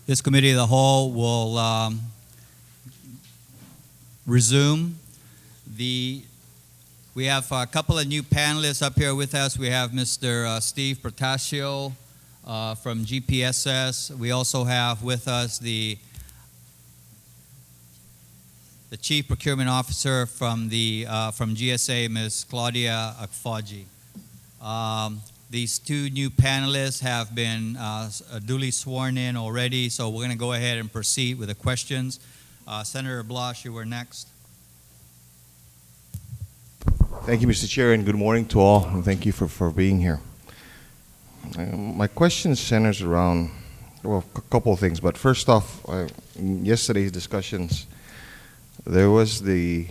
This committee of the whole will resume. We have a couple of new panelists up here with us. We have Mr. Steve Portacio from GPSS. We also have with us the Chief Procurement Officer from GSA, Ms. Claudia Akfaji. These two new panelists have been duly sworn in already, so we're going to go ahead and proceed with the questions. Senator Blush, you were next. Thank you, Mr. Chair, and good morning to all, and thank you for being here. My question centers around, well, a couple of things, but first off, in yesterday's discussions, there was the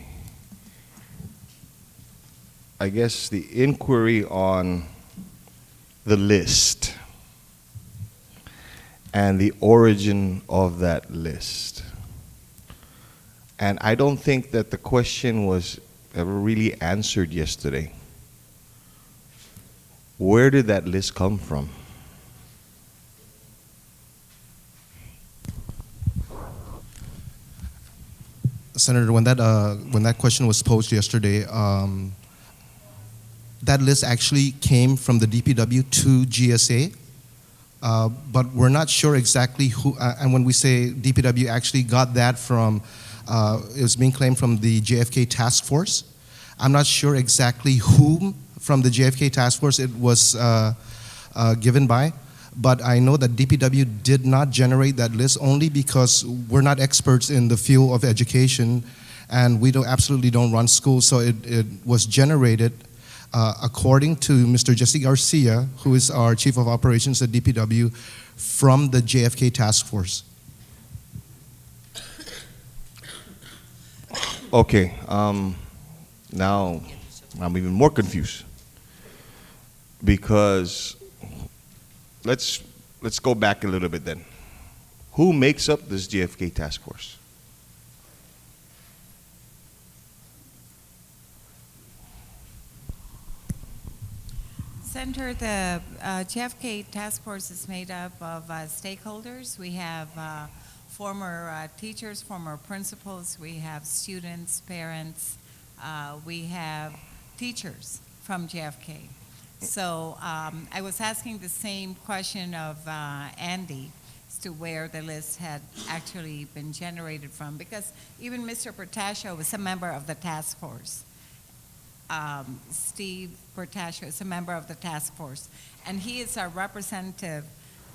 inquiry on the list and the origin of that list. And I don't think that the question was ever really answered yesterday. Where did that list come from? Senator, when that question was posed yesterday, that list actually came from the DPW to GSA, but we're not sure exactly who, and when we say DPW actually got that from, it was being claimed from the JFK Task Force. I'm not sure exactly whom from the JFK Task Force it was given by, but I know that DPW did not generate that list only because we're not experts in the field of education, and we absolutely don't run schools, so it was generated according to Mr. Jesse Garcia, who is our Chief of Operations at DPW, from the JFK Task Force. Okay, now I'm even more confused, because let's go back a little bit then. Who makes up this JFK Task Force? Senator, the JFK Task Force is made up of stakeholders. We have former teachers, former principals, we have students, parents, we have teachers from JFK. So I was asking the same question of Andy as to where the list had actually been generated from, because even Mr. Portacio was a member of the task force. Steve Portacio is a member of the task force, and he is our representative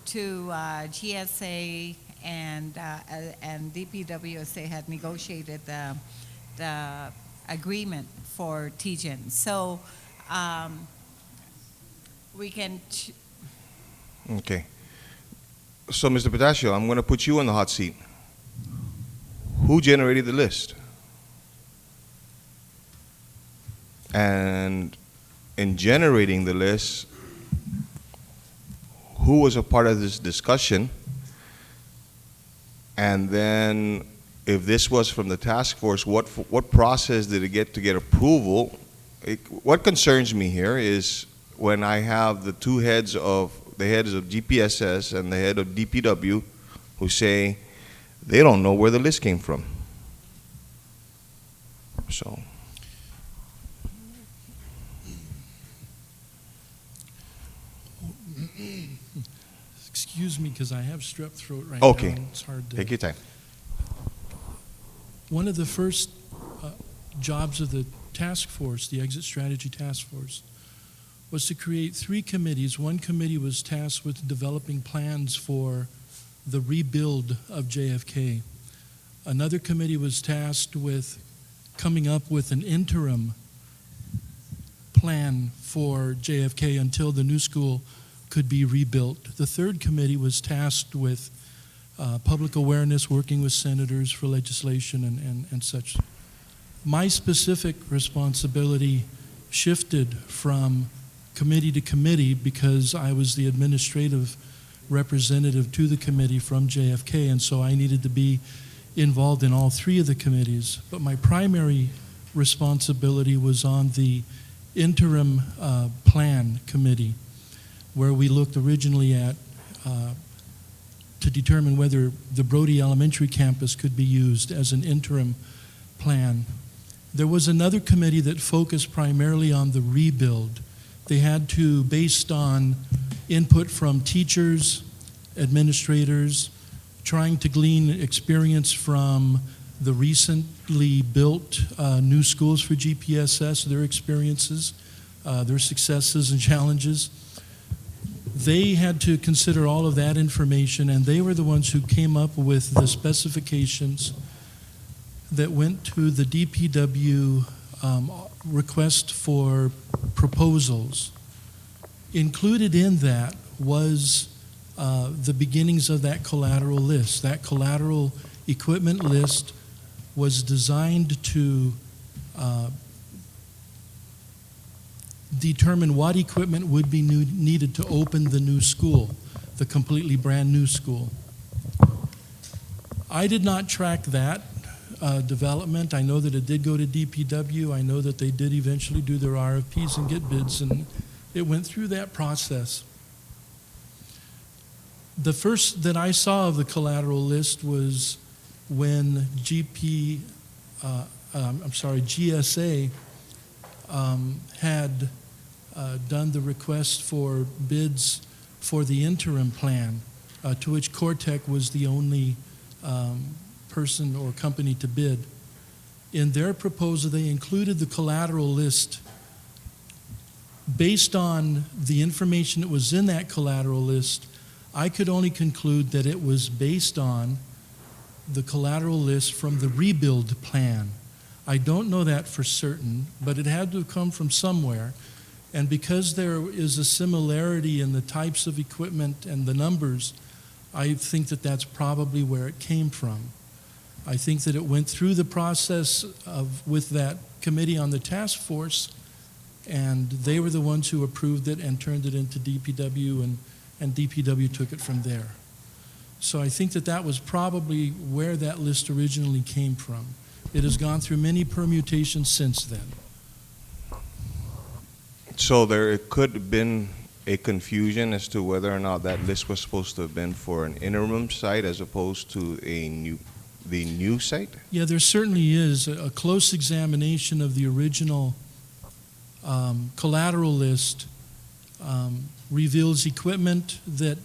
to GSA and DPW as they had negotiated the agreement for TGen. So we can. Okay. So, Mr. Portacio, I'm going to put you on the hot seat. Who generated the list? And in generating the list, who was a part of this discussion? And then, if this was from the task force, what process did it get to get approval? What concerns me here is when I have the heads of GPSS and the head of DPW who say they don't know where the list came from. So. Excuse me, because I have strep throat right now. Okay. It's hard to. Take your time. One of the first jobs of the task force, the Exit Strategy Task Force, was to create 3 committees. One committee was tasked with developing plans for the rebuild of JFK. Another committee was tasked with coming up with an interim plan for JFK until the new school could be rebuilt. The third committee was tasked with public awareness, working with senators for legislation and such. My specific responsibility shifted from committee to committee because I was the administrative representative to the committee from JFK, and so I needed to be involved in all 3 of the committees. But my primary responsibility was on the interim plan committee, where we looked originally at to determine whether the Brody Elementary campus could be used as an interim plan. There was another committee that focused primarily on the rebuild. They had to, based on input from teachers, administrators, trying to glean experience from the recently built new schools for GPSS, their experiences, their successes and challenges. They had to consider all of that information, and they were the ones who came up with the specifications that went to the DPW request for proposals. Included in that was the beginnings of that collateral list. That collateral equipment list was designed to determine what equipment would be needed to open the new school, the completely brand new school. I did not track that development. I know that it did go to DPW. I know that they did eventually do their RFPs and get bids, and it went through that process. The first that I saw of the collateral list was when GSA had done the request for bids for the interim plan, to which Cortec was the only person or company to bid. In their proposal, they included the collateral list. Based on the information that was in that collateral list, I could only conclude that it was based on the collateral list from the rebuild plan. I don't know that for certain, but it had to have come from somewhere. And because there is a similarity in the types of equipment and the numbers, I think that that's probably where it came from. I think that it went through the process with that committee on the task force, and they were the ones who approved it and turned it into DPW, and DPW took it from there. So I think that that was probably where that list originally came from. It has gone through many permutations since then. So there could have been a confusion as to whether or not that list was supposed to have been for an interim site as opposed to the new site? Yeah, there certainly is. A close examination of the original collateral list reveals equipment that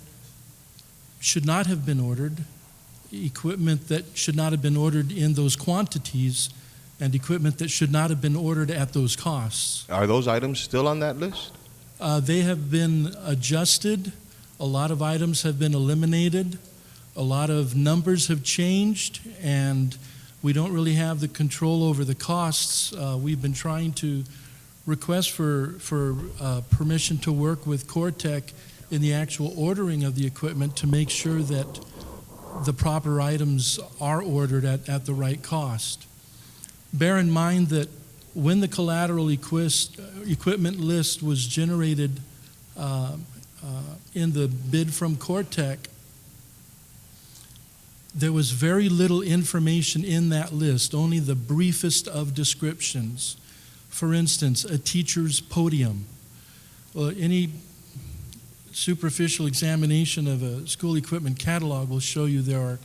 should not have been ordered, equipment that should not have been ordered in those quantities, and equipment that should not have been ordered at those costs. Are those items still on that list? They have been adjusted. A lot of items have been eliminated. A lot of numbers have changed, and we don't really have the control over the costs. We've been trying to request for permission to work with Cortec in the actual ordering of the equipment to make sure that the proper items are ordered at the right cost. Bear in mind that when the collateral equipment list was generated in the bid from Cortec, there was very little information in that list, only the briefest of descriptions. For instance, a teacher's podium. Well, any superficial examination of a school equipment catalog will show you there are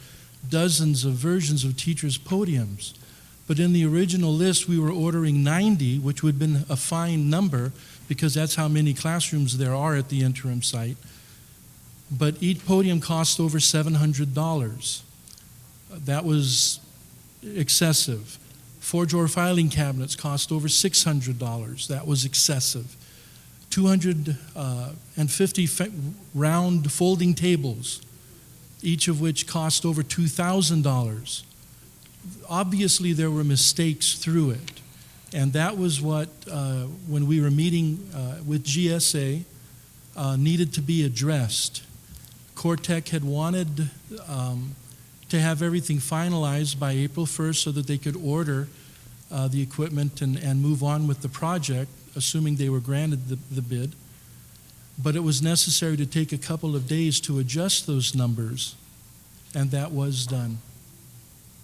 dozens of versions of teachers' podiums. But in the original list, we were ordering 90, which would have been a fine number because that's how many classrooms there are at the interim site. But each podium cost over $700. That was excessive. 4-drawer filing cabinets cost over $600. That was excessive. 250 round folding tables, each of which cost over $2,000. Obviously, there were mistakes through it. And that was what, when we were meeting with GSA, needed to be addressed. Cortec had wanted to have everything finalized by April 1st so that they could order the equipment and move on with the project, assuming they were granted the bid. But it was necessary to take a couple of days to adjust those numbers, and that was done.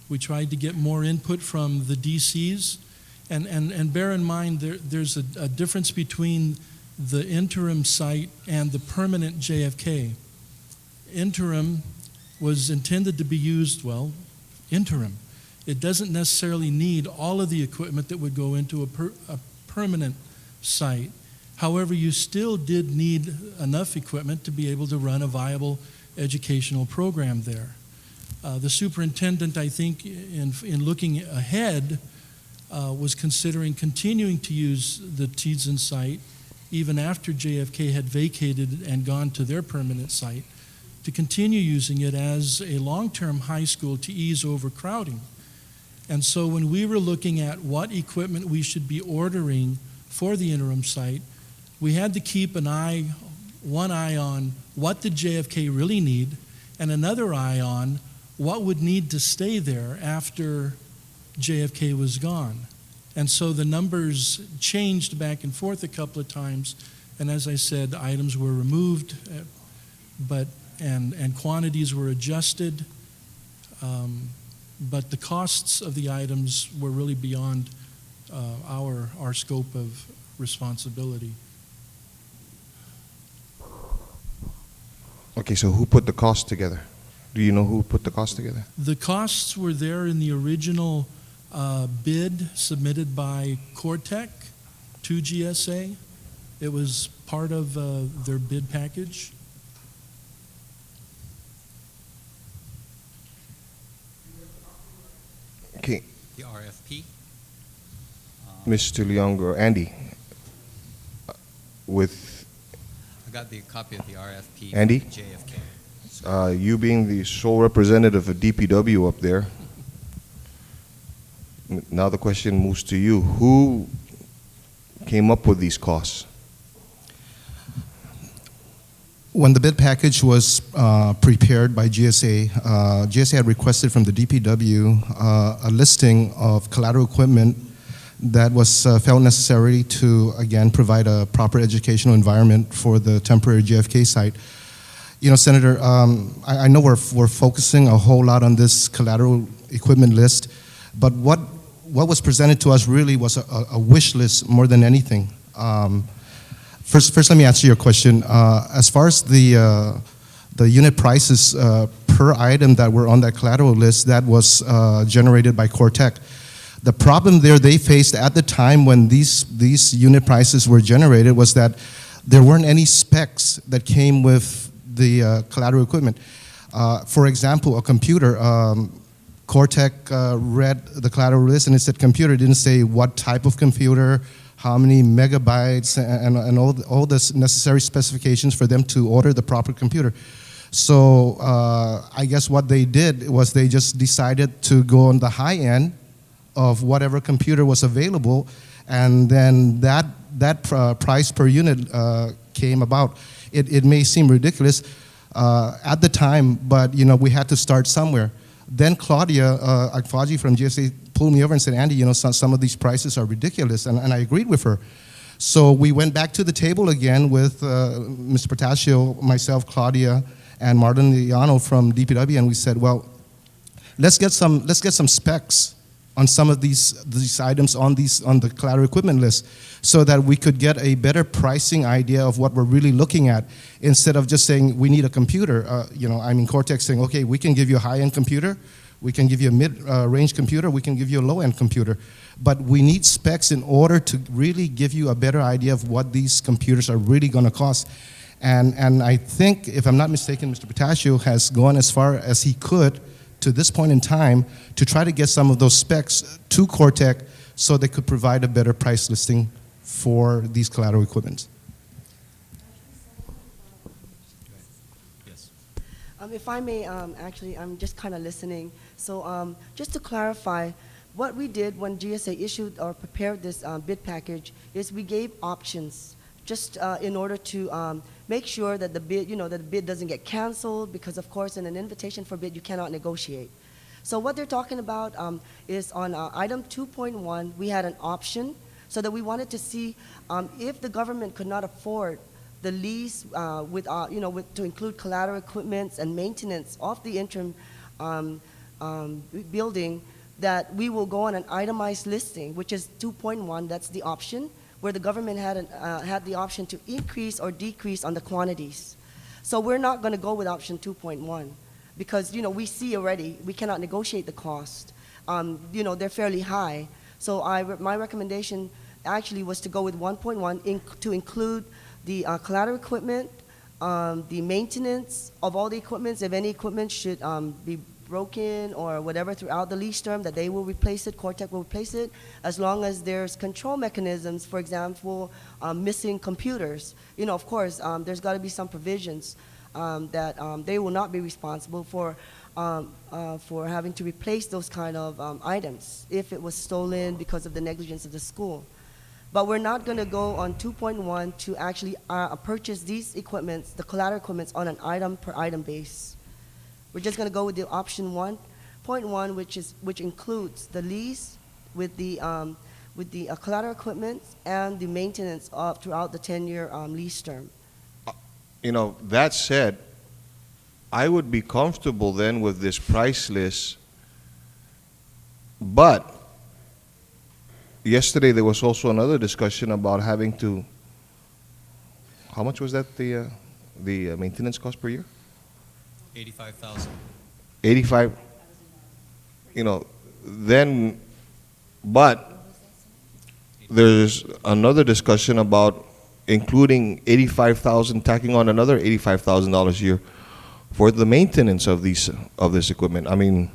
We tried to get more input from the DCs, and bear in mind there's a difference between the interim site and the permanent JFK. Interim was intended to be used, well, interim. It doesn't necessarily need all of the equipment that would go into a permanent site. However, you still did need enough equipment to be able to run a viable educational program there. The superintendent, I think, in looking ahead, was considering continuing to use the Teadsden site even after JFK had vacated and gone to their permanent site, to continue using it as a long-term high school to ease overcrowding. And so when we were looking at what equipment we should be ordering for the interim site, we had to keep one eye on what did JFK really need, and another eye on what would need to stay there after JFK was gone. And so the numbers changed back and forth a couple of times, and as I said, items were removed, and quantities were adjusted, but the costs of the items were really beyond our scope of responsibility. Okay, so who put the cost together? Do you know who put the cost together? The costs were there in the original bid submitted by Cortec to GSA. It was part of their bid package. Okay, The RFP. Mr. Leong or Andy, with I got the copy of the RFP. Andy? From JFK. you being the sole representative of DPW up there, now the question moves to you. Who came up with these costs? When the bid package was prepared by GSA, GSA had requested from the DPW a listing of collateral equipment that was felt necessary to, again, provide a proper educational environment for the temporary JFK site. You know, Senator, I know we're focusing a whole lot on this collateral equipment list, but what was presented to us really was a wish list more than anything. First, let me answer your question. As far as the unit prices per item that were on that collateral list, that was generated by Cortec. The problem there they faced at the time when these unit prices were generated was that there weren't any specs that came with the collateral equipment. For example, a computer, Cortec read the collateral list and it said computer. It didn't say what type of computer, how many megabytes, and all the necessary specifications for them to order the proper computer. So I guess what they did was they just decided to go on the high end of whatever computer was available, and then that price per unit came about. It may seem ridiculous at the time, but you know, we had to start somewhere. Then Claudia Agfaji from GSA pulled me over and said, Andy, you know, some of these prices are ridiculous, and I agreed with her. So we went back to the table again with Mr. Portacio, myself, Claudia, and Martin Liano from DPW, and we said, well, let's get some specs on some of these items on the collateral equipment list, so that we could get a better pricing idea of what we're really looking at, instead of just saying we need a computer. You know, I mean, Cortex saying, okay, we can give you a high-end computer, we can give you a mid-range computer, we can give you a low-end computer, but we need specs in order to really give you a better idea of what these computers are really going to cost. And I think, if I'm not mistaken, Mr. Portacio has gone as far as he could to this point in time to try to get some of those specs to Cortec so they could provide a better price listing for these collateral equipment. Yes. If I may, actually, I'm just kind of listening. So just to clarify, what we did when GSA issued or prepared this bid package is we gave options, just in order to make sure that the bid, that the bid doesn't get canceled, because of course in an invitation for bid you cannot negotiate. So what they're talking about is on item 2.1, we had an option, so that we wanted to see if the government could not afford the lease to include collateral equipment and maintenance of the interim building, that we will go on an itemized listing, which is 2.1. That's the option, where the government had the option to increase or decrease on the quantities. So we're not going to go with option 2.1. because, you know, we see already, we cannot negotiate the cost. You know, they're fairly high. So my recommendation actually was to go with 1.1 to include the collateral equipment, the maintenance of all the equipments. If any equipment should be broken or whatever throughout the lease term, that they will replace it, Cortec will replace it, as long as there's control mechanisms, for example, missing computers. You know, of course, there's got to be some provisions that they will not be responsible for having to replace those kind of items if it was stolen because of the negligence of the school. But we're not going to go on 2.1 to actually purchase these equipments, the collateral equipments, on an item per item base. We're just going to go with the option 1.1, which includes the lease with the collateral equipment and the maintenance throughout the 10-year lease term. You know, that said, I would be comfortable then with this price list, but yesterday there was also another discussion about having to, how much was that, the maintenance cost per year? 85,000. 85, you know, then, but there's another discussion about including 85,000, tacking on another $85,000 a year for the maintenance of this equipment. I mean,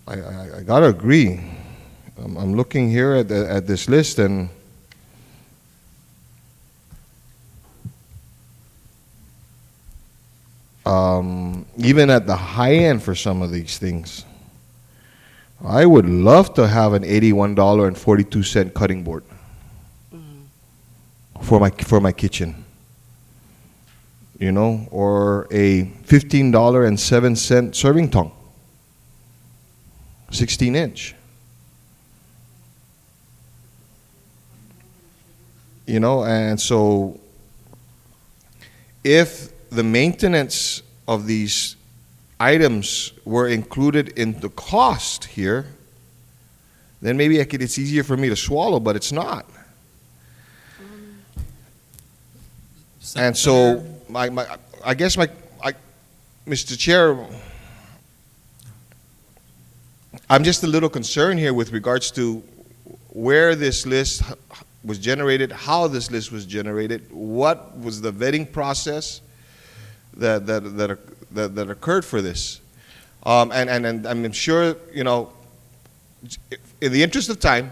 I gotta agree. I'm looking here at this list, and even at the high end for some of these things, I would love to have an $81.42 cutting board for my kitchen, you know, or a $15.07 serving tongue, 16-inch. You know, and so if the maintenance of these items were included in the cost here, then maybe it's easier for me to swallow, but it's not. And so, I guess Mr. Chair, I'm just a little concerned here with regards to where this list was generated, how this list was generated, what was the vetting process that occurred for this, and I'm sure, you know, in the interest of time,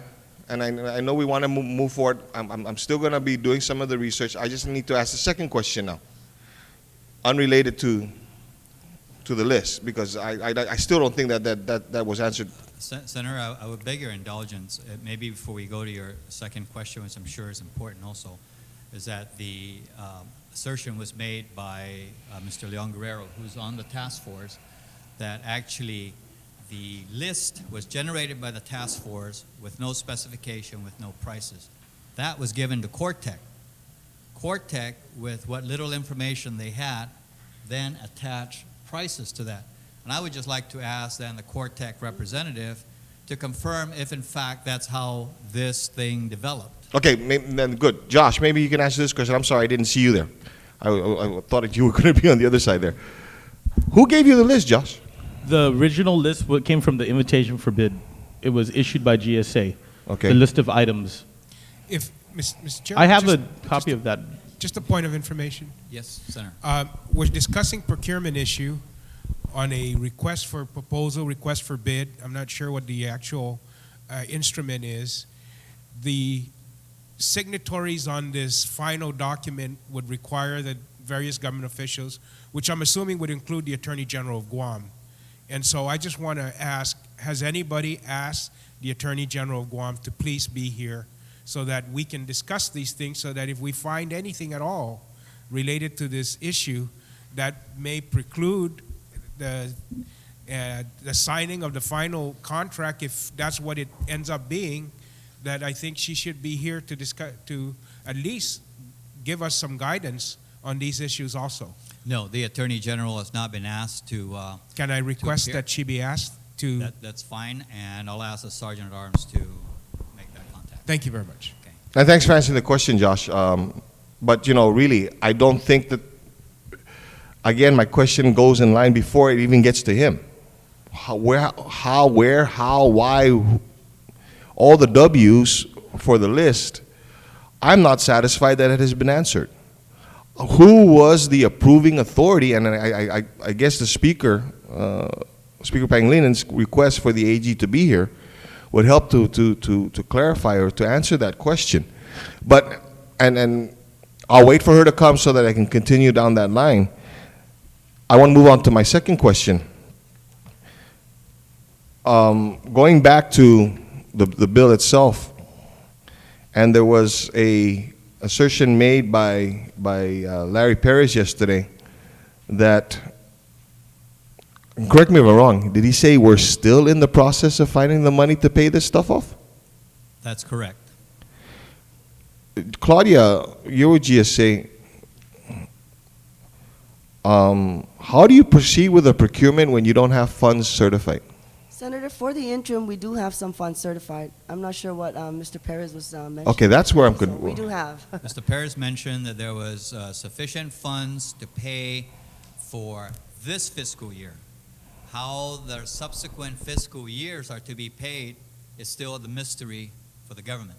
and I know we want to move forward. I'm still going to be doing some of the research. I just need to ask the second question now, unrelated to the list, because I still don't think that was answered. Senator, I would beg your indulgence, maybe before we go to your second question, which I'm sure is important also, is that the assertion was made by Mr. Leon Guerrero, who's on the task force, that actually the list was generated by the task force with no specification, with no prices. That was given to Cortec. Cortec, with what little information they had, then attached prices to that. And I would just like to ask then the Cortec representative to confirm if in fact that's how this thing developed. Okay, then good. Josh, maybe you can answer this question. I'm sorry, I didn't see you there. I thought that you were going to be on the other side there. Who gave you the list, Josh? The original list came from the invitation for bid. It was issued by GSA. Okay. The list of items. If Mr. Chair, I have a copy of that. Just a point of information. Yes, Senator. We're discussing procurement issue on a request for proposal, request for bid. I'm not sure what the actual instrument is. The signatories on this final document would require that various government officials, which I'm assuming would include the Attorney General of Guam. And so I just want to ask, has anybody asked the Attorney General of Guam to please be here so that we can discuss these things, so that if we find anything at all related to this issue that may preclude the signing of the final contract, if that's what it ends up being, that I think she should be here to discuss, to at least give us some guidance on these issues also. No, the Attorney General has not been asked to. Can I request that she be asked to? That's fine, and I'll ask the Sergeant at Arms to make that contact. Thank you very much. Okay. And thanks for answering the question, Josh. But you know, really, I don't think that again, my question goes in line before it even gets to him. Where, why, all the W's for the list, I'm not satisfied that it has been answered. Who was the approving authority? And I guess the Speaker, Speaker Pangalinan's request for the AG to be here would help to clarify or to answer that question. But, and I'll wait for her to come so that I can continue down that line. I want to move on to my second question. Going back to the bill itself, and there was a assertion made by Larry Perez yesterday that, correct me if I'm wrong, did he say we're still in the process of finding the money to pay this stuff off? That's correct. Claudia, you're with GSA. How do you proceed with a procurement when you don't have funds certified? Senator, for the interim, we do have some funds certified. I'm not sure what Mr. Perez was mentioning. Okay, that's where I'm So good. we do have. Mr. Perez mentioned that there was sufficient funds to pay for this fiscal year. How the subsequent fiscal years are to be paid is still the mystery for the government.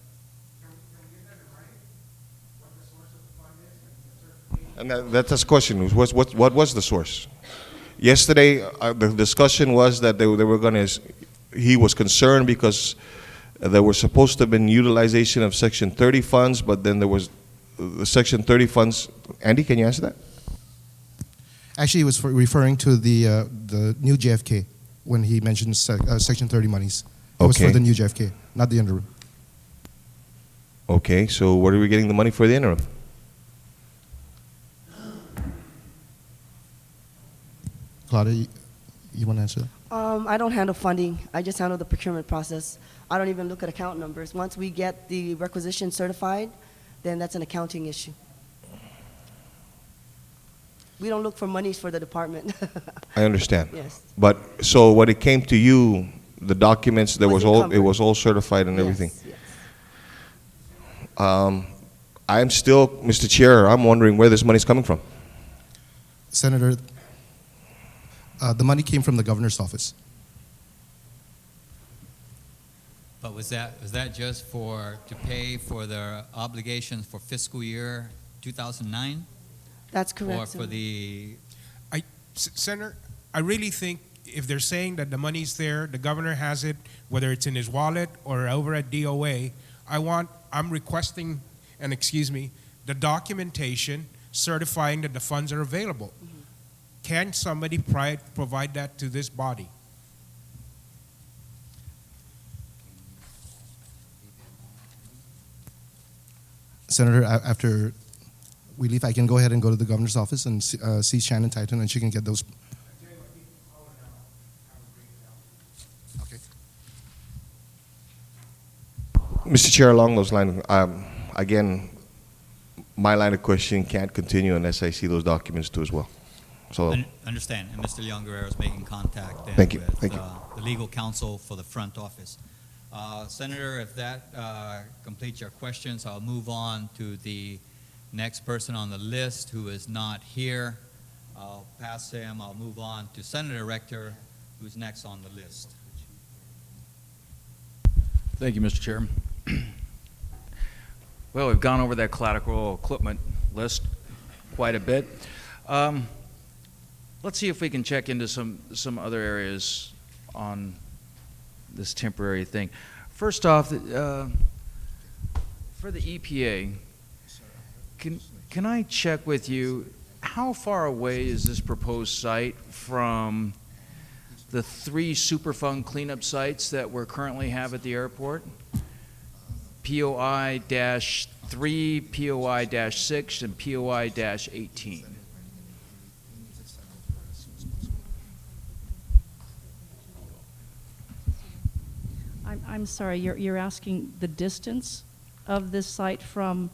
And that's his question. What was the source? Yesterday, the discussion was that they were going to, he was concerned because there was supposed to have been utilization of Section 30 funds, but then there was the Section 30 funds. Andy, can you answer that? Actually, he was referring to the new JFK when he mentioned Section 30 monies. It was for Okay. the new JFK, not the interim. Okay, so where are we getting the money for the interim? Claudia, you want to answer that? I don't handle funding. I just handle the procurement process. I don't even look at account numbers. Once we get the requisition certified, then that's an accounting issue. We don't look for monies for the department. I understand. Yes. But so when it came to you, the documents, there was all, it encumbered. was all certified and everything. Yes, yes. I'm still, Mr. Chair, I'm wondering where this money's coming from. Senator, the money came from the governor's office. But was that just to pay for their obligations for fiscal year 2009? That's correct. Or for Senator. the, Senator, I really think if they're saying that the money's there, the governor has it, whether it's in his wallet or over at DOA, I'm requesting, and excuse me, the documentation certifying that the funds are available. Can somebody provide that to this body? Senator, after we leave, I can go ahead and go to the governor's office and see Shannon Titan, and she can get those. Okay. Mr. Chair, along those lines, again, my line of questioning can't continue unless I see those documents too as well. So, understand, and Mr. Leon Guerrero is making contact then Thank you, with thank you. The legal counsel for the front office. Senator, if that completes your questions, I'll move on to the next person on the list who is not here. I'll pass him. I'll move on to Senator Rector, who's next on the list. Thank you, Mr. Chair. Well, we've gone over that collateral equipment list quite a bit. Let's see if we can check into some other areas on this temporary thing. First off, for the EPA, can I check with you, how far away is this proposed site from the 3 Superfund cleanup sites that we currently have at the airport? POI-3, POI-6, and POI-18. I'm sorry, you're asking the distance of this site from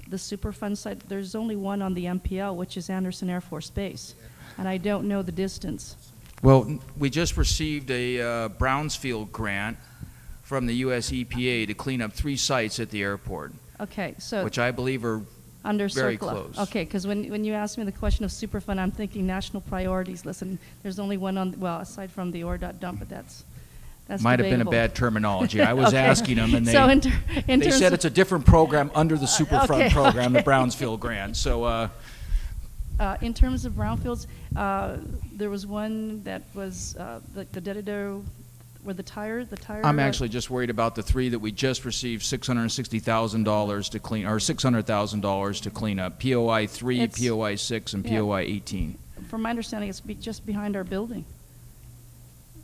the Superfund site? There's only one on the MPL, which is Anderson Air Force Base, and I don't know the distance. Well, we just received a Brownsfield grant from the U.S. EPA to clean up 3 sites at the airport, Okay, so which I believe are Under Very CERCLA. close. Okay, because when you asked me the question of Superfund, I'm thinking national priorities. Listen, there's only one on, well, aside from the ORDOT dump, but that's Might have been a debatable. bad terminology. I was Okay. asking them, and So in they terms said of- it's a different program under the Superfund okay, program, okay. the Brownsville grant. So, in terms of brownfields, there was one that was the Dedido, where the tire. I'm actually just worried about the three that we just received $660,000 to clean, or $600,000 to clean up. POI 3, It's- POI 6, and yeah. POI 18. From my understanding, it's just behind our building.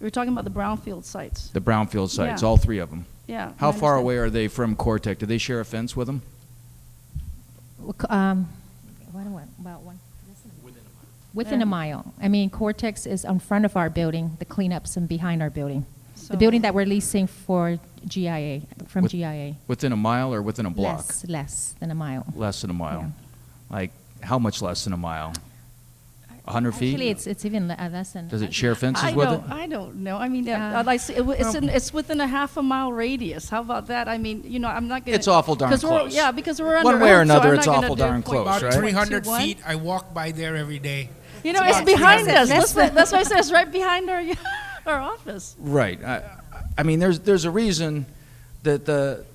We're talking about the brownfield sites. The brownfield sites, Yeah. all three of them. Yeah. How my far understanding. away are they from Cortec? Do they share a fence with them? About one. Within a mile. I mean, Cortex is in front of our building, the cleanups and behind our building. So- The building that we're leasing for GIA, from With- GIA. Within a mile or within a block? Less than a mile. Less than a mile. Yeah. Like, how much less than a mile? 100 feet? Actually, it's even less than. Does it share fences with it? I don't know. I mean, Uh, like, it's within a half a mile radius. How about that? I mean, I'm not going to. It's awful darn close. Yeah, because we're One under way or Earth, so another, I'm it's not gonna awful do darn 0.1. close, About right? 300 0.21. feet. I walk by there every day. It's about behind 300 us. feet. That's why I said it's right behind our office. Right. I mean, there's a reason that the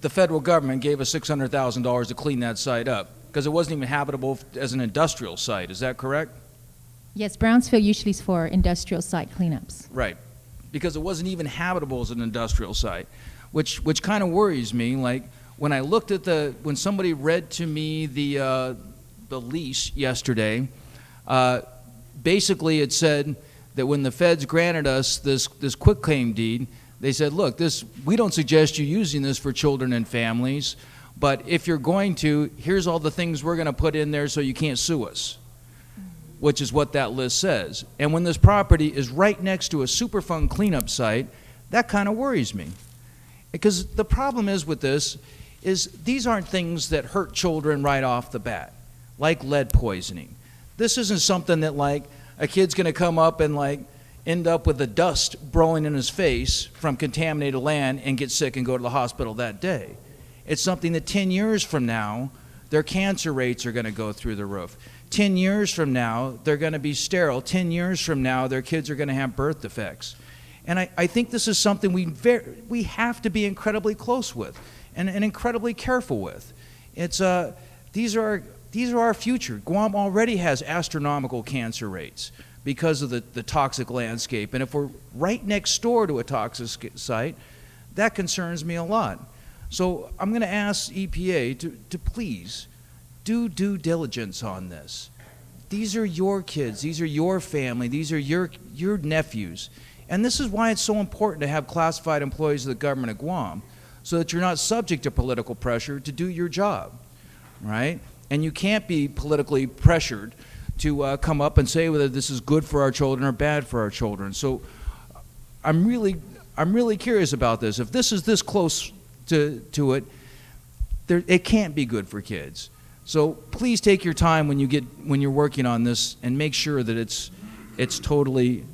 federal government gave us $600,000 to clean that site up, because it wasn't even habitable as an industrial site. Is that correct? Yes, Brownsville usually is for industrial site cleanups. Right. Because it wasn't even habitable as an industrial site, which kind of worries me. Like, when I looked at when somebody read to me the lease yesterday, basically it said that when the feds granted us this quitclaim deed, they said, look, we don't suggest you using this for children and families, but if you're going to, here's all the things we're going to put in there so you can't sue us, which is what that list says. And when this property is right next to a Superfund cleanup site, that kind of worries me. Because the problem is with this is these aren't things that hurt children right off the bat, like lead poisoning. This isn't something that, like, a kid's going to come up and, like, end up with the dust blowing in his face from contaminated land and get sick and go to the hospital that day. It's something that 10 years from now, their cancer rates are going to go through the roof. 10 years from now, they're going to be sterile. 10 years from now, their kids are going to have birth defects. And I think this is something we have to be incredibly close with and incredibly careful with. These are our future. Guam already has astronomical cancer rates because of the toxic landscape. And if we're right next door to a toxic site, that concerns me a lot. So I'm going to ask EPA to please do due diligence on this. These are your kids. These are your family. These are your nephews. And this is why it's so important to have classified employees of the government of Guam, so that you're not subject to political pressure to do your job, right? And you can't be politically pressured to come up and say whether this is good for our children or bad for our children. So I'm really curious about this. If this is this close to it, it can't be good for kids. So please take your time when you're working on this and make sure that it's totally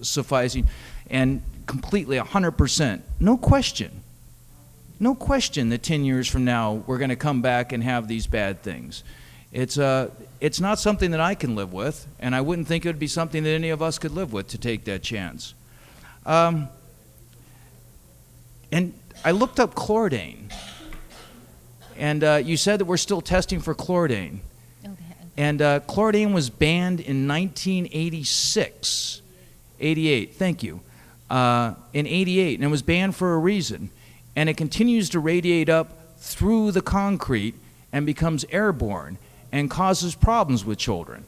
sufficing and completely 100%. No question that 10 years from now we're going to come back and have these bad things. It's not something that I can live with, and I wouldn't think it would be something that any of us could live with to take that chance. And I looked up chlordane, and you said that we're still testing for chlordane. And chlordane was banned in 1986, 88, thank you, in 88, and it was banned for a reason. And it continues to radiate up through the concrete and becomes airborne and causes problems with children.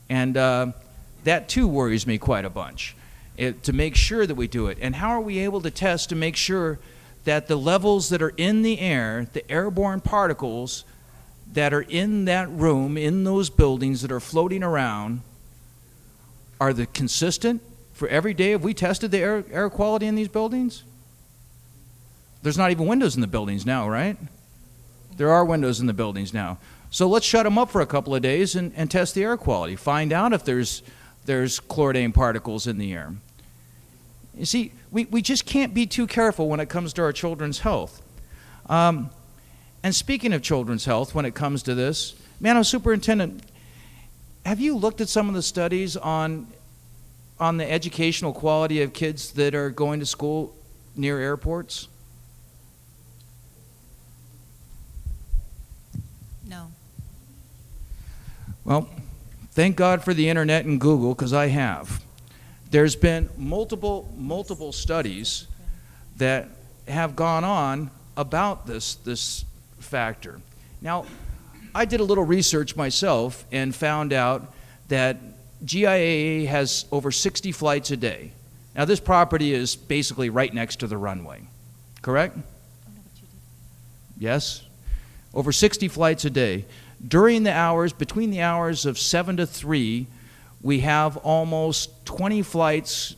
And that too worries me quite a bunch, to make sure that we do it. And how are we able to test to make sure that the levels that are in the air, the airborne particles that are in that room, in those buildings that are floating around, are the consistent for every day? Have we tested the air quality in these buildings? There's not even windows in the buildings now, right? There are windows in the buildings now. So let's shut them up for a couple of days and test the air quality. Find out if there's chlordane particles in the air. You see, we just can't be too careful when it comes to our children's health. And speaking of children's health, when it comes to this, Madam Superintendent, have you looked at some of the studies on the educational quality of kids that are going to school near airports? No. Well, thank God for the internet and Google, because I have. There's been multiple studies that have gone on about this factor. Now, I did a little research myself and found out that GIAA has over 60 flights a day. Now, this property is basically right next to the runway, correct? Yes? Over 60 flights a day. During the hours, between the hours of 7 to 3, we have almost 20 flights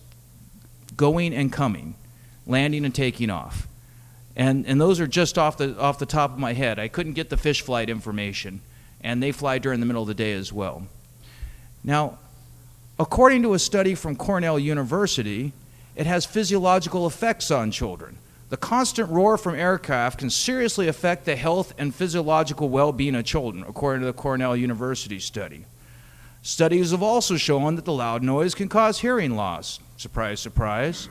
going and coming, landing and taking off. And those are just off the top of my head. I couldn't get the fish flight information, and they fly during the middle of the day as well. Now, according to a study from Cornell University, it has physiological effects on children. The constant roar from aircraft can seriously affect the health and physiological well-being of children, according to the Cornell University study. Studies have also shown that the loud noise can cause hearing loss. Surprise, surprise.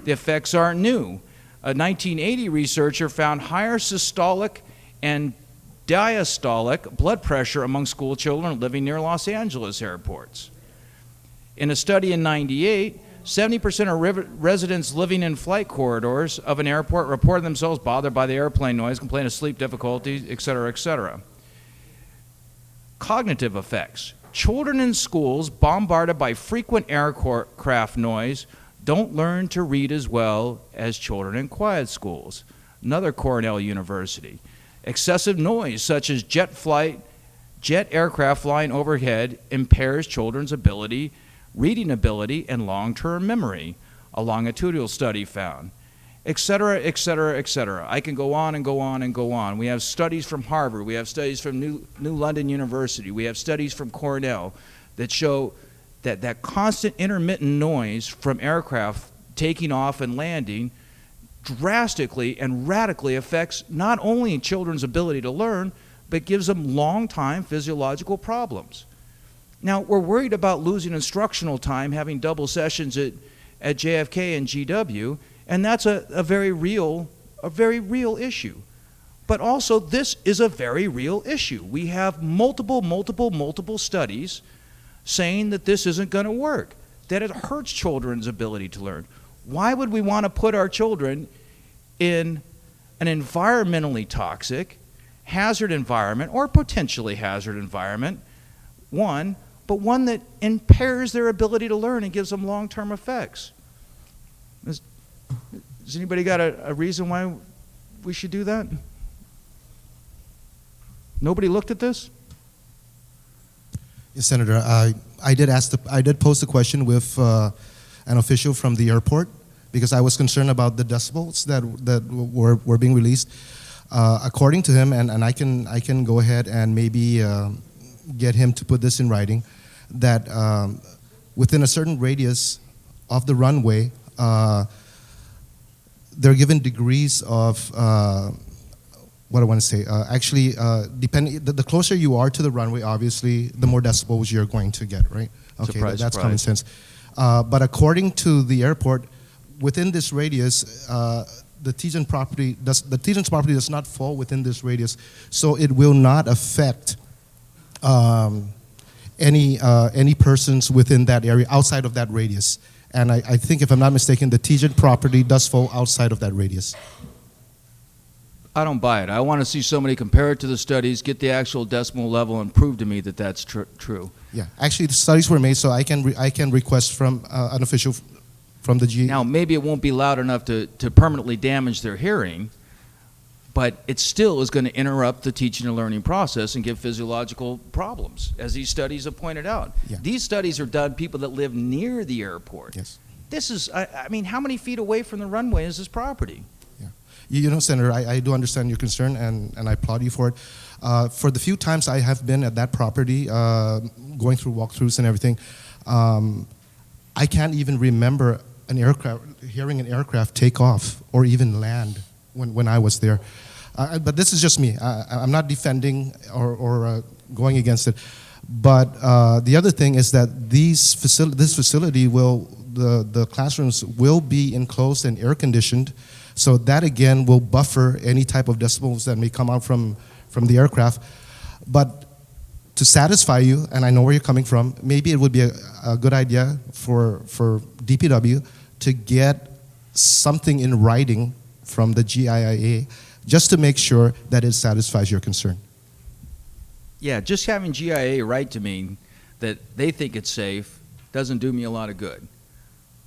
The effects aren't new. A 1980 researcher found higher systolic and diastolic blood pressure among school children living near Los Angeles airports. In a study in '98, 70% of residents living in flight corridors of an airport reported themselves bothered by the airplane noise, complained of sleep difficulties, et cetera, et cetera. Cognitive effects. Children in schools bombarded by frequent aircraft noise don't learn to read as well as children in quiet schools. Another Cornell University. Excessive noise, such as jet aircraft flying overhead, impairs children's reading ability, and long-term memory, a longitudinal study found, et cetera, et cetera, et cetera. I can go on and go on and go on. We have studies from Harvard. We have studies from New London University. We have studies from Cornell that show that constant intermittent noise from aircraft taking off and landing drastically and radically affects not only children's ability to learn, but gives them long-time physiological problems. Now, we're worried about losing instructional time, having double sessions at JFK and GW, and that's a very real issue. But also, this is a very real issue. We have multiple studies saying that this isn't going to work, that it hurts children's ability to learn. Why would we want to put our children in an environmentally toxic, hazard environment, or potentially hazard environment, but one that impairs their ability to learn and gives them long-term effects? Has anybody got a reason why we should do that? Nobody looked at this? Yes, Senator. I did post a question with an official from the airport because I was concerned about the decibels that were being released. According to him, and I can go ahead and maybe get him to put this in writing, that within a certain radius of the runway, they're given degrees of what I want to say. The closer you are to the runway, obviously, the more decibels you're going to get, right? Okay, that's common sense. But according to the airport, within this radius, the Tejan property does not fall within this radius, so it will not affect any persons within that area outside of that radius. And I think, if I'm not mistaken, the Tejan property does fall outside of that radius. I don't buy it. I want to see somebody compare it to the studies, get the actual decimal level, and prove to me that that's true. Yeah, actually, the studies were made, so I can request from an official from the G. Now, maybe it won't be loud enough to permanently damage their hearing, but it still is going to interrupt the teaching and learning process and give physiological problems, as these studies have pointed out. Yeah. These studies are done people that live near the airport. Yes. This is, I mean, how many feet away from the runway is this property? You know, Senator, I do understand your concern, and I applaud you for it. For the few times I have been at that property, going through walkthroughs and everything, I can't even remember hearing an aircraft take off or even land when I was there. But this is just me. I'm not defending or going against it. But the other thing is that this facility will, the classrooms will be enclosed and air conditioned. So that again will buffer any type of decibels that may come out from the aircraft. But to satisfy you, and I know where you're coming from, maybe it would be a good idea for DPW to get something in writing from the GIIA just to make sure that it satisfies your concern. Yeah, just having GIA write to me that they think it's safe doesn't do me a lot of good,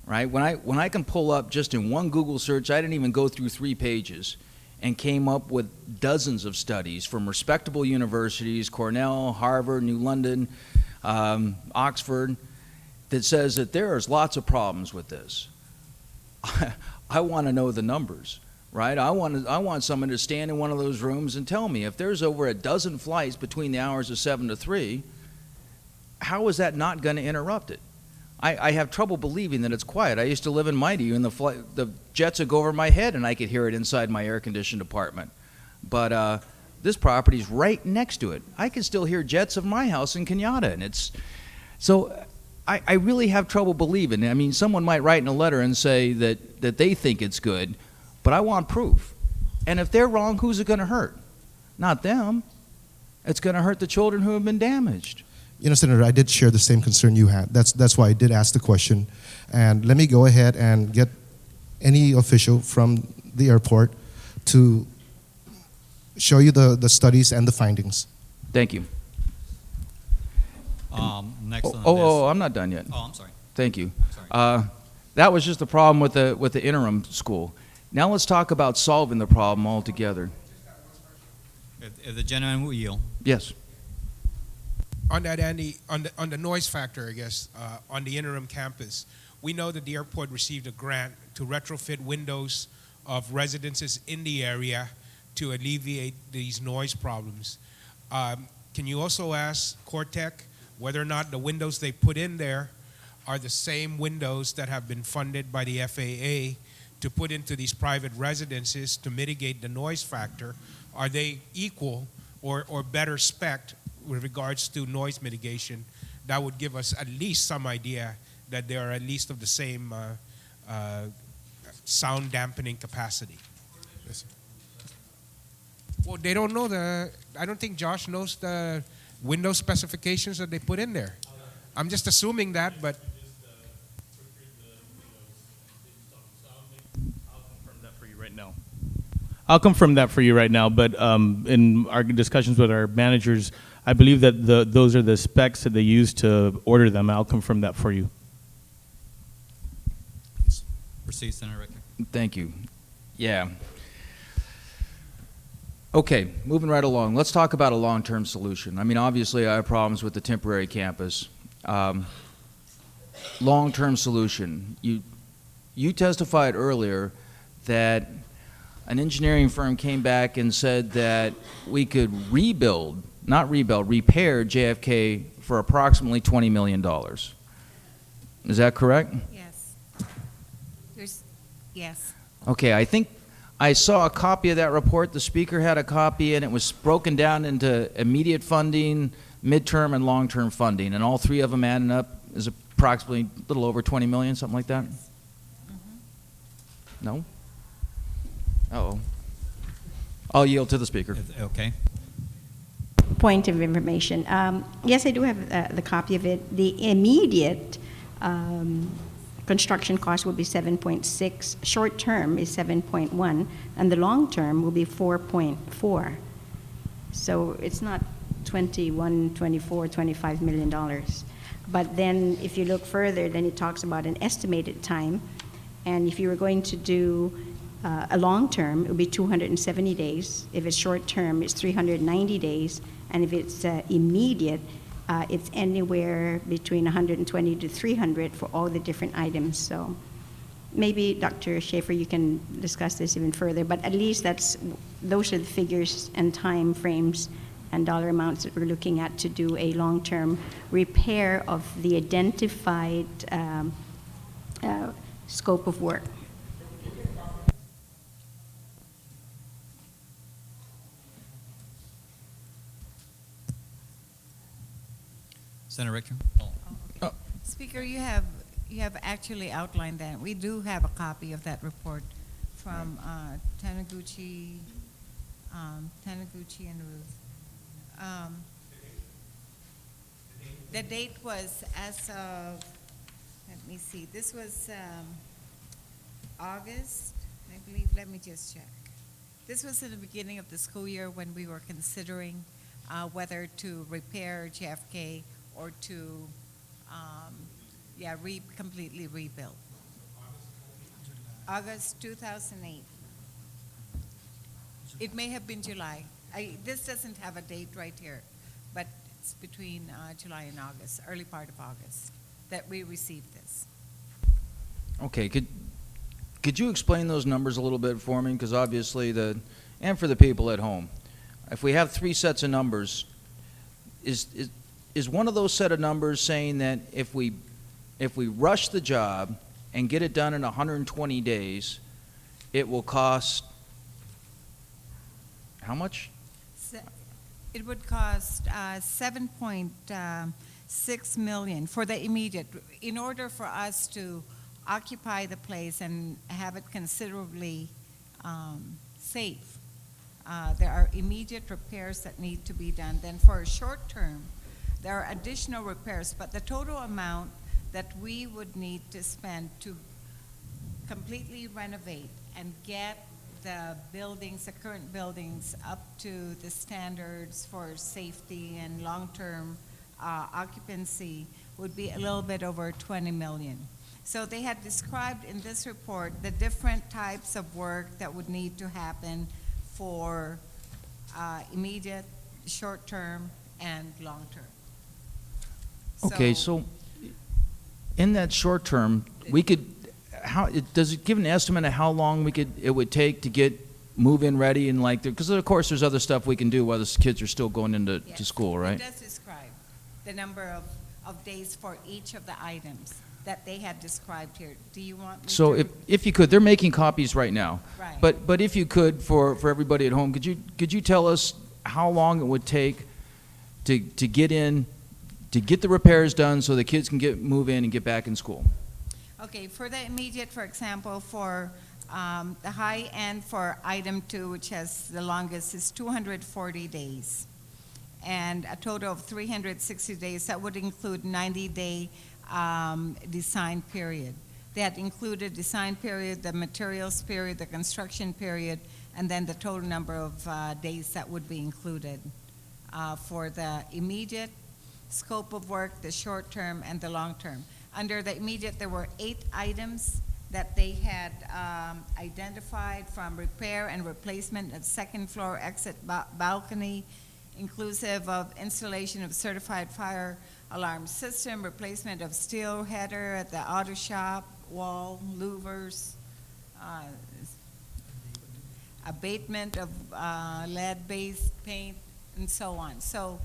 right? When I can pull up just in one Google search, I didn't even go through 3 pages, and came up with dozens of studies from respectable universities, Cornell, Harvard, New London, Oxford, that says that there's lots of problems with this. I want to know the numbers, right? I want someone to stand in one of those rooms and tell me if there's over a dozen flights between the hours of 7 to 3, how is that not going to interrupt it? I have trouble believing that it's quiet. I used to live in Mighty, and the jets would go over my head, and I could hear it inside my air-conditioned apartment. But this property's right next to it. I can still hear jets of my house in Kenyatta, and it's so. I really have trouble believing. I mean, someone might write in a letter and say that they think it's good, but I want proof. And if they're wrong, who's it going to hurt? Not them. It's going to hurt the children who have been damaged. You know, Senator, I did share the same concern you had. That's why I did ask the question. And let me go ahead and get any official from the airport to show you the studies and the findings. Thank you. Next on the list. Oh, I'm not done yet. Oh, I'm sorry. Thank you. Sorry. That was just the problem with the interim school. Now let's talk about solving the problem altogether. If the gentleman will yield. Yes. On that, Andy, on the noise factor, I guess, on the interim campus, we know that the airport received a grant to retrofit windows of residences in the area to alleviate these noise problems. Can you also ask Cortec whether or not the windows they put in there are the same windows that have been funded by the FAA to put into these private residences to mitigate the noise factor? Are they equal or better spec'd with regards to noise mitigation? That would give us at least some idea that they are at least of the same sound dampening capacity. Yes. Well, they don't know I don't think Josh knows the window specifications that they put in there. I'm just assuming that, but. I'll confirm that for you right now, but in our discussions with our managers, I believe that those are the specs that they use to order them. I'll confirm that for you. Proceed, Senator Ricker. Thank you. Yeah. Okay, moving right along. Let's talk about a long-term solution. I mean, obviously I have problems with the temporary campus. Long-term solution. You testified earlier that an engineering firm came back and said that we could repair JFK for approximately $20 million. Is that correct? Yes. Yes. Okay, I think I saw a copy of that report. The speaker had a copy, and it was broken down into immediate funding, midterm, and long-term funding, and all three of them adding up is approximately a little over 20 million, something like that? No? Uh-oh. I'll yield to the speaker. Okay. Point of information. Yes, I do have the copy of it. The immediate construction cost will be 7.6. Short term is 7.1, and the long term will be 4.4. So it's not 21, 24, 25 million dollars. But then if you look further, then it talks about an estimated time. And if you were going to do a long term, it would be 270 days. If it's short term, it's 390 days. And if it's immediate, it's anywhere between 120 to 300 for all the different items. So maybe Dr. Schaefer, you can discuss this even further, but at least those are the figures and time frames and dollar amounts that we're looking at to do a long-term repair of the identified scope of work. Senator Richter? Speaker, you have actually outlined that. We do have a copy of that report from Taniguchi and Ruth. The date was as of, let me see, this was August, I believe. Let me just check. This was in the beginning of the school year when we were considering whether to repair JFK or to completely rebuild. August 2008. It may have been July. This doesn't have a date right here, but it's between July and August, early part of August, that we received this. Okay, could you explain those numbers a little bit for me? Because obviously, and for the people at home, if we have three sets of numbers, is one of those set of numbers saying that if we rush the job and get it done in 120 days, it will cost how much? It would cost 7.6 million for the immediate. In order for us to occupy the place and have it considerably safe, there are immediate repairs that need to be done. Then for a short term, there are additional repairs, but the total amount that we would need to spend to completely renovate and get the buildings, the current buildings, up to the standards for safety and long-term occupancy would be a little bit over 20 million. So they had described in this report the different types of work that would need to happen for immediate, short-term, and long-term. Okay, so in that short term, we could, does it give an estimate of how long it would take to get move-in ready and because of course there's other stuff we can do while the kids are still going into to school, right? It does describe the number of days for each of the items that they had described here. Do you want me So to? if you could, they're making copies right now. Right. But if you could, for everybody at home, could you tell us how long it would take to get the repairs done so the kids can move in and get back in school? Okay, for the immediate, for example, for the high end for item 2, which has the longest, is 240 days. And a total of 360 days. That would include 90-day design period. That included design period, the materials period, the construction period, and then the total number of days that would be included for the immediate scope of work, the short term, and the long term. Under the immediate, there were 8 items that they had identified, from repair and replacement of second floor exit balcony, inclusive of installation of certified fire alarm system, replacement of steel header at the auto shop, wall, louvers, abatement of lead-based paint, and so on. So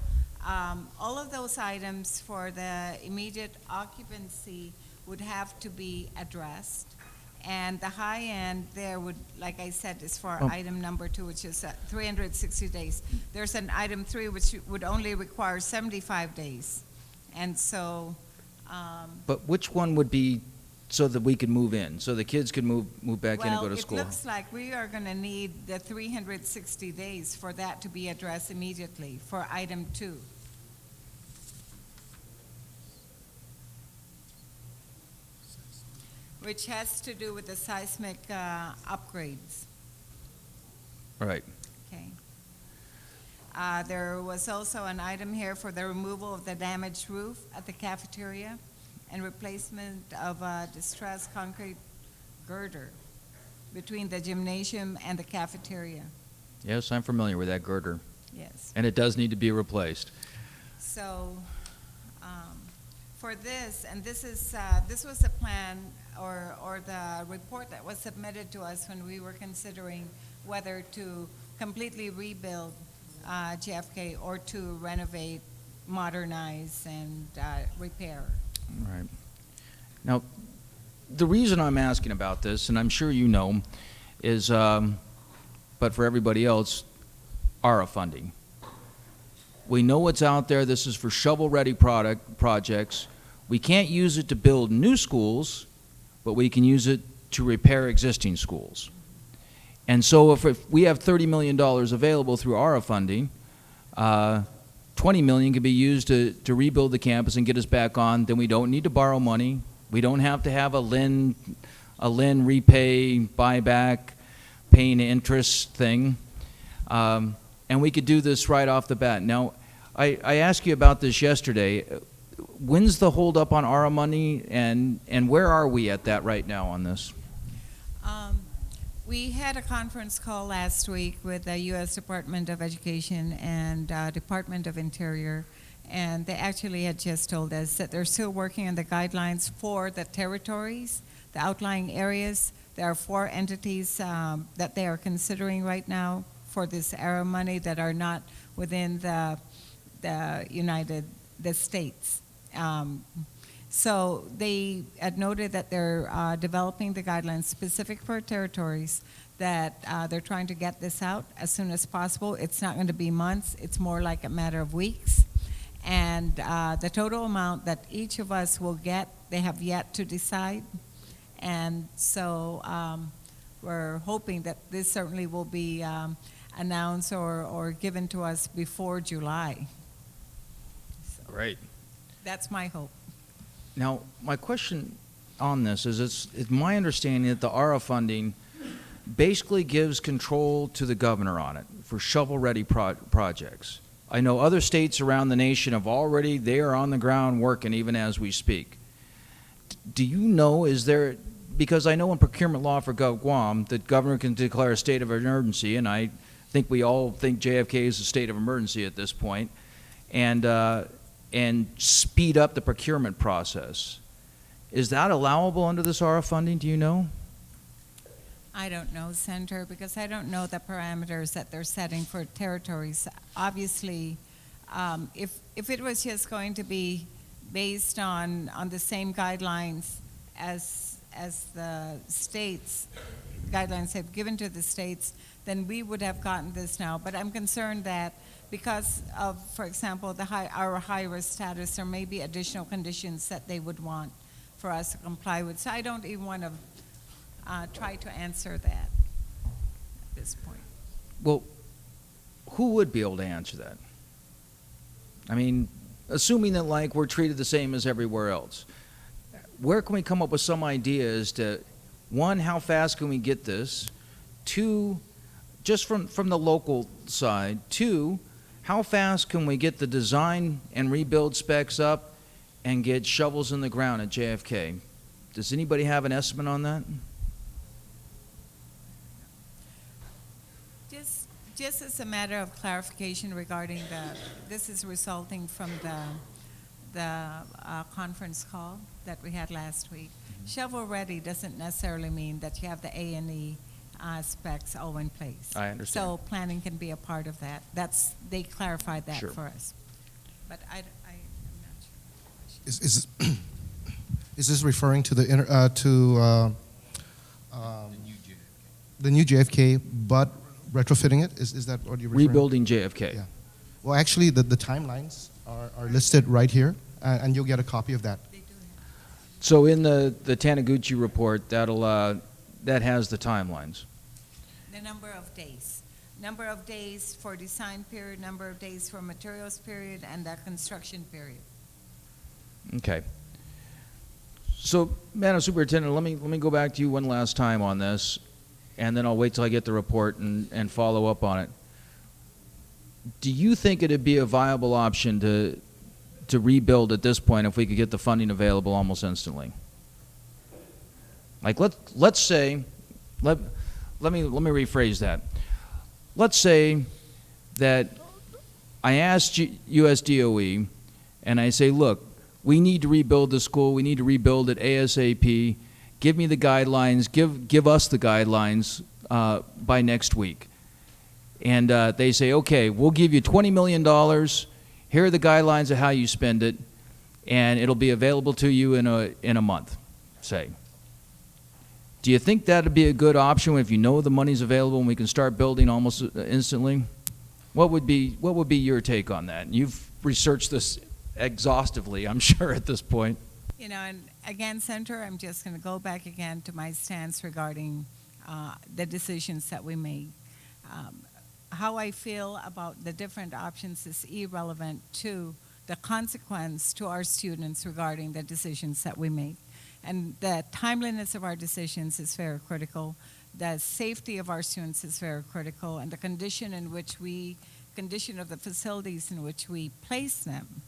all of those items for the immediate occupancy would have to be addressed. And the high end there would, like I said, is for item number 2, which is 360 days. There's an item 3, which would only require 75 days. And so... But which one would be so that we could move in, so the kids could move back in and go to school? Well, it looks like we are going to need the 360 days for that to be addressed immediately for item 2. Which has to do with the seismic upgrades. Right. Okay. There was also an item here for the removal of the damaged roof at the cafeteria and replacement of a distressed concrete girder between the gymnasium and the cafeteria. Yes, I'm familiar with that girder. Yes. And it does need to be replaced. So for this, and this was the plan or the report that was submitted to us when we were considering whether to completely rebuild JFK or to renovate, modernize, and repair. Right. Now, the reason I'm asking about this, and I'm sure you know, is, but for everybody else, ARA funding. We know what's out there. This is for shovel-ready projects. We can't use it to build new schools, but we can use it to repair existing schools. And so if we have $30 million available through ARA funding, $20 million can be used to rebuild the campus and get us back on. Then we don't need to borrow money. We don't have to have a Lynn repay, buyback, paying interest thing. And we could do this right off the bat. Now, I asked you about this yesterday. When's the holdup on ARA money, and where are we at that right now on this? We had a conference call last week with the U.S. Department of Education and Department of Interior, and they actually had just told us that they're still working on the guidelines for the territories, the outlying areas. There are 4 entities that they are considering right now for this ARA money that are not within the States. So they had noted that they're developing the guidelines specific for territories, that they're trying to get this out as soon as possible. It's not going to be months. It's more like a matter of weeks. And the total amount that each of us will get, they have yet to decide. And so we're hoping that this certainly will be announced or given to us before July. So Great. that's my hope. Now, my question on this is, it's my understanding that the ARA funding basically gives control to the governor on it for shovel-ready projects. I know other states around the nation they are on the ground working even as we speak. Do you know, because I know in procurement law for Guam, the governor can declare a state of emergency, and I think we all think JFK is a state of emergency at this point, and speed up the procurement process. Is that allowable under this ARA funding, do you know? I don't know, Senator, because I don't know the parameters that they're setting for territories. Obviously, if it was just going to be based on the same guidelines as the states, guidelines have given to the states, then we would have gotten this now. But I'm concerned that because of, for example, our high-risk status, there may be additional conditions that they would want for us to comply with. So I don't even want to try to answer that at this point. Well, who would be able to answer that? I mean, assuming that we're treated the same as everywhere else, where can we come up with some idea as to, 1, how fast can we get this? 2, just from the local side. 2, how fast can we get the design and rebuild specs up and get shovels in the ground at JFK? Does anybody have an estimate on that? Just as a matter of clarification regarding this is resulting from the conference call that we had last week. Shovel ready doesn't necessarily mean that you have the A&E specs all in place. I understand. So planning can be a part of that. They clarified that Sure. for us. But I'm not sure. Is this referring to the new JFK, but retrofitting it? Is that what you're referring? Rebuilding JFK. Yeah. Well, actually, the timelines are listed right here, and you'll get a copy of that. So in the Taniguchi report, that has the timelines. The number of days. Number of days for design period, number of days for materials period, and the construction period. Okay. So, Madam Superintendent, let me go back to you one last time on this, and then I'll wait till I get the report and follow up on it. Do you think it'd be a viable option to rebuild at this point if we could get the funding available almost instantly? Like let's say, let me rephrase that. Let's say that I asked USDOE, and I say, look, we need to rebuild the school. We need to rebuild it ASAP. Give me the guidelines. Give us the guidelines by next week. And they say, okay, we'll give you $20 million. Here are the guidelines of how you spend it, and it'll be available to you in a month, say. Do you think that would be a good option if you know the money's available and we can start building almost instantly? What would be your take on that? You've researched this exhaustively, I'm sure, at this point. You know, and again, Senator, I'm just going to go back again to my stance regarding the decisions that we make. How I feel about the different options is irrelevant to the consequence to our students regarding the decisions that we make. And the timeliness of our decisions is very critical. The safety of our students is very critical, and the condition of the facilities in which we place them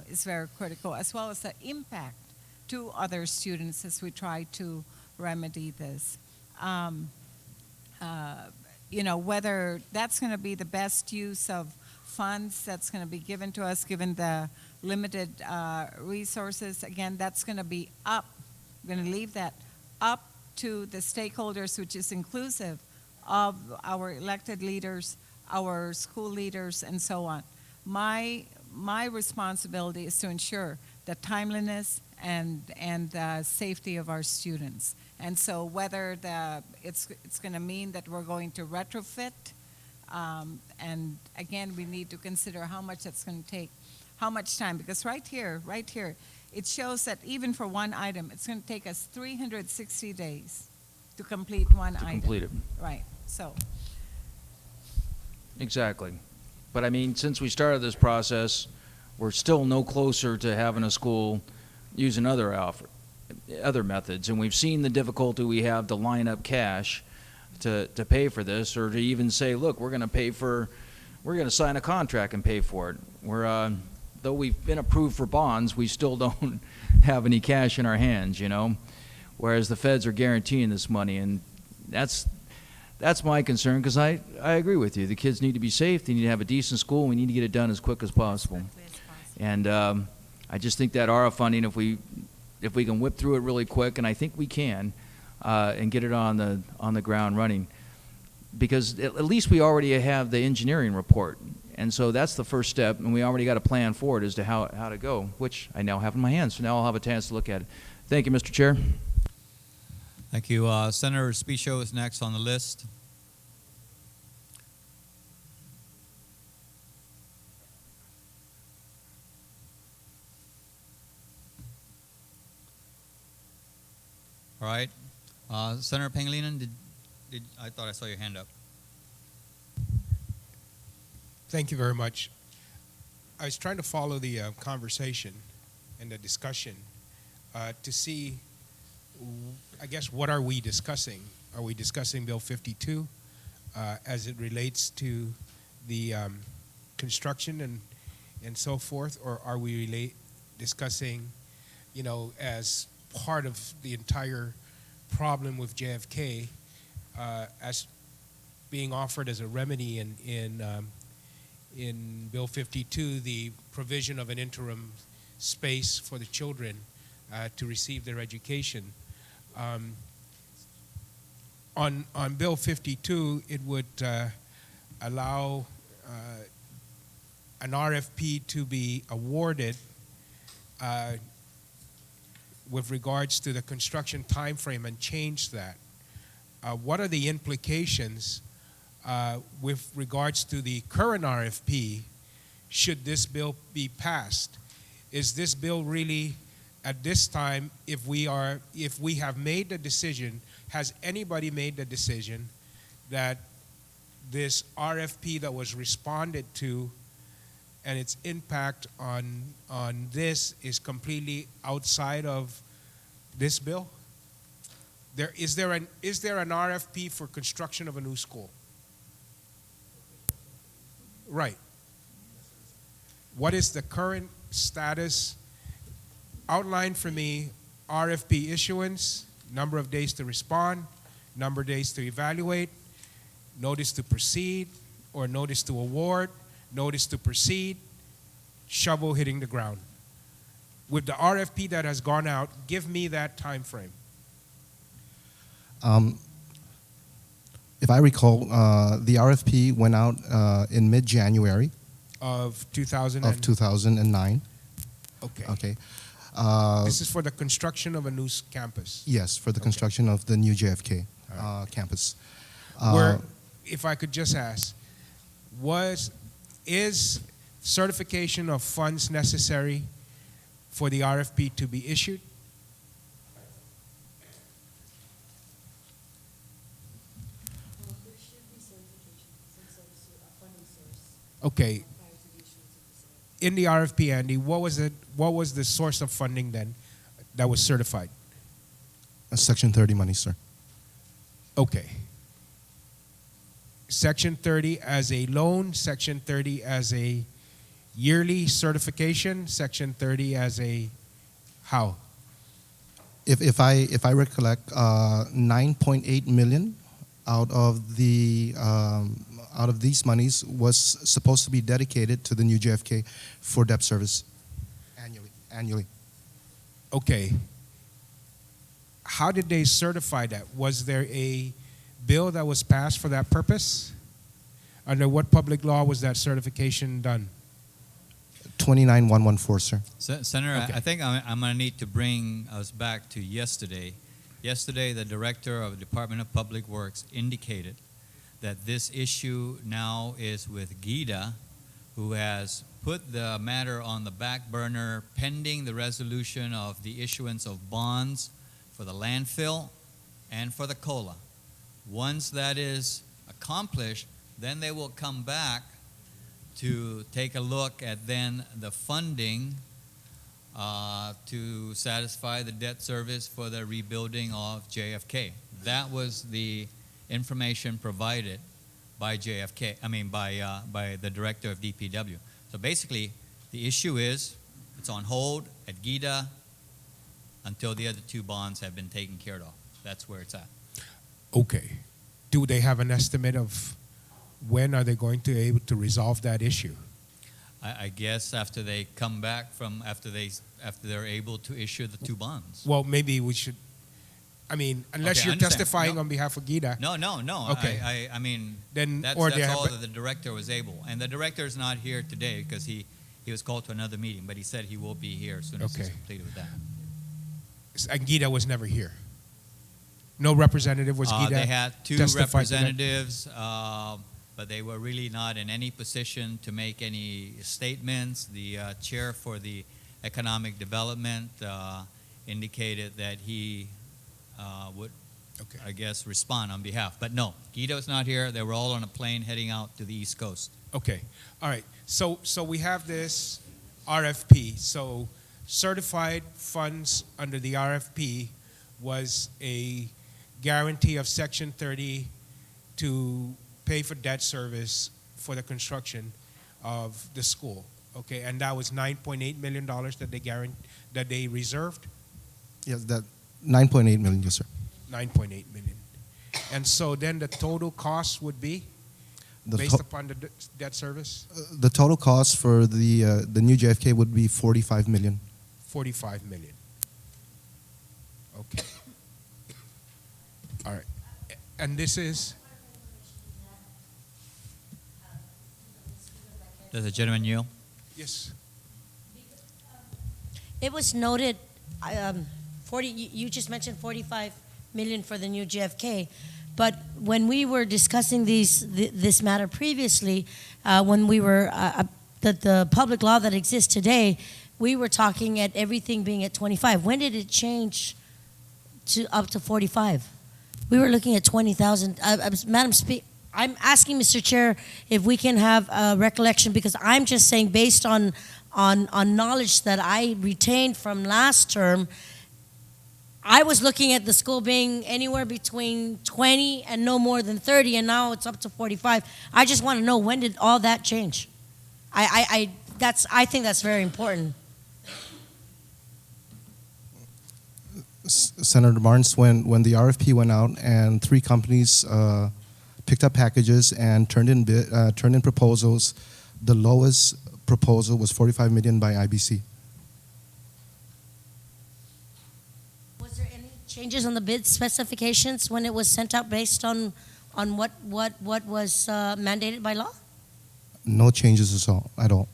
is very critical, as well as the impact to other students as we try to remedy this. You know, whether that's going to be the best use of funds that's going to be given to us, given the limited resources, again, that's going to be up. We're going to leave that up to the stakeholders, which is inclusive of our elected leaders, our school leaders, and so on. My responsibility is to ensure the timeliness and the safety of our students. And so whether it's going to mean that we're going to retrofit, and again, we need to consider how much that's going to take, how much time, because right here, it shows that even for one item, it's going to take us 360 days to complete one item. Complete it. Right, so. Exactly. But I mean, since we started this process, we're still no closer to having a school using other methods, and we've seen the difficulty we have to line up cash to pay for this, or to even say, look, we're going to sign a contract and pay for it. Though we've been approved for bonds, we still don't have any cash in our hands, you know, whereas the feds are guaranteeing this money, and that's my concern, because I agree with you. The kids need to be safe. They need to have a decent school. And we need to get it done as quick as possible. And I just think that ARA funding, if we can whip through it really quick, and I think we can, and get it on the ground running, because at least we already have the engineering report, and so that's the first step, and we already got a plan for it as to how to go, which I now have in my hands. So now I'll have a chance to look at it. Thank you, Mr. Chair. Thank you. Senator Spicho is next on the list. All right. Senator Pangilinan, I thought I saw your hand up. Thank you very much. I was trying to follow the conversation and the discussion to see, I guess, what are we discussing? Are we discussing Bill 52 as it relates to the construction and so forth, or are we discussing, you know, as part of the entire problem with JFK as being offered as a remedy in Bill 52, the provision of an interim space for the children to receive their education. On Bill 52, it would allow an RFP to be awarded with regards to the construction time frame and change that. What are the implications with regards to the current RFP should this bill be passed? Is this bill really, at this time, if we have made the decision, has anybody made the decision that this RFP that was responded to and its impact on this is completely outside of this bill? Is there an RFP for construction of a new school? Right. What is the current status? Outline for me RFP issuance, number of days to respond, number of days to evaluate, notice to proceed or notice to award, notice to proceed, shovel hitting the ground. With the RFP that has gone out, give me that time frame. If I recall, the RFP went out in mid-January Of 2000 of 2009. Okay. Okay. This is for the construction of a new campus. Yes, for the construction of the new JFK campus. Where, if I could just ask, is certification of funds necessary for the RFP to be issued? Okay. In the RFP, Andy, what was the source of funding then that was certified? Section 30 money, sir. Okay. Section 30 as a loan, Section 30 as a yearly certification, Section 30 as a how? If I recollect, 9.8 million out of these monies was supposed to be dedicated to the new JFK for debt service annually. Okay. How did they certify that? Was there a bill that was passed for that purpose? Under what public law was that certification done? 29114, sir. Senator, Okay. I think I'm going to need to bring us back to yesterday. Yesterday, the director of the Department of Public Works indicated that this issue now is with GIDA, who has put the matter on the back burner pending the resolution of the issuance of bonds for the landfill and for the COLA. Once that is accomplished, then they will come back to take a look at then the funding to satisfy the debt service for the rebuilding of JFK. That was the information provided by JFK, by the director of DPW. So basically, the issue is it's on hold at GIDA until the other two bonds have been taken care of. That's where it's at. Okay. Do they have an estimate of when are they going to be able to resolve that issue? I guess after they come back after they're able to issue the two bonds. Well, maybe we should. I mean, unless Okay, I you're understand. testifying No. on behalf of GIDA. No. Okay. I mean, Then, that's or they have- all that the director was able. And the director is not here today because he was called to another meeting, but he said he will be here as soon as he's Okay. completed with that. And GIDA was never here. No representative was GIDA. They had two testified to that? representatives, but they were really not in any position to make any statements. The chair for the economic development indicated that he would, Okay. I guess, respond on behalf. But no, Guido's not here. They were all on a plane heading out to the East Coast. Okay. All right. So we have this RFP. So certified funds under the RFP was a guarantee of Section 30 to pay for debt service for the construction of the school. Okay, and that was $9.8 million that they reserved. Yes, that 9.8 million, yes, sir. 9.8 million. And so then the total cost would be The, based to- upon the debt service, the total cost for the new JFK would be 45 million. 45 million. Okay. All right. And this is Does the gentleman yield? yes. It was noted, 40. You just mentioned 45 million for the new JFK, but when we were discussing this matter previously, when we were the public law that exists today, we were talking at everything being at 25. When did it change to up to 45? We were looking at 20,000. Madam Speaker, I'm asking Mr. Chair if we can have a recollection, because I'm just saying based on knowledge that I retained from last term, I was looking at the school being anywhere between 20 and no more than 30, and now it's up to 45. I just want to know, when did all that change? I think that's very important. Senator Barnes, when the RFP went out and three companies picked up packages and turned in proposals, the lowest proposal was 45 million by IBC. Was there any changes on the bid specifications when it was sent out based on what was mandated by law? No changes at all.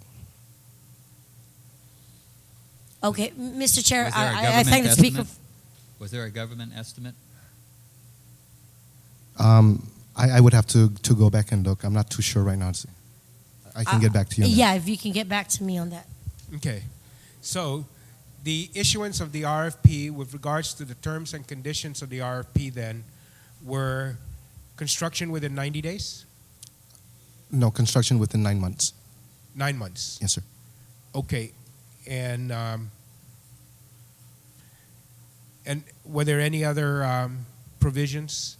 Okay, Mr. Chair, Was there a I government thank the Speaker. estimate? Was there a government estimate? I would have to go back and look. I'm not too sure right now. I can get back to you on that. Yeah, if you can get back to me on that. Okay. So the issuance of the RFP with regards to the terms and conditions of the RFP then were construction within 90 days? No, construction within 9 months. 9 months. Yes, sir. Okay. And were there any other provisions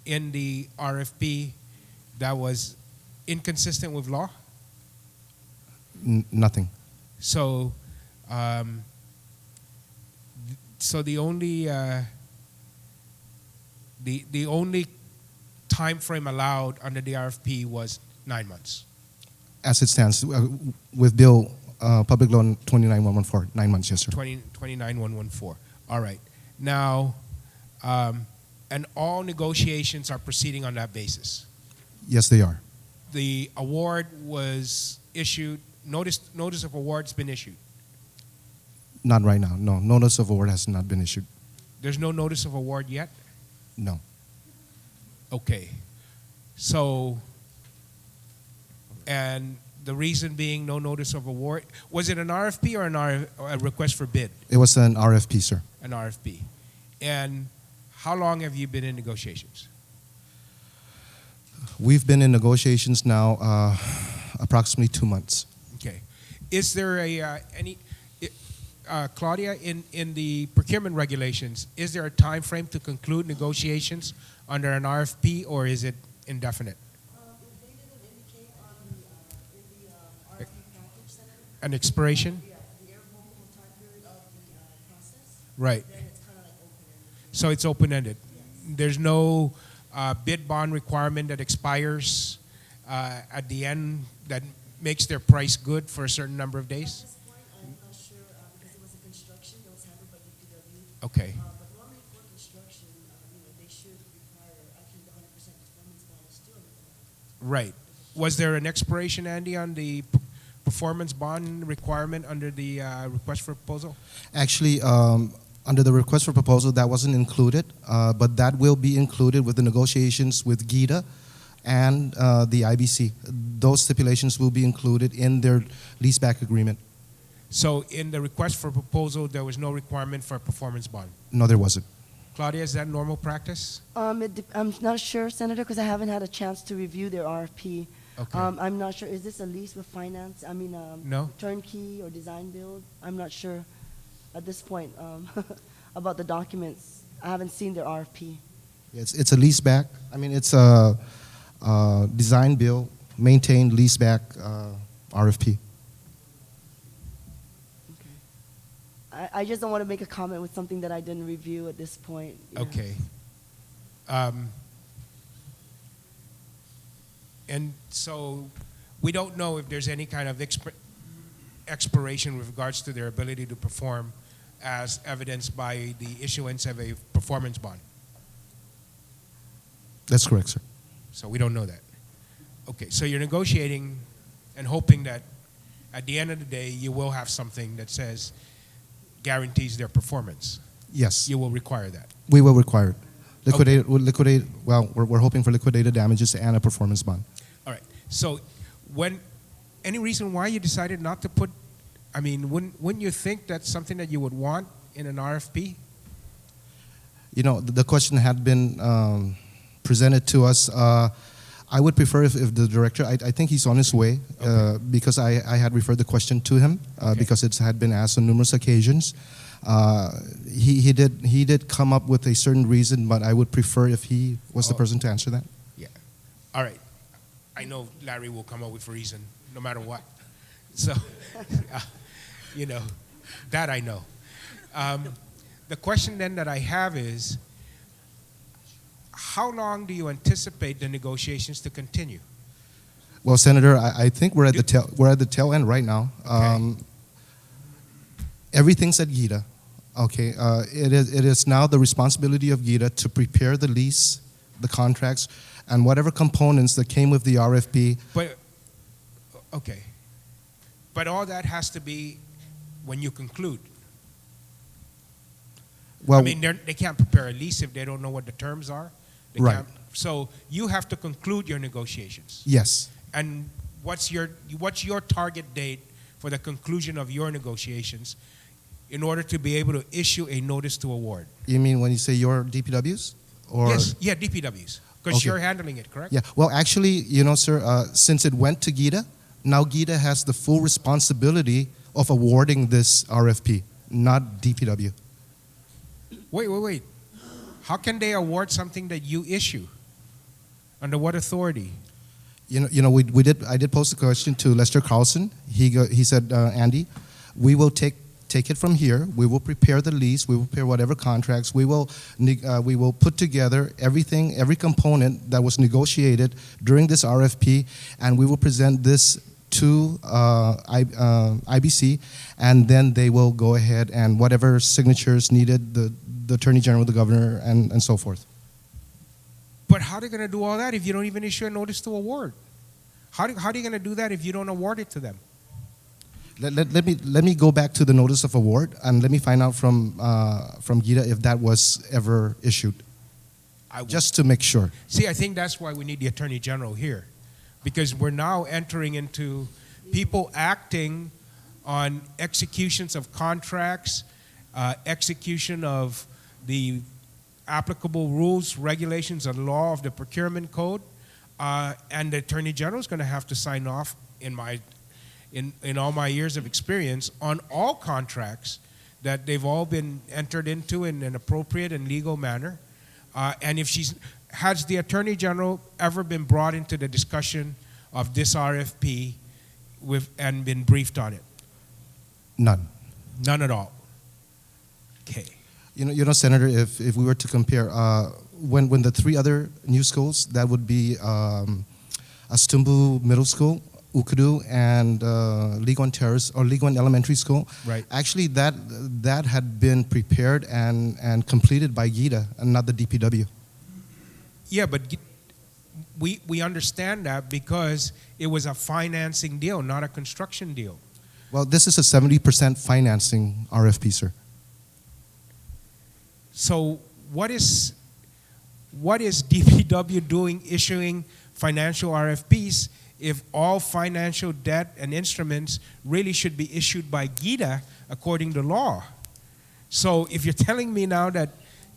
in the RFP that was inconsistent with law? Nothing. So, so the only time frame allowed under the RFP was 9 months. As it stands, with Bill Public Loan 29114, 9 months, yes, sir. 29114. All right. Now, and all negotiations are proceeding on that basis. Yes, they are. The award was issued. Notice of award's been issued. Not right now. No, notice of award has not been issued. There's no notice of award yet? No. Okay. So, and the reason being no notice of award, was it an RFP or a request for bid? It was an RFP, sir. An RFP. And how long have you been in negotiations? We've been in negotiations now approximately 2 months. Okay. Is there Claudia, in the procurement regulations, is there a time frame to conclude negotiations under an RFP, or is it indefinite? They didn't indicate in the RFP package, Senator. An expiration? Yeah, the irrevocable time period of the process. Right. Then it's kind of like open-ended. So it's open-ended. Yes. There's no bid bond requirement that expires at the end that makes their price good for a certain number of days? At this point, I'm not sure because it was a construction that was handled by DPW. Okay. But normally for construction, they should require actually the 100% performance bond is still required. Right. Was there an expiration, Andy, on the performance bond requirement under the request for proposal? Actually, under the request for proposal, that wasn't included, but that will be included with the negotiations with GITA and the IBC. Those stipulations will be included in their leaseback agreement. So in the request for proposal, there was no requirement for a performance bond? No, there wasn't. Claudia, is that normal practice? I'm not sure, Senator, because I haven't had a chance to review their RFP. Okay. I'm not sure. Is this a lease with finance? No. Turnkey or design build? I'm not sure at this point about the documents. I haven't seen their RFP. It's a leaseback. It's a design build, maintain leaseback RFP. I just don't want to make a comment with something that I didn't review at this point. Yeah. Okay. And so we don't know if there's any kind of expiration with regards to their ability to perform as evidenced by the issuance of a performance bond. That's correct, sir. So we don't know that. Okay, so you're negotiating and hoping that at the end of the day you will have something that says guarantees their performance. Yes. You will require that. We will require it. We're hoping for liquidated damages and a performance bond. All right. So any reason why you decided not to put, wouldn't you think that's something that you would want in an RFP? The question had been presented to us. I would prefer if the director, I think he's on his way, because I had referred the question to him because it had been asked on numerous occasions. He did come up with a certain reason, but I would prefer if he was the person to answer that. Yeah. All right. I know Larry will come up with a reason, no matter what. So, that I know. The question then that I have is, how long do you anticipate the negotiations to continue? Well, Senator, I think we're at the tail end right now. Okay. Everything's at GITA. Okay, it is now the responsibility of GITA to prepare the lease, the contracts, and whatever components that came with the RFP. But okay, but all that has to be when you conclude. Well, they can't prepare a lease if they don't know what the terms are. They right. can't. So you have to conclude your negotiations. Yes. And what's your target date for the conclusion of your negotiations in order to be able to issue a notice to award? You mean when you say your DPWs? Or Yes, yeah, DPWs, because Okay. you're handling it, correct? Yeah, well, actually, you know, sir, since it went to GITA, now GITA has the full responsibility of awarding this RFP, not DPW. Wait. How can they award something that you issue? Under what authority? You know, I did post a question to Lester Carlson. He said, Andy, we will take it from here. We will prepare the lease. We will prepare whatever contracts. We will put together everything, every component that was negotiated during this RFP, and we will present this to IBC, and then they will go ahead and whatever signatures needed, the Attorney General, the Governor, and so forth. But how are they going to do all that if you don't even issue a notice to award? How are you going to do that if you don't award it to them? Let me go back to the notice of award, and let me find out from GITA if that was ever issued, just to make sure. See, I think that's why we need the Attorney General here, because we're now entering into people acting on executions of contracts, execution of the applicable rules, regulations, and law of the procurement code, and the Attorney General is going to have to sign off in all my years of experience on all contracts that they've all been entered into in an appropriate and legal manner. And if has the Attorney General ever been brought into the discussion of this RFP and been briefed on it? None. None at all. Okay. You know, Senator, if we were to compare, when the three other new schools, that would be Astumbu Middle School, Ukudu, and Liguan Terrace or Liguan Elementary School. Right. Actually, that had been prepared and completed by GITA and not the DPW. Yeah, but we understand that because it was a financing deal, not a construction deal. Well, this is a 70% financing RFP, sir. So what is DPW doing issuing financial RFPs if all financial debt and instruments really should be issued by GITA according to law? So if you're telling me now that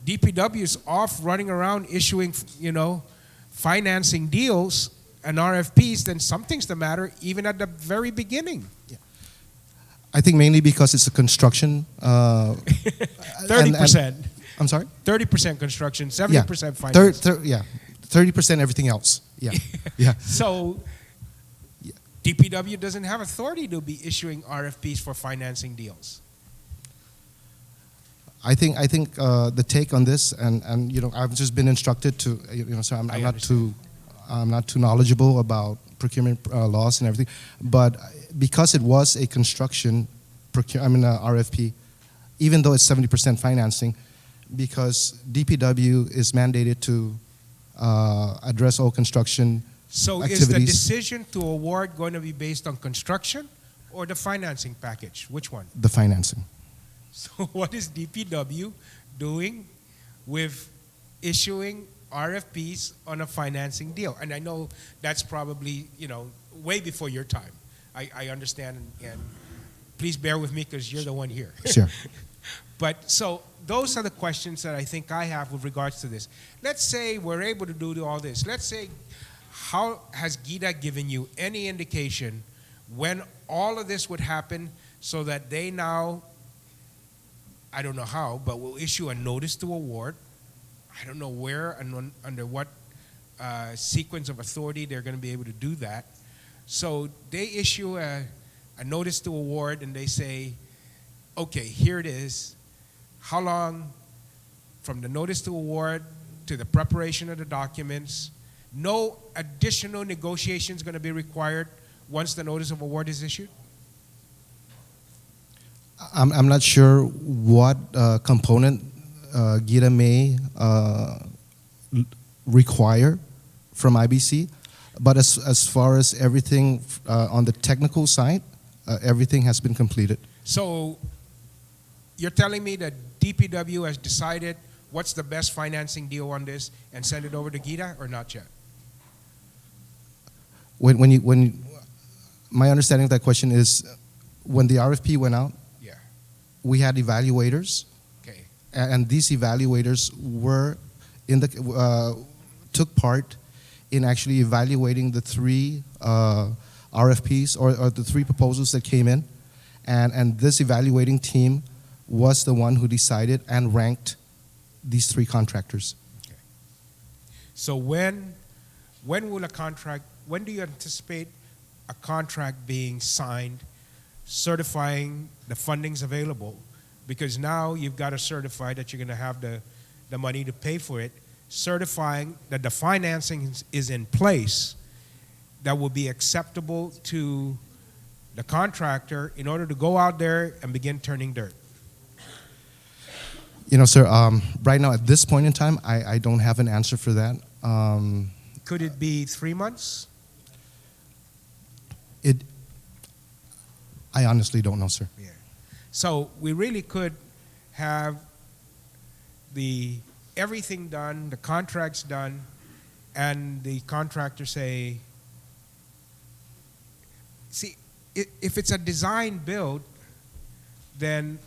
DPW is off running around issuing, financing deals and RFPs, then something's the matter even at the very beginning. Yeah. I think mainly because it's a construction. 30%. I'm sorry? 30% construction, 70% finance. 30% everything else. Yeah. Yeah. So DPW doesn't have authority to be issuing RFPs for financing deals. I think the take on this, and I've just been instructed to, so I'm not too knowledgeable about procurement laws and everything, but because it was a construction RFP, even though it's 70% financing, because DPW is mandated to address all construction activities. Is the decision to award going to be based on construction or the financing package? Which one? The financing. So what is DPW doing with issuing RFPs on a financing deal? And I know that's probably, way before your time. I understand, and please bear with me because you're the one here. Sure. But so those are the questions that I think I have with regards to this. Let's say we're able to do all this. Let's say, how has GITA given you any indication when all of this would happen so that they now, I don't know how, but will issue a notice to award? I don't know where and under what sequence of authority they're going to be able to do that. So they issue a notice to award and they say, okay, here it is. How long from the notice to award to the preparation of the documents? No additional negotiations going to be required once the notice of award is issued? I'm not sure what component GITA may require from IBC, but as far as everything on the technical side, everything has been completed. So you're telling me that DPW has decided what's the best financing deal on this and send it over to GITA or not yet? my understanding of that question is when the RFP went out, Yeah. we had evaluators, Okay. and these evaluators were in the took part in actually evaluating the three RFPs or the three proposals that came in, and this evaluating team was the one who decided and ranked these three contractors. So when will a contract, when do you anticipate a contract being signed certifying the funding's available? Because now you've got to certify that you're going to have the money to pay for it, certifying that the financing is in place that will be acceptable to the contractor in order to go out there and begin turning dirt. You know, sir, right now at this point in time, I don't have an answer for that. Could it be 3 months? I honestly don't know, sir. Yeah. So we really could have everything done, the contracts done, and the contractor say, see, if it's a design build, then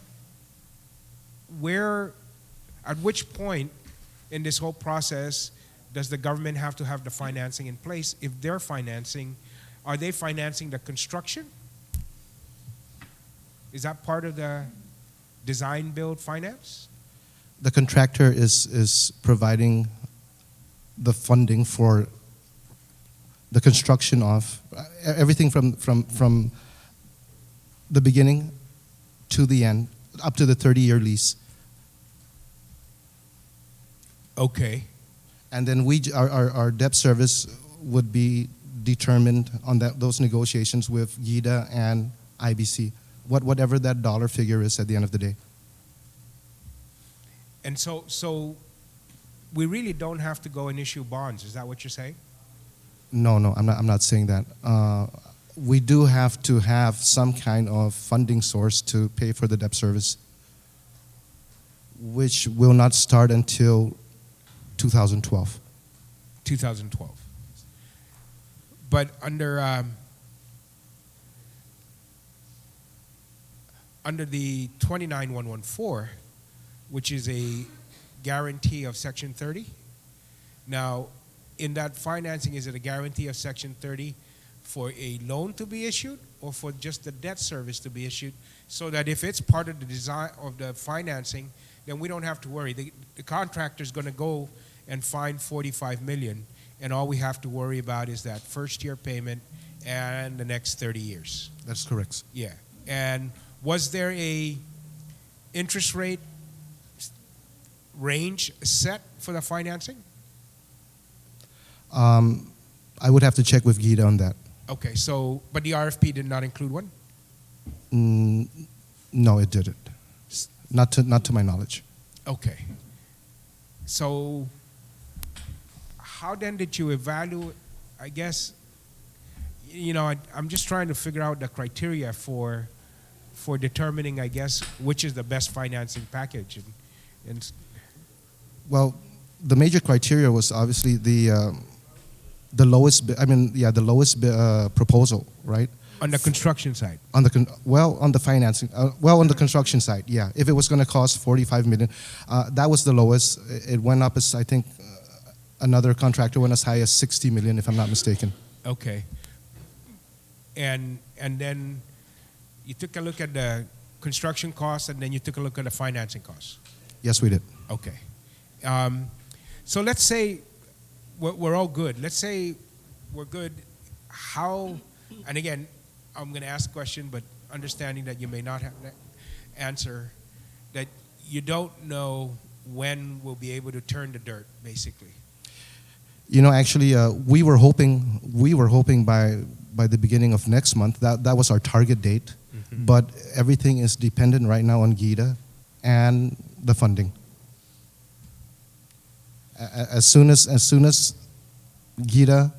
at which point in this whole process does the government have to have the financing in place? If they're financing, are they financing the construction? Is that part of the design build finance? The contractor is providing the funding for the construction of everything from the beginning to the end, up to the 30-year lease. Okay. And then our debt service would be determined on those negotiations with GIDA and IBC, whatever that dollar figure is at the end of the day. And so we really don't have to go and issue bonds. Is that what you're saying? No, I'm not saying that. We do have to have some kind of funding source to pay for the debt service, which will not start until 2012. 2012. But under the 29114, which is a guarantee of Section 30. Now, in that financing, is it a guarantee of Section 30 for a loan to be issued or for just the debt service to be issued, so that if it's part of the design of the financing, then we don't have to worry. The contractor's going to go and find $45 million, and all we have to worry about is that first year payment and the next 30 years. That's correct. Yeah. And was there a interest rate range set for the financing? I would have to check with GIDA on that. Okay, so, but the RFP did not include one? No, it didn't. Not to my knowledge. Okay. So, how then did you evaluate, I guess, you know, I'm just trying to figure out the criteria for determining, I guess, which is the best financing package. And Well, the major criteria was obviously the lowest. The lowest proposal, right? on the construction side. On the financing. On the construction side, yeah. If it was going to cost $45 million, that was the lowest. It went up as I think another contractor went as high as $60 million, if I'm not mistaken. Okay. And then you took a look at the construction costs, and then you took a look at the financing costs. Yes, we did. Okay. So let's say we're all good. Let's say we're good. How, and again, I'm going to ask a question, but understanding that you may not have an answer, that you don't know when we'll be able to turn the dirt, basically. You know, actually, we were hoping by the beginning of next month. That was our target date. Mm-hmm. But everything is dependent right now on GIDA and the funding. As soon as GIDA,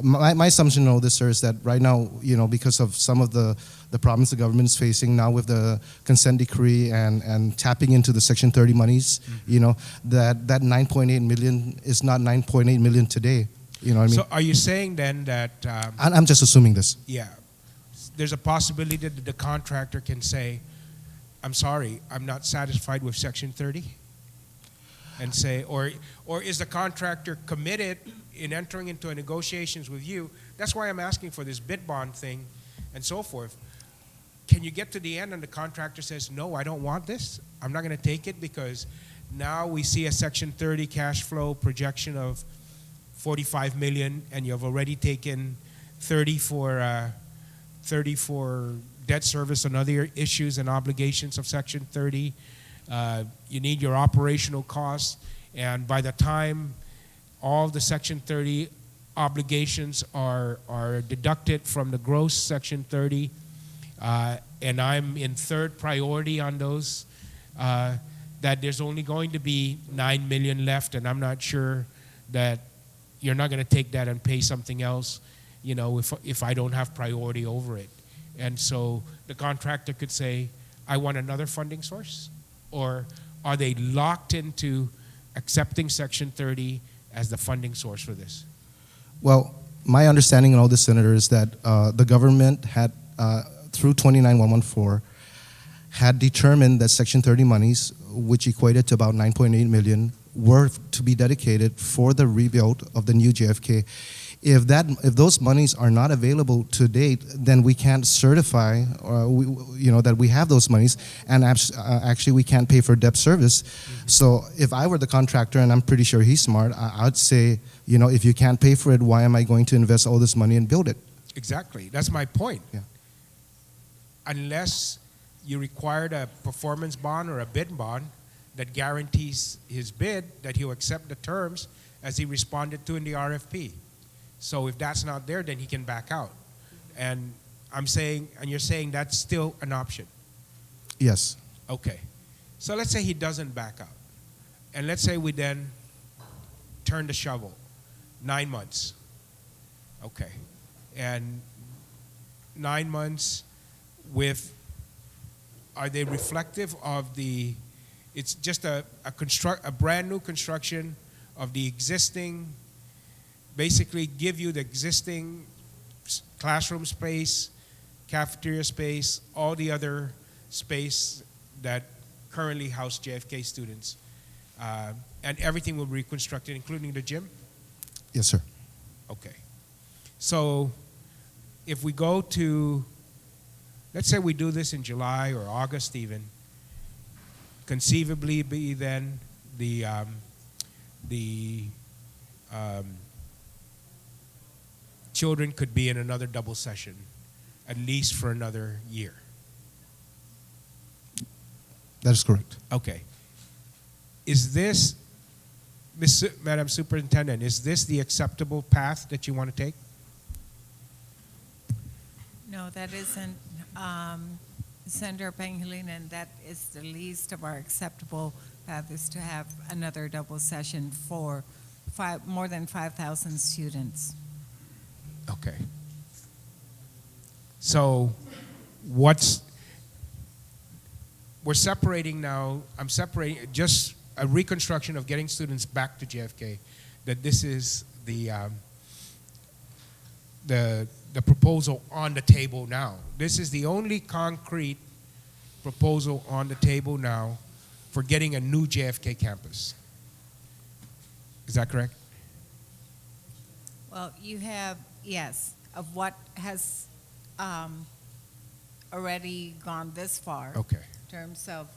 my assumption of this, sir, is that right now, you know, because of some of the problems the government is facing now with the consent decree and tapping into the Section 30 monies, mm-hmm. you know, that 9.8 million is not 9.8 million today. You know what I mean? So are you saying then that... I'm just assuming this. Yeah. there's a possibility that the contractor can say, I'm sorry, I'm not satisfied with Section 30? And say, or is the contractor committed in entering into negotiations with you? That's why I'm asking for this bid bond thing and so forth. Can you get to the end and the contractor says, no, I don't want this. I'm not going to take it because now we see a Section 30 cash flow projection of 45 million and you've already taken 30 for debt service and other issues and obligations of Section 30. You need your operational costs, and by the time all the Section 30 obligations are deducted from the gross Section 30, and I'm in third priority on those, that there's only going to be 9 million left, and I'm not sure that you're not going to take that and pay something else, you know, if I don't have priority over it. And so the contractor could say, I want another funding source? Or are they locked into accepting Section 30 as the funding source for this? Well, my understanding and all the senators that the government had, through 29114, had determined that Section 30 monies, which equated to about 9.8 million, were to be dedicated for the rebuild of the new JFK. If those monies are not available to date, then we can't certify, that we have those monies, and actually we can't pay for debt service. So if I were the contractor, and I'm pretty sure he's smart, I'd say, if you can't pay for it, why am I going to invest all this money and build it? Exactly. That's my point. Yeah. Unless you required a performance bond or a bid bond that guarantees his bid that he'll accept the terms as he responded to in the RFP. So if that's not there, then he can back out. And I'm saying, and you're saying that's still an option. Yes. Okay. So let's say he doesn't back out. And let's say we then turn the shovel. 9 months. Okay. And 9 months are they reflective of it's just a brand new construction of the existing, basically give you the existing classroom space, cafeteria space, all the other space that currently house JFK students. And everything will be reconstructed, including the gym? Yes, sir. Okay. So if we go to, let's say we do this in July or August even, conceivably be then the children could be in another double session, at least for another year. That is correct. Okay. Is this, Madam Superintendent, is this the acceptable path that you want to take? No, that isn't, Senator Pangilinan, that is the least of our acceptable path, is to have another double session for more than 5,000 students. Okay. So we're separating now, I'm separating just a reconstruction of getting students back to JFK, that this is the proposal on the table now. This is the only concrete proposal on the table now for getting a new JFK campus. Is that correct? Well, you have, yes, of what has already gone this far. Okay. In terms of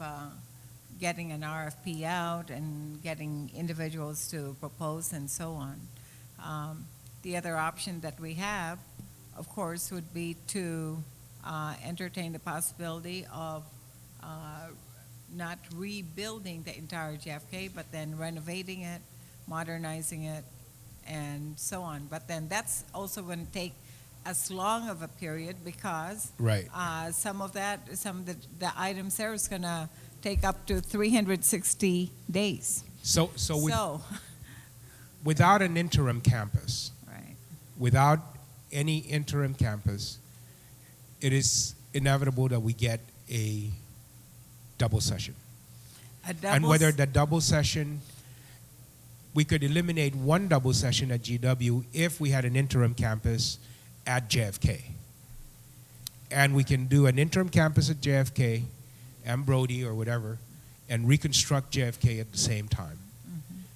getting an RFP out and getting individuals to propose and so on. The other option that we have, of course, would be to entertain the possibility of not rebuilding the entire JFK, but then renovating it, modernizing it, and so on. But then that's also going to take as long of a period because right. Some of the items there is going to take up to 360 days. So without an interim campus, right. Without any interim campus, it is inevitable that we get a double session. And whether the double session, we could eliminate one double session at GW if we had an interim campus at JFK. and we can do an interim campus at JFK and Brody or whatever, and reconstruct JFK at the same time.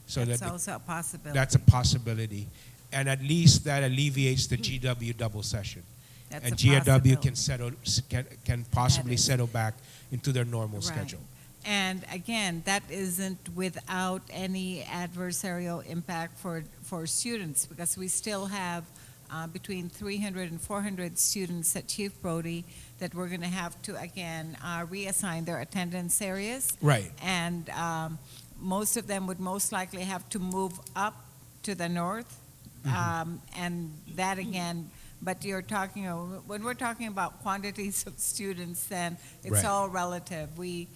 So That's that also a possibility. that's a possibility, and at least that alleviates the GW double session, That's and a GW possibility. can can possibly That is- settle back into their normal Right. schedule. And again, that isn't without any adversarial impact for students, because we still have between 300 and 400 students at Chief Brody that we're going to have to, again, reassign their attendance areas. Right. And most of them would most likely have to move up to the north. And that again, but you're talking, when we're talking about quantities of students, then it's Right. all relative. We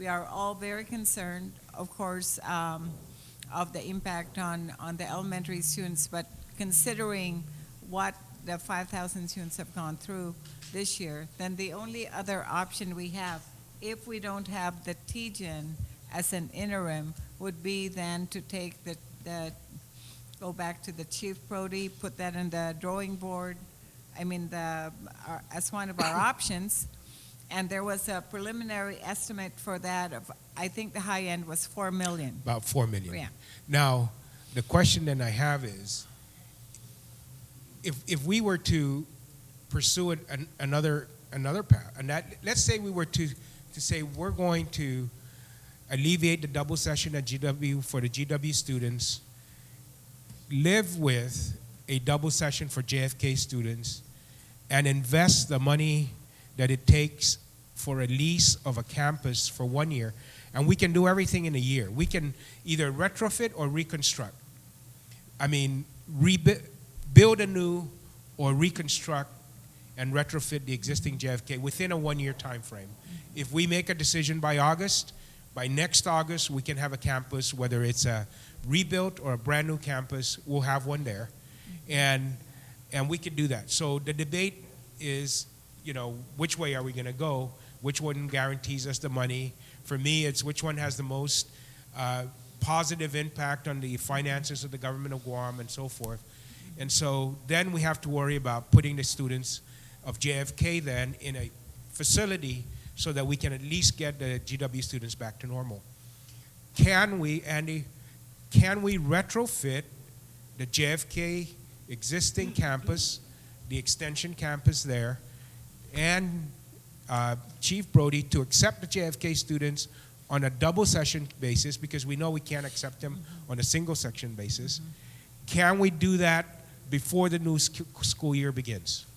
are all very concerned, of course, of the impact on the elementary students, but considering what the 5,000 students have gone through this year, then the only other option we have, if we don't have the TGen as an interim, would be then to take go back to the Chief Brody, put that in the drawing board, as one of our options. And there was a preliminary estimate for that of, I think the high end was 4 million. About 4 million. Yeah. Now, the question that I have is, if we were to pursue another path, and let's say we were to say we're going to alleviate the double session at GW for the GW students, live with a double session for JFK students, and invest the money that it takes for a lease of a campus for 1 year, and we can do everything in a year. We can either retrofit or reconstruct. Build anew or reconstruct and retrofit the existing JFK within a 1 year time frame. If we make a decision by August, by next August we can have a campus, whether it's a rebuilt or a brand new campus, we'll have one there. And we can do that. So the debate is, which way are we going to go? Which one guarantees us the money? For me, it's which one has the most positive impact on the finances of the government of Guam and so forth. And so then we have to worry about putting the students of JFK then in a facility so that we can at least get the GW students back to normal. Can we, Andy, retrofit the JFK existing campus, the extension campus there, and Chief Brody to accept the JFK students on a double session basis, because we know we can't accept them on a single section basis? Can we do that before the new school year begins?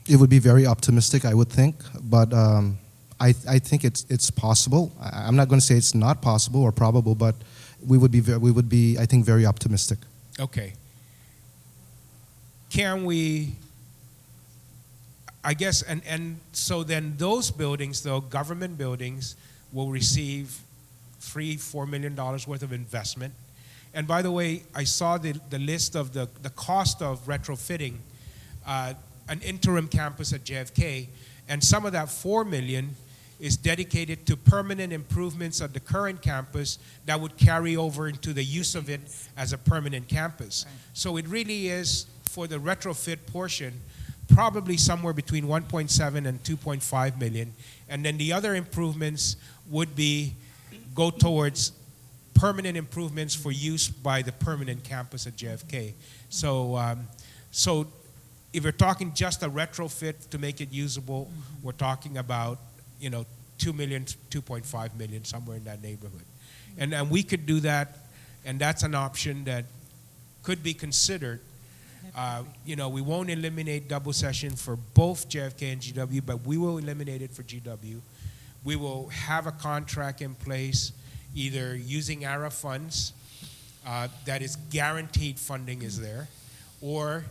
It would be very optimistic, I would think, but I think it's possible. I'm not going to say it's not possible or probable, but we would be, I think, very optimistic. Okay. Can we, I guess, and so then those buildings, though, government buildings, will receive $3-4 million worth of investment. And by the way, I saw the list of the cost of retrofitting an interim campus at JFK, and some of that $4 million is dedicated to permanent improvements of the current campus that would carry over into the use of it as a permanent campus. Right. So it really is, for the retrofit portion, probably somewhere between 1.7 and 2.5 million, and then the other improvements would go towards permanent improvements for use by the permanent campus at JFK. So, so if we're talking just a retrofit to make it usable, we're talking about 2 million, 2.5 million, somewhere in that neighborhood, and we could do that, and that's an option that could be considered. We won't eliminate double session for both JFK and GW, but we will eliminate it for GW. We will have a contract in place, either using ARA funds, that is guaranteed funding is there, or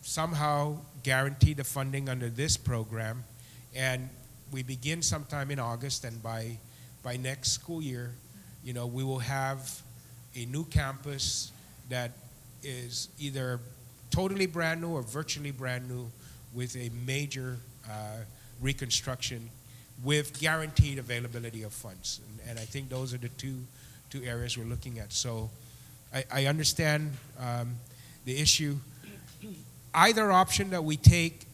somehow guarantee the funding under this program, and we begin sometime in August, and by next school year, we will have a new campus that is either totally brand new or virtually brand new, with a major reconstruction with guaranteed availability of funds. And I think those are the two areas we're looking at. So I understand the issue. either option that we take,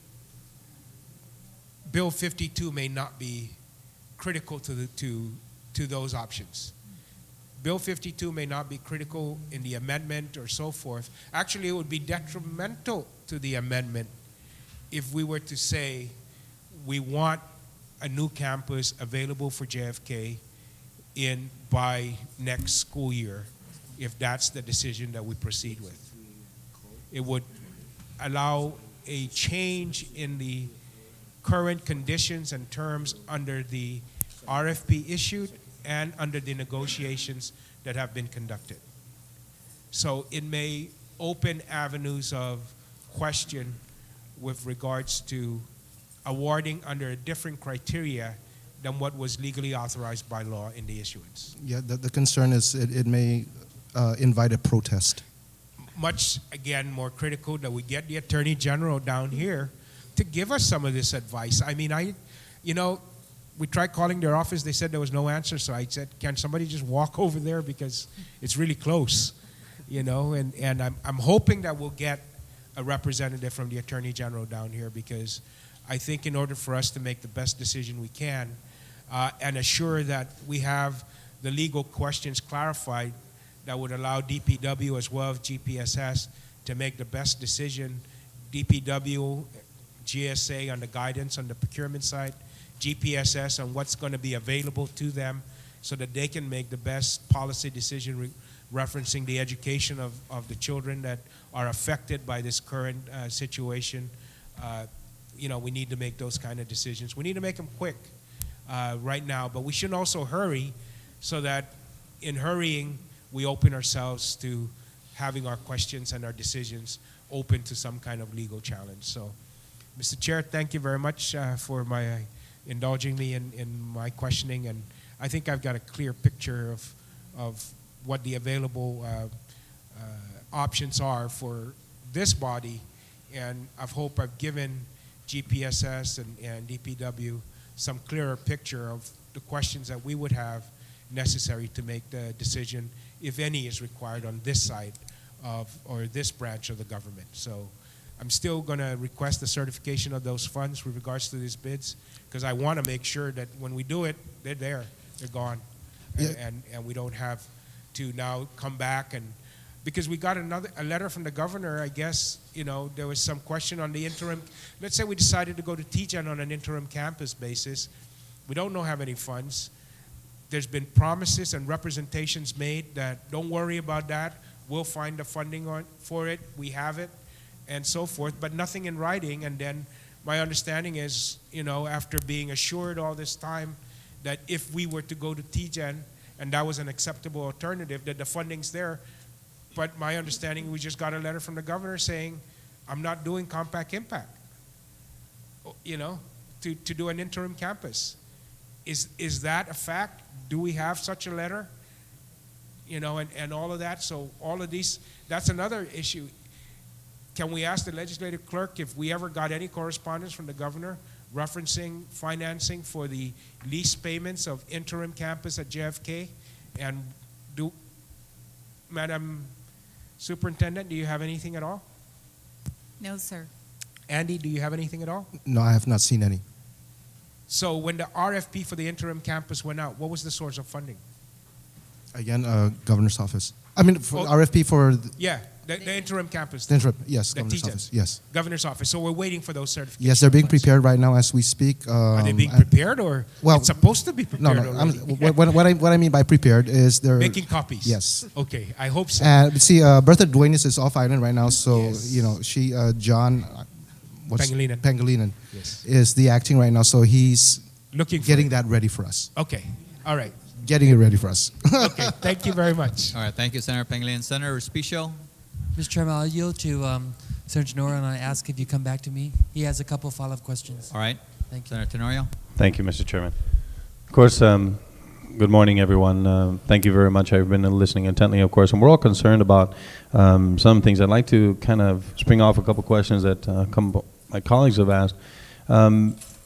Bill 52 may not be critical to those options. Bill 52 may not be critical in the amendment or so forth. Actually, it would be detrimental to the amendment if we were to say we want a new campus available for JFK by next school year, if that's the decision that we proceed with. It would allow a change in the current conditions and terms under the RFP issued and under the negotiations that have been conducted. So it may open avenues of question with regards to awarding under a different criteria than what was legally authorized by law in the issuance. Yeah, the concern is it may invite a protest. Much, again, more critical that we get the Attorney General down here to give us some of this advice. I mean, we tried calling their office. They said there was no answer. So I said, can somebody just walk over there because it's really close, And I'm hoping that we'll get a representative from the Attorney General down here, because I think in order for us to make the best decision we can and assure that we have the legal questions clarified that would allow DPW as well as GPSS to make the best decision. DPW, GSA on the guidance on the procurement side, GPSS on what's going to be available to them so that they can make the best policy decision referencing the education of the children that are affected by this current situation. We need to make those kind of decisions. We need to make them quick right now, but we should also hurry so that in hurrying, we open ourselves to having our questions and our decisions open to some kind of legal challenge. So, Mr. Chair, thank you very much for indulging me in my questioning, and I think I've got a clear picture of what the available options are for this body, and I hope I've given GPSS and DPW some clearer picture of the questions that we would have necessary to make the decision, if any is required on this side or this branch of the government. So I'm still going to request the certification of those funds with regards to these bids, because I want to make sure that when we do it, they're there, they're gone, and we don't have to now come back because we got a letter from the governor. I guess there was some question on the interim. Let's say we decided to go to TGen on an interim campus basis. We don't have any funds. There's been promises and representations made that don't worry about that. We'll find the funding for it. We have it, and so forth, but nothing in writing. And then my understanding is, after being assured all this time that if we were to go to TGen and that was an acceptable alternative, that the funding's there. But my understanding, we just got a letter from the governor saying, I'm not doing compact impact, to do an interim campus. Is that a fact? Do we have such a letter? And all of that. So all of these, that's another issue. Can we ask the legislative clerk if we ever got any correspondence from the governor referencing financing for the lease payments of interim campus at JFK? And Madam Superintendent, do you have anything at all? No, sir. Andy, do you have anything at all? No, I have not seen any. So when the RFP for the interim campus went out, what was the source of funding? Again, governor's office. I mean, for RFP for the interim campus. Yes, governor's office. Yes. Governor's office. So we're waiting for those certifications. Yes, they're being prepared right now as we speak. Are they being prepared, or it's supposed to be prepared? No. What I mean by prepared is they're making copies. Yes. Okay, I hope so. See, Bertha Duenas is off island right now, so she John Pangilinan is the acting right now, so he's getting that ready for us. Okay. All right. Getting it ready for us. Okay. Thank you very much. All right. Thank you, Senator Pangilinan. Senator Respicio. Mr. Chairman, I'll yield to Senator Tenorio, and I ask if you come back to me. He has a couple of follow-up questions. All right. Thank you. Senator Tenorio. Thank you, Mr. Chairman. Of course, good morning, everyone. Thank you very much. I've been listening intently, of course, and we're all concerned about some things. I'd like to kind of spring off a couple questions that my colleagues have asked.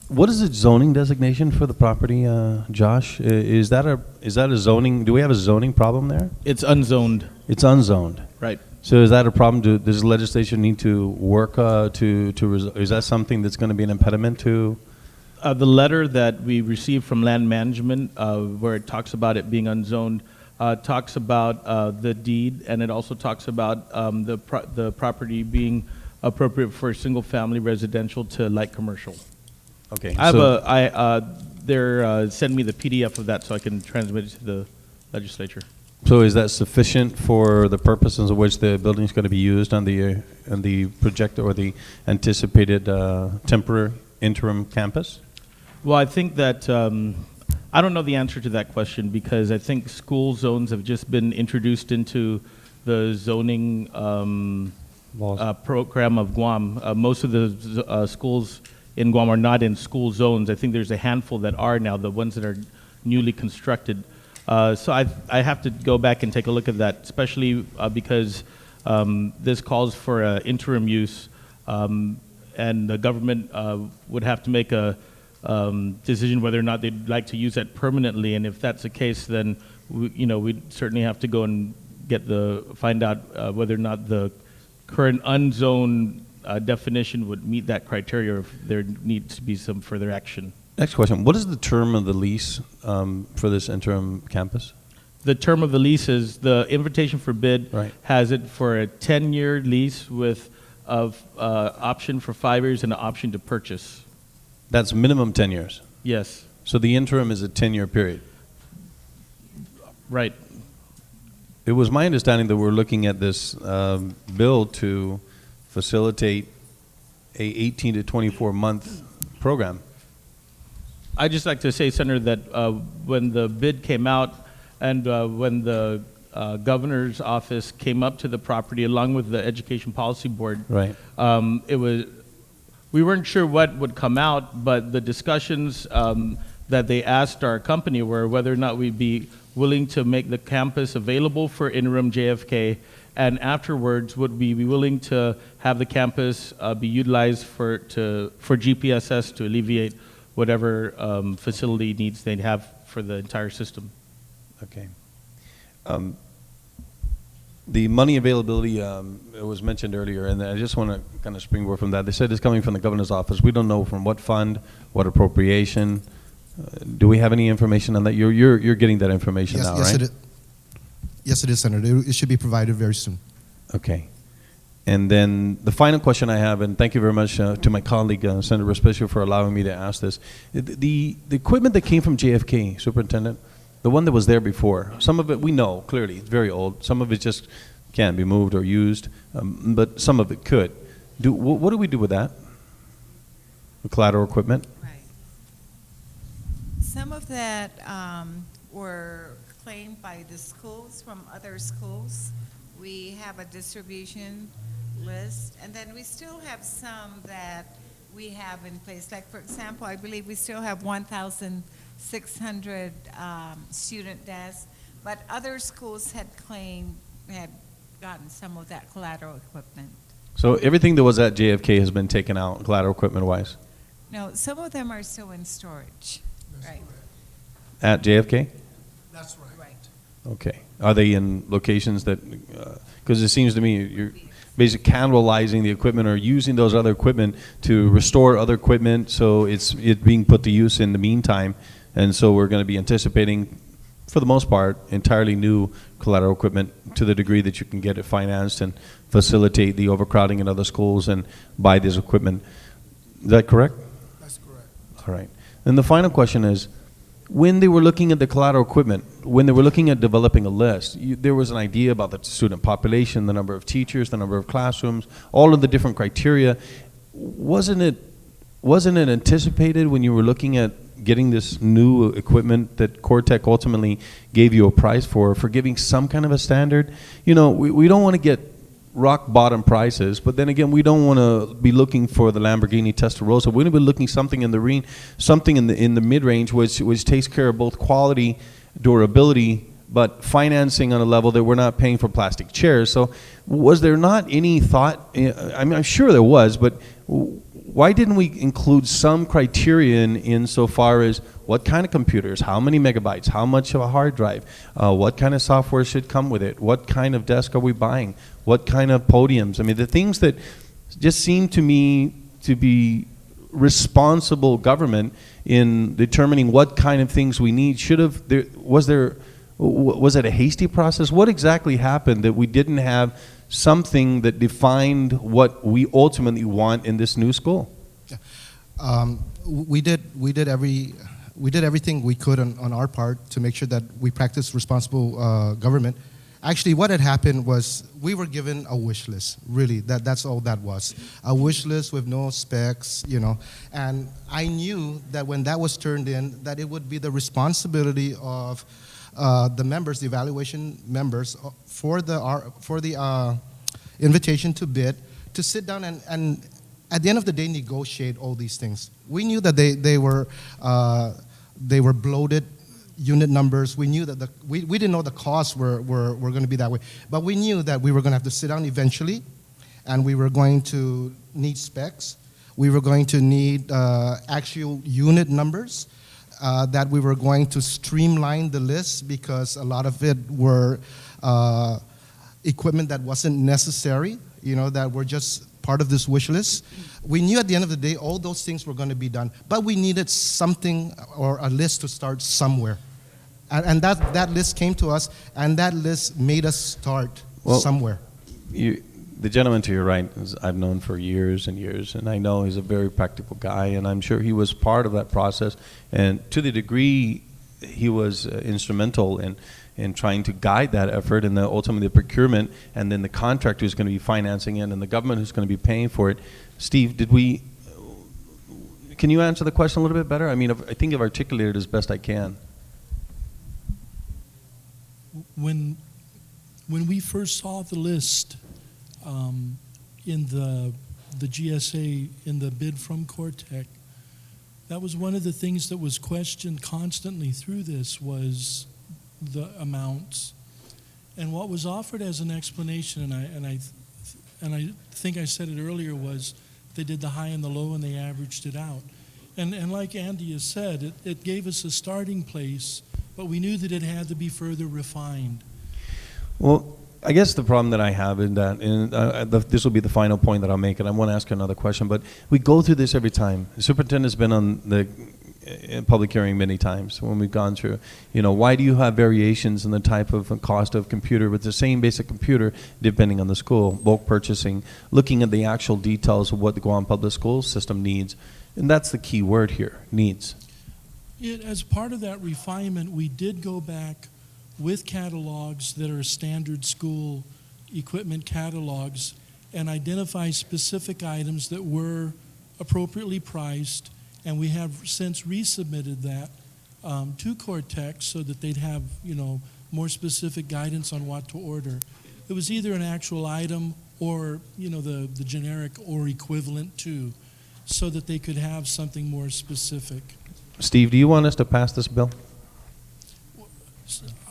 What is the zoning designation for the property, Josh? Is that a zoning? Do we have a zoning problem there? It's unzoned. It's unzoned. Right. So is that a problem? Does the legislature need to work is that something that's going to be an impediment to? The letter that we received from land management, where it talks about it being unzoned, talks about the deed, and it also talks about the property being appropriate for single-family residential to light commercial. Okay. They're send me the PDF of that so I can transmit it to the legislature. So is that sufficient for the purposes of which the building is going to be used on the projected or the anticipated temporary interim campus? Well, I think that I don't know the answer to that question because I think school zones have just been introduced into the zoning program of Guam. Most of the schools in Guam are not in school zones. I think there's a handful that are now, the ones that are newly constructed. So I have to go back and take a look at that, especially because this calls for interim use, and the government would have to make a decision whether or not they'd like to use that permanently. And if that's the case, then we'd certainly have to go and find out whether or not the current unzoned definition would meet that criteria, or if there needs to be some further action. Next question. What is the term of the lease for this interim campus? The term of the lease is the invitation for bid has it for a 10-year lease with option for 5 years and an option to purchase. That's minimum 10 years? Yes. So the interim is a 10-year period? Right. It was my understanding that we're looking at this bill to facilitate a 18 to 24-month program. I'd just like to say, Senator, that when the bid came out and when the governor's office came up to the property along with the Education Policy Board, we weren't sure what would come out, but the discussions that they asked our company were whether or not we'd be willing to make the campus available for interim JFK, and afterwards would we be willing to have the campus be utilized for GPSS to alleviate whatever facility needs they'd have for the entire system. Okay. The money availability, it was mentioned earlier, and I just want to kind of springboard from that. They said it's coming from the governor's office. We don't know from what fund, what appropriation. Do we have any information on that? You're getting that information now, right? Yes, it is, Senator. It should be provided very soon. Okay. And then the final question I have, and thank you very much to my colleague, Senator Respicio, for allowing me to ask this. The equipment that came from JFK, Superintendent, the one that was there before, some of it we know clearly, it's very old. Some of it just can't be moved or used, but some of it could. What do we do with that? The collateral equipment? Right. Some of that were claimed by the schools from other schools. We have a distribution list, and then we still have some that we have in place. Like, for example, I believe we still have 1,600 student desks, but other schools had gotten some of that collateral equipment. So everything that was at JFK has been taken out, collateral equipment-wise? No, some of them are still in storage. Right. At JFK? That's right. Okay. Are they in locations that, because it seems to me you're basically cannibalizing the equipment or using those other equipment to restore other equipment, so it's being put to use in the meantime, and so we're going to be anticipating, for the most part, entirely new collateral equipment to the degree that you can get it financed and facilitate the overcrowding in other schools and buy this equipment. Is that correct? That's correct. All right. And the final question is, when they were looking at the collateral equipment, when they were looking at developing a list, there was an idea about the student population, the number of teachers, the number of classrooms, all of the different criteria. Wasn't it anticipated when you were looking at getting this new equipment that Cortec ultimately gave you a price for giving some kind of a standard? You know, we don't want to get rock bottom prices, but then again, we don't want to be looking for the Lamborghini Testarossa. We're going to be looking something in the mid range, which takes care of both quality, durability, but financing on a level that we're not paying for plastic chairs. So, was there not any thought? I mean, I'm sure there was, but why didn't we include some criterion insofar as what kind of computers, how many megabytes, how much of a hard drive, what kind of software should come with it, what kind of desk are we buying, what kind of podiums. I mean, the things that just seem to me to be responsible government in determining what kind of things we need. Was it a hasty process? What exactly happened that we didn't have something that defined what we ultimately want in this new school? We did everything we could on our part to make sure that we practice responsible government. Actually, what had happened was we were given a wish list. Really, that's all that was. A wish list with no specs, you know. And I knew that when that was turned in, that it would be the responsibility of the members, the evaluation members, for the invitation to bid, to sit down and at the end of the day negotiate all these things. We knew that they were bloated unit numbers. We knew that we didn't know the costs were going to be that way, but we knew that we were going to have to sit down eventually, and we were going to need specs. We were going to need actual unit numbers, that we were going to streamline the list because a lot of it were equipment that wasn't necessary, you know, that were just part of this wish list. We knew at the end of the day all those things were going to be done, but we needed something or a list to start somewhere. And that list came to us, and that list made us start somewhere. The gentleman to your right, I've known for years and years, and I know he's a very practical guy, and I'm sure he was part of that process. And to the degree he was instrumental in trying to guide that effort, and ultimately the procurement, and then the contractor who's going to be financing it, and the government who's going to be paying for it. Steve, can you answer the question a little bit better? I mean, I think I've articulated as best I can. When we first saw the list in the GSA, in the bid from Cortec, that was one of the things that was questioned constantly through this, was the amounts. And what was offered as an explanation, and I think I said it earlier, was they did the high and the low and they averaged it out. And like Andy has said, it gave us a starting place, but we knew that it had to be further refined. Well, I guess the problem that I have in that, and this will be the final point that I'll make, and I want to ask you another question, but we go through this every time. The superintendent's been on the public hearing many times when we've gone through, you know, why do you have variations in the type of cost of computer with the same basic computer depending on the school? Bulk purchasing, looking at the actual details of what the Guam Public School System needs, and that's the key word here, needs. As part of that refinement, we did go back with catalogs that are standard school equipment catalogs and identify specific items that were appropriately priced, and we have since resubmitted that to Cortex so that they'd have, you know, more specific guidance on what to order. It was either an actual item or, you know, the generic or equivalent to, so that they could have something more specific. Steve, do you want us to pass this bill?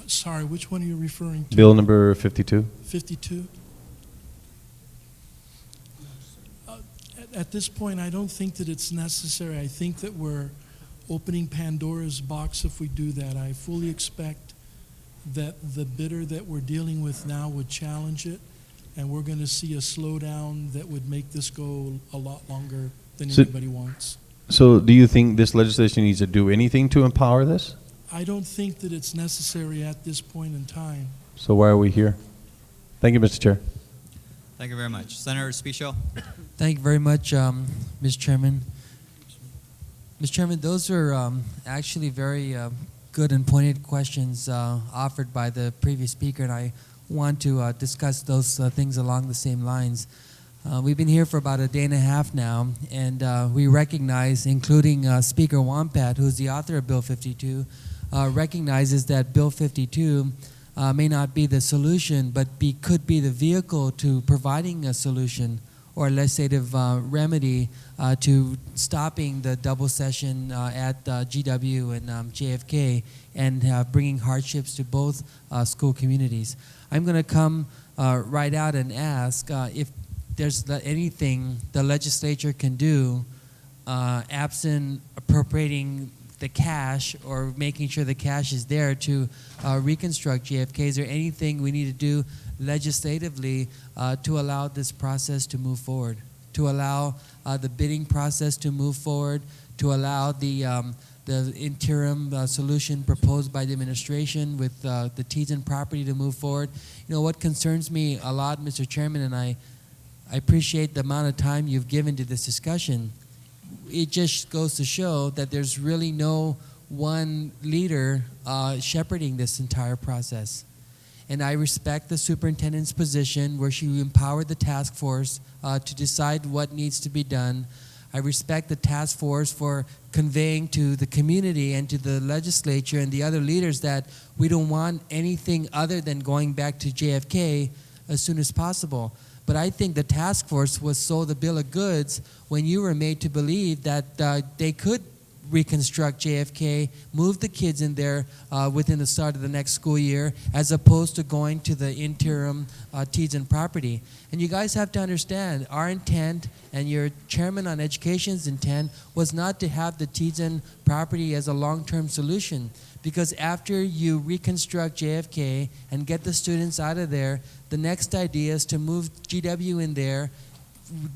Sorry, which one are you referring to? Bill number 52. 52? At this point, I don't think that it's necessary. I think that we're opening Pandora's box if we do that. I fully expect that the bidder that we're dealing with now would challenge it, and we're going to see a slowdown that would make this go a lot longer than anybody wants. So do you think this legislation needs to do anything to empower this? I don't think that it's necessary at this point in time. So why are we here? Thank you, Mr. Chair. Thank you very much. Senator Spicio. Thank you very much, Mr. Chairman. Mr. Chairman, those are actually very good and pointed questions offered by the previous speaker, and I want to discuss those things along the same lines. We've been here for about a day and a half now, and we recognize, including Speaker Wampat, who's the author of Bill 52, recognizes that Bill 52 may not be the solution, but could be the vehicle to providing a solution or a legislative remedy to stopping the double session at GW and JFK and bringing hardships to both school communities. I'm going to come right out and ask if there's anything the legislature can do absent appropriating the cash or making sure the cash is there to reconstruct JFK? Is there anything we need to do legislatively to allow this process to move forward, to allow the bidding process to move forward, to allow the interim solution proposed by the administration with the Teason property to move forward? You know, what concerns me a lot, Mr. Chairman, and I appreciate the amount of time you've given to this discussion. It just goes to show that there's really no one leader shepherding this entire process. And I respect the superintendent's position where she empowered the task force to decide what needs to be done. I respect the task force for conveying to the community and to the legislature and the other leaders that we don't want anything other than going back to JFK as soon as possible. But I think the task force was sold a bill of goods when you were made to believe that they could reconstruct JFK, move the kids in there within the start of the next school year, as opposed to going to the interim Teason property. And you guys have to understand, our intent and your chairman on education's intent was not to have the Teason property as a long-term solution. Because after you reconstruct JFK and get the students out of there, the next idea is to move GW in there,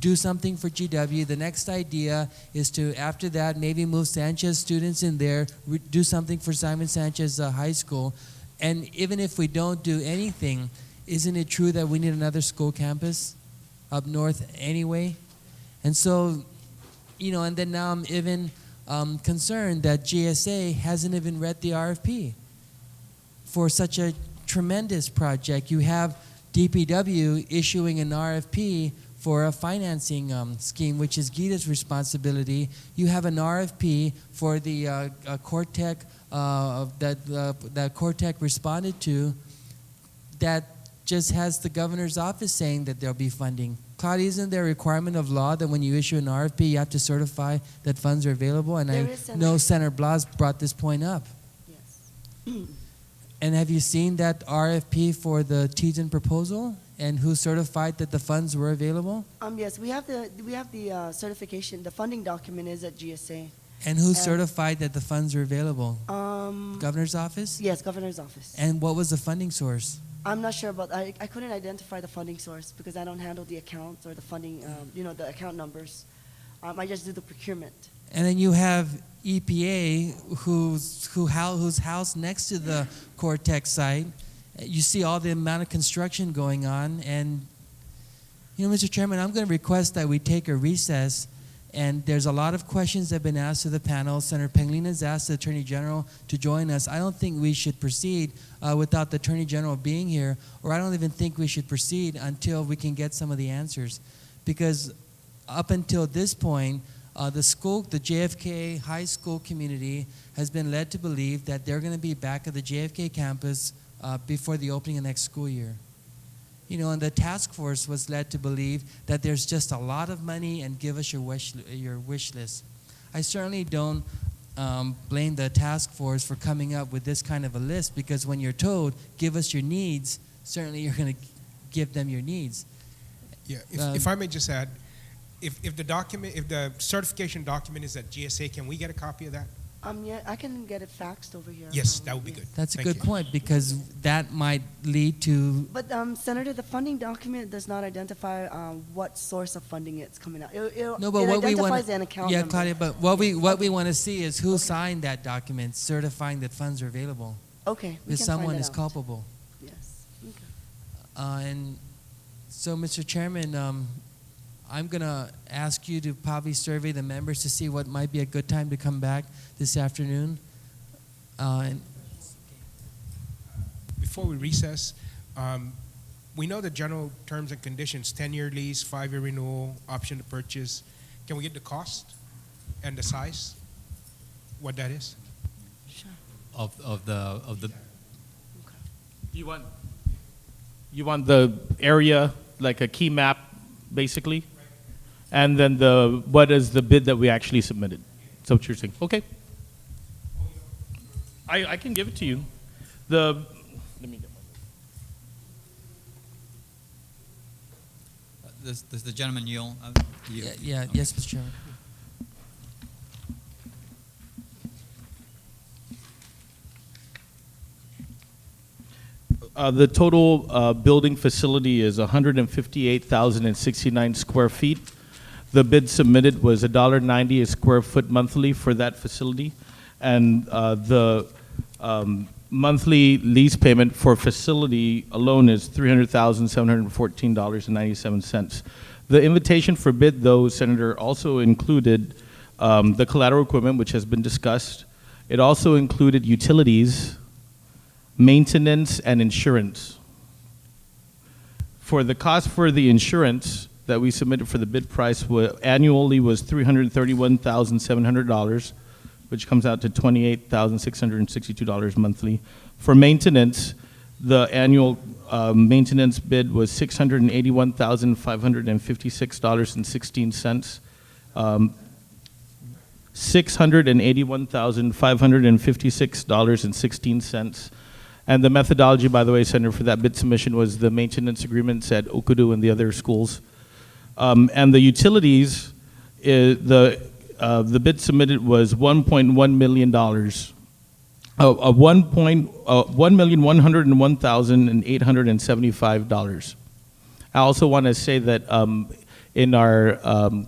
do something for GW. The next idea is to, after that, maybe move Sanchez students in there, do something for Simon Sanchez High School. And even if we don't do anything, isn't it true that we need another school campus up north anyway? And so, you know, and then now I'm even concerned that GSA hasn't even read the RFP for such a tremendous project. You have DPW issuing an RFP for a financing scheme, which is Gita's responsibility. You have an RFP for the Cortec that Cortec responded to that just has the governor's office saying that there'll be funding. Claudia, isn't there a requirement of law that when you issue an RFP, you have to certify that funds are available? And I know Senator Blas brought this point up. Yes. And have you seen that RFP for the Teason proposal? And who certified that the funds were available? Yes, we have the certification. The funding document is at GSA. And who certified that the funds are available? Governor's office? Yes, governor's office. And what was the funding source? I'm not sure about. I couldn't identify the funding source because I don't handle the accounts or the funding. You know, the account numbers. I just do the procurement. And then you have EPA, who's housed next to the Cortex site. You see all the amount of construction going on, and you know, Mr. Chairman, I'm going to request that we take a recess. And there's a lot of questions that have been asked to the panel. Senator Penglin has asked the Attorney General to join us. I don't think we should proceed without the Attorney General being here, or I don't even think we should proceed until we can get some of the answers. Because up until this point, the JFK high school community has been led to believe that they're going to be back at the JFK campus before the opening of next school year. You know, and the task force was led to believe that there's just a lot of money and give us your wish list. I certainly don't blame the task force for coming up with this kind of a list, because when you're told, give us your needs, certainly you're going to give them your needs. Yeah, if I may just add, if the certification document is at GSA, can we get a copy of that? Yeah, I can get it faxed over here. Yes, that would be good. That's a Thank good you. point, because that might lead to... But Senator, the funding document does not identify what source of funding it's coming out. No, but it what we identifies want, an account yeah, number. Claudia, but what we want to see is who signed that document certifying that funds are available. Okay, we If can someone find is that out. culpable. Yes. Okay. And so, Mr. Chairman, I'm going to ask you to probably survey the members to see what might be a good time to come back this afternoon. Before we recess, we know the general terms and conditions: 10-year lease, 5-year renewal, option to purchase. Can we get the cost and the size? What that is? Sure. Of the You want the area, like a key map, basically, and then what is the bid that we actually submitted? That's what you're saying. Okay. I can give it to you. Let me get my. Does the gentleman yield? Yes, Mr. Chairman. The total building facility is 158,069 square feet. The bid submitted was $1.90 a square foot monthly for that facility, and the monthly lease payment for facility alone is $300,714.97. The invitation for bid, though, Senator, also included the collateral equipment, which has been discussed. It also included utilities, maintenance, and insurance. For the cost for the insurance that we submitted for the bid price annually was $331,700, which comes out to $28,662 monthly. For maintenance, the annual maintenance bid was $681,556.16. $681,556.16. And the methodology, by the way, Senator, for that bid submission was the maintenance agreements at Okudu and the other schools. And the utilities, the bid submitted was $1.1 million. $1,101,875. I also want to say that in our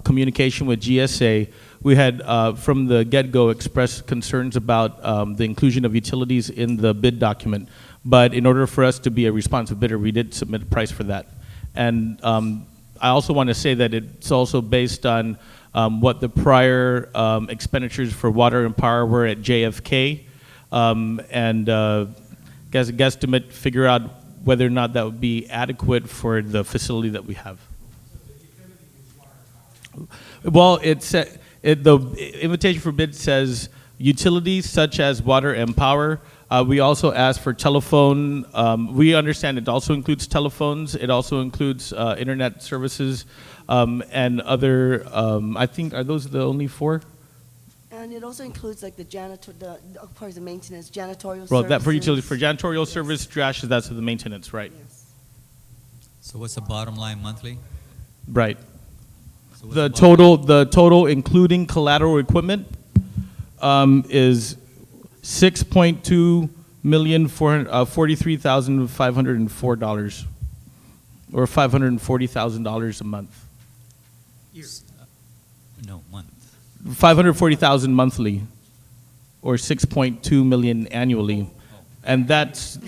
communication with GSA, we had from the get-go expressed concerns about the inclusion of utilities in the bid document. But in order for us to be a responsive bidder, we did submit a price for that. And I also want to say that it's also based on what the prior expenditures for water and power were at JFK, and guesstimate, figure out whether or not that would be adequate for the facility that we have. Well, the invitation for bid says utilities such as water and power. We also asked for telephone. We understand it also includes telephones. It also includes internet services and other. I think, are those the only four? And it also includes like the janitor, of course, the maintenance, janitorial Well, services. that for utilities, for janitorial service, trash, that's the maintenance, right? Yes. So what's the bottom line monthly? Right. So what's The bottom- total, including collateral equipment, is $6.243,504, or $540,000 a month. No, month. 540,000 monthly, or 6.2 million annually, and that's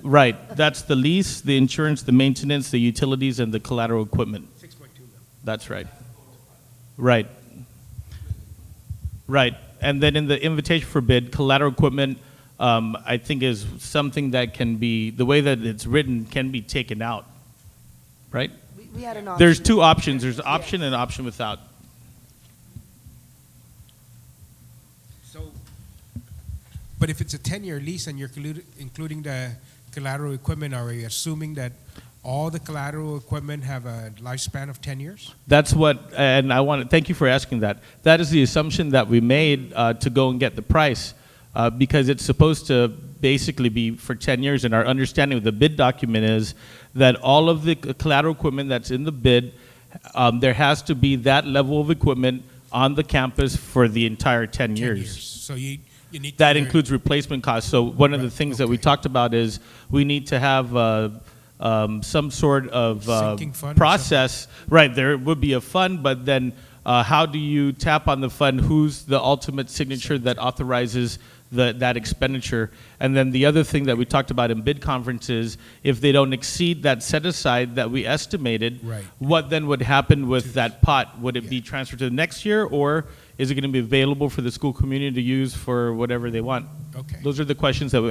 right. That's the lease, the insurance, the maintenance, the utilities, and the collateral equipment. 6.2 million. That's right. Right. Right. And then in the invitation for bid, collateral equipment, I think is something that can be, the way that it's written, can be taken out. Right? We had an option. There's two options. There's option and option without. So, but if it's a 10-year lease and you're including the collateral equipment, are we assuming that all the collateral equipment have a lifespan of 10 years? That's what, and I want to thank you for asking that. That is the assumption that we made to go and get the price, because it's supposed to basically be for 10 years, and our understanding of the bid document is that all of the collateral equipment that's in the bid, there has to be that level of equipment on the campus for the entire 10 years. So you need That to includes replacement costs. So one of the things that we talked about is we need to have some sort of Sinking fund or process. Right, there would be a fund, but then how do you tap on the fund? Who's the ultimate signature that authorizes that expenditure? And then the other thing that we talked about in bid conferences, if they don't exceed that set aside that we estimated, Right. what then would happen with that pot? Would it be transferred to the next year, or is it going to be available for the school community to use for whatever they want? Okay. Those are the questions that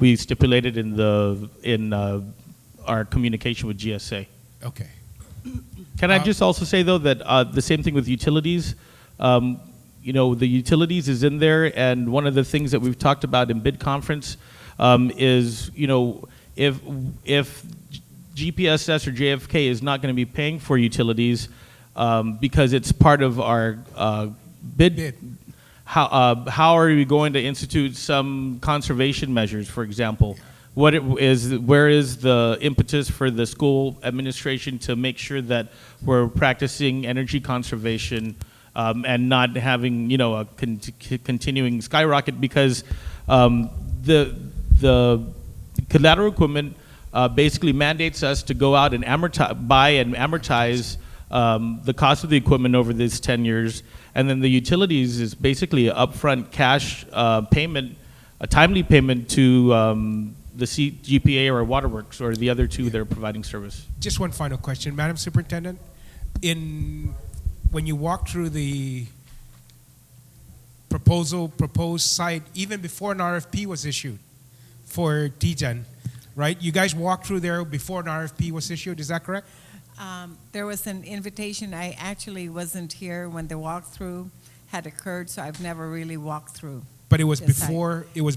we stipulated in our communication with GSA. Okay. Can I just also say, though, that the same thing with utilities, the utilities is in there, and one of the things that we've talked about in bid conference is, if GPSS or JFK is not going to be paying for utilities because it's part of our bid. How are we going to institute some conservation measures, for example? Where is the impetus for the school administration to make sure that we're practicing energy conservation and not having a continuing skyrocket? Because the collateral equipment basically mandates us to go out and buy and amortize the cost of the equipment over these 10 years. And then the utilities is basically an upfront cash payment, a timely payment to the GPA or Waterworks or the other two that are providing service. Just one final question, Madam Superintendent. When you walk through the proposed site, even before an RFP was issued for TGen, right? You guys walked through there before an RFP was issued, is that correct? There was an invitation. I actually wasn't here when the walkthrough had occurred, so I've never really walked through. But it was the site.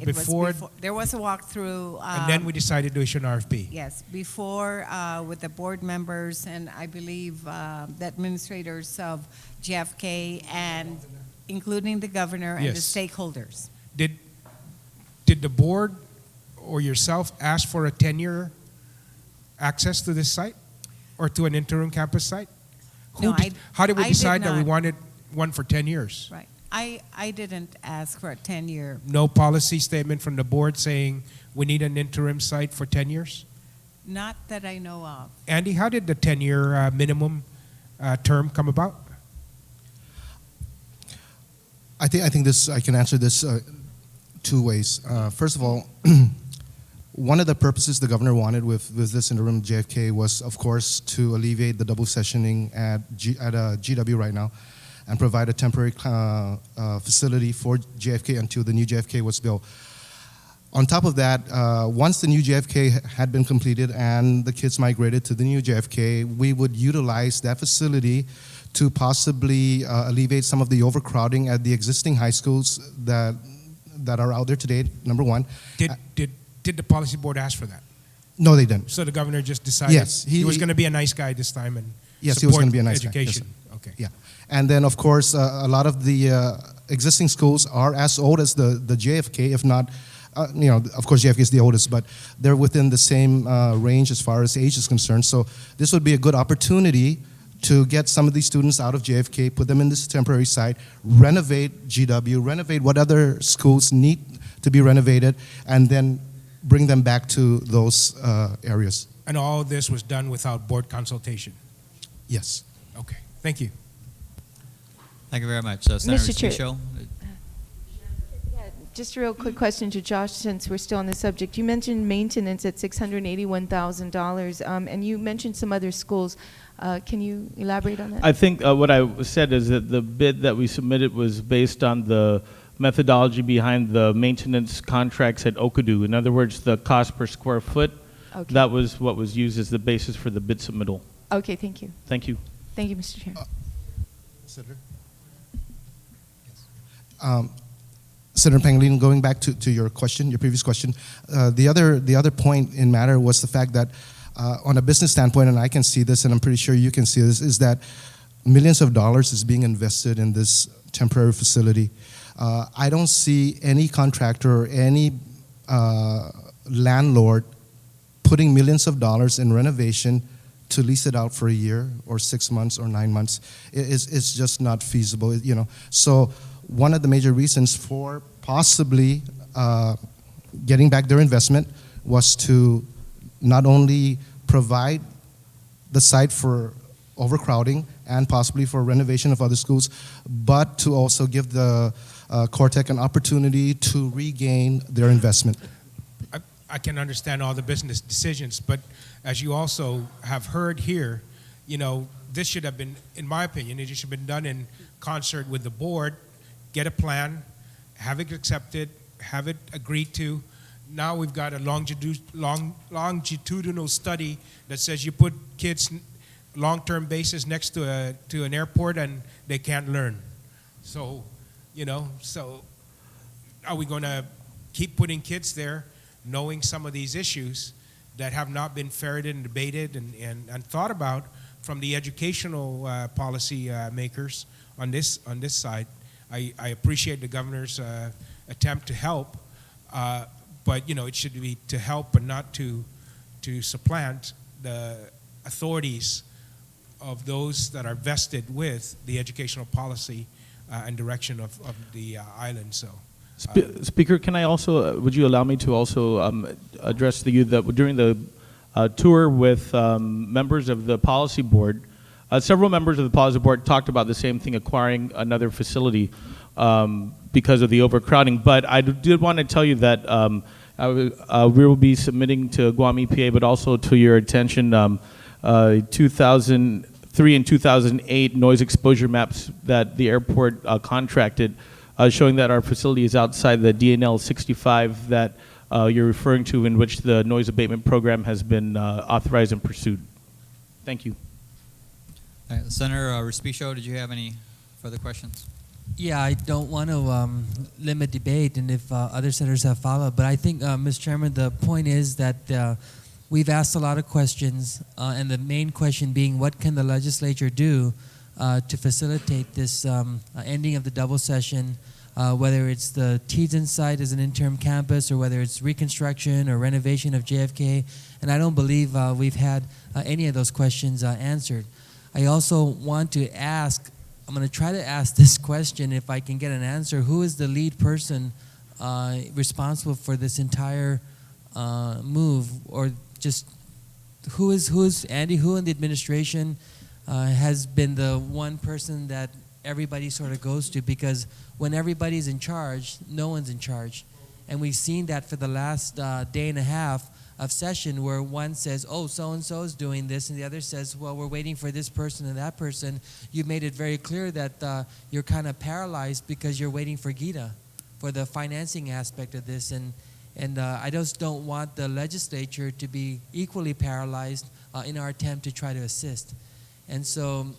before, There was a walkthrough. and then we decided to issue an RFP. Yes, before with the board members and I believe the administrators of JFK and including the governor and the Yes. stakeholders. Did the board or yourself ask for a 10-year access to this site or to an interim campus site? No, How did we I did decide that we not. wanted one for 10 years? Right. I didn't ask for a 10-year. No policy statement from the board saying we need an interim site for 10 years? Not that I know of. Andy, how did the 10-year minimum term come about? I think this, I can answer this two ways. First of all, one of the purposes the governor wanted with this interim JFK was, of course, to alleviate the double sessioning at GW right now and provide a temporary facility for JFK until the new JFK was built. On top of that, once the new JFK had been completed and the kids migrated to the new JFK, we would utilize that facility to possibly alleviate some of the overcrowding at the existing high schools that are out there today, number one. Did the policy board ask for that? No, they didn't. So the governor just decided Yes, he was going to be a nice guy this time and Yes, he was support going to be a nice guy. Yes, education. sir. Okay. Yeah. And then, of course, a lot of the existing schools are as old as the JFK, if not, of course, JFK is the oldest, but they're within the same range as far as age is concerned. So this would be a good opportunity to get some of these students out of JFK, put them in this temporary site, renovate GW, renovate what other schools need to be renovated, and then bring them back to those areas. And all this was done without board consultation? Yes. Okay. Thank you. Thank you very much. Senator Mr. Chair. Michaud? Just a real quick question to Josh, since we're still on the subject. You mentioned maintenance at $681,000, and you mentioned some other schools. Can you elaborate on that? I think what I said is that the bid that we submitted was based on the methodology behind the maintenance contracts at Okadu. In other words, the cost per square foot. Okay. That was what was used as the basis for the bid submittal. Okay, thank you. Thank you. Thank you, Mr. Chair. Senator? Yes. Senator Pangilinan, going back to your question, your previous question, the other point in matter was the fact that on a business standpoint, and I can see this, and I'm pretty sure you can see this, is that millions of dollars is being invested in this temporary facility. I don't see any contractor or any landlord putting millions of dollars in renovation to lease it out for a year or 6 months or 9 months. It's just not feasible, So one of the major reasons for possibly getting back their investment was to not only provide the site for overcrowding and possibly for renovation of other schools, but to also give the Cortec an opportunity to regain their investment. I can understand all the business decisions, but as you also have heard here, this should have been, in my opinion, it should have been done in concert with the board. Get a plan, have it accepted, have it agreed to. Now we've got a longitudinal study that says you put kids long-term basis next to an airport and they can't learn. So, so are we going to keep putting kids there knowing some of these issues that have not been ferreted and debated and thought about from the educational policy makers on this side? I appreciate the governor's attempt to help, but it should be to help and not to supplant the authorities of those that are vested with the educational policy and direction of the island. So Speaker, can I also, would you allow me to also address you that during the tour with members of the policy board, several members of the policy board talked about the same thing, acquiring another facility because of the overcrowding. But I did want to tell you that we will be submitting to Guam EPA, but also to your attention, 2003 and 2008 noise exposure maps that the airport contracted, showing that our facility is outside the DNL 65 that you're referring to, in which the noise abatement program has been authorized and pursued. Thank you. All right, Senator Respicio, did you have any further questions? Yeah, I don't want to limit debate, and if other senators have followed, but I think, Mr. Chairman, the point is that we've asked a lot of questions, and the main question being, what can the legislature do to facilitate this ending of the double session, whether it's the Teason site as an interim campus, or whether it's reconstruction or renovation of JFK, and I don't believe we've had any of those questions answered. I also want to ask, I'm going to try to ask this question if I can get an answer. Who is the lead person responsible for this entire move, or just who's Andy? Who in the administration has been the one person that everybody sort of goes to? Because when everybody's in charge, no one's in charge, and we've seen that for the last day and a half of session, where one says, oh, so-and-so is doing this, and the other says, well, we're waiting for this person and that person. You've made it very clear that you're kind of paralyzed because you're waiting for Gita for the financing aspect of this, and I just don't want the legislature to be equally paralyzed in our attempt to try to assist. And so,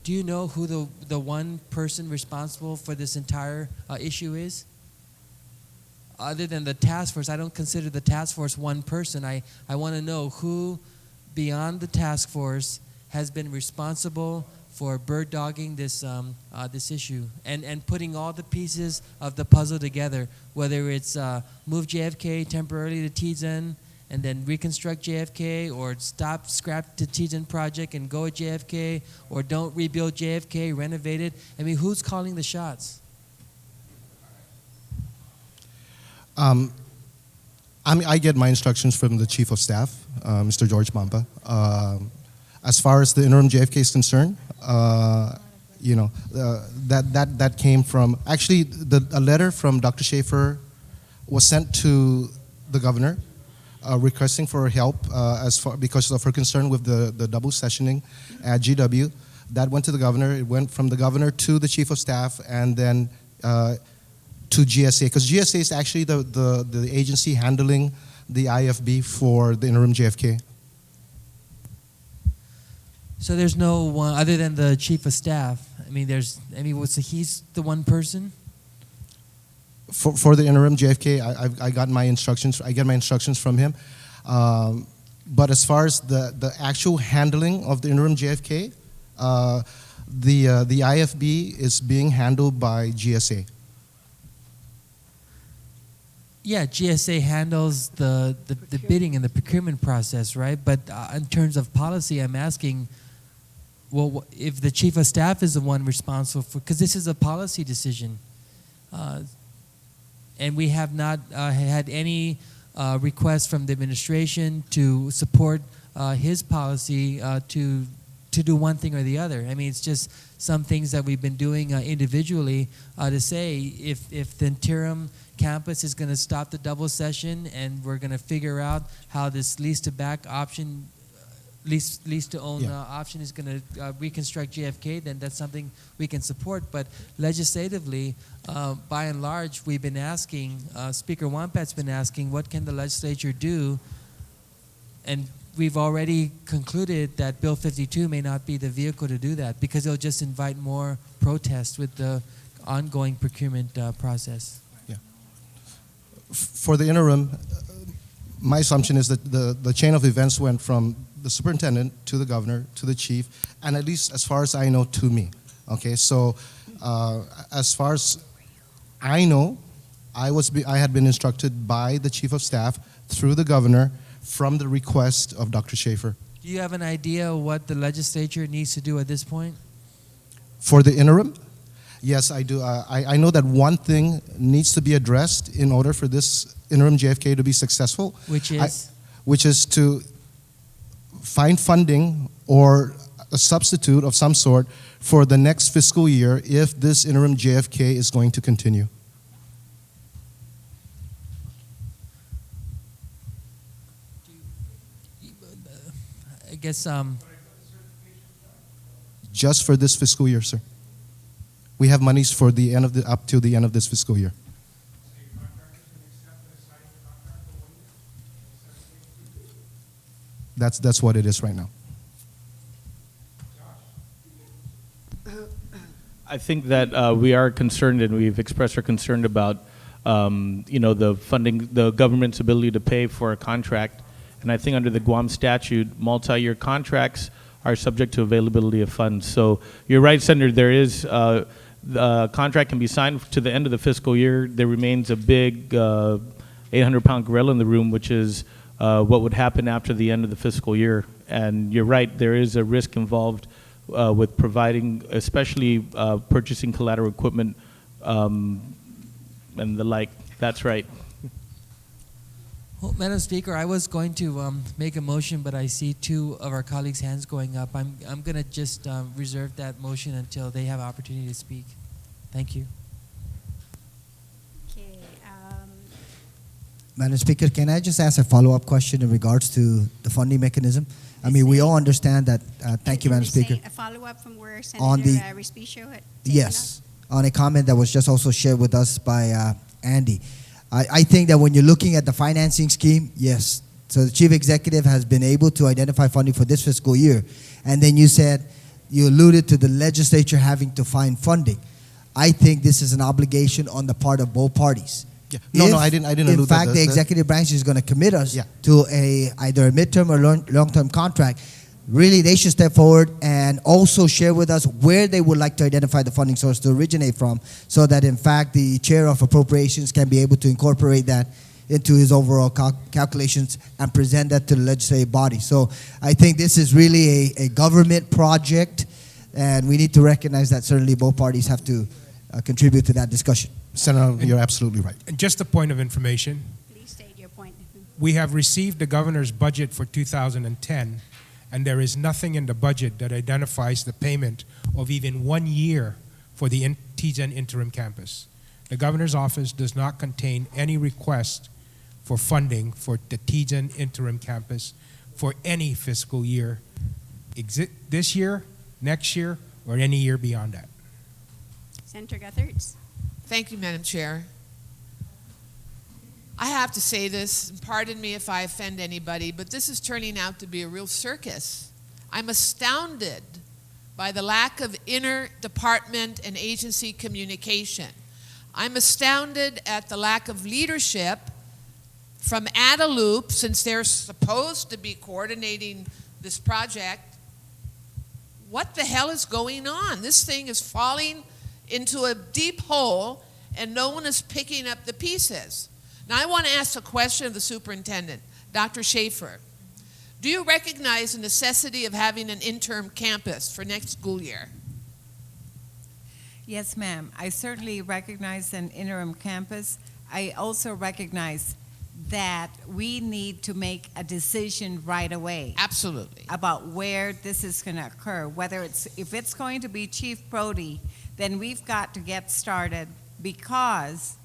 do you know who the one person responsible for this entire issue is? Other than the task force, I don't consider the task force one person. I want to know who, beyond the task force, has been responsible for bird dogging this issue and putting all the pieces of the puzzle together, whether it's move JFK temporarily to Teason and then reconstruct JFK, or scrap the Teason project and go at JFK, or don't rebuild JFK, renovate it. I mean, who's calling the shots? I get my instructions from the Chief of Staff, Mr. George Mampa. As far as the interim JFK is concerned, that came from, actually, a letter from Dr. Schaefer was sent to the governor requesting for help because of her concern with the double sessioning at GW. That went to the governor. It went from the governor to the Chief of Staff, and then to GSA, because GSA is actually the agency handling the IFB for the interim JFK. So there's no one other than the Chief of Staff. He's the one person? For the interim JFK, I got my instructions. I get my instructions from him. But as far as the actual handling of the interim JFK, the IFB is being handled by GSA. Yeah, GSA handles the bidding and the procurement process, right? But in terms of policy, I'm asking, well, if the Chief of Staff is the one responsible for, because this is a policy decision, and we have not had any request from the administration to support his policy to do one thing or the other. I mean, it's just some things that we've been doing individually to say if the interim campus is going to stop the double session and we're going to figure out how this lease to back option, lease to own option is going to reconstruct JFK, then that's something we can support. But legislatively, by and large, we've been asking, Speaker Wampat's been asking, what can the legislature do? And we've already concluded that Bill 52 may not be the vehicle to do that, because it'll just invite more protests with the ongoing procurement process. For the interim, my assumption is that the chain of events went from the superintendent to the governor to the chief, and at least as far as I know, to me. Okay, so as far as I know, I had been instructed by the chief of staff through the governor from the request of Dr. Schaefer. Do you have an idea what the legislature needs to do at this point? For the interim, Yes, I do. I know that one thing needs to be addressed in order for this interim JFK to be successful. Which is? Which is to find funding or a substitute of some sort for the next fiscal year if this interim JFK is going to continue. I guess Just for this fiscal year, sir. We have monies for the end of the up to the end of this fiscal year. That's what it is right now. I think that we are concerned, and we've expressed our concern about, the funding, the government's ability to pay for a contract. And I think under the Guam statute, multi-year contracts are subject to availability of funds. So you're right, Senator. There is the contract can be signed to the end of the fiscal year. There remains a big 800-pound gorilla in the room, which is what would happen after the end of the fiscal year. And you're right. There is a risk involved with providing, especially purchasing collateral equipment and the like. That's right. Well, Madam Speaker, I was going to make a motion, but I see two of our colleagues' hands going up. I'm going to just reserve that motion until they have opportunity to speak. Thank you. Okay. Madam Speaker, can I just ask a follow-up question in regards to the funding mechanism? I mean, we all understand that. Thank you, Madam Speaker. A follow-up from where On Senator the- Respicio had taken Yes, on a comment that was just also shared with us by Andy. I think that when you're looking at the financing scheme, yes. So the chief executive has been able to identify funding for this fiscal year. And then you said, you alluded to the legislature having to find funding. I think this is an obligation on the part of both parties. Yeah. No, I didn't In allude fact, that. the executive branch is going to commit us Yeah. to either a midterm or long-term contract. Really, they should step forward and also share with us where they would like to identify the funding source to originate from, so that in fact the chair of appropriations can be able to incorporate that into his overall calculations and present that to the legislative body. So I think this is really a government project, and we need to recognize that certainly both parties have to contribute to that discussion. Senator, you're absolutely right. And just a point of information, Please state your point. we have received the governor's budget for 2010, and there is nothing in the budget that identifies the payment of even 1 year for the TGen interim campus. The governor's office does not contain any request for funding for the TGen interim campus for any fiscal year, this year, next year, or any year beyond that. Senator Guthertz. Thank you, Madam Chair. I have to say this, and pardon me if I offend anybody, but this is turning out to be a real circus. I'm astounded by the lack of inter-department and agency communication. I'm astounded at the lack of leadership from Adaloop, since they're supposed to be coordinating this project. What the hell is going on? This thing is falling into a deep hole, and no one is picking up the pieces. Now, I want to ask a question of the superintendent, Dr. Schaefer. Do you recognize the necessity of having an interim campus for next school year? Yes, ma'am. I certainly recognize an interim campus. I also recognize that we need to make a decision right away. Absolutely. About where this is going to occur. If it's going to be Chief Brody, then we've got to get started, because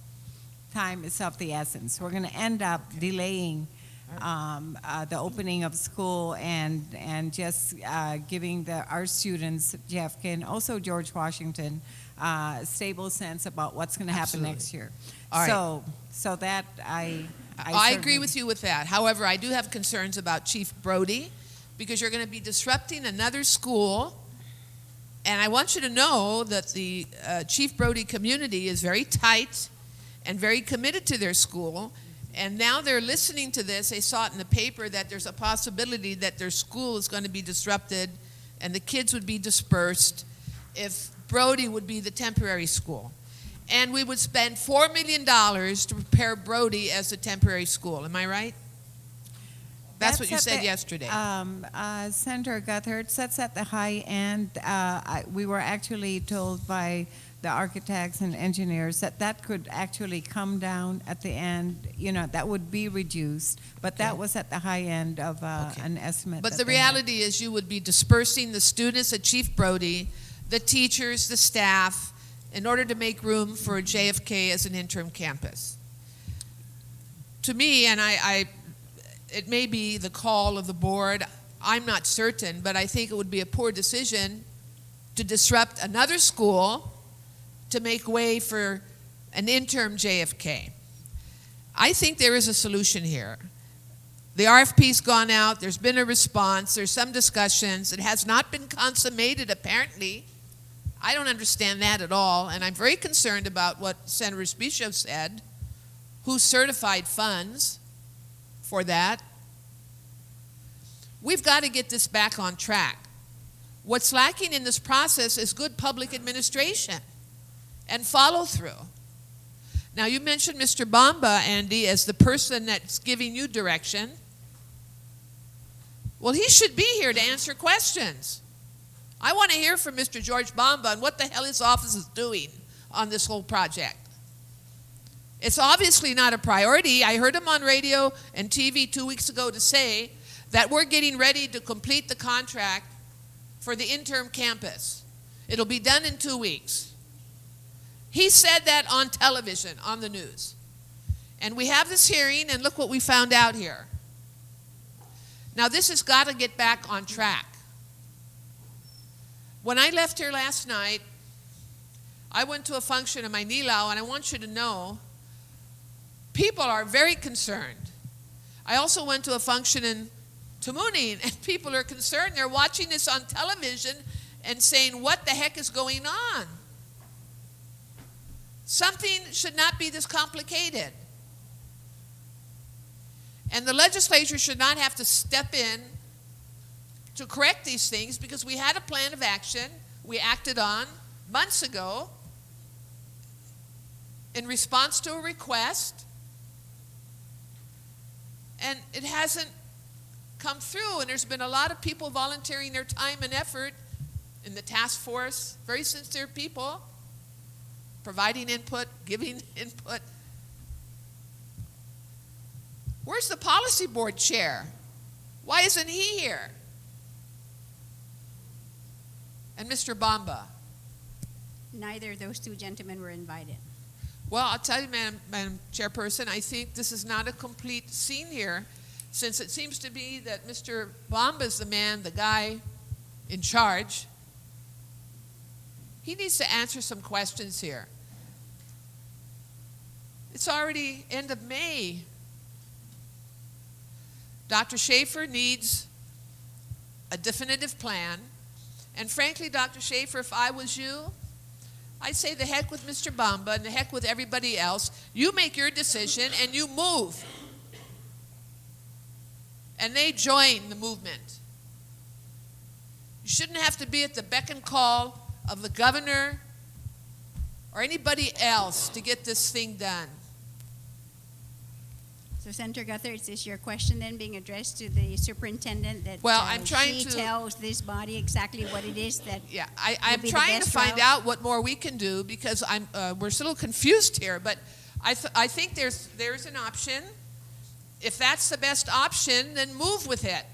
time is of the essence. We're going to end up delaying the opening of school and just giving our students, JFK and also George Washington, stable sense about what's going to happen Absolutely. next year. All right. So that I agree with you with that. However, I do have concerns about Chief Brody, because you're going to be disrupting another school. And I want you to know that the Chief Brody community is very tight and very committed to their school. And now they're listening to this. They saw it in the paper that there's a possibility that their school is going to be disrupted and the kids would be dispersed if Brody would be the temporary school. And we would spend $4 million to prepare Brody as a temporary school. Am I right? That's what you said yesterday. Senator Guthertz, that's at the high end. We were actually told by the architects and engineers, that could actually come down at the end, that would be reduced, but that was at the high end of an estimate. But that the they had. reality is you would be dispersing the students at Chief Brody, the teachers, the staff, in order to make room for JFK as an interim campus. To me, and it may be the call of the board, I'm not certain, but I think it would be a poor decision to disrupt another school to make way for an interim JFK. I think there is a solution here. The RFP's gone out, there's been a response, there's some discussions, it has not been consummated apparently. I don't understand that at all, and I'm very concerned about what Senator Spicio said, who certified funds for that. We've got to get this back on track. What's lacking in this process is good public administration and follow through. Now, you mentioned Mr. Bamba, Andy, as the person that's giving you direction. Well, he should be here to answer questions. I want to hear from Mr. George Bamba and what the hell his office is doing on this whole project. It's obviously not a priority. I heard him on radio and TV 2 weeks ago to say that we're getting ready to complete the contract for the interim campus. It'll be done in 2 weeks. He said that on television, on the news. And we have this hearing, and look what we found out here. Now, this has got to get back on track. When I left here last night, I went to a function in Maynilao, and I want you to know, people are very concerned. I also went to a function in Tamuning, and people are concerned. They're watching this on television and saying, what the heck is going on? Something should not be this complicated. And the legislature should not have to step in to correct these things, because we had a plan of action we acted on months ago in response to a request, and it hasn't come through, and there's been a lot of people volunteering their time and effort in the task force, very sincere people, providing input, giving input. Where's the policy board chair? Why isn't he here? And Mr. Bamba? Neither of those two gentlemen were invited. Well, I'll tell you, Madam Chairperson, I think this is not a complete scene here, since it seems to be that Mr. Bamba is the man, the guy in charge. He needs to answer some questions here. It's already end of May. Dr. Schaefer needs a definitive plan. And frankly, Dr. Schaefer, if I was you, I'd say the heck with Mr. Bamba and the heck with everybody else. You make your decision and you move. And they join the movement. You shouldn't have to be at the beck and call of the governor or anybody else to get this thing done. So, Senator Guthertz, is your question then being addressed to the superintendent that I'm trying she to tells this body exactly what it is that I'm trying to find out what more we can do, because we're still confused here. But I think there's an option. If that's the best option, then move with it.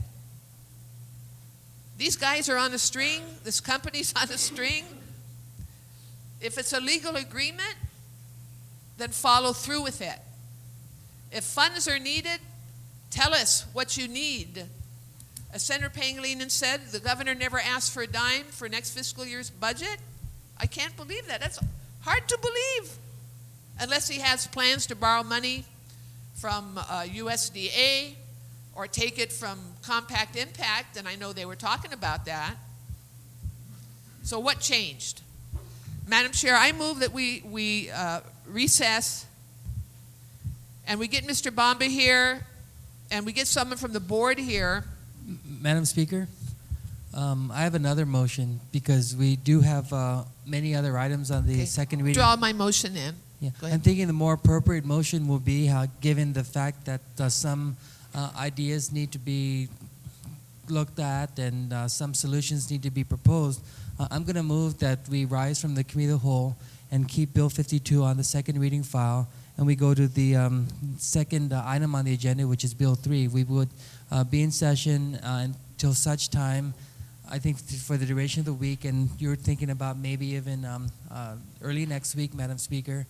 These guys are on a string. This company's on a string. If it's a legal agreement, then follow through with it. If funds are needed, tell us what you need. As Senator Pangilinan said, the governor never asked for a dime for next fiscal year's budget. I can't believe that. That's hard to believe. Unless he has plans to borrow money from USDA or take it from Compact Impact, and I know they were talking about that. So what changed? Madam Chair, I move that we recess and we get Mr. Bamba here, and we get someone from the board here. Madam Speaker, I have another motion, because we do have many other items on the second reading. Draw my motion in. Yeah. Go ahead. I'm thinking the more appropriate motion will be, given the fact that some ideas need to be looked at and some solutions need to be proposed, I'm going to move that we rise from the committee of the whole and keep Bill 52 on the second reading file, and we go to the second item on the agenda, which is Bill 3. We would be in session until such time, I think for the duration of the week, and you're thinking about maybe even early next week, Madam Speaker,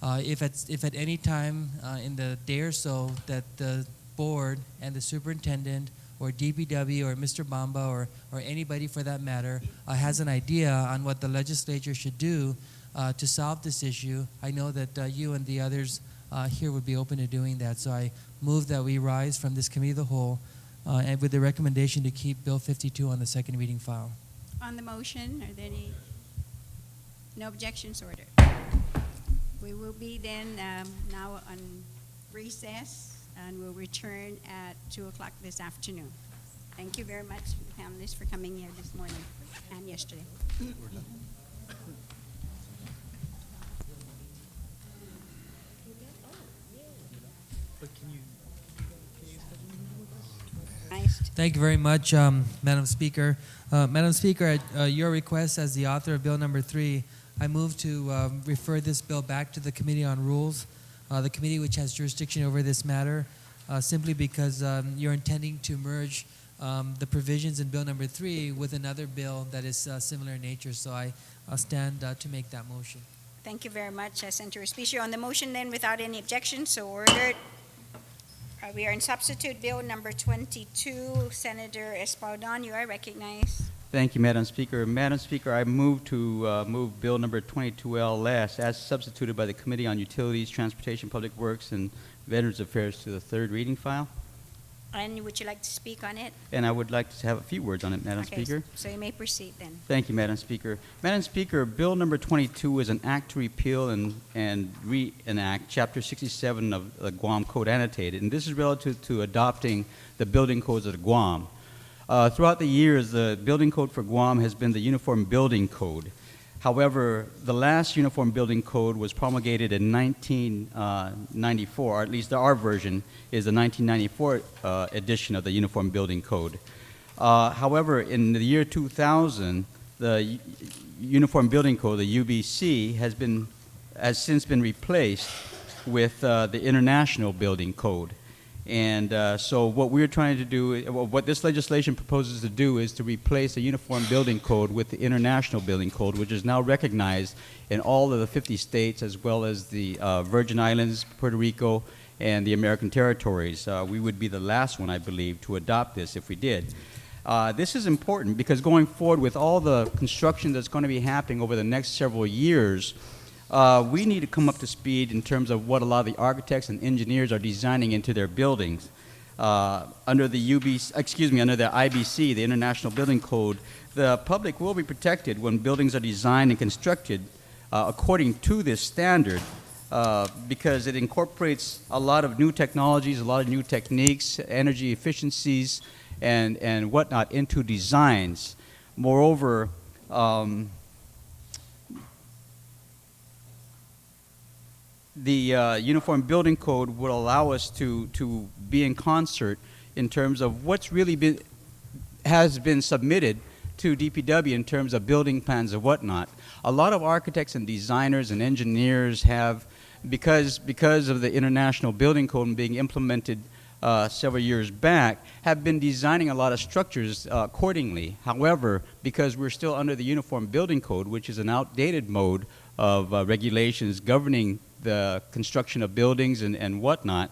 if at any time in the day or so that the board and the superintendent or DPW or Mr. Bamba or anybody for that matter has an idea on what the legislature should do to solve this issue, I know that you and the others here would be open to doing that. So I move that we rise from this committee of the whole and with the recommendation to keep Bill 52 on the second reading file. On the motion, are there any, no objections ordered? We will be then now on recess, and we'll return at 2 o'clock this afternoon. Thank you very much, panelists, for coming here this morning and yesterday. Thank you very much, Madam Speaker. Madam Speaker, at your request as the author of Bill number 3, I move to refer this bill back to the Committee on Rules, the committee which has jurisdiction over this matter, simply because you're intending to merge the provisions in Bill number 3 with another bill that is similar in nature. So I stand to make that motion. Thank you very much, Senator Speaker. On the motion then, without any objections, so ordered. We are in substitute Bill number 22. Senator Espaldon, you are recognized. Thank you, Madam Speaker. Madam Speaker, I move to move Bill number 22L as substituted by the Committee on Utilities, Transportation, Public Works, and Veterans Affairs to the third reading file. And would you like to speak on it? And I would like to have a few words on it, Madam Okay, Speaker. so you may proceed then. Thank you, Madam Speaker. Madam Speaker, Bill number 22 is an act to repeal and reenact Chapter 67 of the Guam Code Annotated, and this is relative to adopting the building codes of Guam. Throughout the years, the building code for Guam has been the Uniform Building Code. However, the last Uniform Building Code was promulgated in 1994, or at least our version is the 1994 edition of the Uniform Building Code. However, in the year 2000, the Uniform Building Code, the UBC, has since been replaced with the International Building Code. And so what we're trying to do, what this legislation proposes to do is to replace the Uniform Building Code with the International Building Code, which is now recognized in all of the 50 states as well as the Virgin Islands, Puerto Rico, and the American territories. We would be the last one, I believe, to adopt this if we did. This is important because going forward with all the construction that's going to be happening over the next several years, we need to come up to speed in terms of what a lot of the architects and engineers are designing into their buildings. Under the under the IBC, the International Building Code, the public will be protected when buildings are designed and constructed according to this standard because it incorporates a lot of new technologies, a lot of new techniques, energy efficiencies, and whatnot into designs. Moreover, the Uniform Building Code would allow us to be in concert in terms of what's really has been submitted to DPW in terms of building plans and whatnot. A lot of architects and designers and engineers have, because of the International Building Code being implemented several years back, have been designing a lot of structures accordingly. However, because we're still under the Uniform Building Code, which is an outdated mode of regulations governing the construction of buildings and whatnot,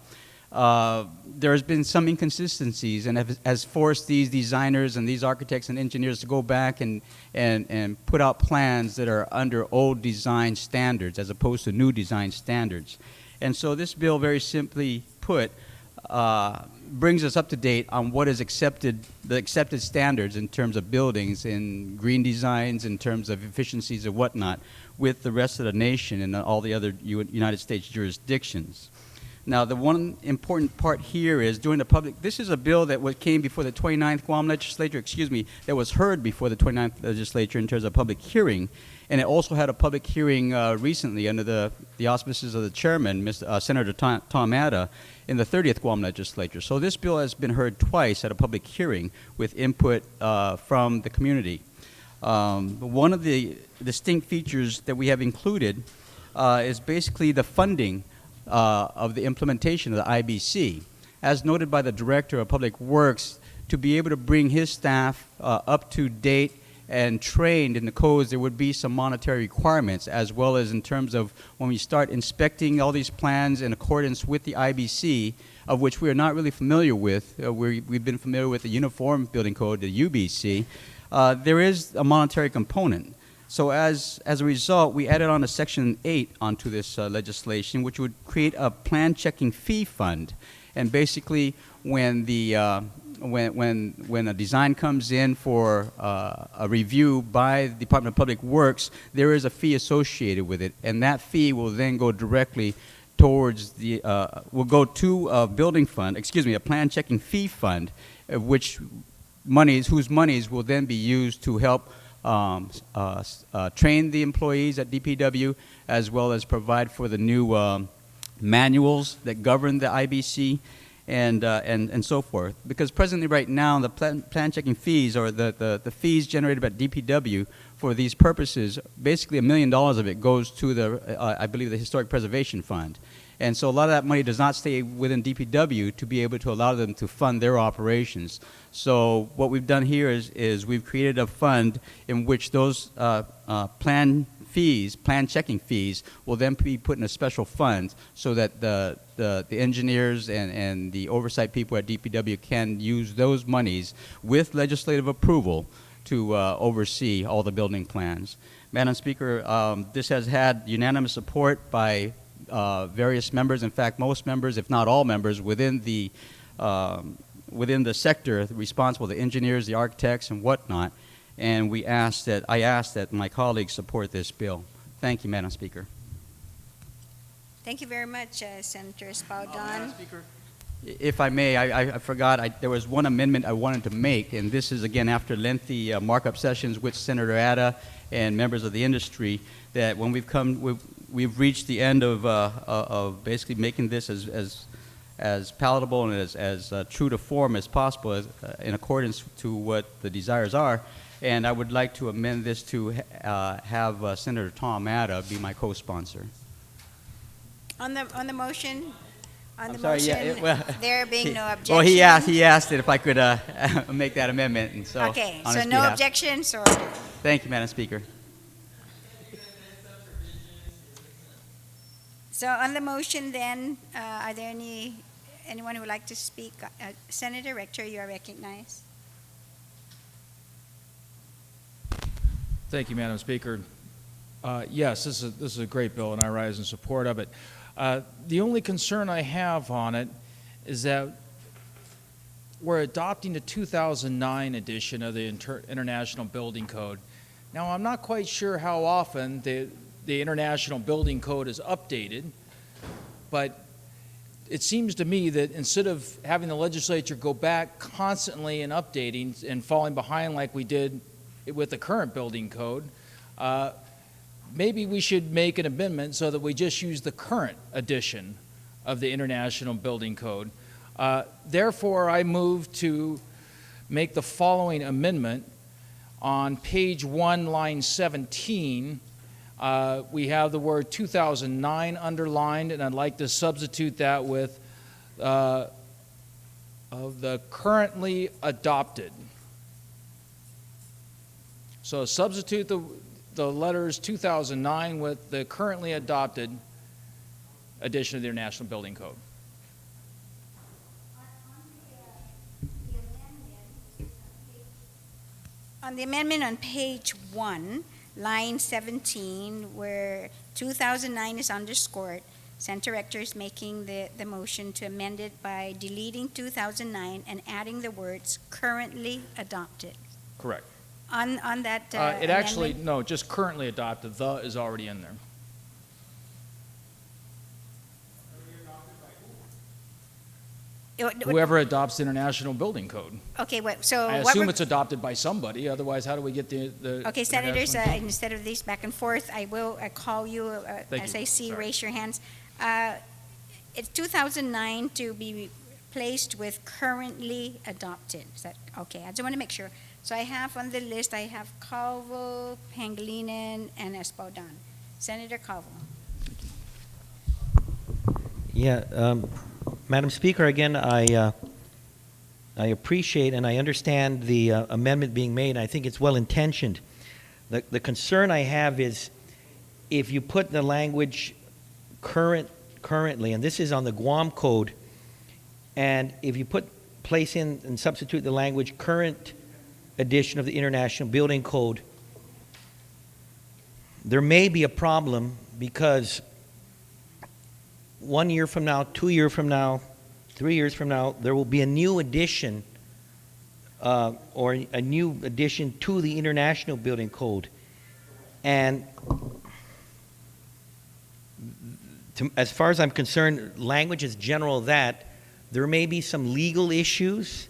there has been some inconsistencies and has forced these designers and these architects and engineers to go back and put out plans that are under old design standards as opposed to new design standards. And so this bill, very simply put, brings us up to date on what is the accepted standards in terms of buildings, in green designs, in terms of efficiencies and whatnot, with the rest of the nation and all the other United States jurisdictions. Now, the one important part here is during the public, this is a bill that came before the 29th Guam Legislature, that was heard before the 29th Legislature in terms of public hearing, and it also had a public hearing recently under the auspices of the chairman, Senator Tom Atta, in the 30th Guam Legislature. So this bill has been heard twice at a public hearing with input from the community. One of the distinct features that we have included is basically the funding of the implementation of the IBC. As noted by the Director of Public Works, to be able to bring his staff up to date and trained in the codes, there would be some monetary requirements, as well as in terms of when we start inspecting all these plans in accordance with the IBC, of which we are not really familiar with. We've been familiar with the Uniform Building Code, the UBC. There is a monetary component. So as a result, we added on a Section 8 onto this legislation, which would create a plan checking fee fund. And basically, when a design comes in for a review by the Department of Public Works, there is a fee associated with it, and that fee will then go directly towards the will go to a building fund, a plan checking fee fund, whose monies will then be used to help train the employees at DPW, as well as provide for the new manuals that govern the IBC and so forth. Because presently right now, the plan checking fees, or the fees generated by DPW for these purposes, basically $1 million of it goes to the, I believe, the Historic Preservation Fund. And so a lot of that money does not stay within DPW to be able to allow them to fund their operations. So what we've done here is we've created a fund in which those plan checking fees will then be put in a special fund, so that the engineers and the oversight people at DPW can use those monies with legislative approval to oversee all the building plans. Madam Speaker, this has had unanimous support by various members, in fact most members, if not all members, within the sector responsible, the engineers, the architects, and whatnot. And I ask that my colleagues support this bill. Thank you, Madam Speaker. Thank you very much, Senator Espadon. Madam Speaker, if I may, I forgot, there was one amendment I wanted to make, and this is again after lengthy markup sessions with Senator Atta and members of the industry, that when we've reached the end of basically making this as palatable and as true to form as possible, in accordance to what the desires are. And I would like to amend this to have Senator Tom Atta be my co-sponsor. On the motion, there being no objection. Well, he asked it if I could make that amendment, and so okay. On So his no behalf. objections, or Thank you, Madam Speaker. so on the motion, then, are there anyone who would like to speak? Senator Rector, you are recognized. Thank you, Madam Speaker. Yes, this is a great bill, and I rise in support of it. The only concern I have on it is that we're adopting the 2009 edition of the International Building Code. Now, I'm not quite sure how often the International Building Code is updated, but it seems to me that instead of having the legislature go back constantly and updating and falling behind like we did with the current building code, maybe we should make an amendment so that we just use the current edition of the International Building Code. Therefore, I move to make the following amendment. On page 1, line 17, we have the word 2009 underlined, and I'd like to substitute that with of the currently adopted. So substitute the letters 2009 with the currently adopted edition of the International Building Code. On the amendment on page 1, line 17, where 2009 is underscored, Senator Rector is making the motion to amend it by deleting 2009 and adding the words currently adopted. Correct. On that It actually, amendment? no, just currently adopted. The is already in there. Whoever adopts the International Building Code. Okay, so I what assume we're- it's adopted by somebody, otherwise how do we get the Okay, senators, International Code? instead of these back and forth, I will call you Thank as you. I see, Sorry. raise your hands. It's 2009 to be replaced with currently adopted. Is that okay? I just want to make sure. So I have on the list, I have Calvo, Pangilinan, and Espaldon. Senator Calvo. Yeah, Madam Speaker, again, I appreciate and I understand the amendment being made. I think it's well intentioned. The concern I have is if you put the language currently, and this is on the Guam Code, and if you place in and substitute the language current edition of the International Building Code, there may be a problem because 1 year from now, 2 years from now, 3 years from now, there will be a new edition or a new addition to the International Building Code. And as far as I'm concerned, language is general that there may be some legal issues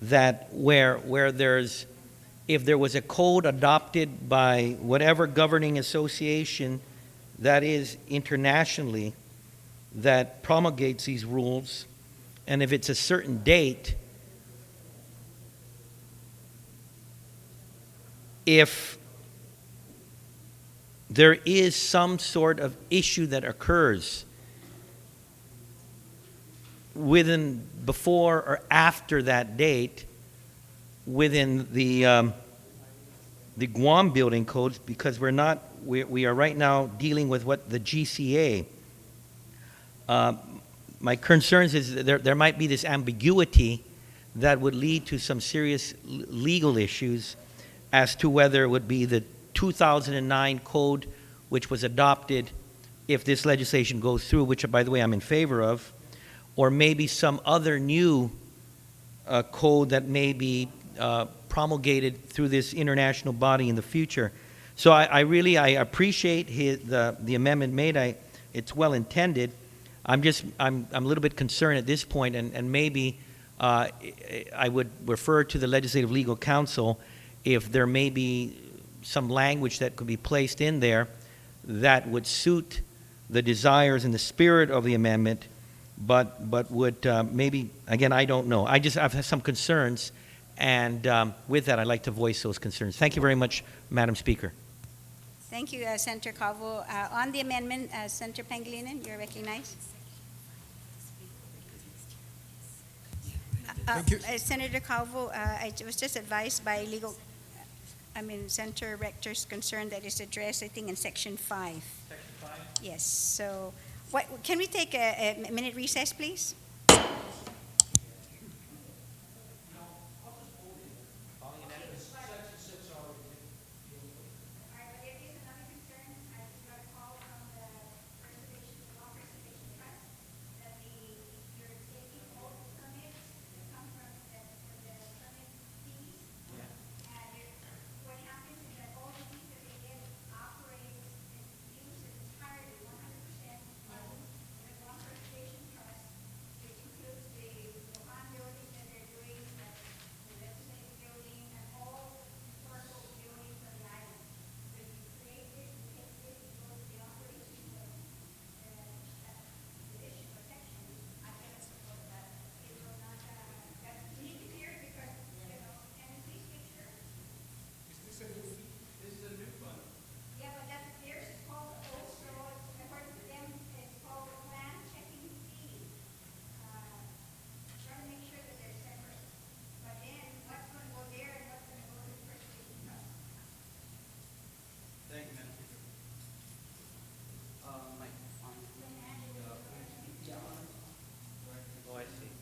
that where there's, if there was a code adopted by whatever governing association that is internationally that promulgates these rules, and if it's a certain date, if there is some sort of issue that occurs within, before or after that date, within the Guam building codes, because we are right now dealing with what the GCA. My concerns is that there might be this ambiguity that would lead to some serious legal issues as to whether it would be the 2009 code, which was adopted if this legislation goes through, which, by the way, I'm in favor of, or maybe some other new code that may be promulgated through this international body in the future. So I really appreciate the amendment made. It's well intended. I'm a little bit concerned at this point, and maybe I would refer to the Legislative Legal Counsel if there may be some language that could be placed in there that would suit the desires and the spirit of the amendment, but would maybe, again, I don't know. I've had some concerns, and with that, I'd like to voice those concerns. Thank you very much, Madam Speaker. Thank you, Senator Calvo. On the amendment, Senator Pangilinan, you're recognized. Senator Calvo, I was just advised by Senator Rector's concern that is addressed, I think, in Section 5. Section 5? Yes. So, can we take a minute recess, please?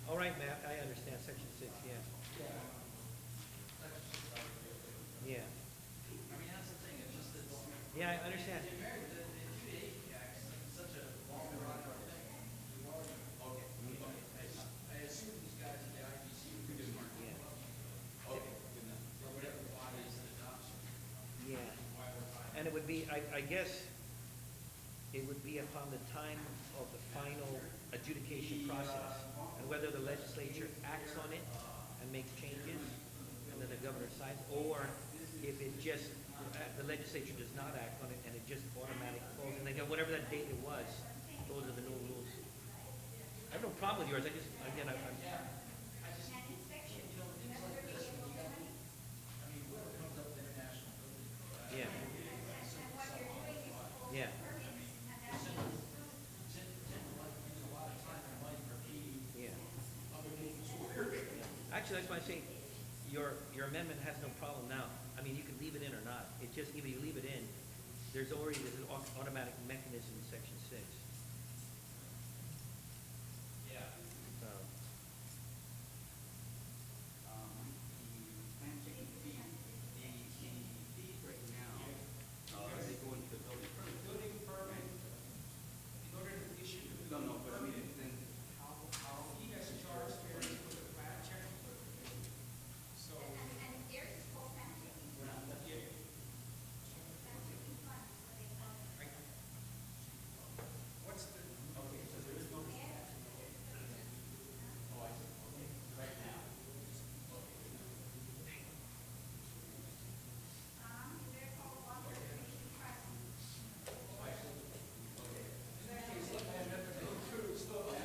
All right, Matt, I understand, Section 6, yeah. Yeah. Yeah, I understand. Yeah. And it would be, I guess, it would be upon the time of the final adjudication process, and whether the legislature acts on it and makes changes, and then the governor signs, or if it just, the legislature does not act on it, and it just automatically falls, and again, whatever that date it was, those are the new rules. I have no problem with yours, I just, again, Actually, that's why I say your amendment has no problem now. I mean, you can leave it in or not. It just, if you leave it in, there's an automatic mechanism in section 6. Yeah. So,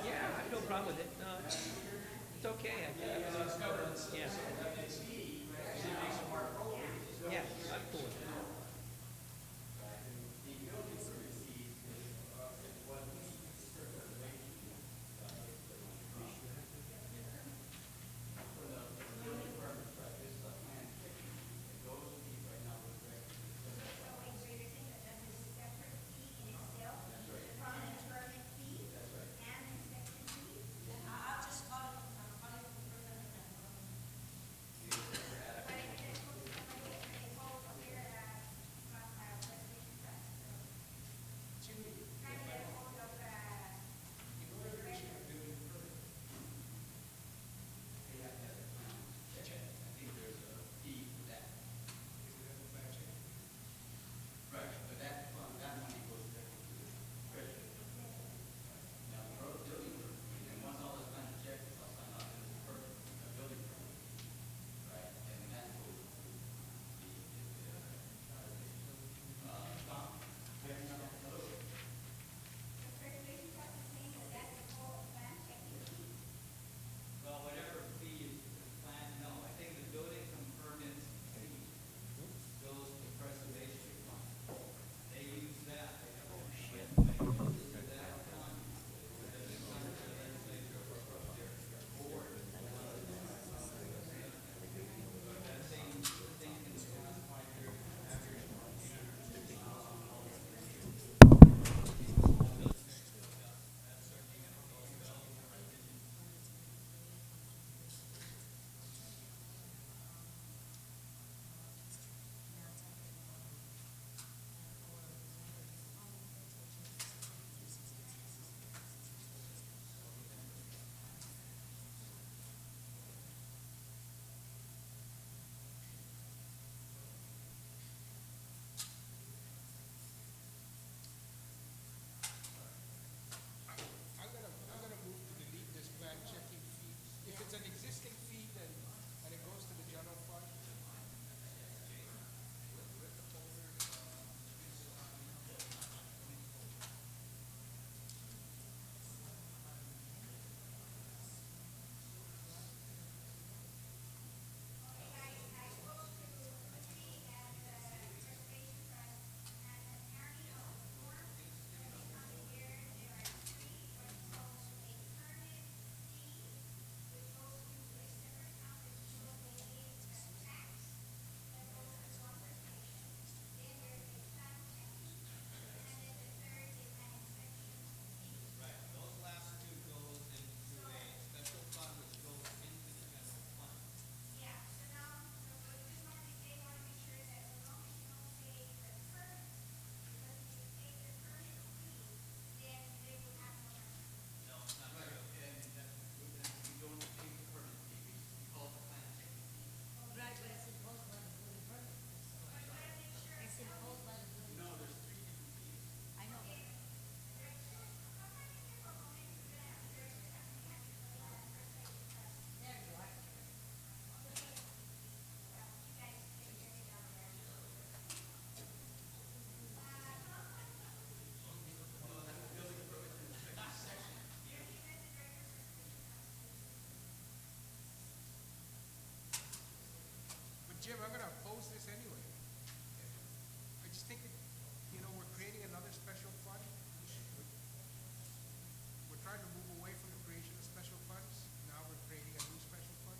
yeah, I have no problem with it. No, it's okay. Yeah. Yeah, I'm cool with it. Well, whatever fee is planned, no. I think the building permits fee goes to preservation fund. They use that. They have that fund. Legislature for their board. That same thing can satisfy your average. I'm gonna move to delete this plan checking fee. If it's an existing fee, then, and it goes to the general fund. Right, those last two goes into a special fund which goes into the general fund. No, it's not true. But Jim, I'm gonna oppose this anyway. I just think that, we're creating another special fund. We're trying to move away from the creation of special funds. Now we're creating a new special fund.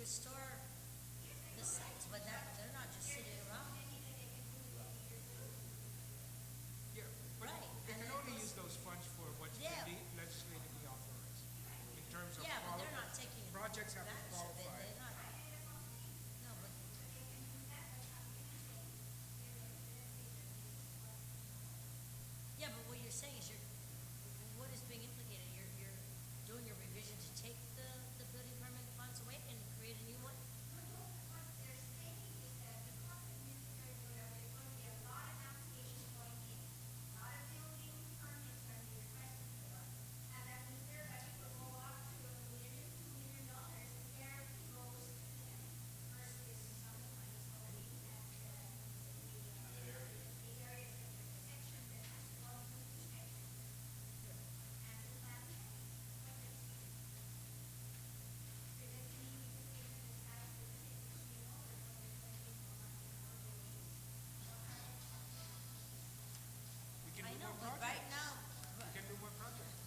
restore the sites, but they're not just sitting around. Right. They can only use those funds for what's legislatively authorized. In terms of Yeah, but they're not taking projects have to advantage of it. qualify. They're not. No, but. Yeah, but what you're saying is what is being implicated? You're doing a revision to take the building permit funds away and create a new one? I know, but right now. We can do more projects.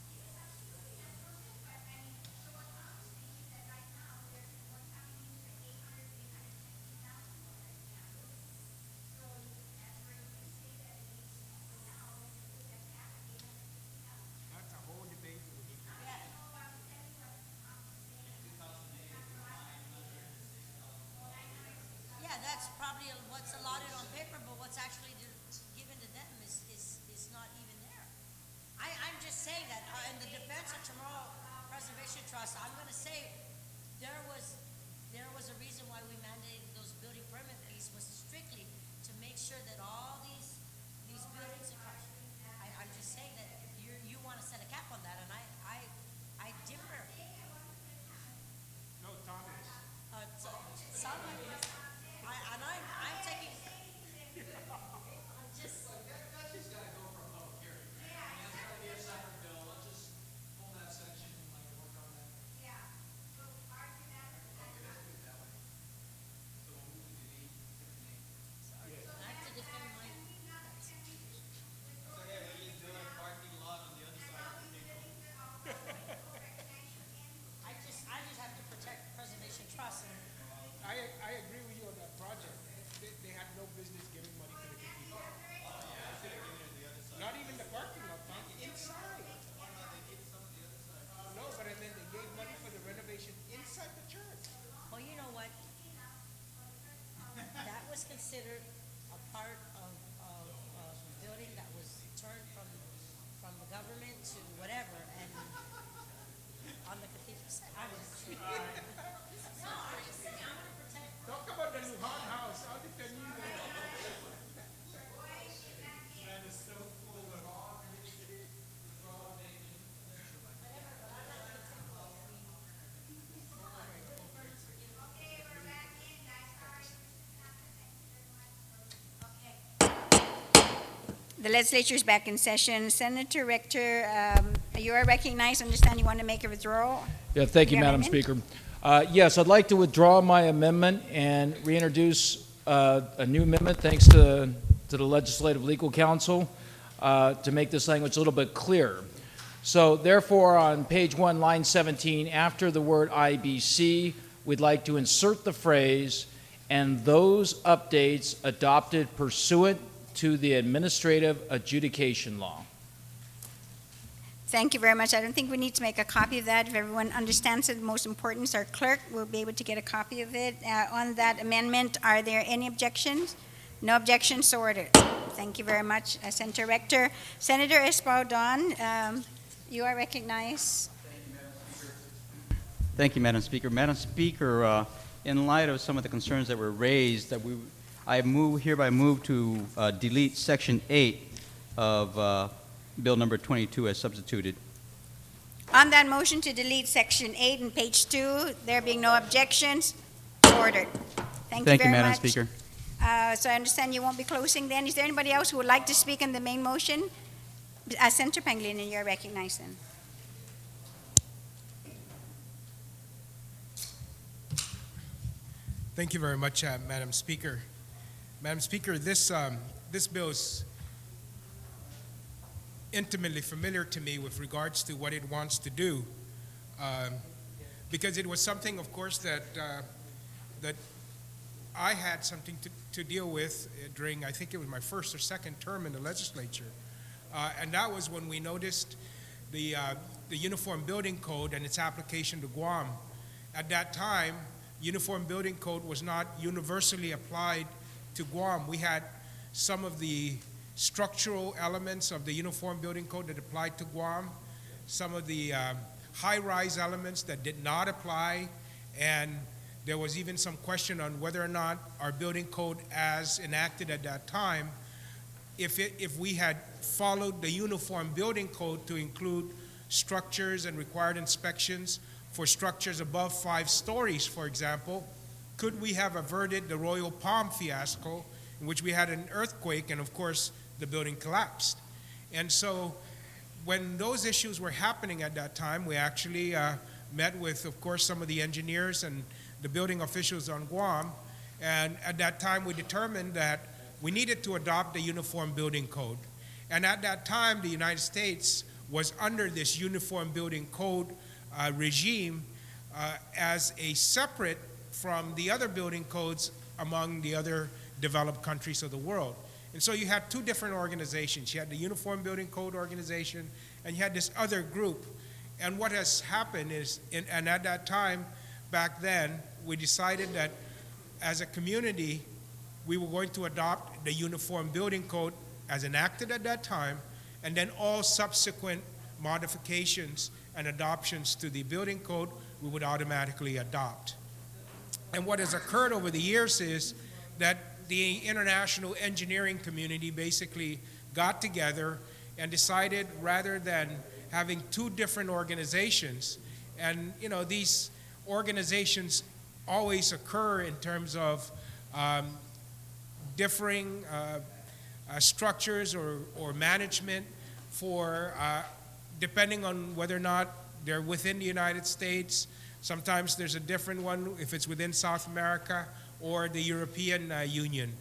That's a whole debate. Yeah, that's probably what's allotted on paper, but what's actually given to them is not even there. I'm just saying that in the defense of Chamorro Preservation Trust, I'm going to say there was a reason why we mandated those building permit fees was strictly to make sure that all these buildings are. I'm just saying that you want to set a cap on that, and I differ. No, Thomas. I'm taking. I'm just. I have to defend my. I just have to protect Preservation Trust. And I agree with you on that project. They had no business giving money to the people. Not even the parking lot, inside. No, but and then they gave money for the renovation inside the church. well, you know what? That was considered a part of the building that was turned from the government to whatever, and on the cathedral side. Talk about the Lujan house. I'll defend you there. That is so full of all. The legislature is back in session. Senator Rector, you are recognized. Understand you want to make a withdrawal? Yeah, thank you, Your Madam amendment? Speaker. Yes, I'd like to withdraw my amendment and reintroduce a new amendment, thanks to the Legislative Legal Counsel, to make this language a little bit clearer. So therefore, on page 1, line 17, after the word IBC, we'd like to insert the phrase, "and those updates adopted pursuant to the administrative adjudication law." Thank you very much. I don't think we need to make a copy of that. If everyone understands it, the most important is our clerk will be able to get a copy of it. On that amendment, are there any objections? No objections, so ordered. Thank you very much, Senator Rector. Senator Espadon, you are recognized. Thank you, Madam Speaker. Madam Speaker, in light of some of the concerns that were raised, I hereby move to delete Section 8 of Bill number 22 as substituted. On that motion to delete Section 8 and page 2, there being no objections, ordered. Thank you very Madam much. Speaker. So I understand you won't be closing then. Is there anybody else who would like to speak on the main motion? Senator Pangilinan, you're recognized then. Thank you very much, Madam Speaker. Madam Speaker, this bill is intimately familiar to me with regards to what it wants to do, because it was something, of course, that that I had something to deal with during, I think it was my first or second term in the legislature. And that was when we noticed the Uniform Building Code and its application to Guam. At that time, Uniform Building Code was not universally applied to Guam. We had some of the structural elements of the Uniform Building Code that applied to Guam, some of the high-rise elements that did not apply, and there was even some question on whether or not our building code as enacted at that time, if we had followed the Uniform Building Code to include structures and required inspections for structures above 5 stories, for example, could we have averted the Royal Palm fiasco, in which we had an earthquake and, of course, the building collapsed? And so when those issues were happening at that time, we actually met with, of course, some of the engineers and the building officials on Guam, and at that time we determined that we needed to adopt the Uniform Building Code. And at that time, the United States was under this Uniform Building Code regime as a separate from the other building codes among the other developed countries of the world. And so you had two different organizations. You had the Uniform Building Code organization, and you had this other group. And what has happened is, and at that time, back then, we decided that as a community, we were going to adopt the Uniform Building Code as enacted at that time, and then all subsequent modifications and adoptions to the building code we would automatically adopt. And what has occurred over the years is that the international engineering community basically got together and decided, rather than having two different organizations, and you know, these organizations always occur in terms of differing structures or management for depending on whether or not they're within the United States. Sometimes there's a different one if it's within South America or the European Union.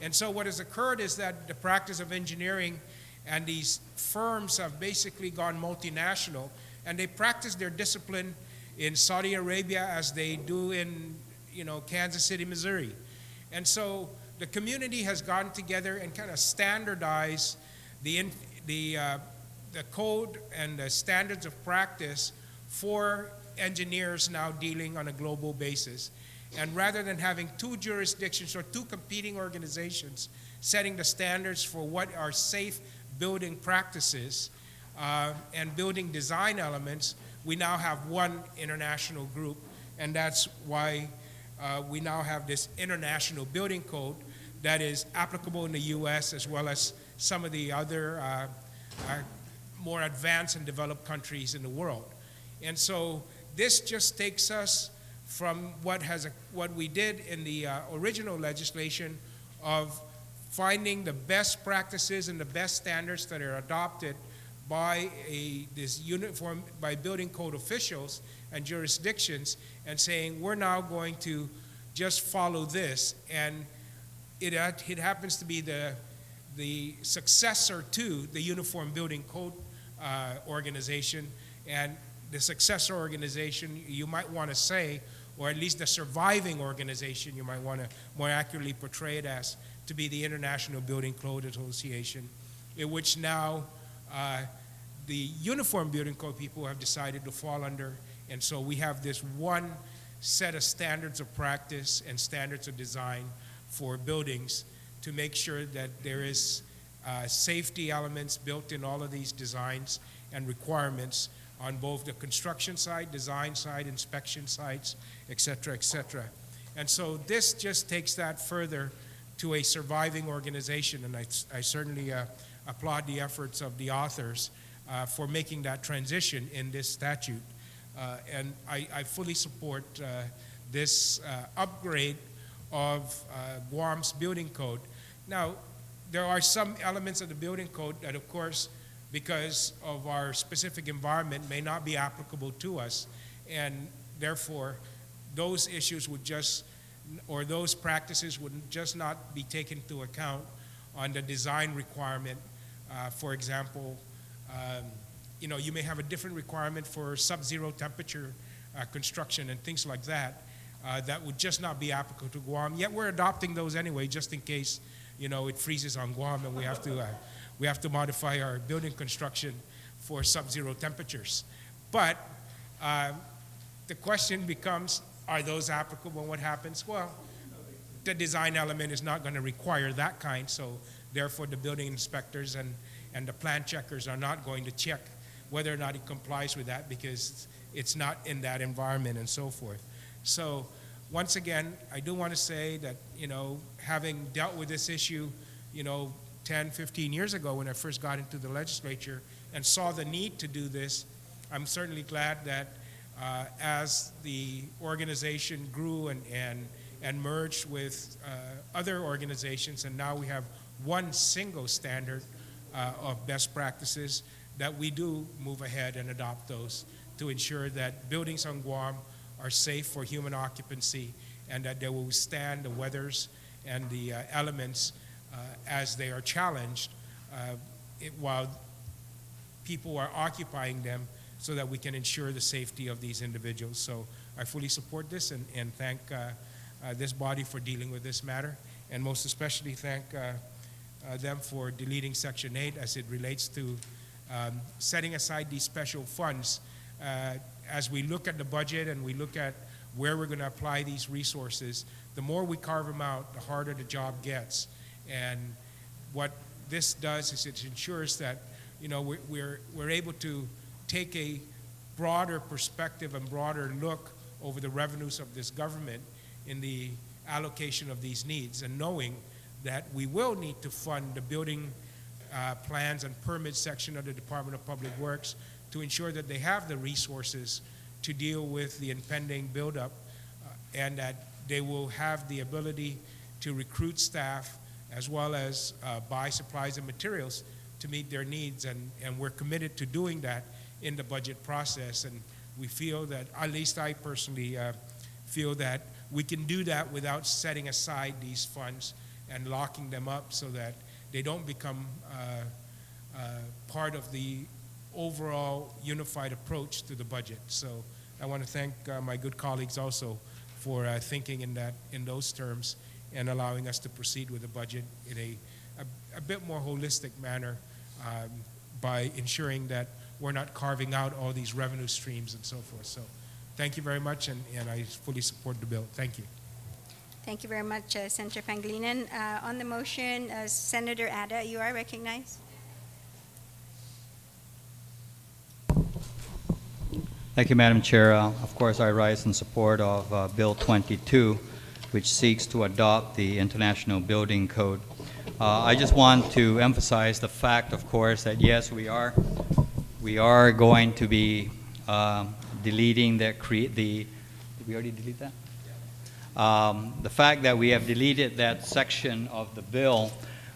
And so what has occurred is that the practice of engineering and these firms have basically gone multinational, and they practice their discipline in Saudi Arabia as they do in, you know, Kansas City, Missouri. And so the community has gotten together and kind of standardized the code and the standards of practice for engineers now dealing on a global basis. And rather than having two jurisdictions or two competing organizations setting the standards for what are safe building practices and building design elements, we now have one international group, and that's why we now have this international building code that is applicable in the U.S. as well as some of the other more advanced and developed countries in the world. And so this just takes us from what we did in the original legislation of finding the best practices and the best standards that are adopted by by building code officials and jurisdictions, and saying we're now going to just follow this. And it happens to be the successor to the Uniform Building Code organization, and the successor organization, you might want to say, or at least the surviving organization, you might want to more accurately portray it as, to be the International Building Code Association, in which now the Uniform Building Code people have decided to fall under. And so we have this one set of standards of practice and standards of design for buildings to make sure that there is safety elements built in all of these designs and requirements on both the construction side, design side, inspection sites, et cetera, et cetera. And so this just takes that further to a surviving organization, and I certainly applaud the efforts of the authors for making that transition in this statute. And I fully support this upgrade of Guam's building code. Now, there are some elements of the building code that, of course, because of our specific environment, may not be applicable to us, and therefore those issues would just, or those practices would just not be taken into account on the design requirement. For example, you know, you may have a different requirement for sub-zero temperature construction and things like that. that would just not be applicable to Guam. Yet we're adopting those anyway, just in case, you know, it freezes on Guam and we have to modify our building construction for sub-zero temperatures. But the question becomes, are those applicable and what happens? Well, the design element is not going to require that kind, so therefore the building inspectors and the plan checkers are not going to check whether or not it complies with that because it's not in that environment and so forth. So once again, I do want to say that, you know, having dealt with this issue, you know, 10, 15 years ago when I first got into the legislature and saw the need to do this, I'm certainly glad that as the organization grew and merged with other organizations, and now we have one single standard of best practices, that we do move ahead and adopt those to ensure that buildings on Guam are safe for human occupancy and that they will withstand the weathers and the elements as they are challenged while people are occupying them, so that we can ensure the safety of these individuals. So I fully support this and thank this body for dealing with this matter, and most especially thank them for deleting Section 8 as it relates to setting aside these special funds. As we look at the budget and we look at where we're going to apply these resources, the more we carve them out, the harder the job gets. And what this does is it ensures that, you know, we're able to take a broader perspective and broader look over the revenues of this government in the allocation of these needs, and knowing that we will need to fund the building plans and permits section of the Department of Public Works to ensure that they have the resources to deal with the impending buildup, and that they will have the ability to recruit staff as well as buy supplies and materials to meet their needs. And we're committed to doing that in the budget process. And we feel that, at least I personally feel that we can do that without setting aside these funds and locking them up so that they don't become part of the overall unified approach to the budget. So I want to thank my good colleagues also for thinking in those terms and allowing us to proceed with the budget in a bit more holistic manner by ensuring that we're not carving out all these revenue streams and so forth. So thank you very much, and I fully support the bill. Thank you. Thank you very much, Senator Pangilinan. On the motion, Senator Ada, you are recognized. Thank you, Madam Chair. Of course, I rise in support of Bill 22, which seeks to adopt the International Building Code. I just want to emphasize the fact, of course, that yes, we are going to be deleting did we already delete that? The fact that we have deleted that section of the bill,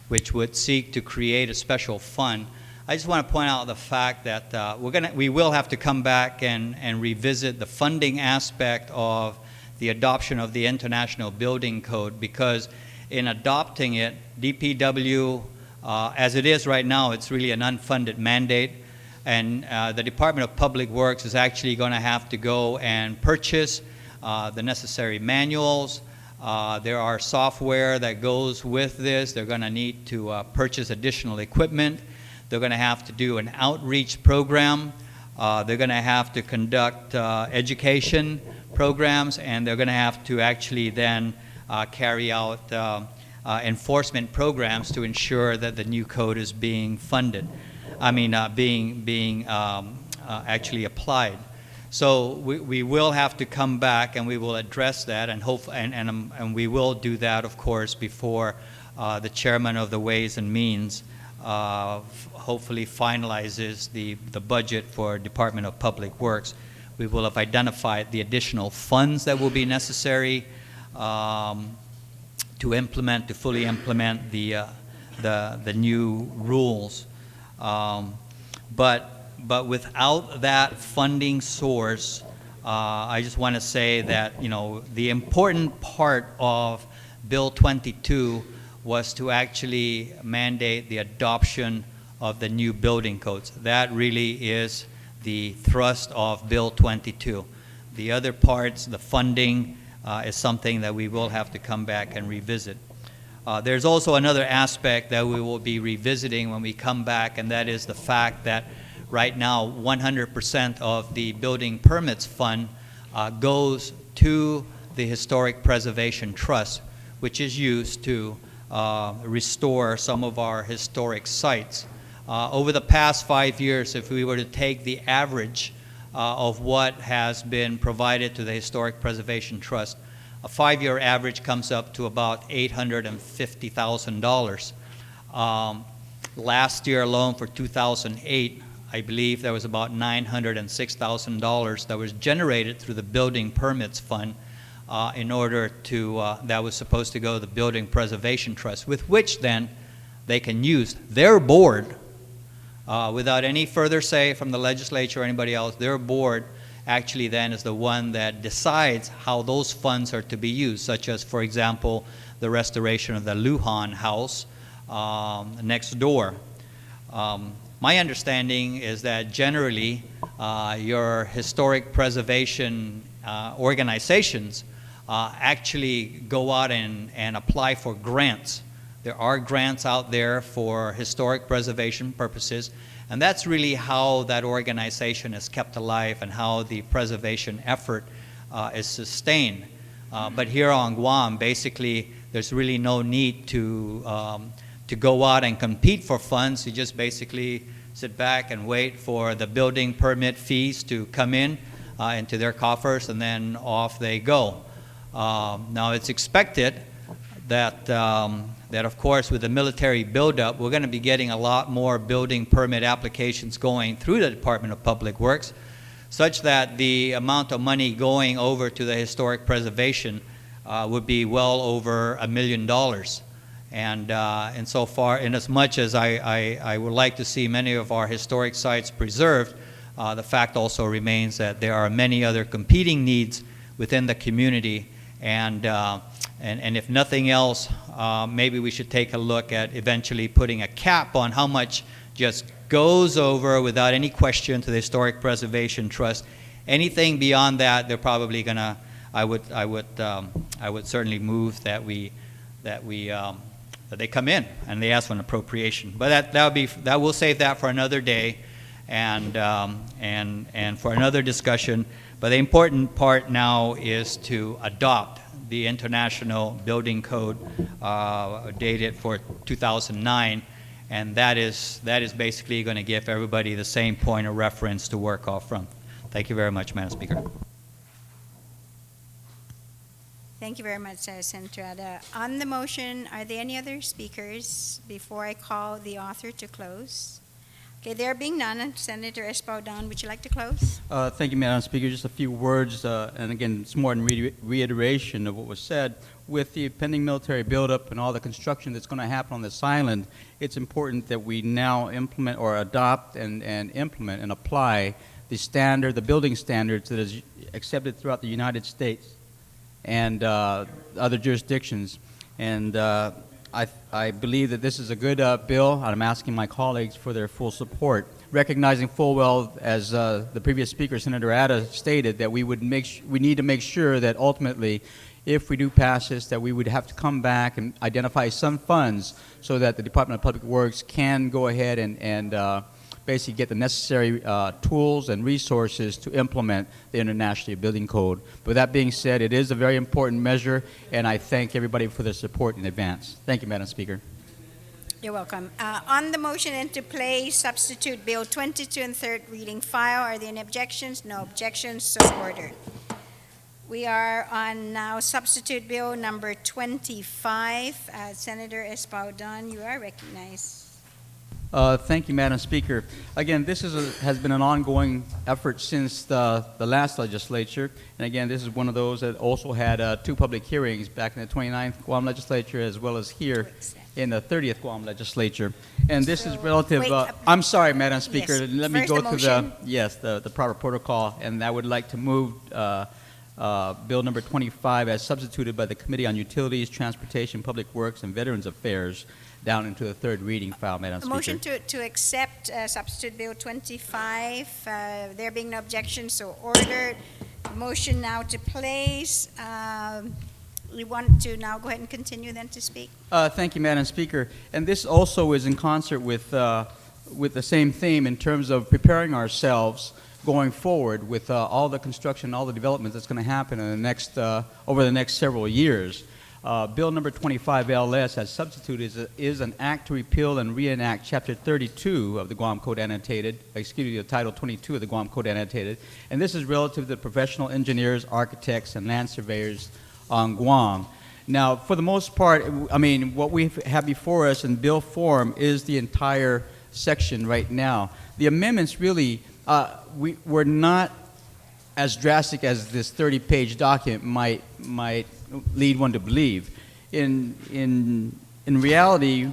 which would seek to create a special fund, I just want to point out the fact that we will have to come back and revisit the funding aspect of the adoption of the International Building Code, because in adopting it, DPW, as it is right now, it's really an unfunded mandate, and the Department of Public Works is actually going to have to go and purchase the necessary manuals. There are software that goes with this. They're going to need to purchase additional equipment. They're going to have to do an outreach program. They're going to have to conduct education programs, and they're going to have to actually then carry out enforcement programs to ensure that the new code is being funded. Being actually applied. So we will have to come back and we will address that, and we will do that, of course, before the chairman of the Ways and Means hopefully finalizes the budget for Department of Public Works. We will have identified the additional funds that will be necessary to fully implement the new rules. But without that funding source, I just want to say that, you know, the important part of Bill 22 was to actually mandate the adoption of the new building codes. That really is the thrust of Bill 22. The other parts, the funding, is something that we will have to come back and revisit. There's also another aspect that we will be revisiting when we come back, and that is the fact that right now 100% of the building permits fund goes to the Historic Preservation Trust, which is used to restore some of our historic sites. Over the past 5 years, if we were to take the average of what has been provided to the Historic Preservation Trust, a 5-year average comes up to about $850,000. Last year alone, for 2008, I believe there was about $906,000 that was generated through the Building Permits Fund in order to, that was supposed to go to the Building Preservation Trust, with which then they can use their board, without any further say from the legislature or anybody else. Their board actually then is the one that decides how those funds are to be used, such as, for example, the restoration of the Lujan house next door. My understanding is that generally your historic preservation organizations actually go out and apply for grants. There are grants out there for historic preservation purposes, and that's really how that organization is kept alive and how the preservation effort is sustained. But here on Guam, basically, there's really no need to go out and compete for funds. You just basically sit back and wait for the building permit fees to come in into their coffers, and then off they go. Now, it's expected that that of course with the military buildup, we're going to be getting a lot more building permit applications going through the Department of Public Works, such that the amount of money going over to the historic preservation would be well over $1 million. And so far, in as much as I would like to see many of our historic sites preserved, the fact also remains that there are many other competing needs within the community, and if nothing else, maybe we should take a look at eventually putting a cap on how much just goes over without any question to the Historic Preservation Trust. Anything beyond that, they're probably gonna. I would certainly move that they come in and they ask for an appropriation. But that we'll save that for another day, and for another discussion. But the important part now is to adopt the International Building Code dated for 2009, and that is basically going to give everybody the same point of reference to work off from. Thank you very much, Madam Speaker. Thank you very much, Senator Ada. On the motion, are there any other speakers before I call the author to close? Okay, there being none, Senator Espaldon, would you like to close? Thank you, Madam Speaker. Just a few words, and again, it's more in reiteration of what was said. With the pending military buildup and all the construction that's going to happen on this island, it's important that we now implement or adopt and implement and apply the building standards that is accepted throughout the United States and other jurisdictions. And I believe that this is a good bill, and I'm asking my colleagues for their full support, recognizing full well, as the previous speaker, Senator Ada, stated, that we need to make sure that ultimately, if we do pass this, that we would have to come back and identify some funds so that the Department of Public Works can go ahead and basically get the necessary tools and resources to implement the International Building Code. But that being said, it is a very important measure, and I thank everybody for their support in advance. Thank you, Madam Speaker. You're welcome. On the motion and to place substitute bill 22 and third reading file, are there any objections? No objections, so ordered. We are on now substitute bill number 25. Senator Espaldon, you are recognized. Thank you, Madam Speaker. Again, this has been an ongoing effort since the last legislature. And again, this is one of those that also had 2 public hearings back in the 29th Guam Legislature, as well as here in the 30th Guam Legislature. And this is relative, I'm sorry, Madam Speaker, yes. let me First go the to the proper protocol, and I would like to move Bill number 25 as substituted by the Committee on Utilities, Transportation, Public Works, and Veterans Affairs down into the third reading file, Madam Speaker. Motion to accept substitute bill 25. There being no objection, so ordered. motion now to place. We want to now go ahead and continue then to speak. Thank you, Madam Speaker. And this also is in concert with the same theme in terms of preparing ourselves going forward with all the construction, all the development that's going to happen in the next, over the next several years. Bill number 25 LS as substitute is an act to repeal and reenact Chapter 32 of the Guam Code Annotated, excuse me, Title 22 of the Guam Code Annotated. And this is relative to professional engineers, architects, and land surveyors on Guam. Now, for the most part, I mean, what we have before us in bill form is the entire section right now. The amendments really were not as drastic as this 30-page document might lead one to believe. In reality,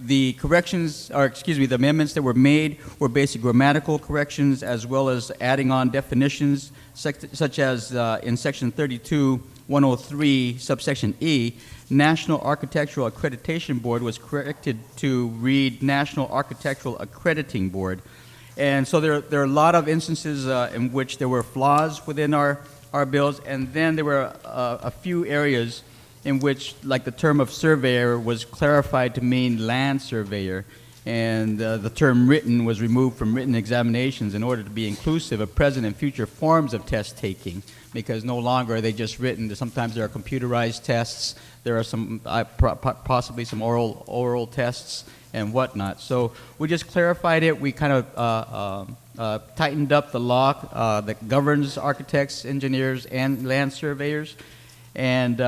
the corrections, or excuse me, the amendments that were made were basic grammatical corrections as well as adding on definitions such as in Section 32-103, subsection E, National Architectural Accreditation Board was corrected to read National Architectural Accrediting Board. And so there are a lot of instances in which there were flaws within our bills, and then there were a few areas in which, like the term of surveyor was clarified to mean land surveyor, and the term written was removed from written examinations in order to be inclusive of present and future forms of test taking, because no longer are they just written. Sometimes there are computerized tests, there are some possibly some oral tests and whatnot. So we just clarified it. We kind of tightened up the law that governs architects, engineers, and land surveyors. And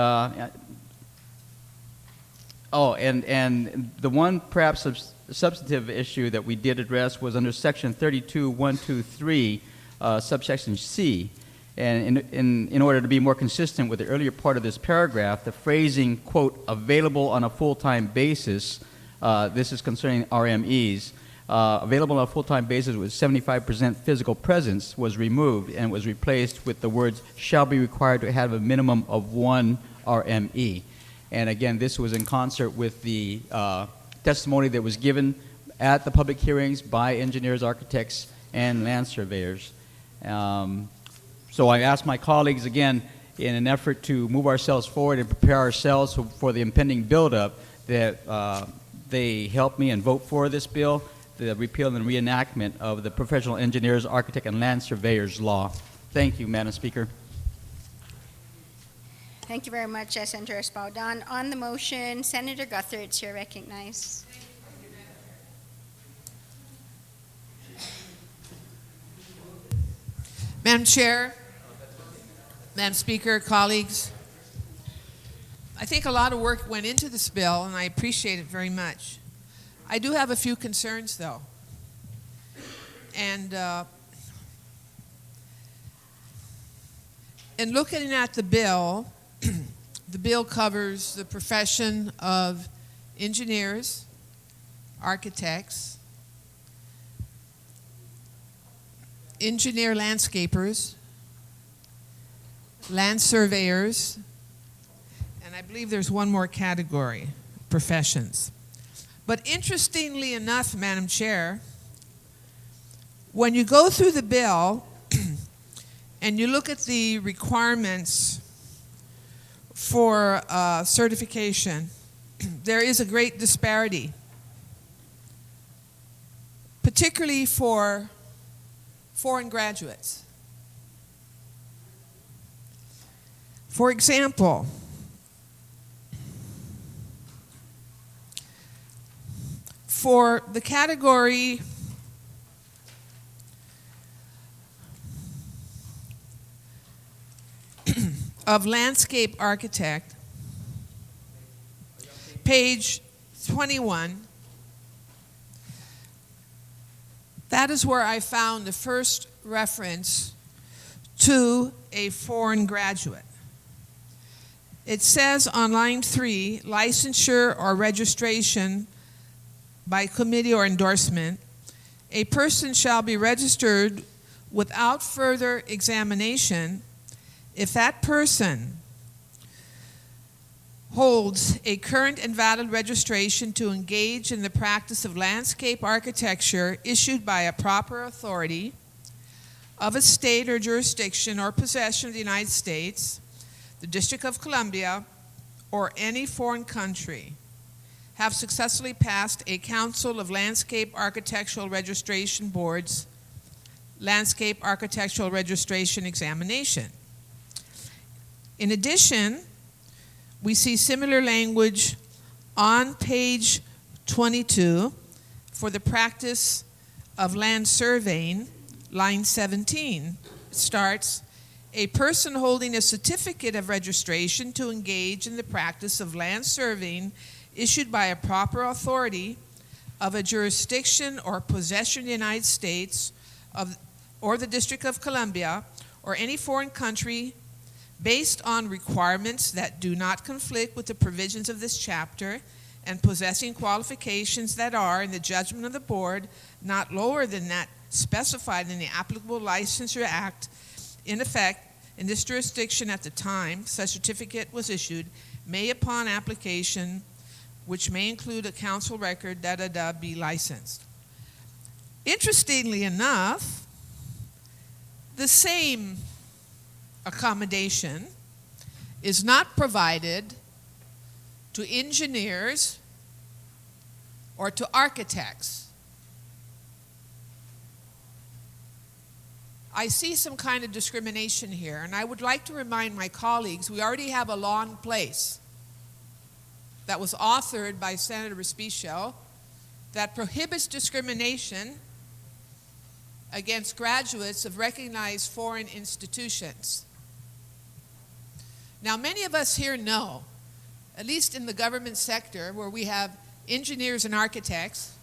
and the one perhaps substantive issue that we did address was under Section 32-123, subsection C. And in order to be more consistent with the earlier part of this paragraph, the phrasing, quote, available on a full-time basis, this is concerning RMEs, available on a full-time basis with 75% physical presence was removed and was replaced with the words shall be required to have a minimum of 1 RME. And again, this was in concert with the testimony that was given at the public hearings by engineers, architects, and land surveyors. So I asked my colleagues again, in an effort to move ourselves forward and prepare ourselves for the impending buildup, that they help me and vote for this bill, the repeal and reenactment of the Professional Engineers, Architect, and Land Surveyors Law. Thank you, Madam Speaker. Thank you very much, Senator Espaldon. On the motion, Senator Guthrie, you're recognized. Madam Chair, Madam Speaker, colleagues, I think a lot of work went into this bill, and I appreciate it very much. I do have a few concerns, though. And in looking at the bill covers the profession of engineers, architects, engineer landscapers, land surveyors, and I believe there's one more category, professions. But interestingly enough, Madam Chair, when you go through the bill and you look at the requirements for certification, there is a great disparity, particularly for foreign graduates. For example, for the category of landscape architect, page 21, that is where I found the first reference to a foreign graduate. It says on line 3, licensure or registration by committee or endorsement, a person shall be registered without further examination if that person holds a current and valid registration to engage in the practice of landscape architecture issued by a proper authority, of a state or jurisdiction or possession of the United States, the District of Columbia, or any foreign country have successfully passed a Council of Landscape Architectural Registration Board's Landscape Architectural Registration Examination. In addition, we see similar language on page 22 for the practice of land surveying, line 17. It starts, a person holding a certificate of registration to engage in the practice of land surveying issued by a proper authority of a jurisdiction or possession of the United States or the District of Columbia or any foreign country based on requirements that do not conflict with the provisions of this chapter and possessing qualifications that are, in the judgment of the board, not lower than that specified in the applicable Licensure Act in effect in this jurisdiction at the time such certificate was issued, may upon application, which may include a council record, be licensed. Interestingly enough, the same accommodation is not provided to engineers or to architects. I see some kind of discrimination here, and I would like to remind my colleagues we already have a law in place that was authored by Senator Respicio that prohibits discrimination against graduates of recognized foreign institutions. Now, many of us here know, at least in the government sector where we have engineers and architects,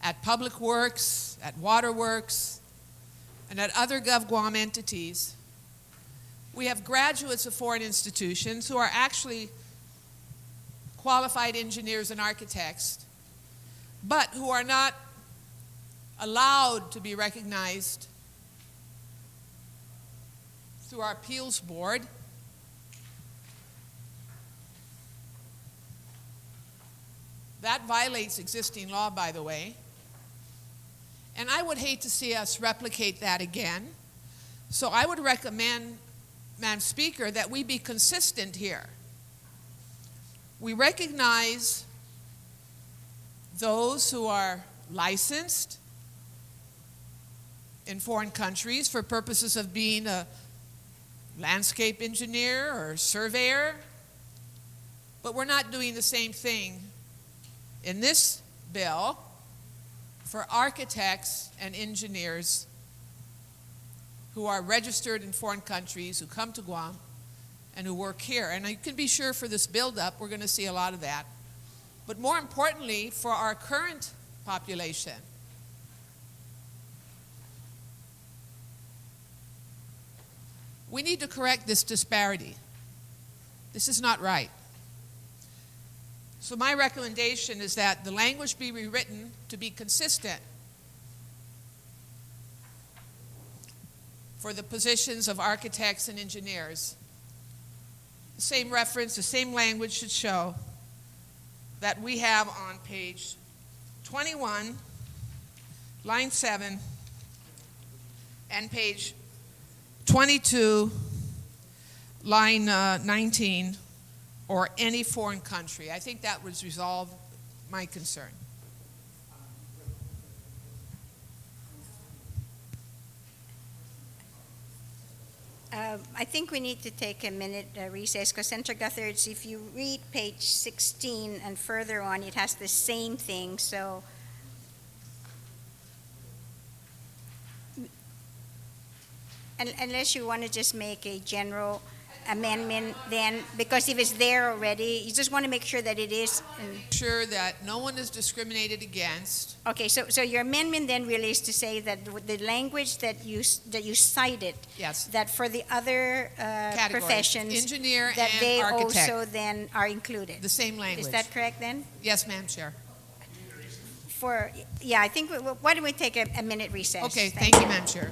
at Public Works, at Waterworks, and at other GovGuam entities, we have graduates of foreign institutions who are actually qualified engineers and architects, but who are not allowed to be recognized through our appeals board. That violates existing law, by the way. And I would hate to see us replicate that again. So I would recommend, Madam Speaker, that we be consistent here. We recognize those who are licensed in foreign countries for purposes of being a landscape engineer or surveyor, but we're not doing the same thing in this bill for architects and engineers who are registered in foreign countries, who come to Guam and who work here. And you can be sure for this buildup, we're going to see a lot of that. But more importantly, for our current population, we need to correct this disparity. This is not right. So my recommendation is that the language be rewritten to be consistent for the positions of architects and engineers. The same reference, the same language should show that we have on page 21, line 7, and page 22, line 19, or any foreign country. I think that would resolve my concern. I think we need to take a minute recess because Senator Gutherds, if you read page 16 and further on, it has the same thing. So unless you want to just make a general amendment then, because if it's there already, you just want to make sure that it is. Sure that no one is discriminated against. Okay, so your amendment then really is to say that the language that you cited, yes, that for the other professions, engineer that and they architect, also then are included. The same language. Is that correct then? Yes, Madam Chair. Yeah, I think, why don't we take a minute recess? Okay, thank you, Madam Chair.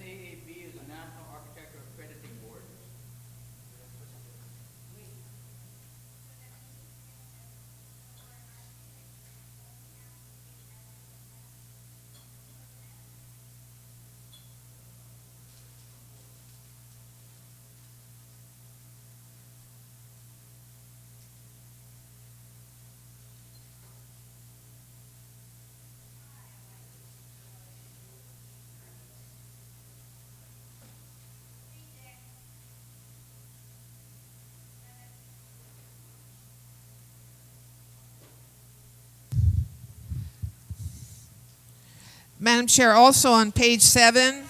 NAAB is a National Architecture Accrediting Board. Madam Chair, also on page 7.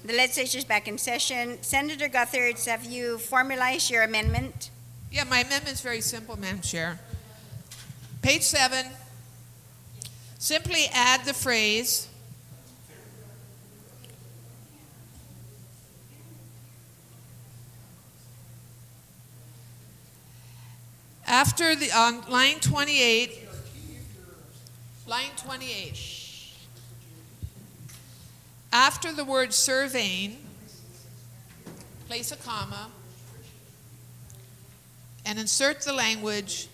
The legislature is back in session. Senator Guthertz, have you formalized your amendment? Yeah, my amendment is very simple, Madam Chair. Page 7, simply add the phrase after the, on line 28, after the word surveying, place a comma and insert the language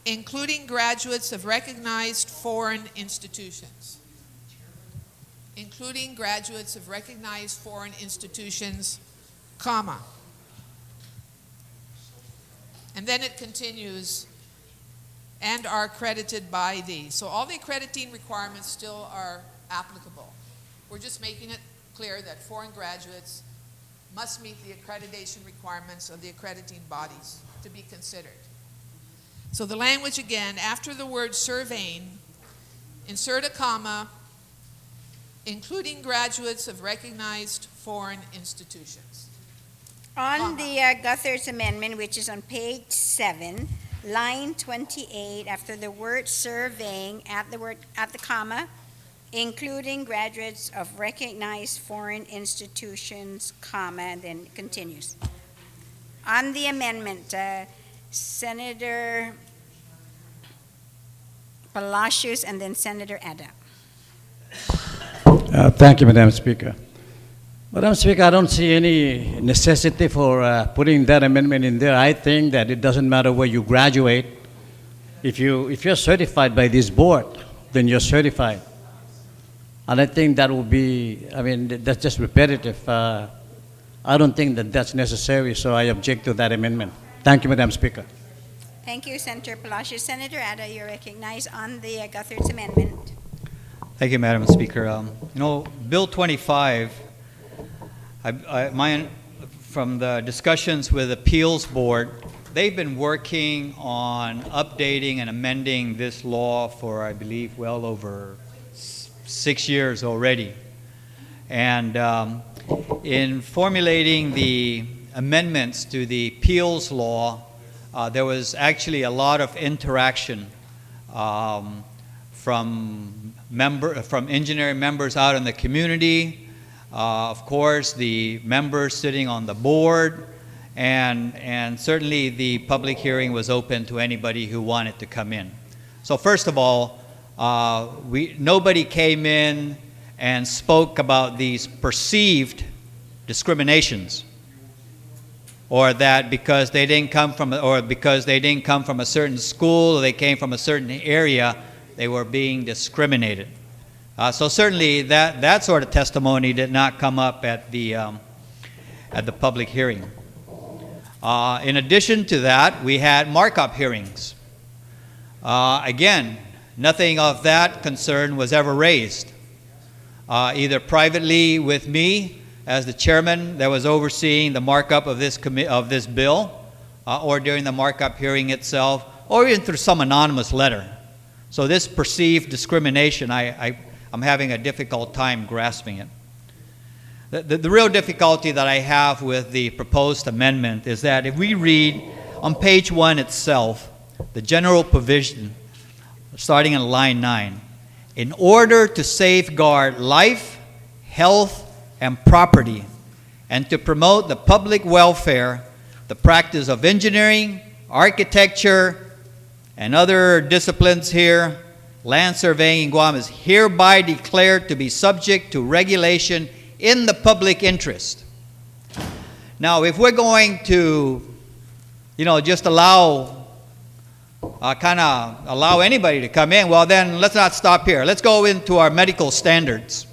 including graduates of recognized foreign institutions. Including graduates of recognized foreign institutions, comma. And then it continues, and are accredited by these. So all the accrediting requirements still are applicable. We're just making it clear that foreign graduates must meet the accreditation requirements of the accrediting bodies to be considered. So the language again, after the word surveying, insert a comma, including graduates of recognized foreign institutions. On the Guthertz amendment, which is on page 7, line 28, after the word surveying, at the comma, including graduates of recognized foreign institutions, comma, and then it continues. On the amendment, Senator Palacios and then Senator Ada. Thank you, Madam Speaker. Madam Speaker, I don't see any necessity for putting that amendment in there. I think that it doesn't matter where you graduate. If you're certified by this board, then you're certified. And I think that will be, I mean, that's just repetitive. I don't think that that's necessary, so I object to that amendment. Thank you, Madam Speaker. Thank you, Senator Palacios. Senator Ada, you're recognized on the Guthertz amendment. Thank you, Madam Speaker. Bill 25, from the discussions with Appeals Board, they've been working on updating and amending this law for, I believe, well over 6 years already. And in formulating the amendments to the appeals law, there was actually a lot of interaction from engineering members out in the community, of course, the members sitting on the board, and certainly the public hearing was open to anybody who wanted to come in. So first of all, nobody came in and spoke about these perceived discriminations, or that because they didn't come from a certain school or they came from a certain area, they were being discriminated. So certainly that sort of testimony did not come up at the public hearing. In addition to that, we had markup hearings. Again, nothing of that concern was ever raised, either privately with me as the chairman that was overseeing the markup of this bill, or during the markup hearing itself, or even through some anonymous letter. So this perceived discrimination, I'm having a difficult time grasping it. The real difficulty that I have with the proposed amendment is that if we read on page 1 itself, the general provision, starting in line 9, in order to safeguard life, health, and property, and to promote the public welfare, the practice of engineering, architecture, and other disciplines here, land surveying in Guam is hereby declared to be subject to regulation in the public interest. Now, if we're going to, just allow anybody to come in, well then let's not stop here. Let's go into our medical standards.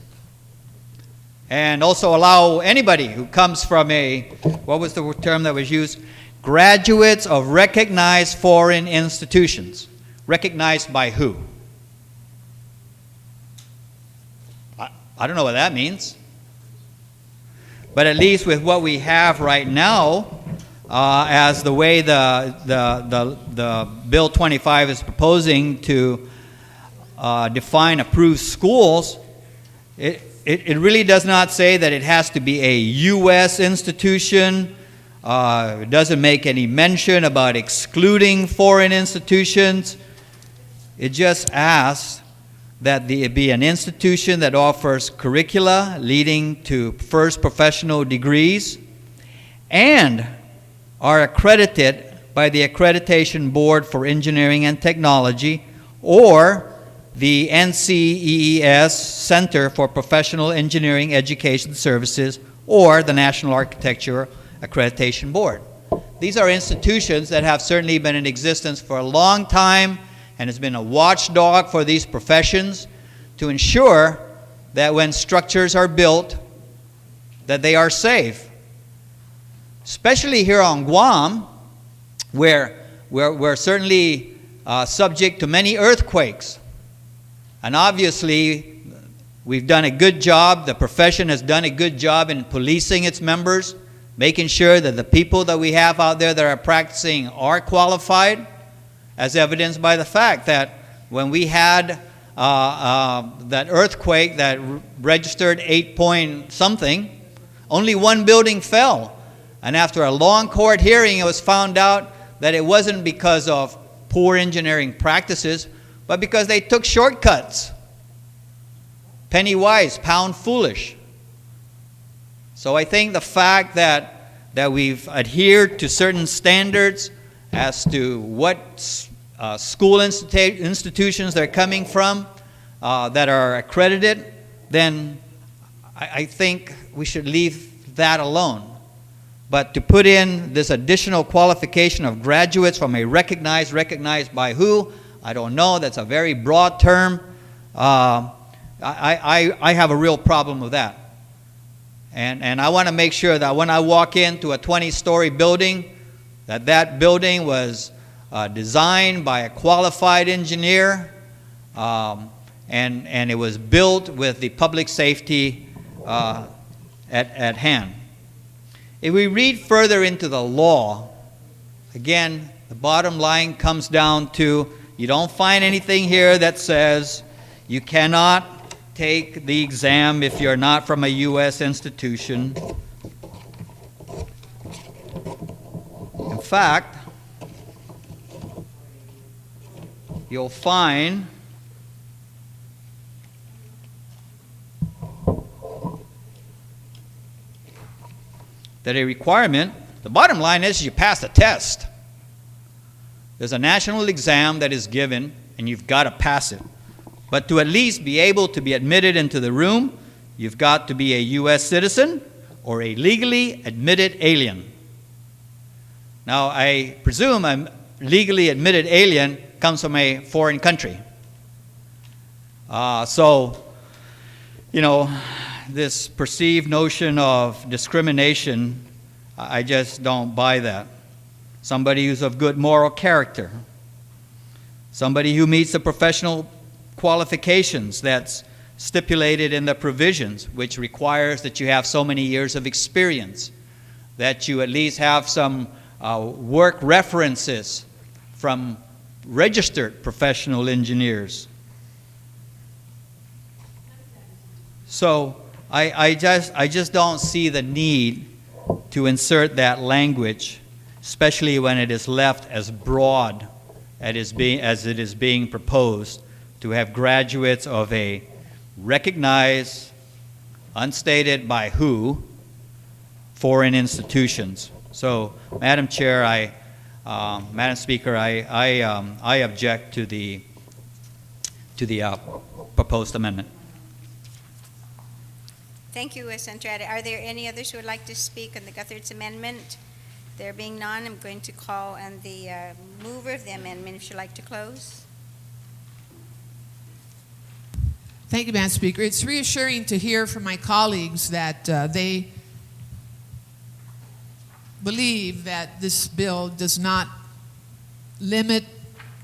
And also allow anybody who comes from what was the term that was used? Graduates of recognized foreign institutions. Recognized by who? I don't know what that means. But at least with what we have right now, as the way the Bill 25 is proposing to define approved schools, it really does not say that it has to be a U.S. institution. It doesn't make any mention about excluding foreign institutions. It just asks that it be an institution that offers curricula leading to first professional degrees and are accredited by the Accreditation Board for Engineering and Technology or the NCEES Center for Professional Engineering Education Services or the National Architecture Accreditation Board. These are institutions that have certainly been in existence for a long time and has been a watchdog for these professions to ensure that when structures are built, that they are safe. Especially here on Guam, where we're certainly subject to many earthquakes. And obviously, we've done a good job, the profession has done a good job in policing its members, making sure that the people that we have out there that are practicing are qualified, as evidenced by the fact that when we had that earthquake that registered 8 point something, only one building fell. And after a long court hearing, it was found out that it wasn't because of poor engineering practices, but because they took shortcuts. Penny wise, pound foolish. So I think the fact that we've adhered to certain standards as to what school institutions they're coming from that are accredited, then I think we should leave that alone. But to put in this additional qualification of graduates from a recognized by who, I don't know, that's a very broad term. I have a real problem with that. And I want to make sure that when I walk into a 20-story building, that building was designed by a qualified engineer, and it was built with the public safety at hand. If we read further into the law, again, the bottom line comes down to you don't find anything here that says you cannot take the exam if you're not from a U.S. institution. In fact, you'll find that a requirement, the bottom line is you pass the test. There's a national exam that is given, and you've got to pass it. But to at least be able to be admitted into the room, you've got to be a U.S. citizen or a legally admitted alien. Now, I presume a legally admitted alien comes from a foreign country. So you know, this perceived notion of discrimination, I just don't buy that. Somebody who's of good moral character, somebody who meets the professional qualifications that's stipulated in the provisions, which requires that you have so many years of experience, that you at least have some work references from registered professional engineers. So I just don't see the need to insert that language, especially when it is left as broad as it is being proposed, to have graduates of a recognized, unstated by who, foreign institutions. So, Madam Chair, Madam Speaker, I object to the proposed amendment. Thank you, Senator Addy. Are there any others who would like to speak on the Guthridge amendment? There being none, I'm going to call on the mover of the amendment if she'd like to close. Thank you, Madam Speaker. It's reassuring to hear from my colleagues that they believe that this bill does not limit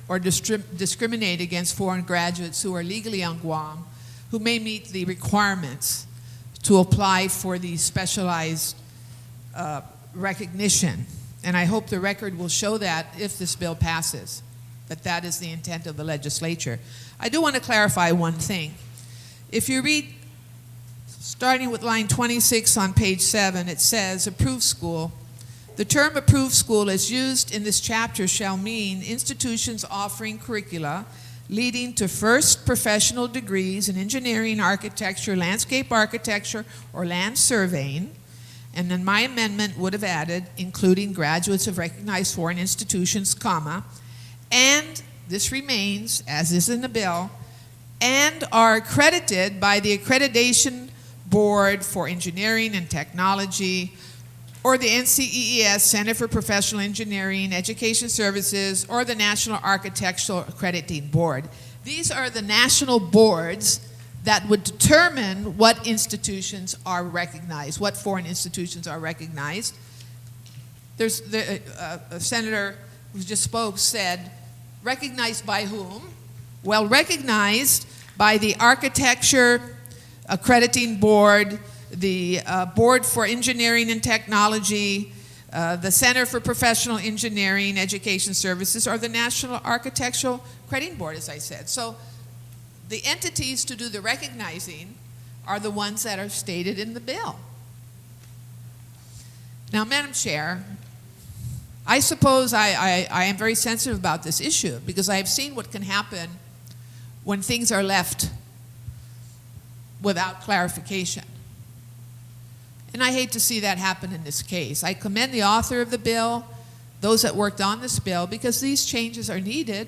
or discriminate against foreign graduates who are legally on Guam, who may meet the requirements to apply for the specialized recognition. And I hope the record will show that if this bill passes, that that is the intent of the legislature. I do want to clarify one thing. If you read, starting with line 26 on page 7, it says, approved school. The term approved school as used in this chapter shall mean institutions offering curricula leading to first professional degrees in engineering, architecture, landscape architecture, or land surveying. And then my amendment would have added, including graduates of recognized foreign institutions, comma, and this remains, as is in the bill, and are accredited by the Accreditation Board for Engineering and Technology, or the NCEES Center for Professional Engineering, Education Services, or the National Architectural Accrediting Board. These are the national boards that would determine what institutions are recognized, what foreign institutions are recognized. There's a senator who just spoke said, recognized by whom? Well, recognized by the Architecture Accrediting Board, the Board for Engineering and Technology, the Center for Professional Engineering, Education Services, or the National Architectural Accrediting Board, as I said. So the entities to do the recognizing are the ones that are stated in the bill. Now, Madam Chair, I suppose I am very sensitive about this issue because I have seen what can happen when things are left without clarification. And I hate to see that happen in this case. I commend the author of the bill, those that worked on this bill, because these changes are needed,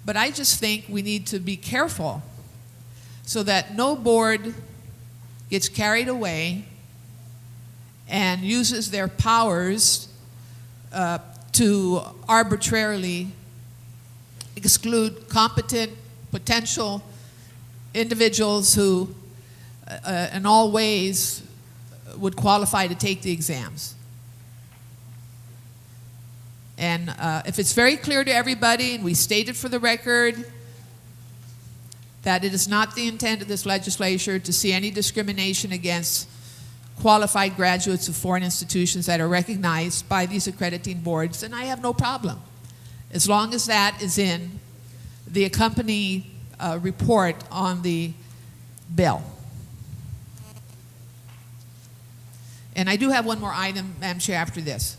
but I just think we need to be careful so that no board gets carried away and uses their powers to arbitrarily exclude competent, potential individuals who, in all ways, would qualify to take the exams. And if it's very clear to everybody, and we stated for the record that it is not the intent of this legislature to see any discrimination against qualified graduates of foreign institutions that are recognized by these accrediting boards, then I have no problem, as long as that is in the accompanying report on the bill. And I do have one more item, Madam Chair, after this.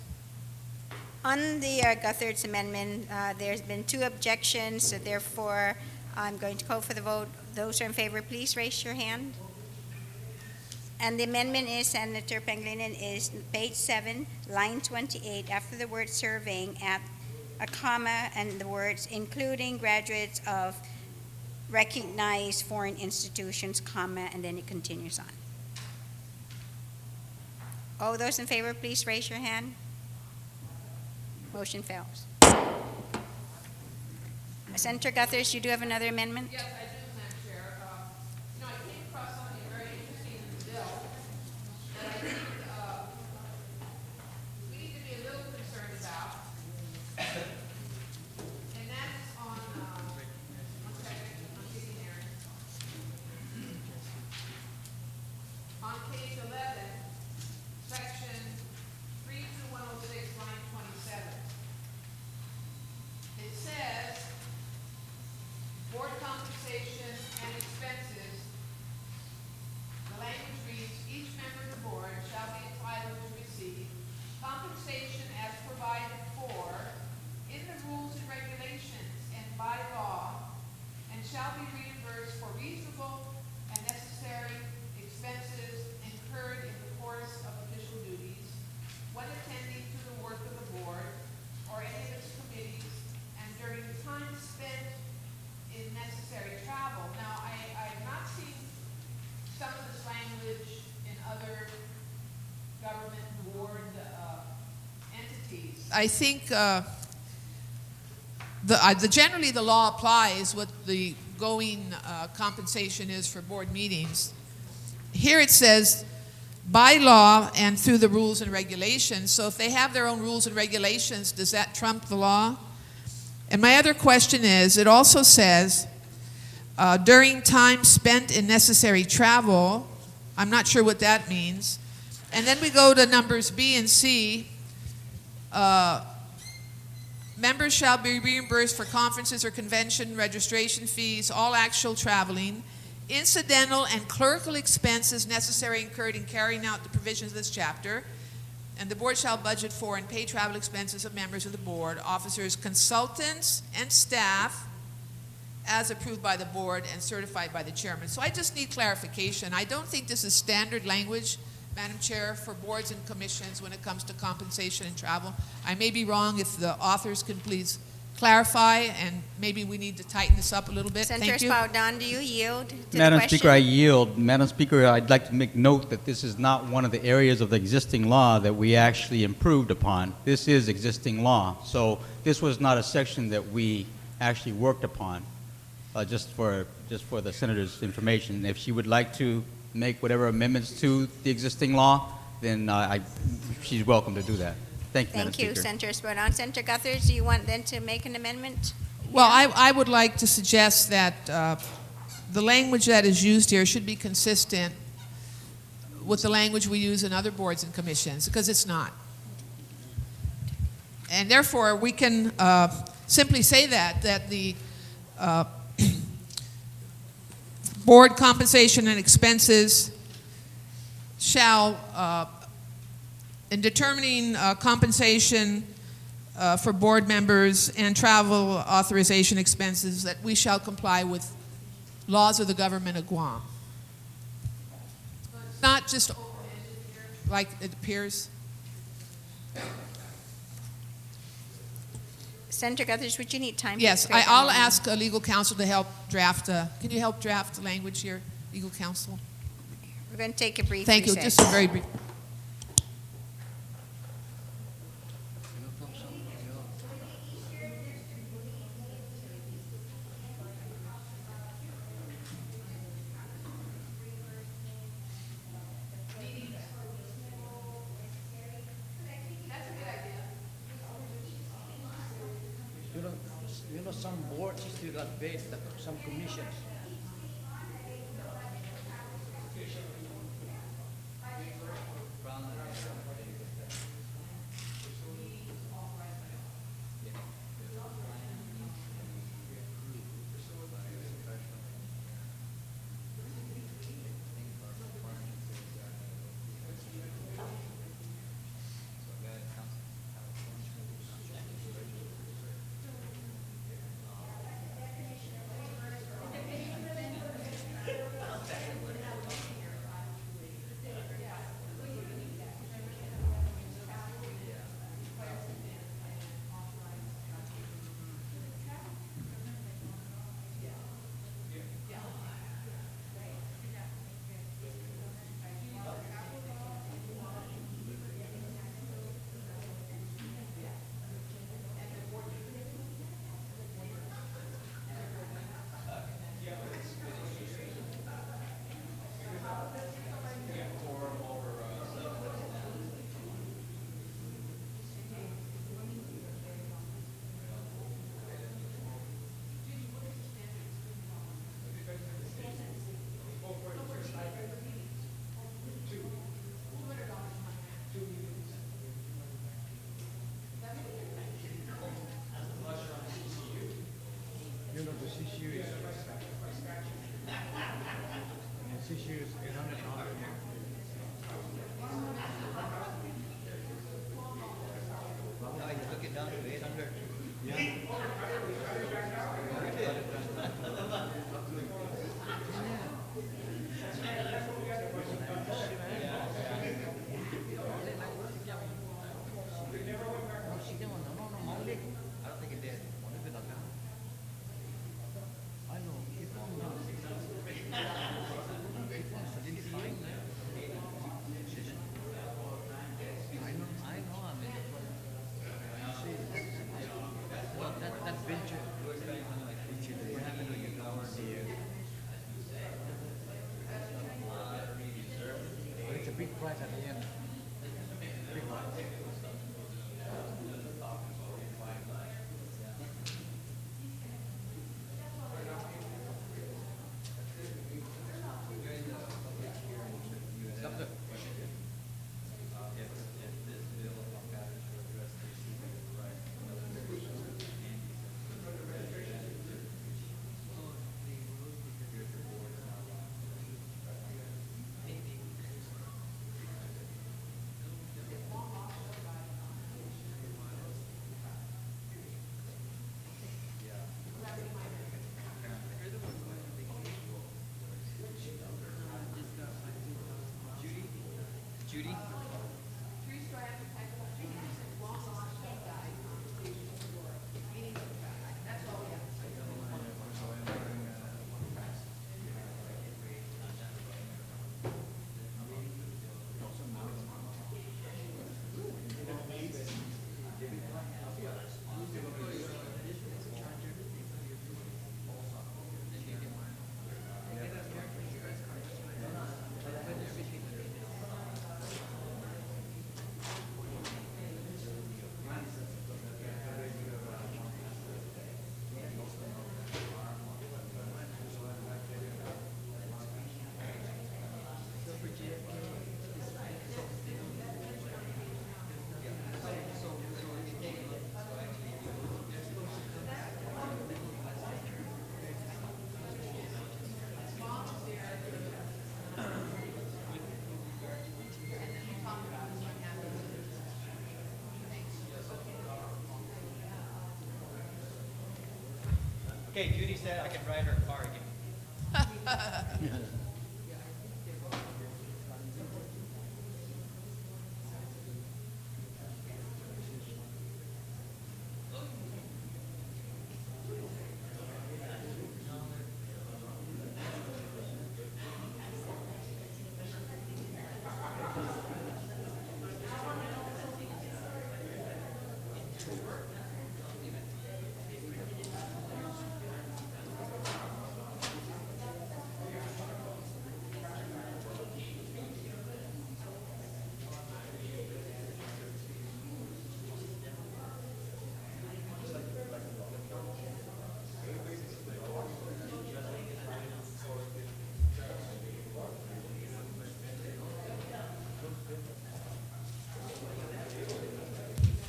On the Guthridge amendment, there's been 2 objections, so therefore I'm going to call for the vote. Those who are in favor, please raise your hand. And the amendment is, Senator Pangilinan, is page 7, line 28, after the word surveying, at a comma and the words including graduates of recognized foreign institutions, comma, and then it continues on. All those in favor, please raise your hand. Motion fails. Senator Guthridge, you do have another amendment? Yes, I do, Madam Chair. I came across something very I think generally the law applies what the going compensation is for board meetings. Here it says by law and through the rules and regulations. So if they have their own rules and regulations, does that trump the law? And my other question is, it also says during time spent in necessary travel. I'm not sure what that means. And then we go to numbers B and C. Members shall be reimbursed for conferences or convention registration fees, all actual traveling, incidental and clerical expenses necessary incurred in carrying out the provisions of this chapter, and the board shall budget for and pay travel expenses of members of the board, officers, consultants, and staff as approved by the board and certified by the chairman. So I just need clarification. I don't think this is standard language, Madam Chair, for boards and commissions when it comes to compensation and travel. I may be wrong. If the authors can please clarify, and maybe we need to tighten this up a little bit. Senator Thank you. Spaldon, do you yield to Madam the question? Speaker, I yield. Madam Speaker, I'd like to make note that this is not one of the areas of the existing law that we actually improved upon. This is existing law. So this was not a section that we actually worked upon, just for the Senator's information. If she would like to make whatever amendments to the existing law, then she's welcome to do that. Thank you, Madam Thank you, Speaker. Senator Spaldon. Senator Guthers, do you want then to make an amendment? Well, I would like to suggest that the language that is used here should be consistent with the language we use in other boards and commissions, because it's not. And therefore, we can simply say that the board compensation and expenses shall, in determining compensation for board members and travel authorization expenses, that we shall comply with laws of the government of Guam. Not just like it appears. Senator Guthers, would you need time? Yes, for this I'll amendment? ask legal counsel to help draft. Can you help draft the language here, legal counsel? We're going to take a brief Thank you. recess. Just a very brief. You know, some boards still got paid, some commissions. You know, the CCU is CCU is $800. Now you took it down to 800. I don't think it did. surprise at the end. Judy? Okay, Judy said I can ride her car again.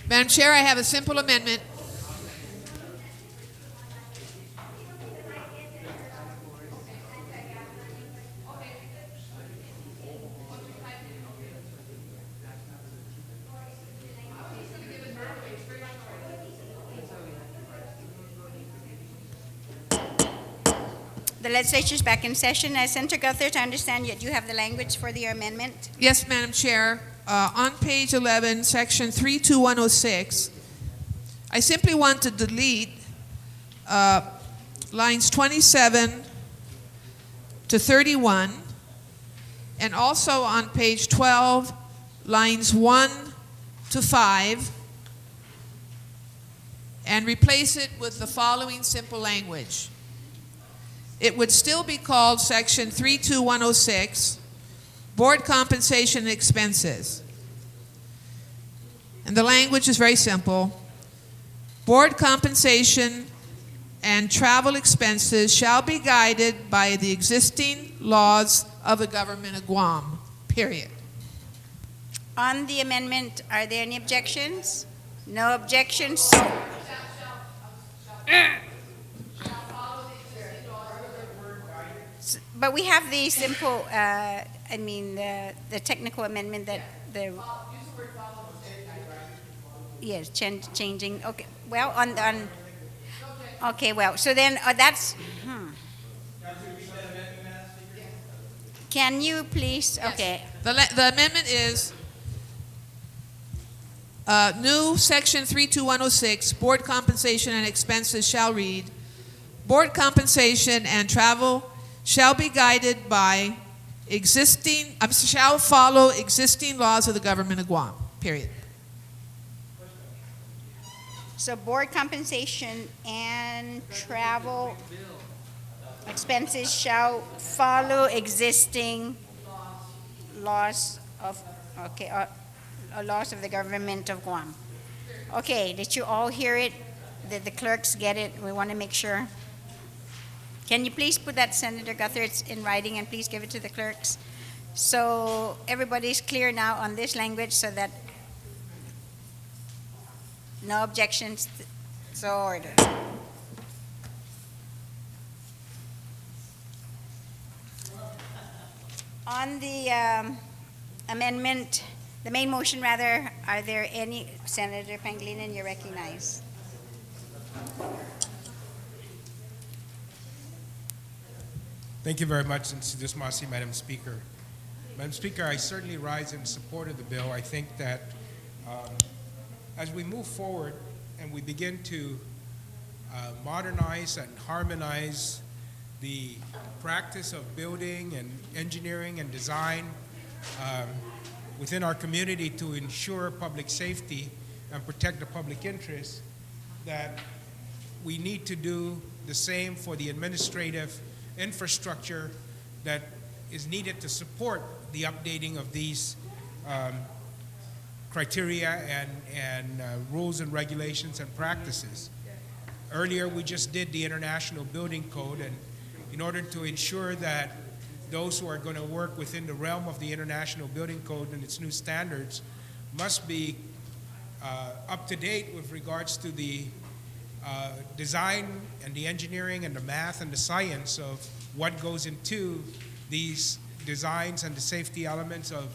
Madam Chair, I have a simple amendment. The legislature is back in session. Senator Guthert, I understand that you have the language for the amendment. Yes, Madam Chair. On page 11, section 32106, I simply want to delete lines 27 to 31, and also on page 12, lines 1 to 5, and replace it with the following simple language. It would still be called section 32106, board compensation and expenses. And the language is very simple. Board compensation and travel expenses shall be guided by the existing laws of the government of Guam, period. On the amendment, are there any objections? No objections. But we have the simple, the technical amendment that the... Yes, changing, okay, well, okay, well, so then that's... Can you please, Yes. okay. The amendment is new section 32106, board compensation and expenses shall read, board compensation and travel shall be guided by shall follow existing laws of the government of Guam, period. So board compensation and travel expenses shall follow existing laws of, okay, laws of the government of Guam. Okay, did you all hear it? Did the clerks get it? We want to make sure. Can you please put that, Senator Guthrie, it's in writing, and please give it to the clerks? So everybody's clear now on this language, so that no objections, so ordered. On the amendment, the main motion rather, are there any, Senator Pangilinan, you recognize? Thank you very much, Mrs. Masi, Madam Speaker. Madam Speaker, I certainly rise in support of the bill. I think that as we move forward and we begin to modernize and harmonize the practice of building and engineering and design within our community to ensure public safety and protect the public interest, that we need to do the same for the administrative infrastructure that is needed to support the updating of these criteria and rules and regulations and practices. Earlier, we just did the International Building Code, and in order to ensure that those who are going to work within the realm of the International Building Code and its new standards must be up to date with regards to the design and the engineering and the math and the science of what goes into these designs and the safety elements of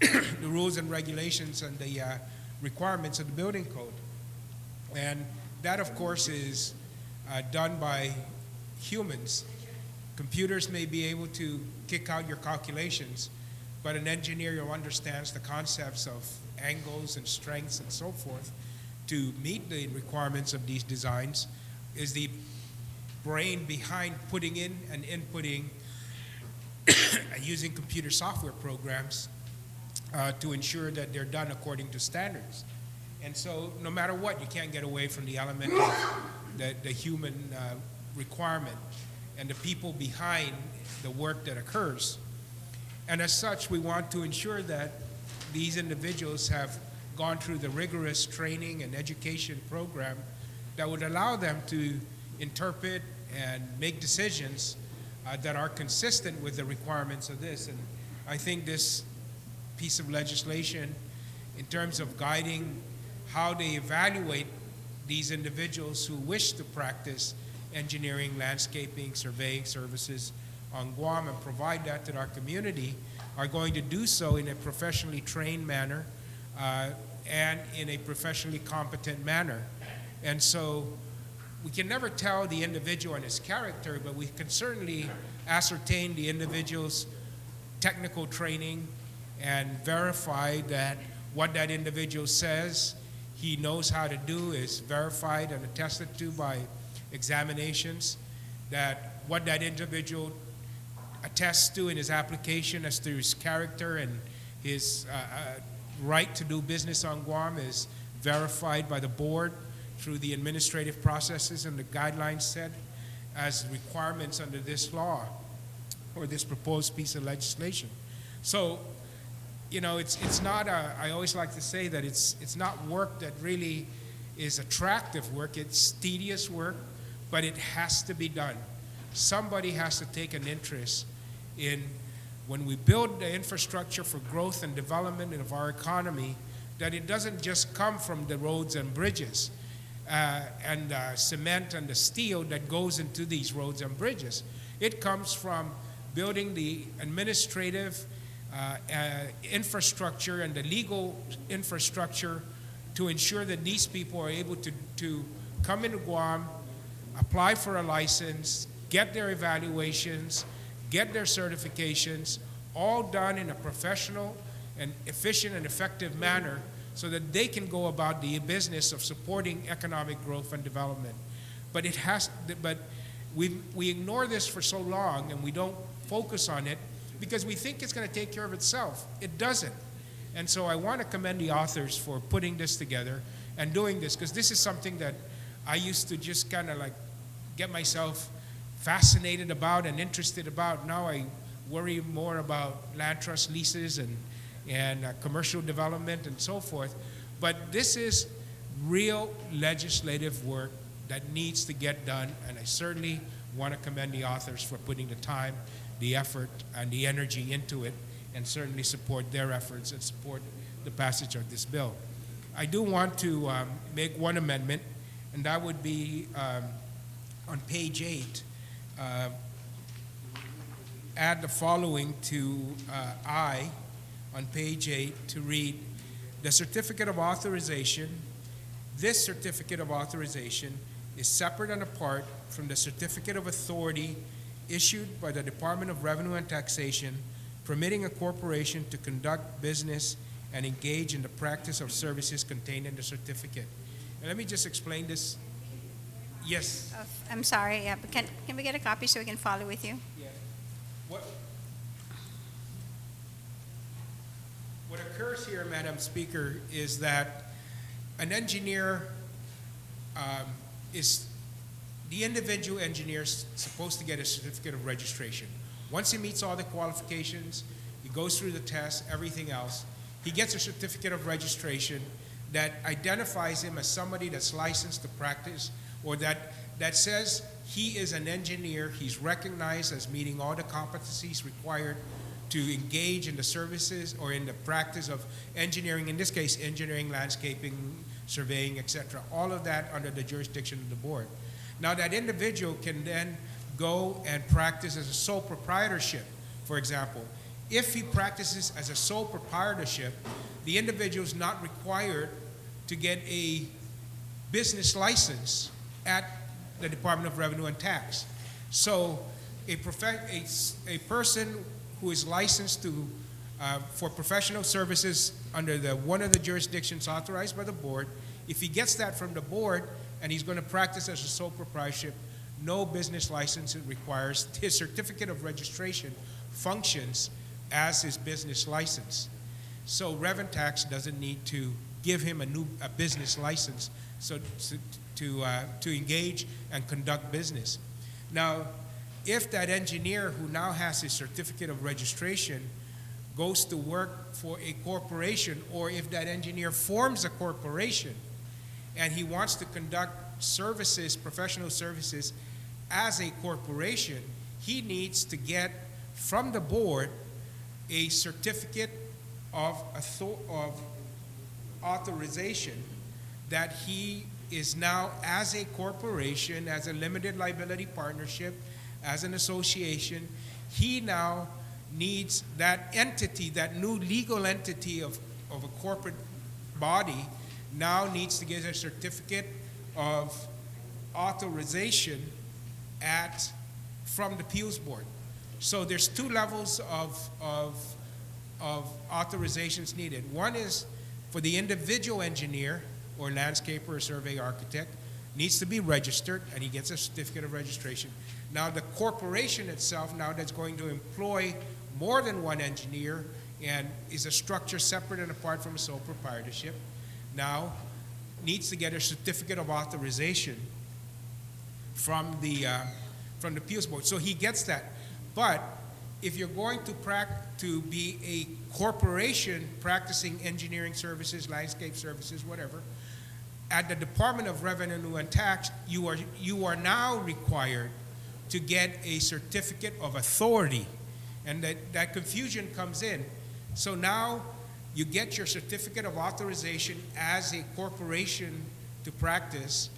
the rules and regulations and the requirements of the building code. And that, of course, is done by humans. Computers may be able to kick out your calculations, but an engineer who understands the concepts of angles and strengths and so forth to meet the requirements of these designs is the brain behind putting in and inputting using computer software programs to ensure that they're done according to standards. And so no matter what, you can't get away from the element of the human requirement and the people behind the work that occurs. And as such, we want to ensure that these individuals have gone through the rigorous training and education program that would allow them to interpret and make decisions that are consistent with the requirements of this. And I think this piece of legislation, in terms of guiding how they evaluate these individuals who wish to practice engineering, landscaping, surveying services on Guam and provide that to our community, are going to do so in a professionally trained manner and in a professionally competent manner. And so we can never tell the individual and his character, but we can certainly ascertain the individual's technical training and verify that what that individual says he knows how to do is verified and attested to by examinations, that what that individual attests to in his application as to his character and his right to do business on Guam is verified by the board through the administrative processes and the guidelines set as requirements under this law or this proposed piece of legislation. So, you know, it's not I always like to say that it's not work that really is attractive work. It's tedious work, but it has to be done. Somebody has to take an interest in, when we build the infrastructure for growth and development of our economy, that it doesn't just come from the roads and bridges and cement and the steel that goes into these roads and bridges. It comes from building the administrative infrastructure and the legal infrastructure to ensure that these people are able to come into Guam, apply for a license, get their evaluations, get their certifications, all done in a professional and efficient and effective manner so that they can go about the business of supporting economic growth and development. But we ignore this for so long and we don't focus on it because we think it's going to take care of itself. It doesn't. And so I want to commend the authors for putting this together and doing this, because this is something that I used to just kind of like get myself fascinated about and interested about. Now I worry more about land trust leases and commercial development and so forth. But this is real legislative work that needs to get done, and I certainly want to commend the authors for putting the time, the effort, and the energy into it, and certainly support their efforts and support the passage of this bill. I do want to make one amendment, and that would be on page 8, add the following to I on page 8 to read, the certificate of authorization, this certificate of authorization is separate and apart from the certificate of authority issued by the Department of Revenue and Taxation permitting a corporation to conduct business and engage in the practice of services contained in the certificate. And let me just explain this. Yes. I'm sorry, but can we get a copy so we can follow with you? Yeah. What occurs here, Madam Speaker, is that an engineer is the individual engineer is supposed to get a certificate of registration. Once he meets all the qualifications, he goes through the test, everything else, he gets a certificate of registration that identifies him as somebody that's licensed to practice, or that says he is an engineer, he's recognized as meeting all the competencies required to engage in the services or in the practice of engineering, in this case, engineering, landscaping, surveying, etc. All of that under the jurisdiction of the board. Now that individual can then go and practice as a sole proprietorship, for example. If he practices as a sole proprietorship, the individual is not required to get a business license at the Department of Revenue and Tax. So a person who is licensed to for professional services under one of the jurisdictions authorized by the board, if he gets that from the board and he's going to practice as a sole proprietorship, no business license it requires. His certificate of registration functions as his business license. So Tax doesn't need to give him a business license to engage and conduct business. Now, if that engineer who now has his certificate of registration goes to work for a corporation, or if that engineer forms a corporation and he wants to conduct services, professional services as a corporation, he needs to get from the board a certificate of authorization that he is now, as a corporation, as a limited liability partnership, as an association, he now needs that entity, that new legal entity of a corporate body, now needs to get a certificate of authorization from the appeals board. So there's two levels of authorizations needed. One is for the individual engineer or landscaper or survey architect, needs to be registered, and he gets a certificate of registration. Now the corporation itself, now that's going to employ more than one engineer and is a structure separate and apart from a sole proprietorship, now needs to get a certificate of authorization from the appeals board. So he gets that. But if you're going to be a corporation practicing engineering services, landscape services, whatever, at the Department of Revenue and Tax, you are now required to get a certificate of authority. And that confusion comes in. So now you get your certificate of authorization as a corporation to practice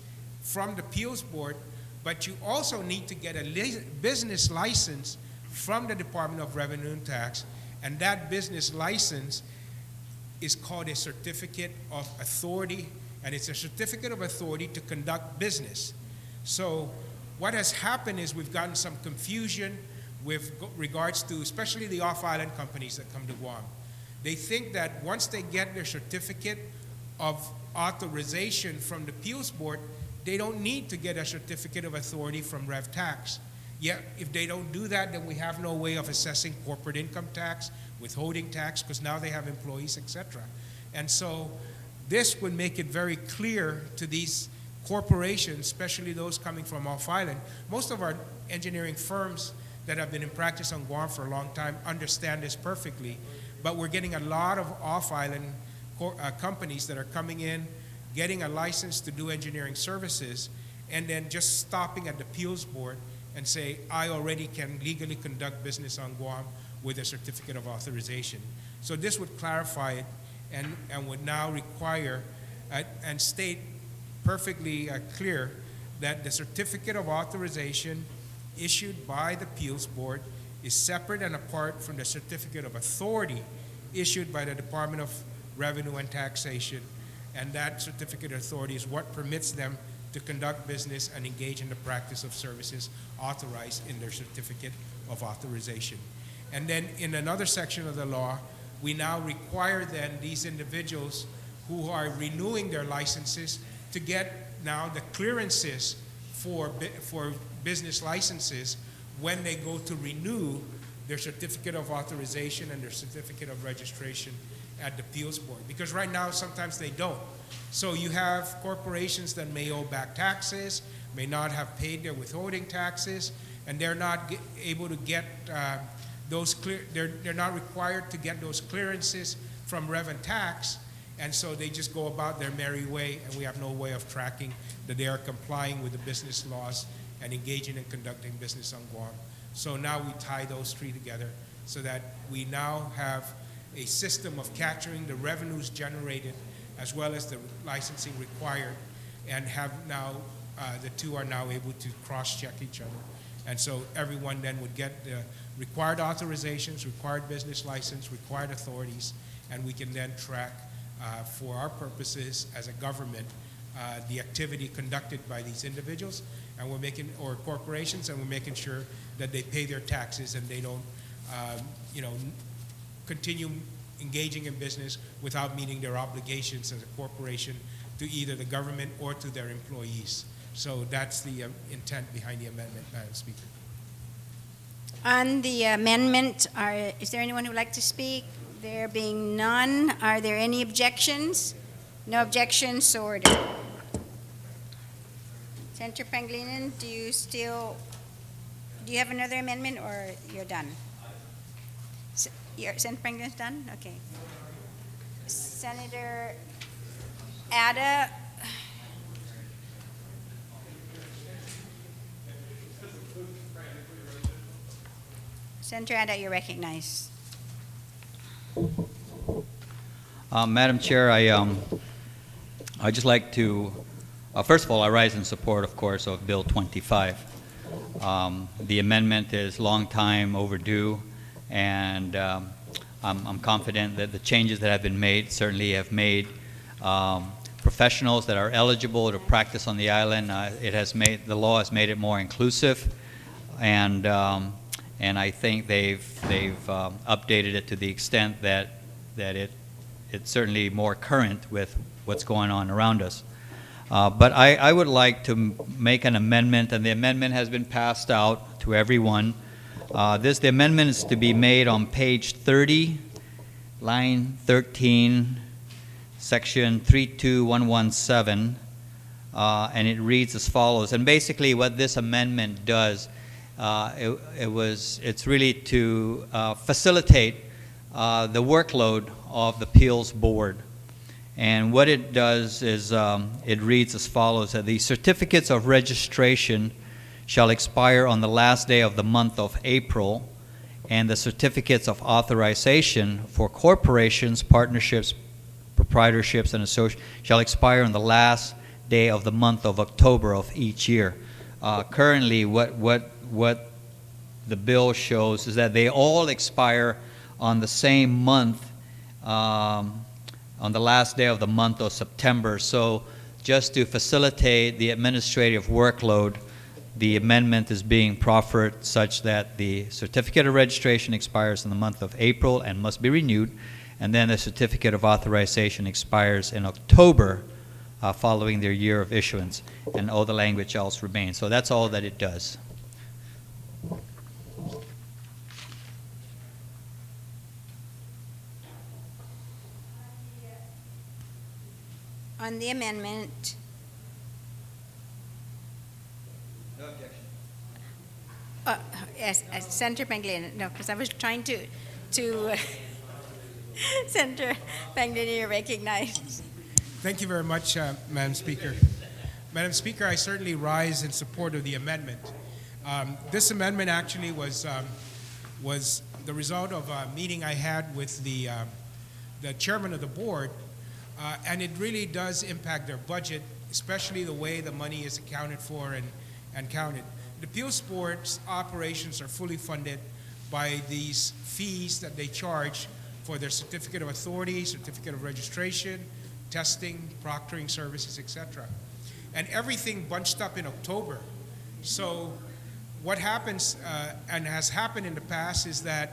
from the appeals board, but you also need to get a business license from the Department of Revenue and Tax, and that business license is called a certificate of authority, and it's a certificate of authority to conduct business. So what has happened is we've gotten some confusion with regards to especially the off-island companies that come to Guam. They think that once they get their certificate of authorization from the appeals board, they don't need to get a certificate of authority from Rev Tax. Yet, if they don't do that, then we have no way of assessing corporate income tax, withholding tax, because now they have employees, etc. And so this would make it very clear to these corporations, especially those coming from off-island. Most of our engineering firms that have been in practice on Guam for a long time understand this perfectly. but we're getting a lot of off-island companies that are coming in, getting a license to do engineering services, and then just stopping at the appeals board and say, I already can legally conduct business on Guam with a certificate of authorization. So this would clarify it and would now require and state perfectly clear that the certificate of authorization issued by the appeals board is separate and apart from the certificate of authority issued by the Department of Revenue and Taxation, and that certificate of authority is what permits them to conduct business and engage in the practice of services authorized in their certificate of authorization. And then in another section of the law, we now require then these individuals who are renewing their licenses to get now the clearances for business licenses when they go to renew their certificate of authorization and their certificate of registration at the appeals board. Because right now, sometimes they don't. So you have corporations that may owe back taxes, may not have paid their withholding taxes, and they're not able to get they're not required to get those clearances from Rev and Tax, and so they just go about their merry way, and we have no way of tracking that they are complying with the business laws and engaging in conducting business on Guam. So now we tie those three together so that we now have a system of capturing the revenues generated as well as the licensing required, and have now, the two are now able to cross-check each other. And so everyone then would get the required authorizations, required business license, required authorities, and we can then track for our purposes as a government the activity conducted by these individuals, and we're making, or corporations, and we're making sure that they pay their taxes and they don't, continue engaging in business without meeting their obligations as a corporation to either the government or to their employees. So that's the intent behind the amendment, Madam Speaker. On the amendment, is there anyone who would like to speak? There being none, are there any objections? No objections, so ordered. Senator Pangilinan, do you have another amendment, or you're done? Senator Pangilinan's done? Okay. Senator Ada. Senator Ada, you're recognized. Madam Chair, I just like to, first of all, I rise in support, of course, of Bill 25. The amendment is long time overdue, and I'm confident that the changes that have been made certainly have made professionals that are eligible to practice on the island. The law has made it more inclusive, and I think they've updated it to the extent that it's certainly more current with what's going on around us. But I would like to make an amendment, and the amendment has been passed out to everyone. The amendment is to be made on page 30, line 13, section 32117, and it reads as follows. And basically what this amendment does, it's really to facilitate the workload of the appeals board. And what it does is it reads as follows, that the certificates of registration shall expire on the last day of the month of April, and the certificates of authorization for corporations, partnerships, proprietorships, and associations shall expire on the last day of the month of October of each year. Currently, what the bill shows is that they all expire on the same month, on the last day of the month of September. So just to facilitate the administrative workload, the amendment is being proffered such that the certificate of registration expires in the month of April and must be renewed, and then the certificate of authorization expires in October following their year of issuance, and all the language else remains. So that's all that it does. On the amendment. No objection. Yes, Senator Pangilinan. No, because I was trying to Senator Pangilinan, you're recognized. Thank you very much, Madam Speaker. Madam Speaker, I certainly rise in support of the amendment. This amendment actually was the result of a meeting I had with the chairman of the board, and it really does impact their budget, especially the way the money is accounted for and counted. The appeals board's operations are fully funded by these fees that they charge for their certificate of authority, certificate of registration, testing, proctoring services, etc. And everything bunched up in October. So what happens, and has happened in the past, is that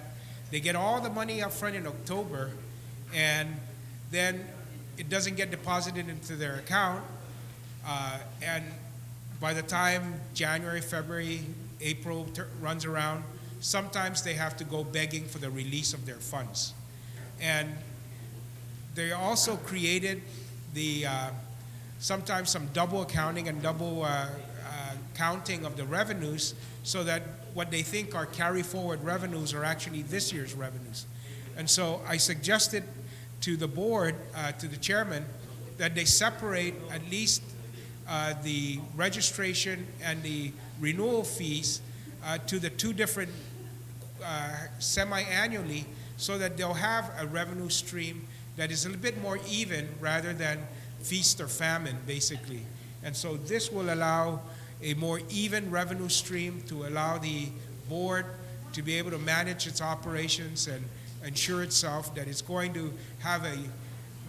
they get all the money up front in October, and then it doesn't get deposited into their account, and by the time January, February, April runs around, sometimes they have to go begging for the release of their funds. And they also created sometimes some double accounting and double counting of the revenues, so that what they think are carry forward revenues are actually this year's revenues. And so I suggested to the board, to the chairman, that they separate at least the registration and the renewal fees to the two different semi-annually, so that they'll have a revenue stream that is a little bit more even rather than feast or famine, basically. And so this will allow a more even revenue stream to allow the board to be able to manage its operations and ensure itself that it's going to have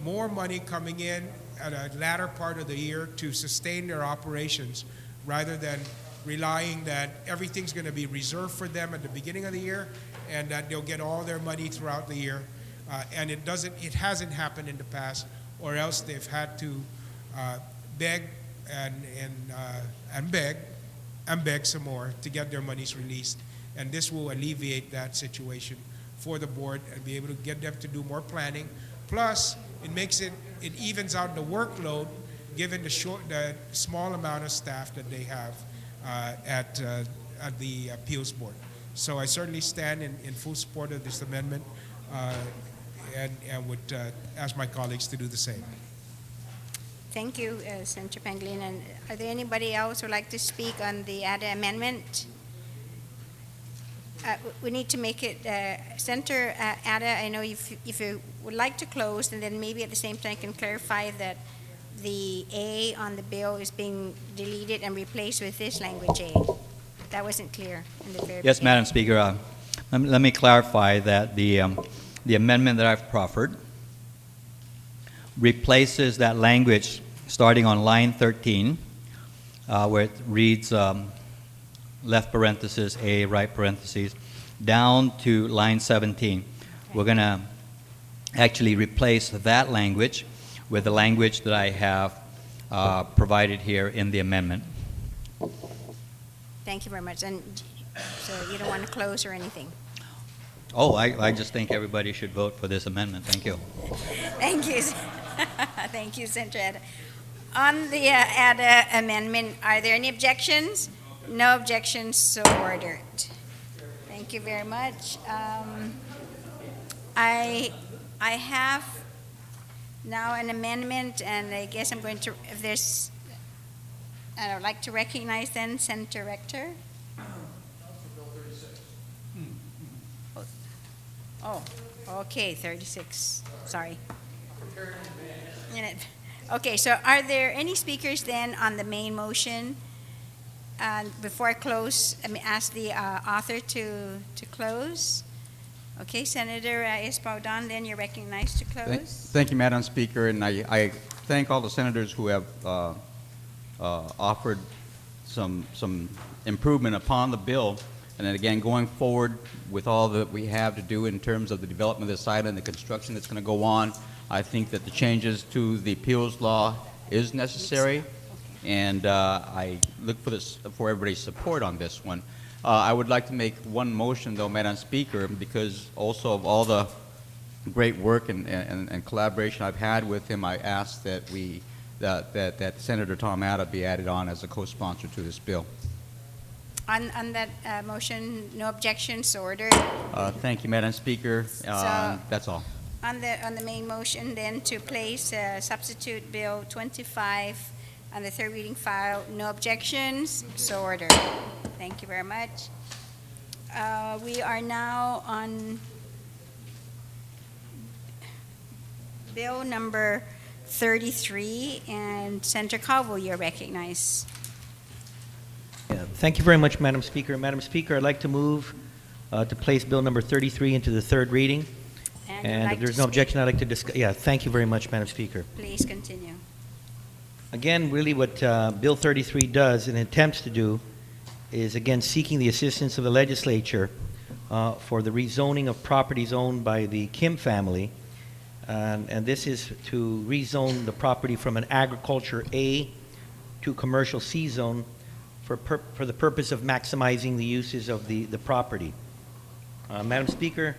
more money coming in at a latter part of the year to sustain their operations, rather than relying that everything's going to be reserved for them at the beginning of the year and that they'll get all their money throughout the year. And it hasn't happened in the past, or else they've had to beg and beg some more to get their monies released. And this will alleviate that situation for the board and be able to get them to do more planning. Plus, it evens out the workload given the small amount of staff that they have at the appeals board. So I certainly stand in full support of this amendment, and would ask my colleagues to do the same. Thank you, Senator Pangilinan. Are there anybody else who would like to speak on the ADA amendment? We need to make it, Senator Ada, I know if you would like to close, and then maybe at the same time can clarify that the A on the bill is being deleted and replaced with this language A. That wasn't clear in the very Yes, beginning. Madam Speaker. Let me clarify that the amendment that I've proffered replaces that language starting on line 13, where it reads left parenthesis A, right parentheses, down to line 17. We're going to actually replace that language with the language that I have provided here in the amendment. Thank you very much. And so you don't want to close or anything? Oh, I just think everybody should vote for this amendment. Thank you. Thank you. Thank you, Senator Ada. On the ADA amendment, are there any objections? No objections, so ordered. Thank you very much. I have now an amendment, and I guess I'm going to, if there's, I would like to recognize then Senator Rector. Oh, okay, 36, sorry. Okay, so are there any speakers then on the main motion? Before I close, I mean, ask the author to close. Okay, Senator Espaldon, then you're recognized to close. Thank you, Madam Speaker, and I thank all the senators who have offered some improvement upon the bill. And then again, going forward with all that we have to do in terms of the development of this island, the construction that's going to go on, I think that the changes to the appeals law is necessary, and I look for everybody's support on this one. I would like to make one motion, though, Madam Speaker, because also of all the great work and collaboration I've had with him, I ask that that Senator Tom Ada be added on as a co-sponsor to this bill. On that motion, no objections, so ordered. Thank you, Madam Speaker. So- That's all. On the main motion, then, to place substitute Bill 25 on the third reading file, no objections, so ordered. Thank you very much. We are now on Bill number 33, and Senator Calvo, you're recognized. Yeah, thank you very much, Madam Speaker. Madam Speaker, I'd like to move to place Bill number 33 into the third reading. And if there's no objection, I'd like to discuss. Yeah, thank you very much, Madam Speaker. Please continue. Again, really what Bill 33 does and attempts to do is, again, seeking the assistance of the legislature for the rezoning of properties owned by the Kim family. And this is to rezone the property from an agriculture A to commercial C zone for the purpose of maximizing the uses of the property. Madam Speaker,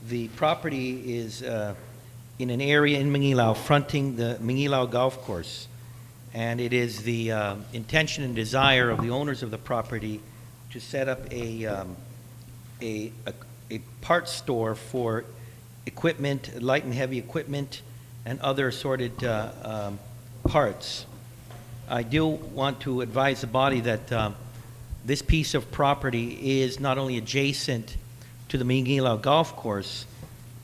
the property is in an area in Mangilao fronting the Mangilao Golf Course. And it is the intention and desire of the owners of the property to set up a parts store for equipment, light and heavy equipment, and other assorted parts. I do want to advise the body that this piece of property is not only adjacent to the Mangilao Golf Course,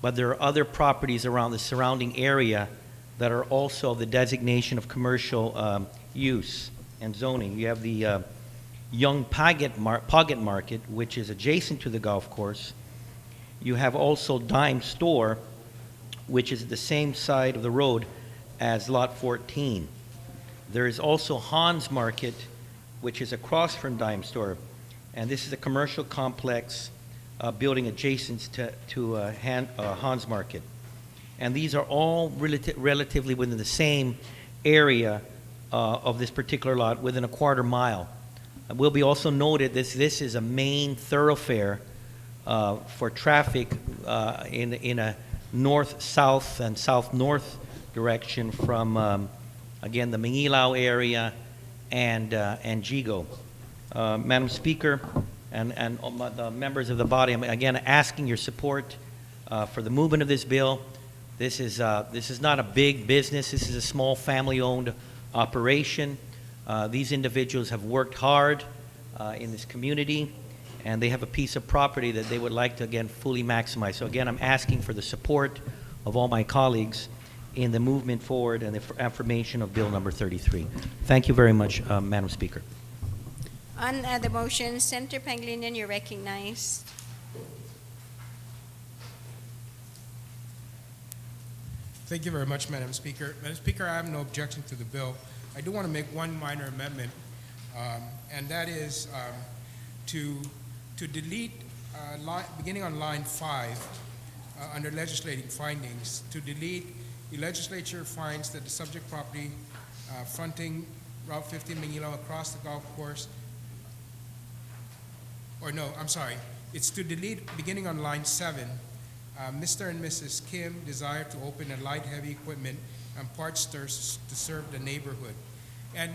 but there are other properties around the surrounding area that are also the designation of commercial use and zoning. You have the Young Pocket Market, which is adjacent to the golf course. You have also Dime Store, which is at the same side of the road as Lot 14. There is also Hans Market, which is across from Dime Store. And this is a commercial complex building adjacent to Hans Market. And these are all relatively within the same area of this particular lot, within a quarter mile. It will be also noted that this is a main thoroughfare for traffic in a north-south and south-north direction from, again, the Mangilao area and Jigo. Madam Speaker, and the members of the body, I'm again asking your support for the movement of this bill. This is not a big business. This is a small family-owned operation. These individuals have worked hard in this community, and they have a piece of property that they would like to, again, fully maximize. So again, I'm asking for the support of all my colleagues in the movement forward and the affirmation of Bill number 33. Thank you very much, Madam Speaker. On the motion, Senator Pangilinan, you're recognized. Thank you very much, Madam Speaker. Madam Speaker, I have no objection to the bill. I do want to make one minor amendment, and that is to delete, beginning on line 5, under legislating findings, to delete, the legislature finds that the subject property fronting Route 15 Mangilao across the golf course, or no, I'm sorry, it's to delete, beginning on line 7, Mr. and Mrs. Kim desire to open a light heavy equipment and parts store to serve the neighborhood. And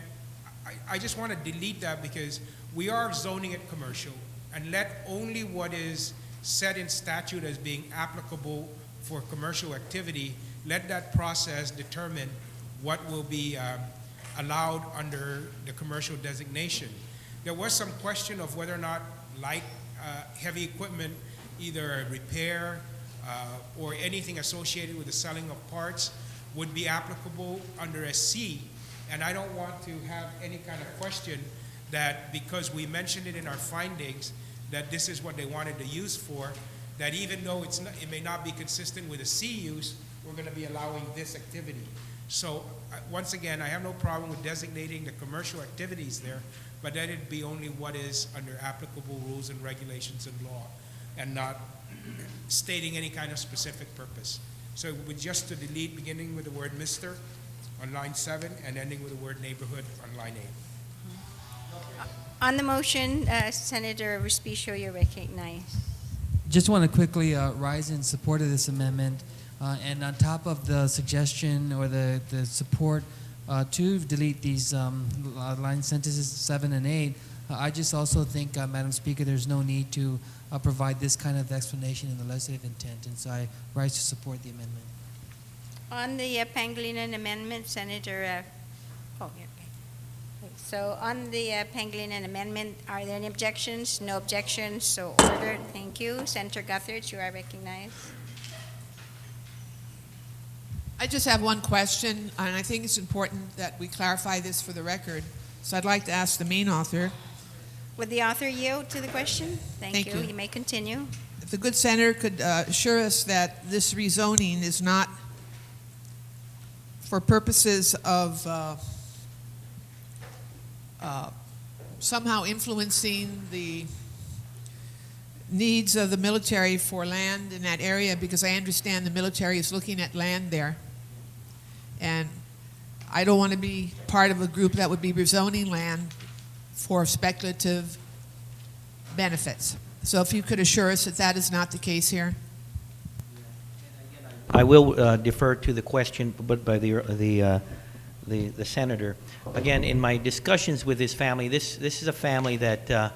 I just want to delete that because we are zoning it commercial, and let only what is set in statute as being applicable for commercial activity, let that process determine what will be allowed under the commercial designation. There was some question of whether or not light heavy equipment, either repair or anything associated with the selling of parts, would be applicable under a C. And I don't want to have any kind of question that because we mentioned it in our findings that this is what they wanted to use for, that even though it may not be consistent with a C use, we're going to be allowing this activity. So once again, I have no problem with designating the commercial activities there, but that it be only what is under applicable rules and regulations and law, and not stating any kind of specific purpose. So with just to delete, beginning with the word Mr. on line 7 and ending with the word neighborhood on line 8. On the motion, Senator Respicio, you're recognized. Just want to quickly rise in support of this amendment. And on top of the suggestion or the support to delete these line sentences 7 and 8, I just also think, Madam Speaker, there's no need to provide this kind of explanation in the legislative intent, and so I rise to support the amendment. On the Pangilinan amendment, Senator, okay. So on the Pangilinan amendment, are there any objections? No objections, so ordered. Thank you. Senator Guthridge, you are recognized. I just have one question, and I think it's important that we clarify this for the record. So I'd like to ask the main author. Would the author yield to the question? Thank you. You may continue. If the good senator could assure us that this rezoning is not for purposes of somehow influencing the needs of the military for land in that area, because I understand the military is looking at land there. And I don't want to be part of a group that would be rezoning land for speculative benefits. So if you could assure us that that is not the case here. I will defer to the question, but by the senator. Again, in my discussions with this family, this is a family that,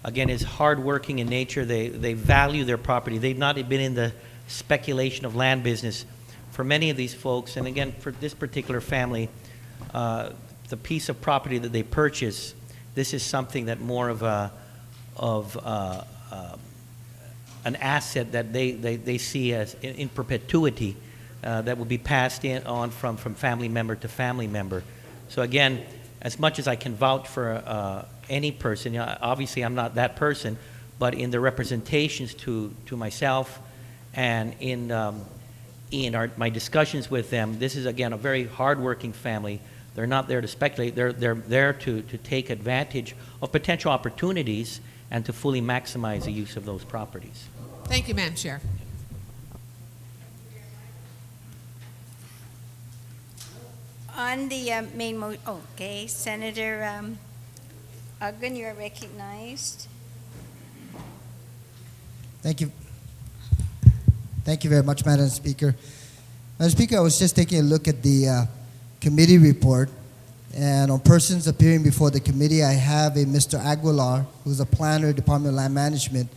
again, is hardworking in nature. They value their property. They've not been in the speculation of land business. For many of these folks, and again, for this particular family, the piece of property that they purchase, this is something that more of an asset that they see as in perpetuity, that will be passed on from family member to family member. So again, as much as I can vouch for any person, obviously I'm not that person, but in the representations to myself and in my discussions with them, this is again a very hardworking family. They're not there to speculate. They're there to take advantage of potential opportunities and to fully maximize the use of those properties. Thank you, Madam Chair. On the main motion, okay, Senator Uggan, you are recognized. Thank you. Thank you very much, Madam Speaker. Madam Speaker, I was just taking a look at the committee report, and on persons appearing before the committee, I have a Mr. Aguilar, who's a planner, Department of Land Management,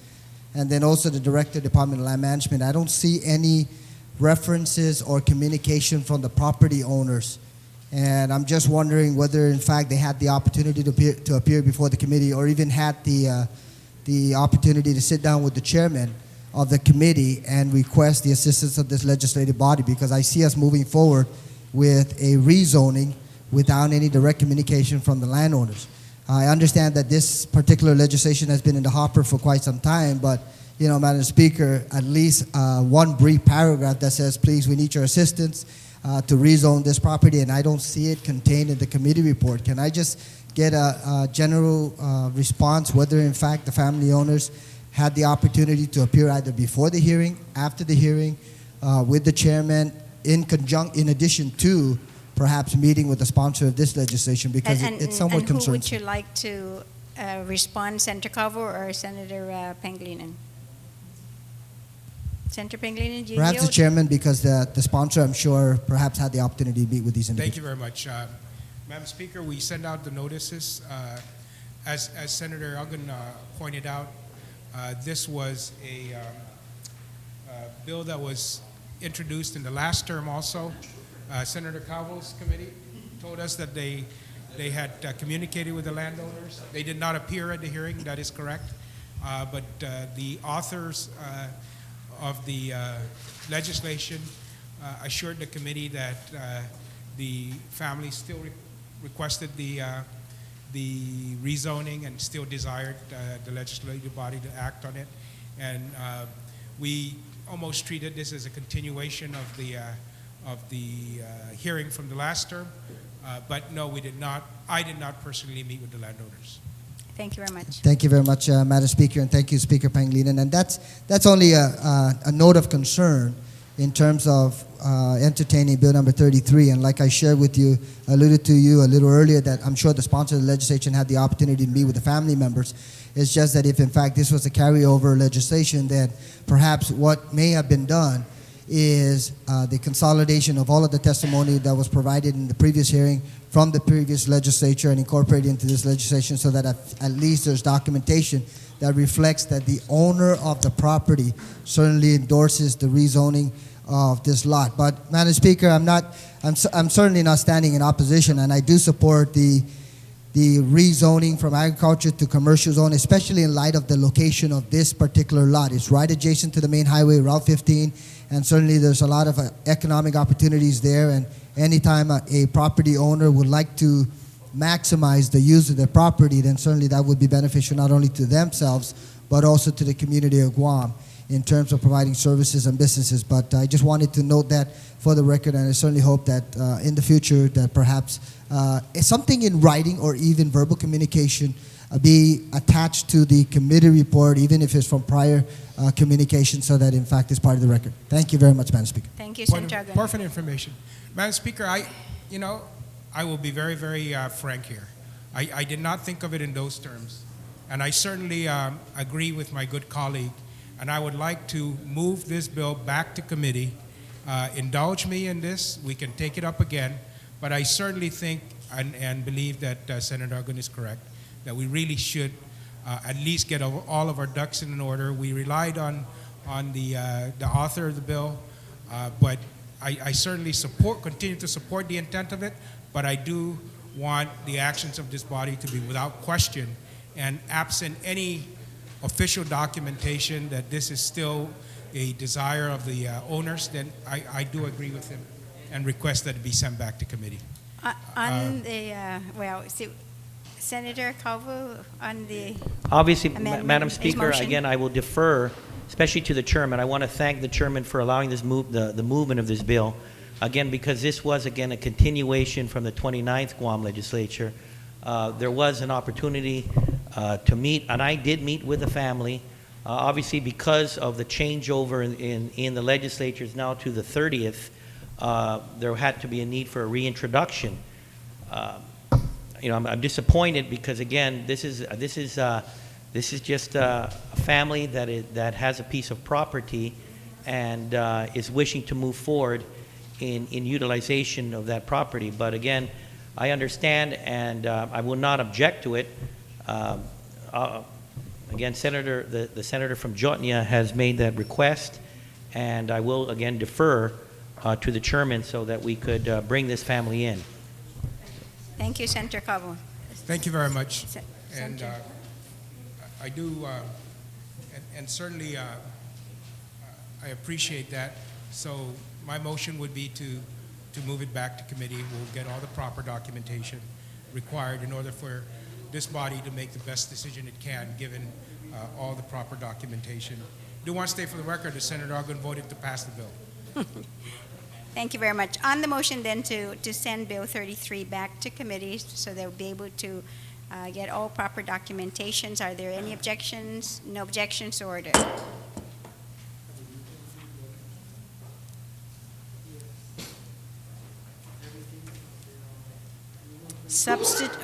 and then also the Director, Department of Land Management. I don't see any references or communication from the property owners, and I'm just wondering whether, in fact, they had the opportunity to appear before the committee, or even had the opportunity to sit down with the chairman of the committee and request the assistance of this legislative body, because I see us moving forward with a rezoning without any direct communication from the landowners. I understand that this particular legislation has been in the hopper for quite some time, but, you know, Madam Speaker, at least one brief paragraph that says, please, we need your assistance to rezone this property, and I don't see it contained in the committee report. Can I just get a general response whether, in fact, the family owners had the opportunity to appear either before the hearing, after the hearing, with the chairman, in addition to perhaps meeting with the sponsor of this legislation, because it somewhat concerns me. Who would you like to respond, Senator Cavo or Senator Pangilinan? Senator Pangilinan, do you Perhaps yield? the chairman, because the sponsor, I'm sure, perhaps had the opportunity to meet with these individuals. Thank you very much. Madam Speaker, we send out the notices. As Senator Uggan pointed out, this was a bill that was introduced in the last term also. Senator Cavo's committee told us that they had communicated with the landowners. They did not appear at the hearing, that is correct. But the authors of the legislation assured the committee that the family still requested the rezoning and still desired the legislative body to act on it. And we almost treated this as a continuation of the hearing from the last term. But no, we did not. I did not personally meet with the landowners. Thank you very much. Thank you very much, Madam Speaker, and thank you, Speaker Pangilinan. And that's only a note of concern in terms of entertaining Bill number 33. And like I shared with you, alluded to you a little earlier, that I'm sure the sponsor of the legislation had the opportunity to meet with the family members. It's just that if, in fact, this was a carryover legislation, then perhaps what may have been done is the consolidation of all of the testimony that was provided in the previous hearing from the previous legislature and incorporated into this legislation, so that at least there's documentation that reflects that the owner of the property certainly endorses the rezoning of this lot. But Madam Speaker, I'm certainly not standing in opposition, and I do support the rezoning from agriculture to commercial zone, especially in light of the location of this particular lot. It's right adjacent to the main highway, Route 15, and certainly there's a lot of economic opportunities there. And anytime a property owner would like to maximize the use of their property, then certainly that would be beneficial not only to themselves, but also to the community of Guam in terms of providing services and businesses. But I just wanted to note that for the record, and I certainly hope that in the future that perhaps something in writing or even verbal communication be attached to the committee report, even if it's from prior communication, so that in fact it's part of the record. Thank you very much, Madam Speaker. Thank you, Point Senator. of perfect information. Madam Speaker, I will be very, very frank here. I did not think of it in those terms. And I certainly agree with my good colleague. And I would like to move this bill back to committee. Indulge me in this. We can take it up again. But I certainly think and believe that Senator Duggan is correct, that we really should at least get all of our ducks in order. We relied on the author of the bill, but I certainly continue to support the intent of it, but I do want the actions of this body to be without question, and absent any official documentation that this is still a desire of the owners, then I do agree with him and request that it be sent back to committee. Senator Calvo, on the Obviously, amendment, Madam his Speaker, motion. again, I will defer, especially to the chairman. I want to thank the chairman for allowing this the movement of this bill. Again, because this was, again, a continuation from the 29th Guam Legislature. There was an opportunity to meet, and I did meet with the family. Obviously, because of the changeover in the legislatures now to the 30th, there had to be a need for a reintroduction. I'm disappointed because, again, this is just a family that has a piece of property and is wishing to move forward in utilization of that property. But again, I understand, and I will not object to it. Again, the senator from Jotnia has made that request, and I will again defer to the chairman so that we could bring this family in. Thank you, Senator Calvo. Thank you very much. And Senator. I do, and certainly I appreciate that. So my motion would be to move it back to committee. We'll get all the proper documentation required in order for this body to make the best decision it can, given all the proper documentation. I do want to state for the record that Senator Ogden voted to pass the bill. Thank you very much. On the motion then to send Bill 33 back to committee so they'll be able to get all proper documentations. Are there any objections? No objections, so ordered.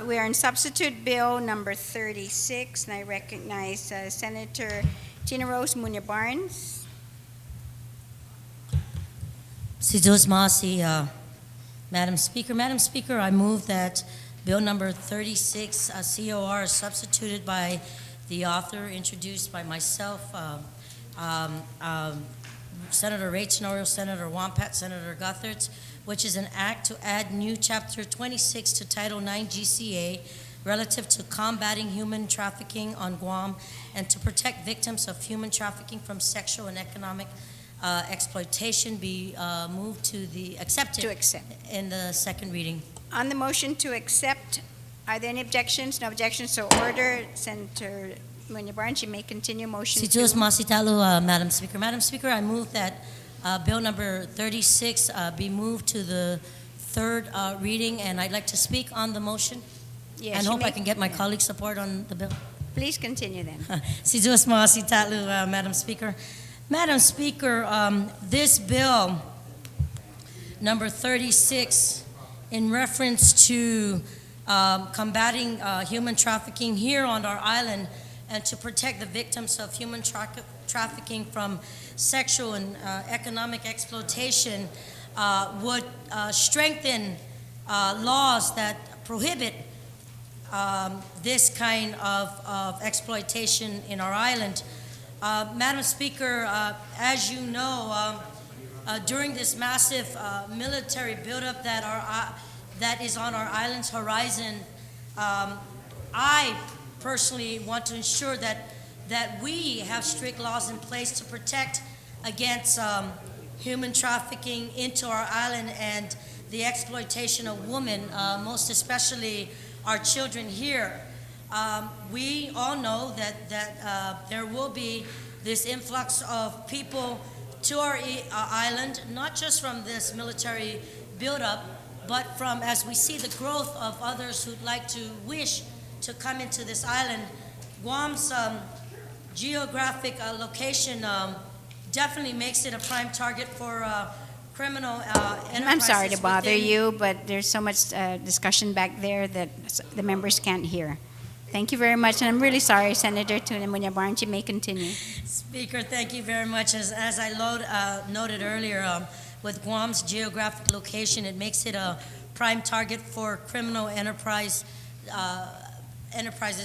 We are in substitute bill number 36, and I recognize Senator Tina Rose Munya Barnes. Si Diyos Masi, Madam Speaker. Madam Speaker, I move that Bill number 36, COR, is substituted by the author, introduced by myself, Senator Ray Tenorio, Senator Wampat, Senator Guthertz, which is an act to add new Chapter 26 to Title 9 GCA relative to combating human trafficking on Guam and to protect victims of human trafficking from sexual and economic exploitation, be moved to the accepted To accept. in the second reading. On the motion to accept, are there any objections? No objections, so ordered. Senator Munya Barnes, you may continue motion Si to. Diyos Masitalo, Madam Speaker. Madam Speaker, I move that Bill number 36 be moved to the third reading, and I'd like to speak on the motion. Yes, and you hope I may- can get my colleagues' support on the bill. Please continue then. Si Diyos Masitalo, Madam Speaker. Madam Speaker, this bill, number 36, in reference to combating human trafficking here on our island, and to protect the victims of human trafficking from sexual and economic exploitation would strengthen laws that prohibit this kind of exploitation in our island. Madam Speaker, as you know, during this massive military buildup that is on our island's horizon, I personally want to ensure that we have strict laws in place to protect against human trafficking into our island and the exploitation of women, most especially our children here. We all know that there will be this influx of people to our island, not just from this military buildup, but from, as we see the growth of others who'd like to wish to come into this island. Guam's geographic location definitely makes it a prime target for criminal enterprises. I'm sorry to bother within- you, but there's so much discussion back there that the members can't hear. Thank you very much, and I'm really sorry, Senator Tuna Barnes, you may continue. Speaker, thank you very much. As I noted earlier, with Guam's geographic location, it makes it a prime target for criminal enterprises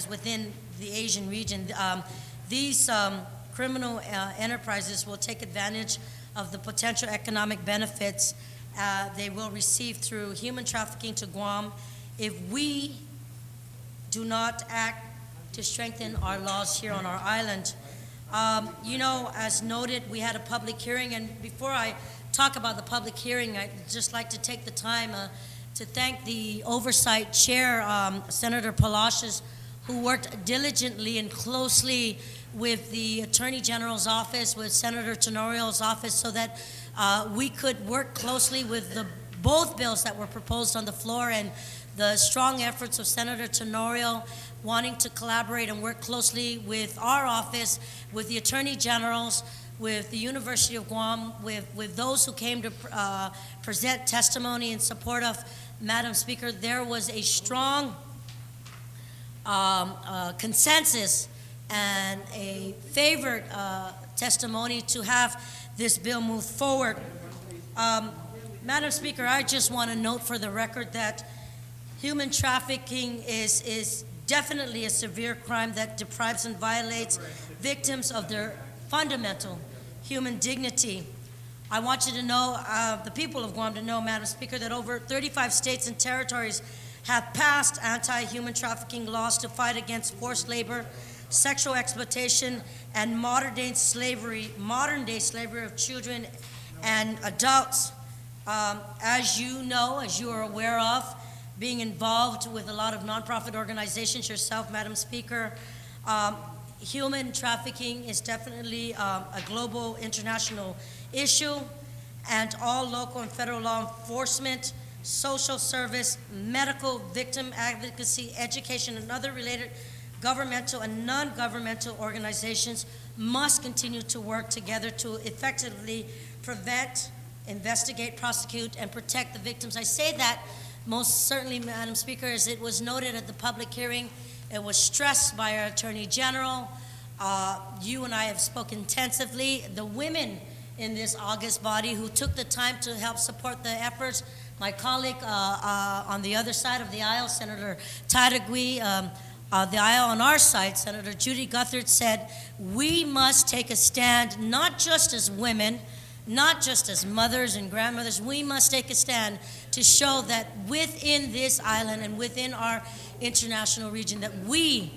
within the Asian region. These criminal enterprises will take advantage of the potential economic benefits they will receive through human trafficking to Guam if we do not act to strengthen our laws here on our island. You know, as noted, we had a public hearing, and before I talk about the public hearing, I'd just like to take the time to thank the Oversight Chair, Senator Palacios, who worked diligently and closely with the Attorney General's office, with Senator Tenorio's office, so that we could work closely with both bills that were proposed on the floor, and the strong efforts of Senator Tenorio wanting to collaborate and work closely with our office, with the Attorney Generals, with the University of Guam, with those who came to present testimony in support of Madam Speaker. There was a strong consensus and a favored testimony to have this bill move forward. Madam Speaker, I just want to note for the record that human trafficking is definitely a severe crime that deprives and violates victims of their fundamental human dignity. I want you to know, the people of Guam to know, Madam Speaker, that over 35 states and territories have passed anti-human trafficking laws to fight against forced labor, sexual exploitation, and modern-day slavery of children and adults. As you know, as you are aware of, being involved with a lot of nonprofit organizations yourself, Madam Speaker, human trafficking is definitely a global international issue, and all local and federal law enforcement, social service, medical, victim advocacy, education, and other related governmental and non-governmental organizations must continue to work together to effectively prevent, investigate, prosecute, and protect the victims. I say that most certainly, Madam Speaker, as it was noted at the public hearing, it was stressed by our Attorney General. You and I have spoken intensively. The women in this august body who took the time to help support the efforts. My colleague on the other side of the aisle, Senator Taragui, the aisle on our side, Senator Judy Guthert, said, we must take a stand, not just as women, not just as mothers and grandmothers. We must take a stand to show that within this island and within our international region that we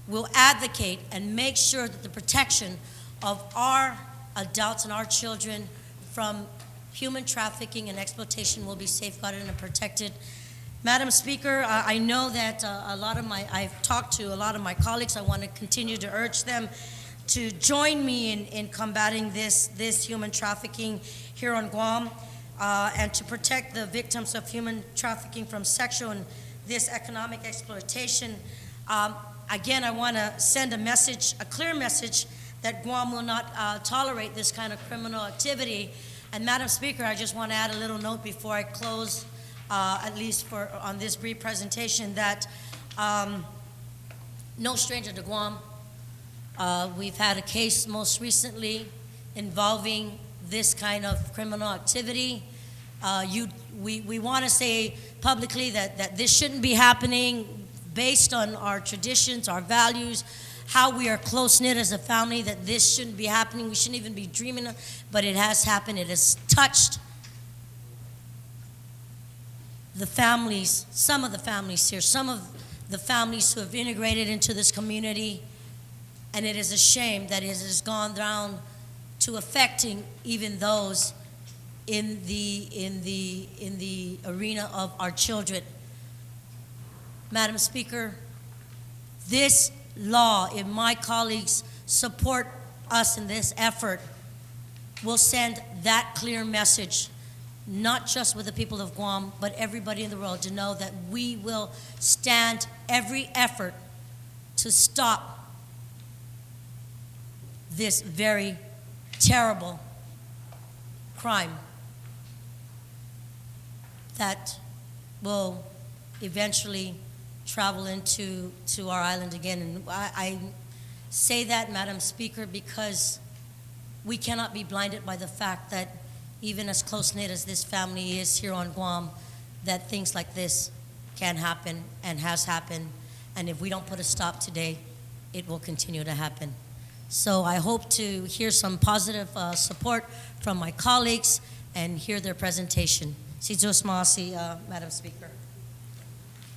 will advocate and make sure that the protection of our adults and our children from human trafficking and exploitation will be safeguarded and protected. Madam Speaker, I know that I've talked to a lot of my colleagues. I want to continue to urge them to join me in combating this human trafficking here on Guam, and to protect the victims of human trafficking from sexual and this economic exploitation. Again, I want to send a message, a clear message, that Guam will not tolerate this kind of criminal activity. And Madam Speaker, I just want to add a little note before I close, at least on this brief presentation, that no stranger to Guam. We've had a case most recently involving this kind of criminal activity. We want to say publicly that this shouldn't be happening based on our traditions, our values, how we are close-knit as a family, that this shouldn't be happening. We shouldn't even be dreaming of, but it has happened. It has touched the families, some of the families here, some of the families who have integrated into this community, and it is a shame that it has gone down to affecting even those in the arena of our children. Madam Speaker, this law, if my colleagues support us in this effort, will send that clear message, not just with the people of Guam, but everybody in the world, to know that we will stand every effort to stop this very terrible crime that will eventually travel into our island again. And I say that, Madam Speaker, because we cannot be blinded by the fact that even as close-knit as this family is here on Guam, that things like this can happen and has happened. And if we don't put a stop today, it will continue to happen. So I hope to hear some positive support from my colleagues and hear their presentation. Si Diyos masi, Madam Speaker.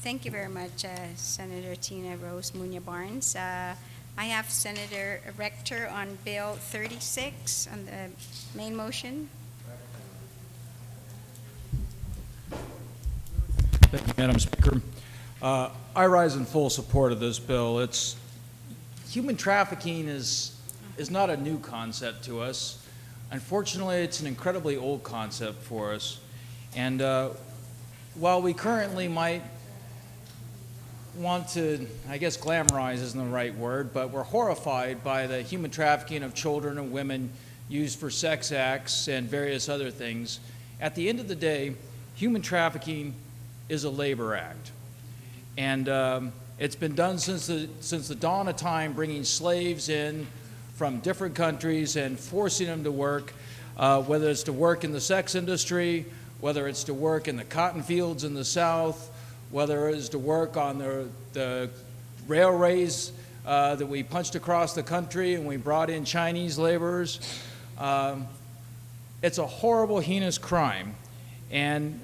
Thank you very much, Senator Tina Rose Muñoz Barnes. I have Senator Rector on Bill 36 on the main motion. Thank you, Madam Speaker. I rise in full support of this bill. Human trafficking is not a new concept to us. Unfortunately, it's an incredibly old concept for us. And while we currently might want to, I guess glamorize isn't the right word, but we're horrified by the human trafficking of children and women used for sex acts and various other things. At the end of the day, human trafficking is a labor act. And it's been done since the dawn of time, bringing slaves in from different countries and forcing them to work, whether it's to work in the sex industry, whether it's to work in the cotton fields in the South, whether it is to work on the railways that we punched across the country and we brought in Chinese laborers. It's a horrible, heinous crime. And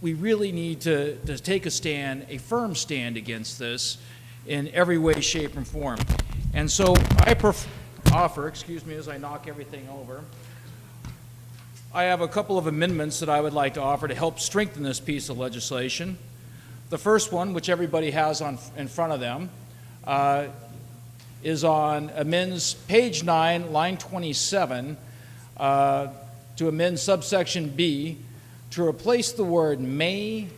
we really need to take a stand, a firm stand against this in every way, shape, and form. And so I offer, excuse me as I knock everything over, I have a couple of amendments that I would like to offer to help strengthen this piece of legislation. The first one, which everybody has in front of them, is on amends page 9, line 27, to amend subsection B to replace the word may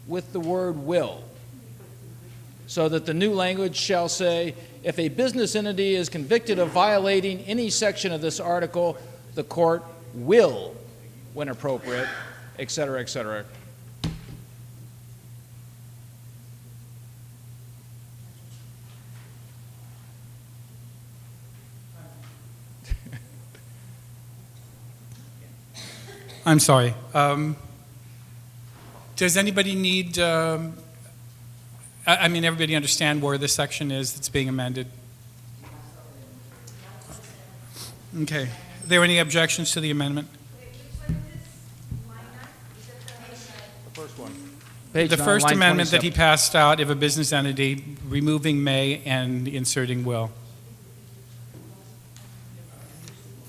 with the word will, so that the new language shall say, if a business entity is convicted of violating any section of this article, the court will, when appropriate, et cetera, et cetera. I'm sorry. Does anybody need, I mean, everybody understand where this section is that's being amended? Okay. Are there any objections to the amendment? The first one. The first amendment that he passed out of a business entity, removing may and inserting will.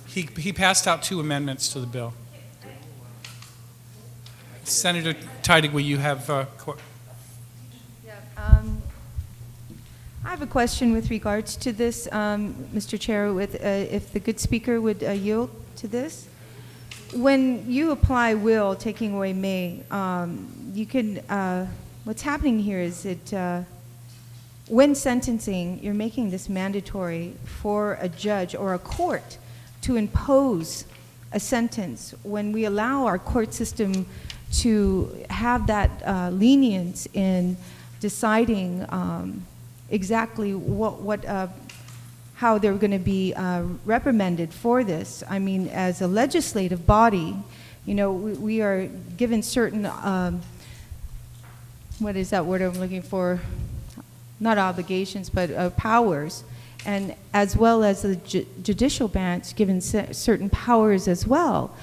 He passed out two amendments to the bill. Senator Teidig, you have I have a question with regards to this, Mr. Chair, if the good speaker would yield to this. When you apply will, taking away may, you can, what's happening here is that when sentencing, you're making this mandatory for a judge or a court to impose a sentence. When we allow our court system to have that lenience in deciding exactly how they're going to be reprimanded for this. I mean, as a legislative body, you know, we are given certain, what is that word I'm looking for? Not obligations, but powers. And as well as the judicial branch given certain powers as well.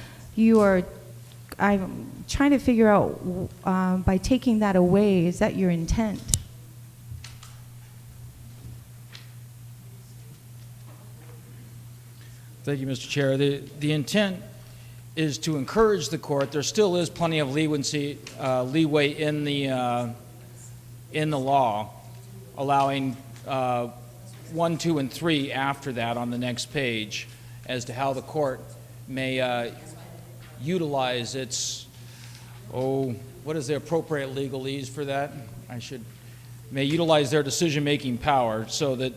I'm trying to figure out, by taking that away, is that your intent? Thank you, Mr. Chair. The intent is to encourage the court. There still is plenty of leeway in the law, allowing 1, 2, and 3 after that on the next page as to how the court may utilize its, what is the appropriate legalese for that? May utilize their decision-making power so that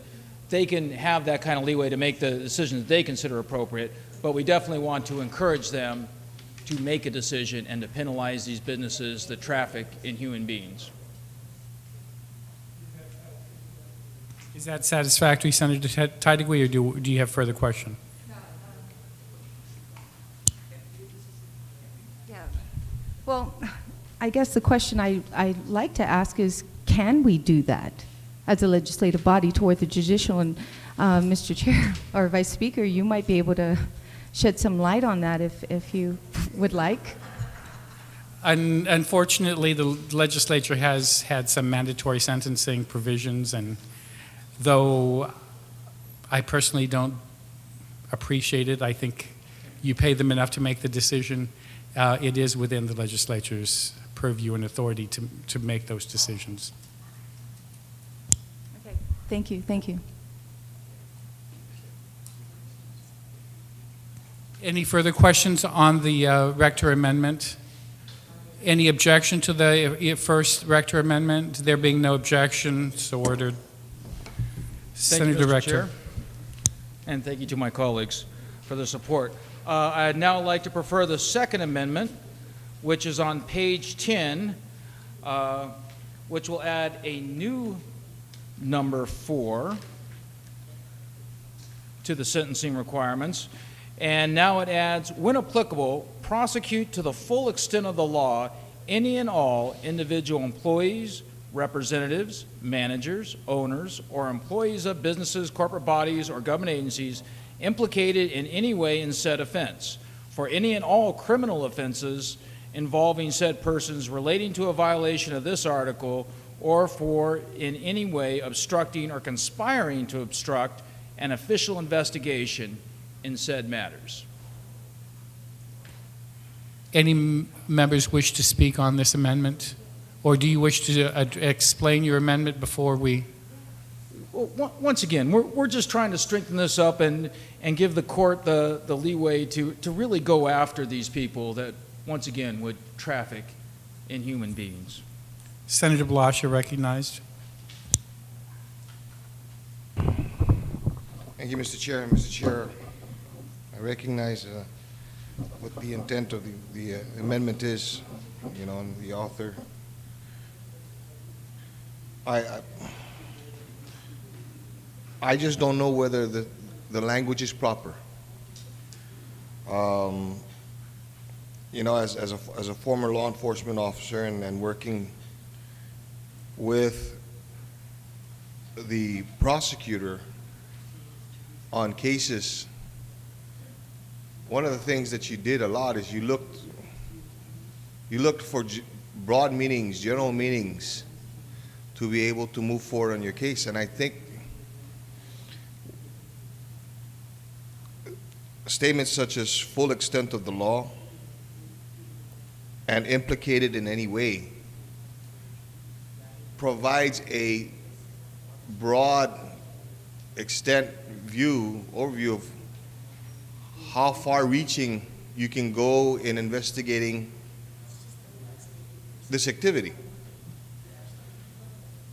they can have that kind of leeway to make the decisions that they consider appropriate, but we definitely want to encourage them to make a decision and to penalize these businesses that traffic in human beings. Is that satisfactory, Senator Titlegy, or do you have further question? Yeah. Well, I guess the question I'd like to ask is, can we do that as a legislative body toward the judicial? And Mr. Chair or Vice Speaker, you might be able to shed some light on that if you would like. Unfortunately, the legislature has had some mandatory sentencing provisions, and though I personally don't appreciate it, I think you pay them enough to make the decision. It is within the legislature's purview and authority to make those decisions. Okay. Thank you. Thank you. Any further questions on the Rector Amendment? Any objection to the first Rector Amendment? There being no objection, so ordered. Thank you, Senator Mr. Rector. Chair. And thank you to my colleagues for the support. I'd now like to prefer the Second Amendment, which is on page 10, which will add a new number 4 to the sentencing requirements. And now it adds, when applicable, prosecute to the full extent of the law any and all individual employees, representatives, managers, owners, or employees of businesses, corporate bodies, or government agencies implicated in any way in said offense, for any and all criminal offenses involving said persons relating to a violation of this article, or for in any way obstructing or conspiring to obstruct an official investigation in said matters. Any members wish to speak on this amendment? Or do you wish to explain your amendment before we? Well, once again, we're just trying to strengthen this up and give the court the leeway to really go after these people that, once again, would traffic in human beings. Senator Blush, you're recognized. Thank you, Mr. Chair. Mr. Chair, I recognize what the intent of the amendment is, you know, and the author. I just don't know whether the language is proper. You know, as a former law enforcement officer and working with the prosecutor on cases, one of the things that you did a lot is you looked for broad meanings, general meanings, to be able to move forward on your case. And I think statements such as full extent of the law and implicated in any way provides a broad extent overview of how far-reaching you can go in investigating this activity.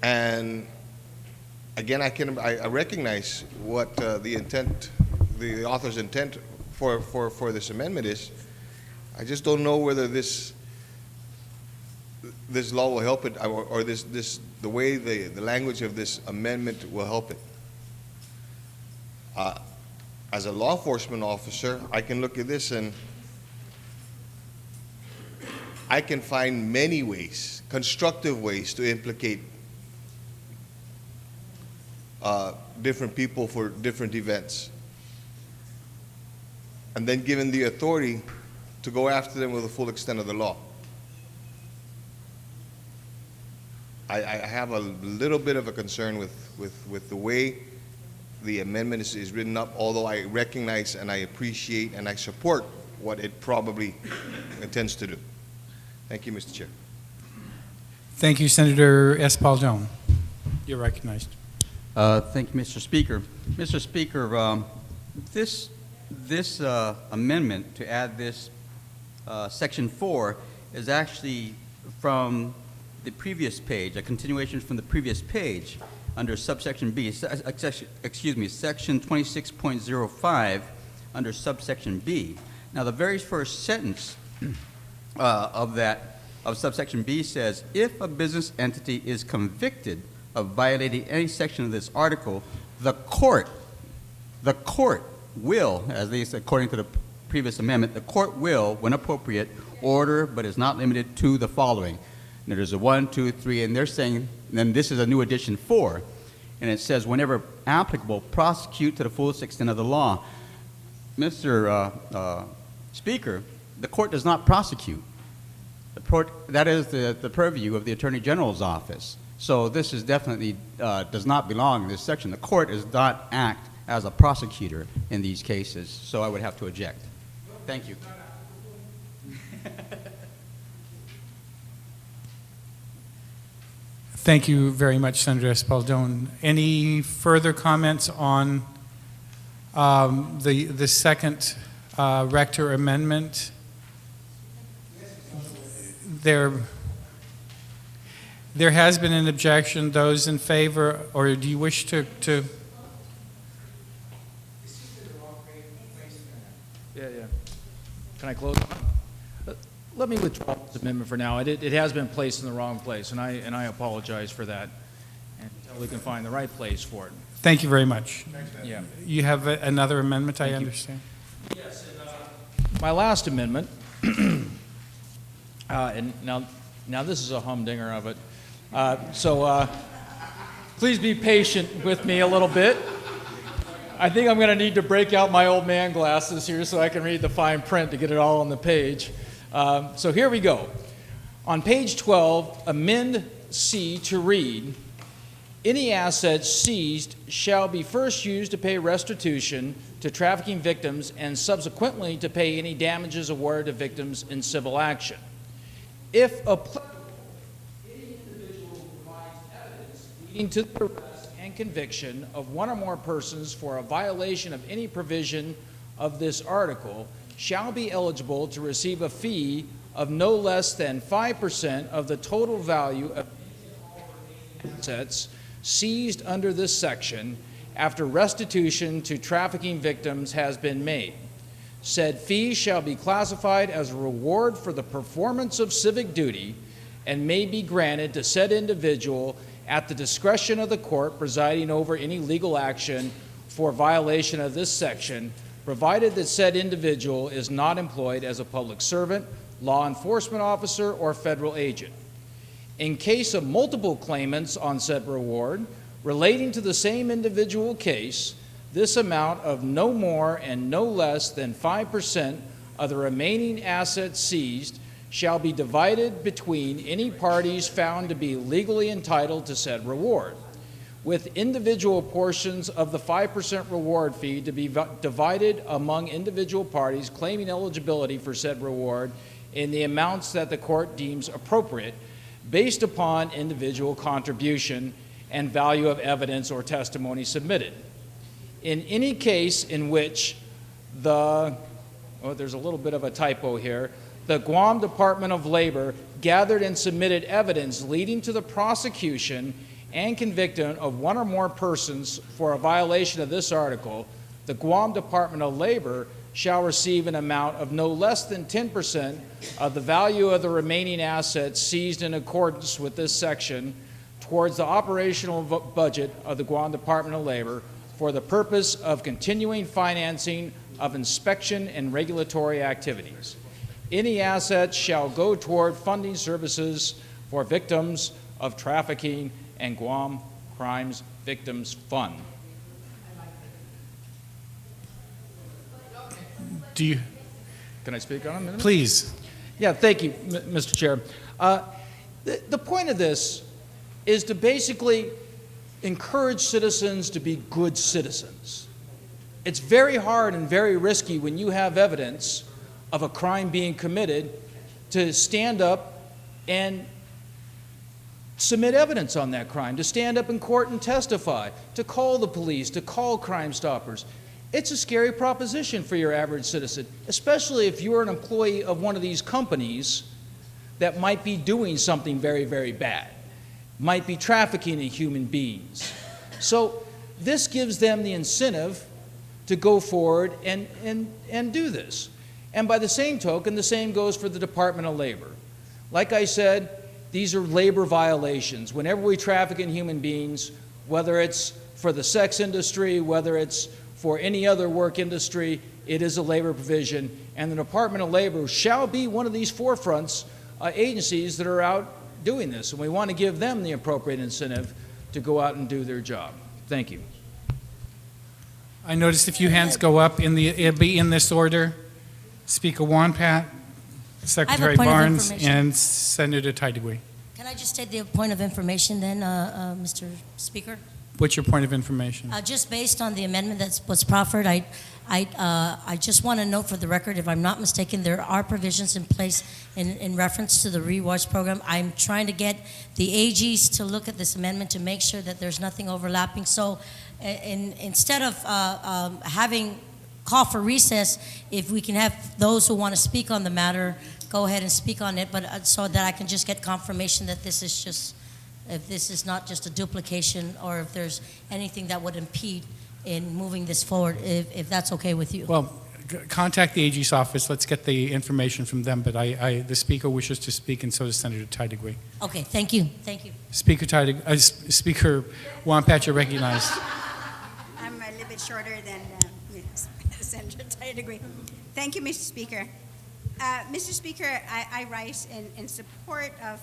And again, I recognize what the intent, the author's intent for this amendment is. I just don't know whether this law will help it, or this the way the language of this amendment will help it. As a law enforcement officer, I can look at this and I can find many ways, constructive ways to implicate different people for different events. And then given the authority to go after them with the full extent of the law. I have a little bit of a concern with the way the amendment is written up, although I recognize and I appreciate and I support what it probably intends to do. Thank you, Mr. Chair. Thank you, Senator Espaldon. You're recognized. Thank you, Mr. Speaker. Mr. Speaker, this amendment to add this Section 4 is actually from the previous page, a continuation from the previous page under subsection B, excuse me, Section 26.05 under subsection B. Now, the very first sentence of subsection B says, if a business entity is convicted of violating any section of this article, the court will, at least according to the previous amendment, the court will, when appropriate, order, but is not limited to the following. And there's a 1, 2, 3, and they're saying, and then this is a new addition 4, and it says, whenever applicable, prosecute to the fullest extent of the law. Mr. Speaker, the court does not prosecute. That is the purview of the Attorney General's office. So this is definitely does not belong in this section. The court does not act as a prosecutor in these cases, so I would have to object. Thank you. Thank you very much, Senator Espaldon. Any further comments on the second Rector amendment? There has been an objection. Those in favor, or do you wish to? Yeah. Can I close? Let me withdraw this amendment for now. It has been placed in the wrong place, and I apologize for that. Until we can find the right place for it. Thank you very much. Yeah. You have another amendment, I understand? Yes. My last amendment, and now this is a humdinger of it. So please be patient with me a little bit. I think I'm going to need to break out my old man glasses here so I can read the fine print to get it all on the page. So here we go. On page 12, amend C to read, any assets seized shall be first used to pay restitution to trafficking victims and subsequently to pay any damages awarded to victims in civil action. If applicable, any individual who provides evidence leading to the arrest and conviction of one or more persons for a violation of any provision of this article shall be eligible to receive a fee of no less than 5% of the total value of assets seized under this section after restitution to trafficking victims has been made. Said fee shall be classified as a reward for the performance of civic duty and may be granted to said individual at the discretion of the court presiding over any legal action for violation of this section, provided that said individual is not employed as a public servant, law enforcement officer, or federal agent. In case of multiple claimants on said reward relating to the same individual case, this amount of no more and no less than 5% of the remaining assets seized shall be divided between any parties found to be legally entitled to said reward, with individual portions of the 5% reward fee to be divided among individual parties claiming eligibility for said reward in the amounts that the court deems appropriate based upon individual contribution and value of evidence or testimony submitted. In any case in which there's a little bit of a typo here, the Guam Department of Labor gathered and submitted evidence leading to the prosecution and conviction of one or more persons for a violation of this article, the Guam Department of Labor shall receive an amount of no less than 10% of the value of the remaining assets seized in accordance with this section towards the operational budget of the Guam Department of Labor for the purpose of continuing financing of inspection and regulatory activities. Any assets shall go toward funding services for victims of trafficking and Guam Crimes Victims Fund. Do you? Can I speak on a minute? Please. Yeah, thank you, Mr. Chair. The point of this is to basically encourage citizens to be good citizens. It's very hard and very risky when you have evidence of a crime being committed to stand up and submit evidence on that crime, to stand up in court and testify, to call the police, to call Crime Stoppers. It's a scary proposition for your average citizen, especially if you're an employee of one of these companies that might be doing something very, very bad, might be trafficking in human beings. So this gives them the incentive to go forward and do this. And by the same token, the same goes for the Department of Labor. Like I said, these are labor violations. Whenever we traffic in human beings, whether it's for the sex industry, whether it's for any other work industry, it is a labor provision. And the Department of Labor shall be one of these forefronts agencies that are out doing this. And we want to give them the appropriate incentive to go out and do their job. Thank you. I noticed a few hands go up. It'll be in this order. Speaker Wampat, Secretary Barnes, and Senator Tydegui. Can I just state the point of information then, Mr. Speaker? What's your point of information? Just based on the amendment that was proffered, I just want to note for the record, if I'm not mistaken, there are provisions in place in reference to the rewards program. I'm trying to get the AGs to look at this amendment to make sure that there's nothing overlapping. So instead of having call for recess, if we can have those who want to speak on the matter go ahead and speak on it, but so that I can just get confirmation that this is just, if this is not just a duplication, or if there's anything that would impede in moving this forward, if that's okay with you. Well, contact the AG's office. Let's get the information from them. But the Speaker wishes to speak, and so does Senator Tydegui. Okay, thank you. Thank you. Speaker Speaker Wampat, you're recognized. I'm a little bit shorter than Senator Tydegui. Thank you, Mr. Speaker. Mr. Speaker, I rise in support of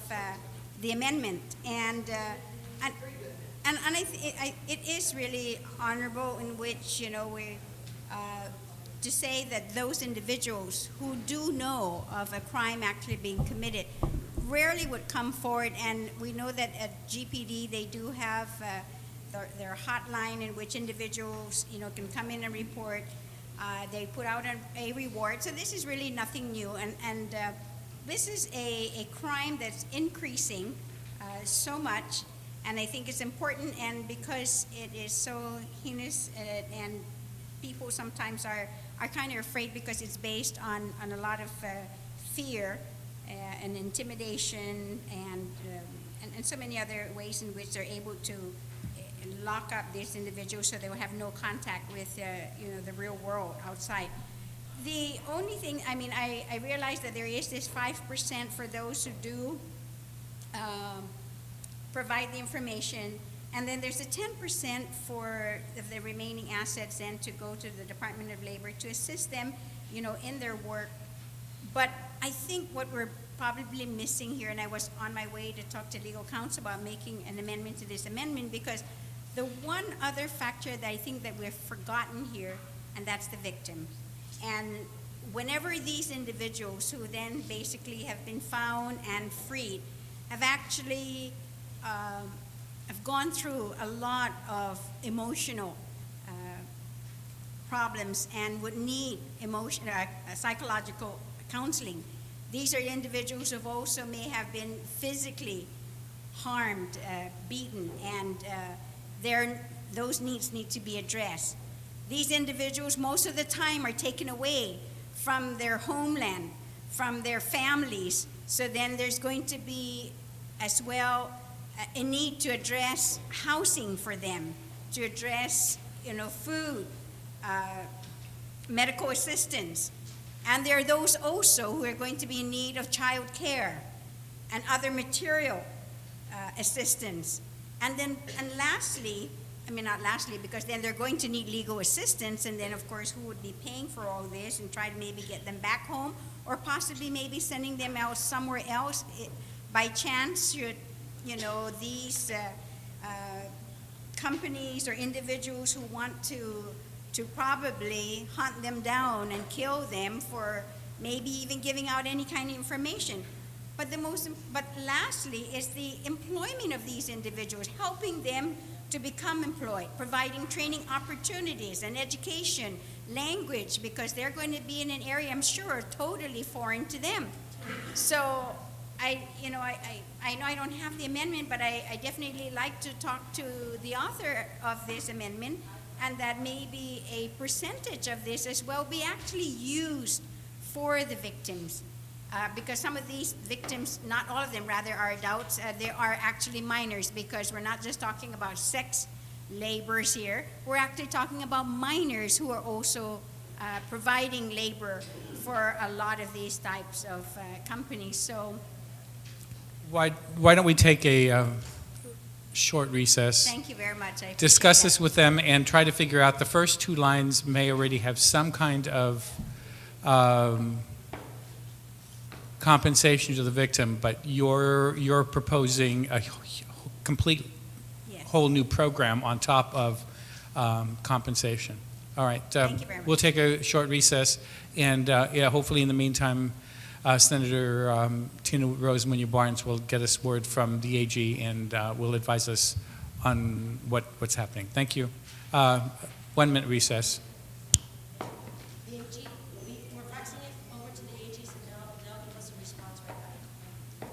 the amendment, and it is really honorable in which, you know, we to say that those individuals who do know of a crime actually being committed rarely would come forward. And we know that at GPD they do have their hotline in which individuals, you know, can come in and report. They put out a reward. So this is really nothing new, and this is a crime that's increasing so much, and I think it's important, and because it is so heinous, and people sometimes are kind of afraid because it's based on a lot of fear and intimidation and so many other ways in which they're able to lock up these individuals so they will have no contact with you know, the real world outside. The only thing, I mean, I realize that there is this 5% for those who do provide the information, and then there's a 10% for the remaining assets then to go to the Department of Labor to assist them, you know, in their work. But I think what we're probably missing here, and I was on my way to talk to legal counsel about making an amendment to this amendment, because the one other factor that I think that we've forgotten here, and that's the victim. And whenever these individuals who then basically have been found and freed have actually have gone through a lot of emotional problems and would need psychological counseling. These are individuals who also may have been physically harmed, beaten, and those needs need to be addressed. These individuals most of the time are taken away from their homeland, from their families, so then there's going to be as well a need to address housing for them, to address, you know, food, medical assistance. And there are those also who are going to be in need of child care and other material assistance. And lastly, I mean, not lastly, because then they're going to need legal assistance, and then, of course, who would be paying for all this and try to maybe get them back home, or possibly maybe sending them out somewhere else. By chance, you know, these companies or individuals who want to probably hunt them down and kill them for maybe even giving out any kind of information. But lastly is the employment of these individuals, helping them to become employed, providing training opportunities and education, language, because they're going to be in an area, I'm sure, totally foreign to them. So I know I don't have the amendment, but I definitely like to talk to the author of this amendment, and that maybe a percentage of this as well be actually used for the victims. Because some of these victims, not all of them rather, are adults. They are actually minors, because we're not just talking about sex laborers here. We're actually talking about minors who are also providing labor for a lot of these types of companies. So Why don't we take a short recess? thank you very much. I Discuss appreciate this with them and try to figure out, the first two lines may already have some kind of compensation to the victim, but you're proposing a complete whole new program on top of compensation. All right, Thank you very much. we'll take a short recess, and yeah, hopefully in the meantime, Senator Tina Rose Munoz-Barnes will get us word from the AG and will advise us on what's happening. Thank you. 1 minute recess. The AG, we're faxing it over to the AG, so they'll give us a response right back.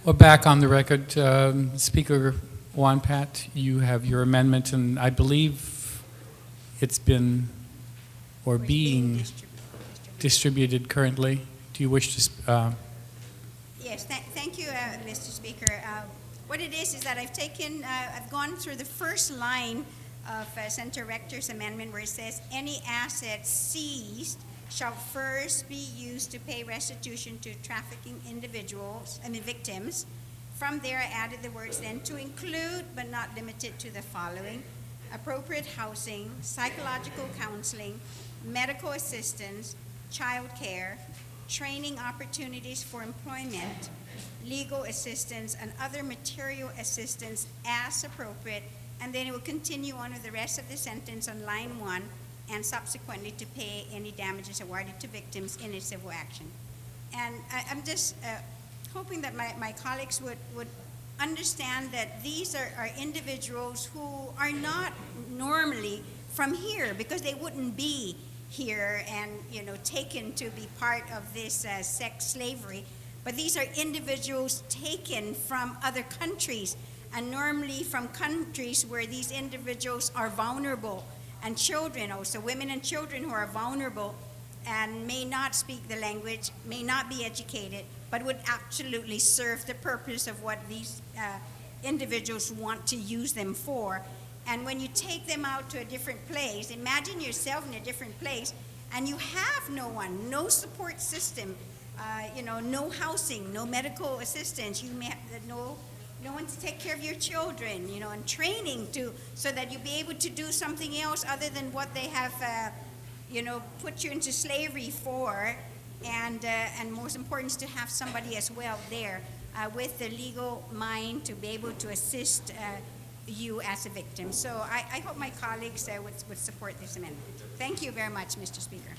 Well, back on the record, Speaker Juan Pat, you have your amendment, and I believe it's been or being distributed currently. Do you wish to? Yes, thank you, Mr. Speaker. What it is that I've gone through the first line of Senator Rector's amendment where it says any assets seized shall first be used to pay restitution to trafficking victims. From there, I added the words then to include but not limited to the following: appropriate housing, psychological counseling, medical assistance, child care, training opportunities for employment, legal assistance, and other material assistance as appropriate. And then it will continue on with the rest of the sentence on line 1, and subsequently to pay any damages awarded to victims in a civil action. And I'm just hoping that my colleagues would understand that these are individuals who are not normally from here, because they wouldn't be here and taken to be part of this sex slavery. But these are individuals taken from other countries, and normally from countries where these individuals are vulnerable, and children also, women and children who are vulnerable and may not speak the language, may not be educated, but would absolutely serve the purpose of what these individuals want to use them for. And when you take them out to a different place, imagine yourself in a different place, and you have no one, no support system, no housing, no medical assistance. You may have no one to take care of your children, and training so that you be able to do something else other than what they have, put you into slavery for. And most important is to have somebody as well there with the legal mind to be able to assist you as a victim. So I hope my colleagues would support this amendment. Thank you very much, Mr. Speaker.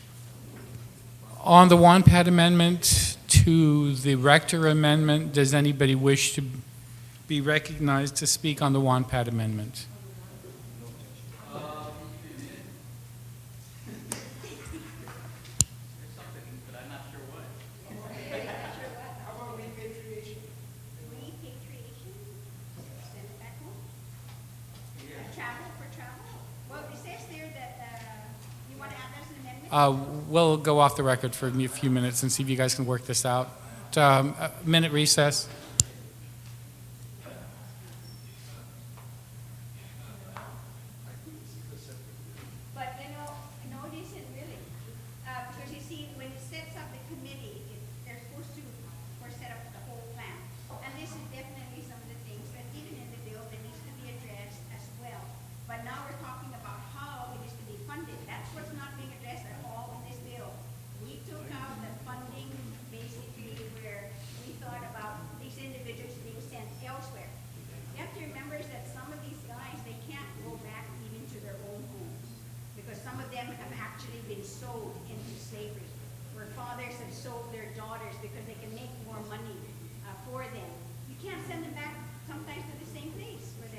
On the Juan Pat amendment to the Rector amendment, does anybody wish to be recognized to speak on the Juan Pat amendment? We'll go off the record for a few minutes and see if you guys can work this out. A minute recess. But no, it isn't really. Because you see, when it sets up the committee, they're supposed to set up the whole plan. And this is definitely some of the things that even in the bill that needs to be addressed as well. But now we're talking about how it is to be funded. That's what's not being addressed at all in this bill. We took out the funding basically where we thought about these individuals being sent elsewhere. You have to remember is that some of these guys, they can't go back even to their own homes, because some of them have actually been sold into slavery, where fathers have sold their daughters because they can make more money for them. You can't send them back sometimes to the same place where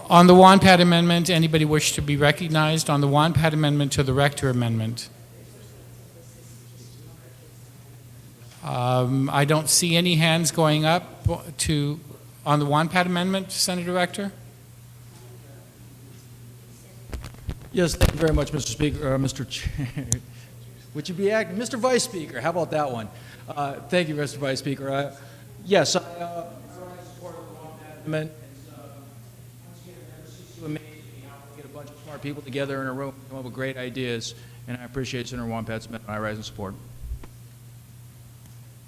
On the WANPAD amendment, anybody wish to be recognized on the WANPAD amendment to the Rector amendment? I don't see any hands going up on the WANPAD amendment, Senator Rector. Yes, thank you very much, Mr. Speaker, Mr. Chair. Would you be acting, Mr. Vice Speaker? How about that one? Thank you, Mr. Vice Speaker. Yes, I support the WANPAD amendment. Amazing how we get a bunch of smart people together in a room, come up with great ideas, and I appreciate Senator WANPAD's amendment. I rise in support.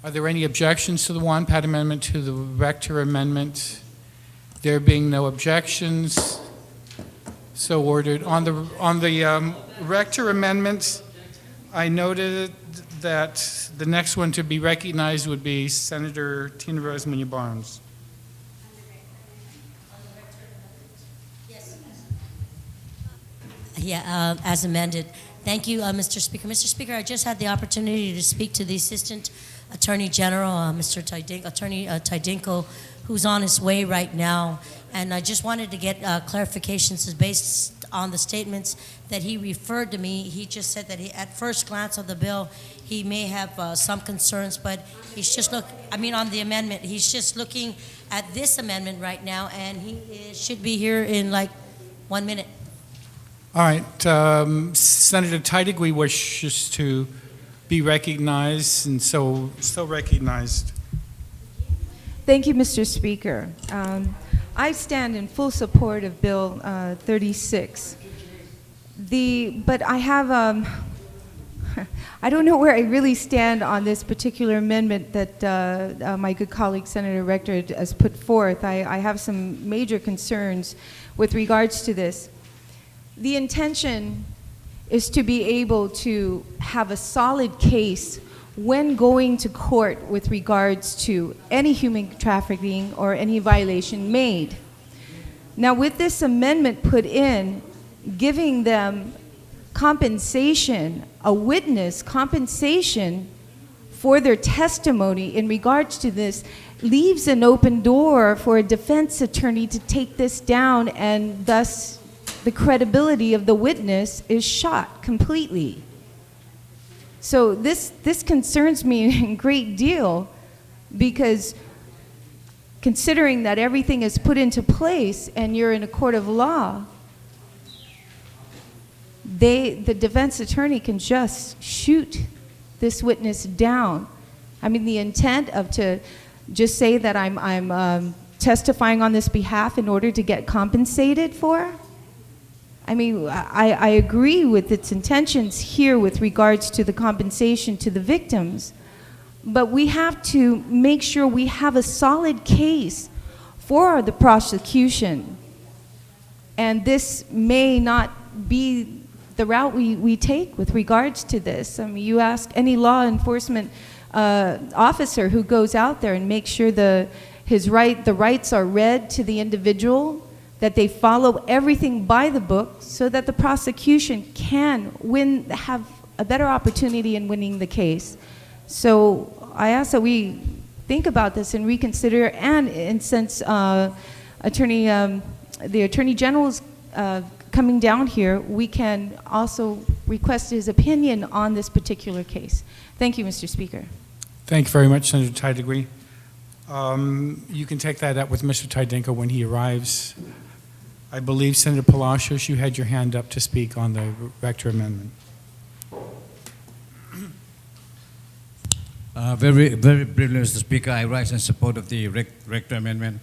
Are there any objections to the WANPAD amendment to the Rector amendment? There being no objections, so ordered. On the Rector amendment, I noted that the next one to be recognized would be Senator Tina Rose Munoz-Barnes. Yeah, as amended. Thank you, Mr. Speaker. Mr. Speaker, I just had the opportunity to speak to the Assistant Attorney General, Mr. Attorney Tydinko, who's on his way right now. And I just wanted to get clarifications based on the statements that he referred to me. He just said that at first glance of the bill, he may have some concerns, but he's just on the amendment, he's just looking at this amendment right now, and he should be here in like 1 minute. All right, Senator Tydegui wishes to be recognized, and so recognized. Thank you, Mr. Speaker. I stand in full support of Bill 36. But I have, I don't know where I really stand on this particular amendment that my good colleague Senator Rector has put forth. I have some major concerns with regards to this. The intention is to be able to have a solid case when going to court with regards to any human trafficking or any violation made. Now, with this amendment put in, giving them compensation, a witness compensation for their testimony in regards to this, leaves an open door for a defense attorney to take this down, and thus the credibility of the witness is shot completely. So this concerns me a great deal, because considering that everything is put into place and you're in a court of law, the defense attorney can just shoot this witness down. I mean, the intent of to just say that I'm testifying on this behalf in order to get compensated for. I mean, I agree with its intentions here with regards to the compensation to the victims, but we have to make sure we have a solid case for the prosecution. And this may not be the route we take with regards to this. I mean, you ask any law enforcement officer who goes out there and makes sure the rights are read to the individual, that they follow everything by the book so that the prosecution can have a better opportunity in winning the case. So I ask that we think about this and reconsider, and since the Attorney General's coming down here, we can also request his opinion on this particular case. Thank you, Mr. Speaker. Thank you very much, Senator Tydegui. You can take that up with Mr. Tydinko when he arrives. I believe, Senator Palacios, you had your hand up to speak on the Rector Amendment. Very briefly, Mr. Speaker, I rise in support of the Rector Amendment.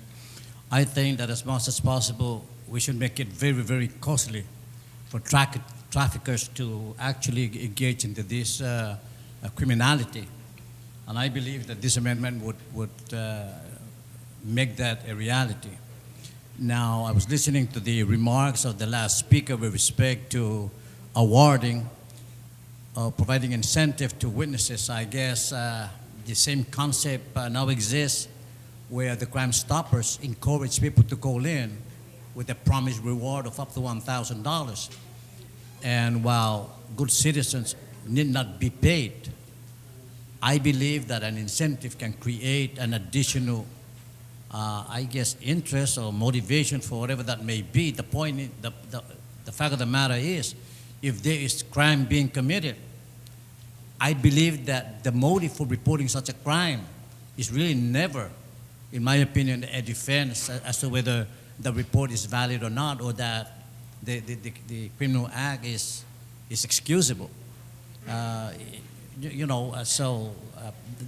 I think that as much as possible, we should make it very costly for traffickers to actually engage into this criminality. And I believe that this amendment would make that a reality. Now, I was listening to the remarks of the last speaker with respect to awarding or providing incentive to witnesses. I guess the same concept now exists where the Crime Stoppers encourage people to call in with a promised reward of up to $1,000. And while good citizens need not be paid, I believe that an incentive can create an additional, I guess, interest or motivation for whatever that may be. The point, the fact of the matter is, if there is crime being committed, I believe that the motive for reporting such a crime is really never, in my opinion, a defense as to whether the report is valid or not, or that the criminal act is excusable. So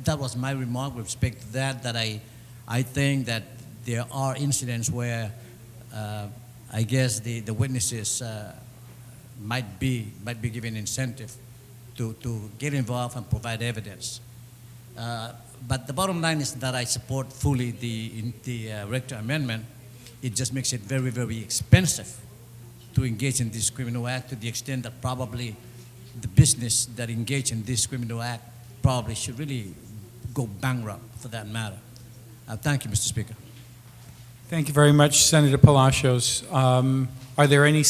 that was my remark with respect to that I think that there are incidents where I guess the witnesses might be given incentive to get involved and provide evidence. But the bottom line is that I support fully the Rector Amendment. It just makes it very expensive to engage in this criminal act, to the extent that probably the business that engage in this criminal act probably should really go bankrupt for that matter. Thank you, Mr. Speaker. Thank you very much, Senator Palacios. Are there any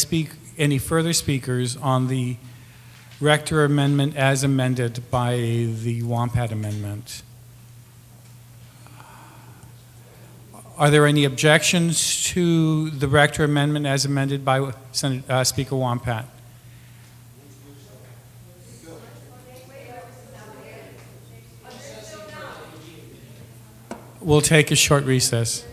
further speakers on the Rector Amendment as amended by the WAMPAT Amendment? Are there any objections to the Rector Amendment as amended by Speaker Wampat? We'll take a short recess.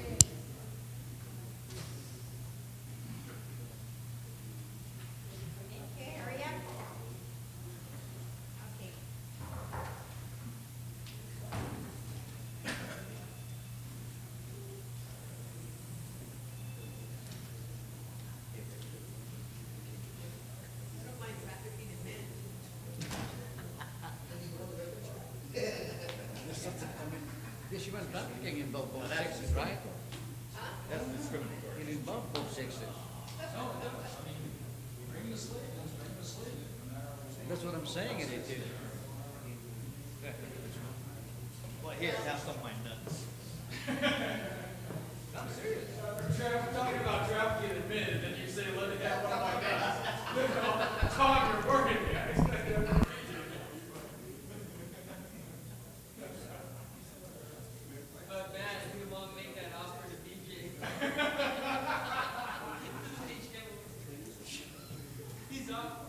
That's what I'm saying. It is. Well, here, have some of my nuts. I'm serious. We're talking about trafficking in men, and then you say, let it have one of my nuts. Talk, you're working, guys. But man, if we won't make that offer to BJ. He's up.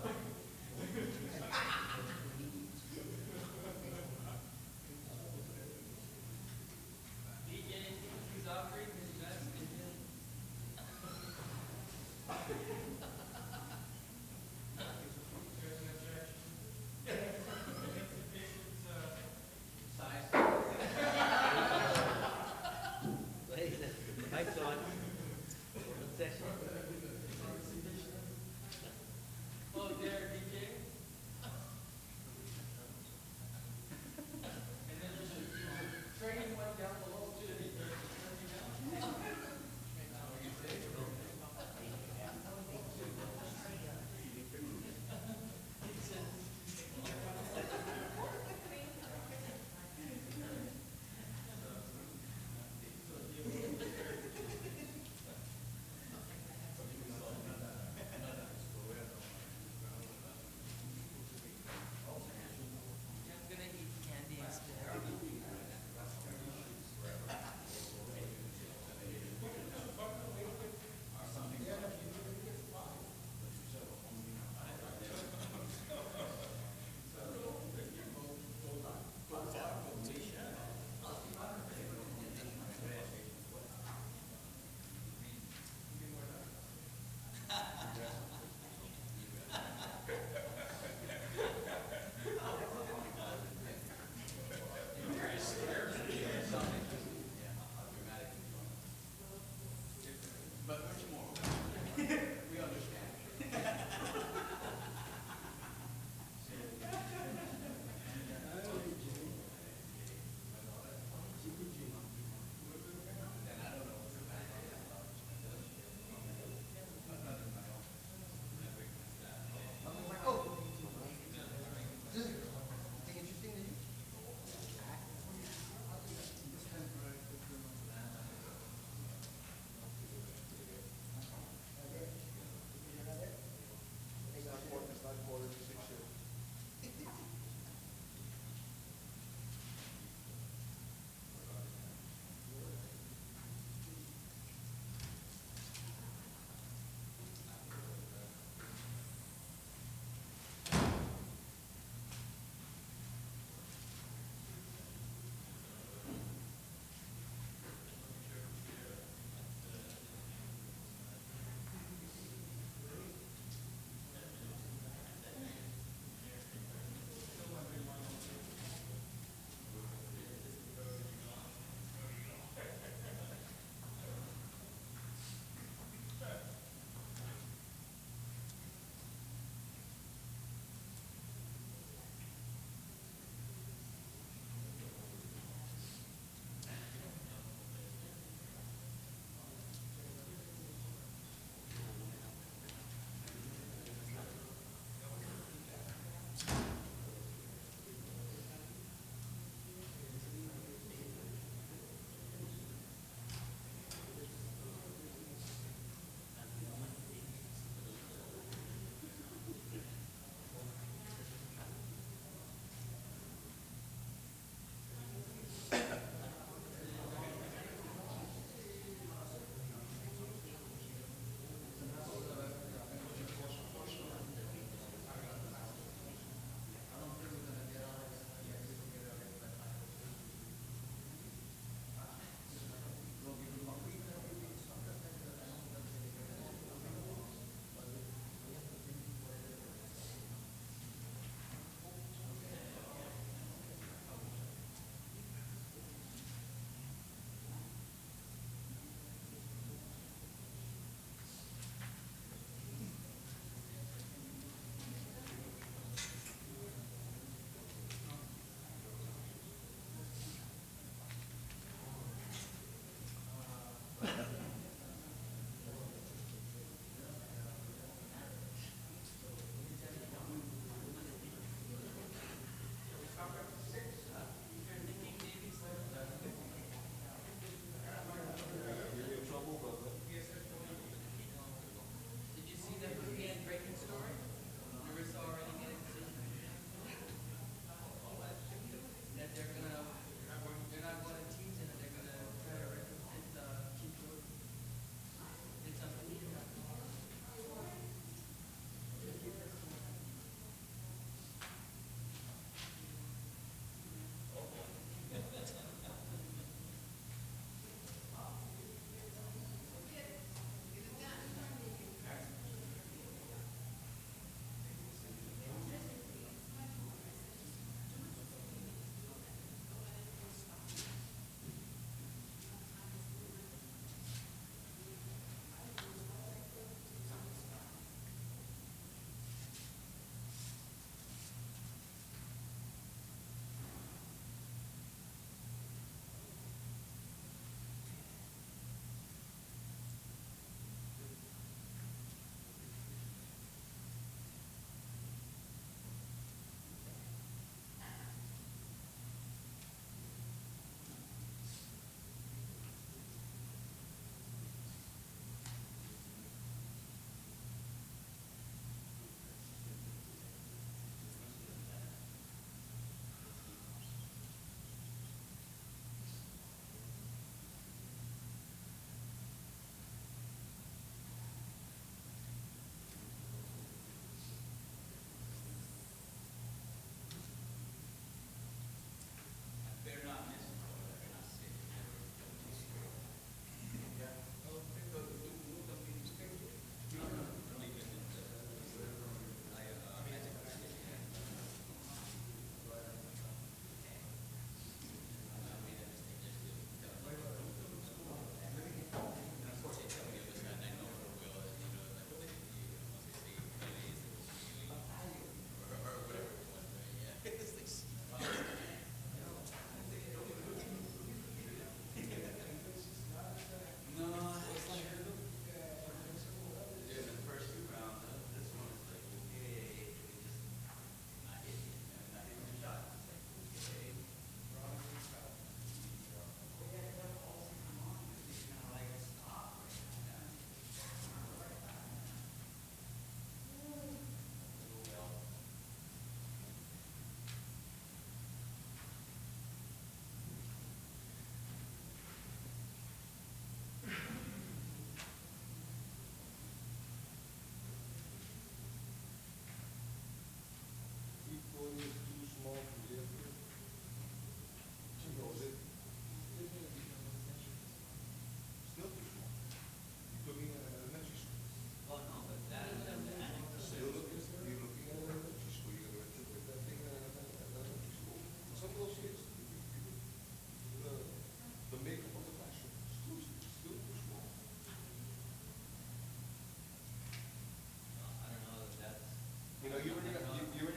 you already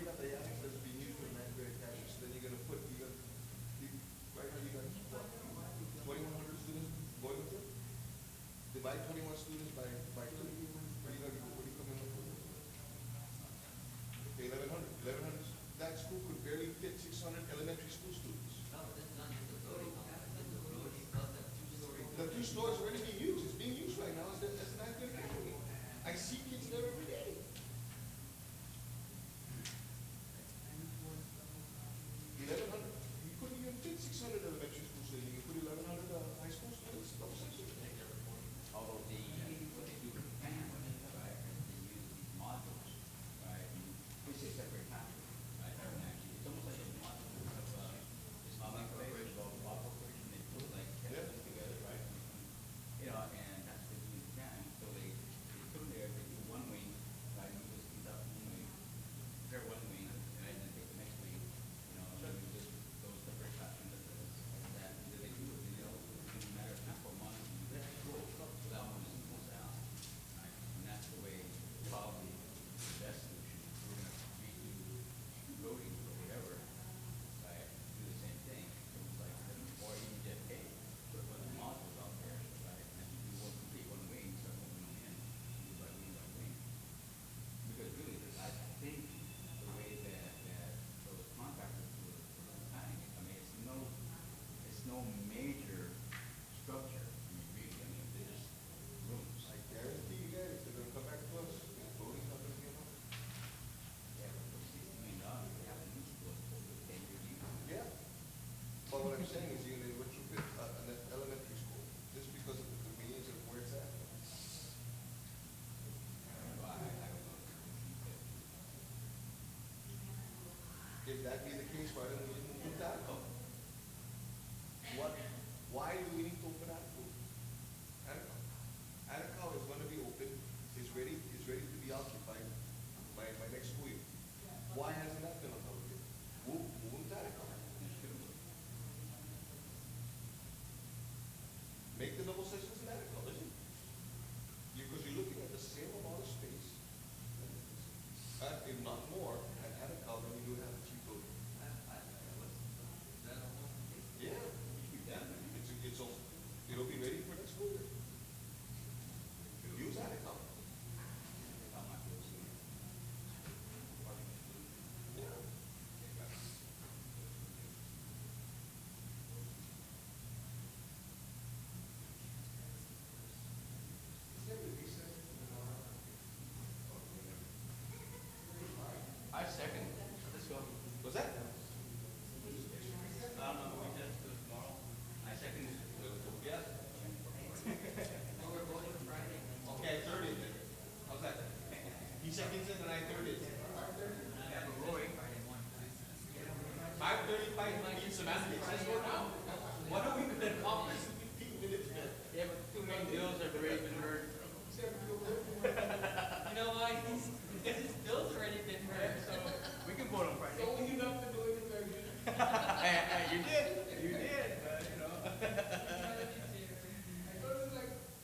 got the annex that's being used for ninth grade campus. Then you're gonna right now you got what, 2,100 students going with it? Divide 21 students by 2. What are you coming up with? Okay, 1,100. That school could barely fit 600 elementary school students. The 2 stores are already being used. It's being used right now as a ninth grade academy. I see kids there every day. 1,100. You couldn't even fit 600 elementary school students. You could put 1,100 high school students. Double section. Although what they do with the family, right, is they use these modules, right, we say separate classes, right, actually, it's almost like a module of Islamic corporation or law corporation, they put like them together, right, you know, and that's what they can, so they put them there, they do one wing, right, we just conduct one wing, prepare one wing, right, and then take the next wing, you know, and then we just those separate classrooms as that, and they do it, you know, in a matter of time for months, that's cool, without one is almost out, right, and that's the way probably the best solution, we're gonna redo voting or whatever, right, do the same thing, it was like, or even get paid, put a bunch of modules out there, right, and you do one complete one wing, start moving them in, do by wing, because really, I think the way that those contractors were planning it, I mean, it's no major structure, I mean, really, I mean, they're just rooms. I guarantee you guys, they're gonna come back to us. Voting's not gonna be enough. Yeah, but $60 million, they have a new school, it's over 10-year lease. Yeah. But what I'm saying is you're gonna retrofit an elementary school just because of the convenience of where it's at. If that be the case, why don't we just move that? Why do we need to open Atacao? Atacao is gonna be open, is ready to be occupied by next school year. Why hasn't that been on top of it? Move Atacao. Make the double sections in Atacao, listen. Because you're looking at the same amount of space, if not more, at Atacao than you do have at Chico. Yeah. It'll be ready for next school year. Use Atacao. I second. Let's go. What's that? I don't know, we just do it tomorrow. I second. Yeah. Okay, 30th then. How's that? He seconds it and I 30th. 5:35 means semantics. Let's go now. What are we gonna accomplish in 15 minutes, man? Yeah, but 2 main bills have already been heard. You know why? His bill's already been heard, so. We can vote on Friday. So you have to do it in 30 minutes. Hey, you did, you know.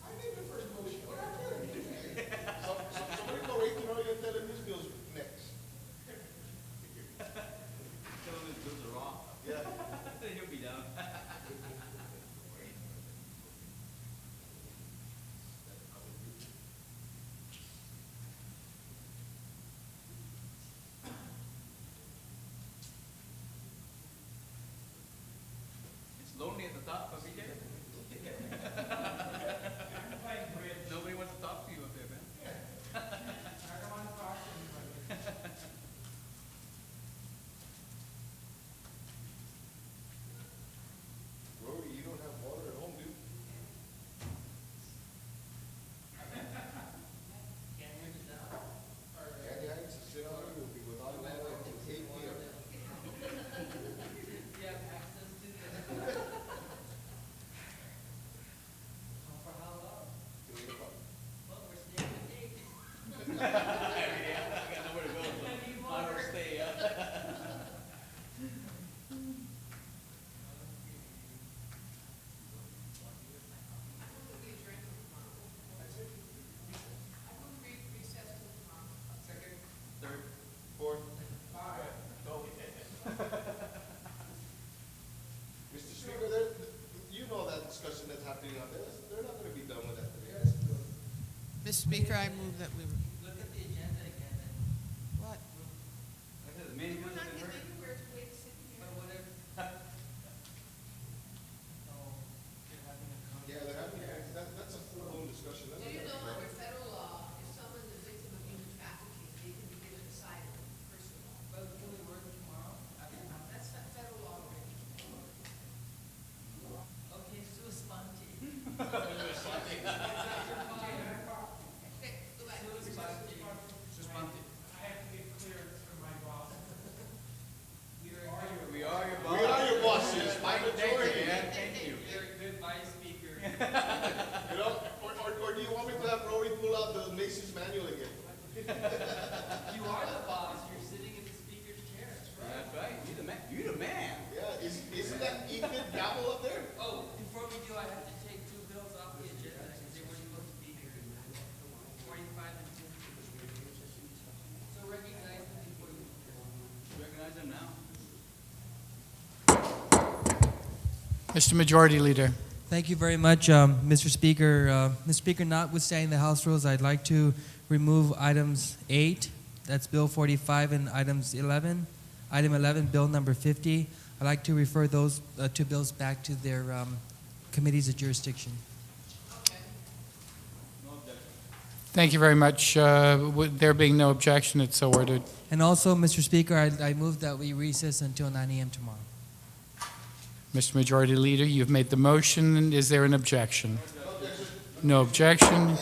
I made the first motion. What happened? Somebody go wait, you're telling these bills next. Tell him his bills are wrong. Yeah. Then he'll be down. It's lonely at the top, BJ. Nobody wants to talk to you up there, man. I don't want to talk to anybody. Brody, you don't have water at home, dude. Candy Heights is sit on will be without water until 8 p.m. You have access to this. Mr. Speaker, I move that we. Look at the agenda again. What? The main one has been heard. But whatever. Yeah, they're having, that's a full-blown discussion. Do you know under federal law, if someone is a victim of human trafficking, they can be given asylum, first of all? But can we work tomorrow? That's not federal law already. Okay, so sponte. Okay, go back. I have to get clearance from my boss. We are your We are your bosses, by majority. Thank you. You're a good vice speaker. You know, or do you want me to have Rory pull out the Macy's manual again? You are the boss. You're sitting in the speaker's chair. That's right. You the man. You the man. Yeah, isn't that Ethan gavel up there? Oh, before we do, I have to take two bills off the agenda because they weren't supposed to be here. 45 and 2. So recognize them before you. Recognize them now. Mr. Majority Leader. Thank you very much, Mr. Speaker. Mr. Speaker, notwithstanding the House rules, I'd like to remove items 8, that's Bill 45, and items 11. Item 11, Bill number 50. I'd like to refer those two bills back to their committees of jurisdiction. Thank you very much. With there being no objection, it's so ordered. And also, Mr. Speaker, I move that we recess until 9 a.m. tomorrow. Mr. Majority Leader, you've made the motion. Is there an objection? No objection.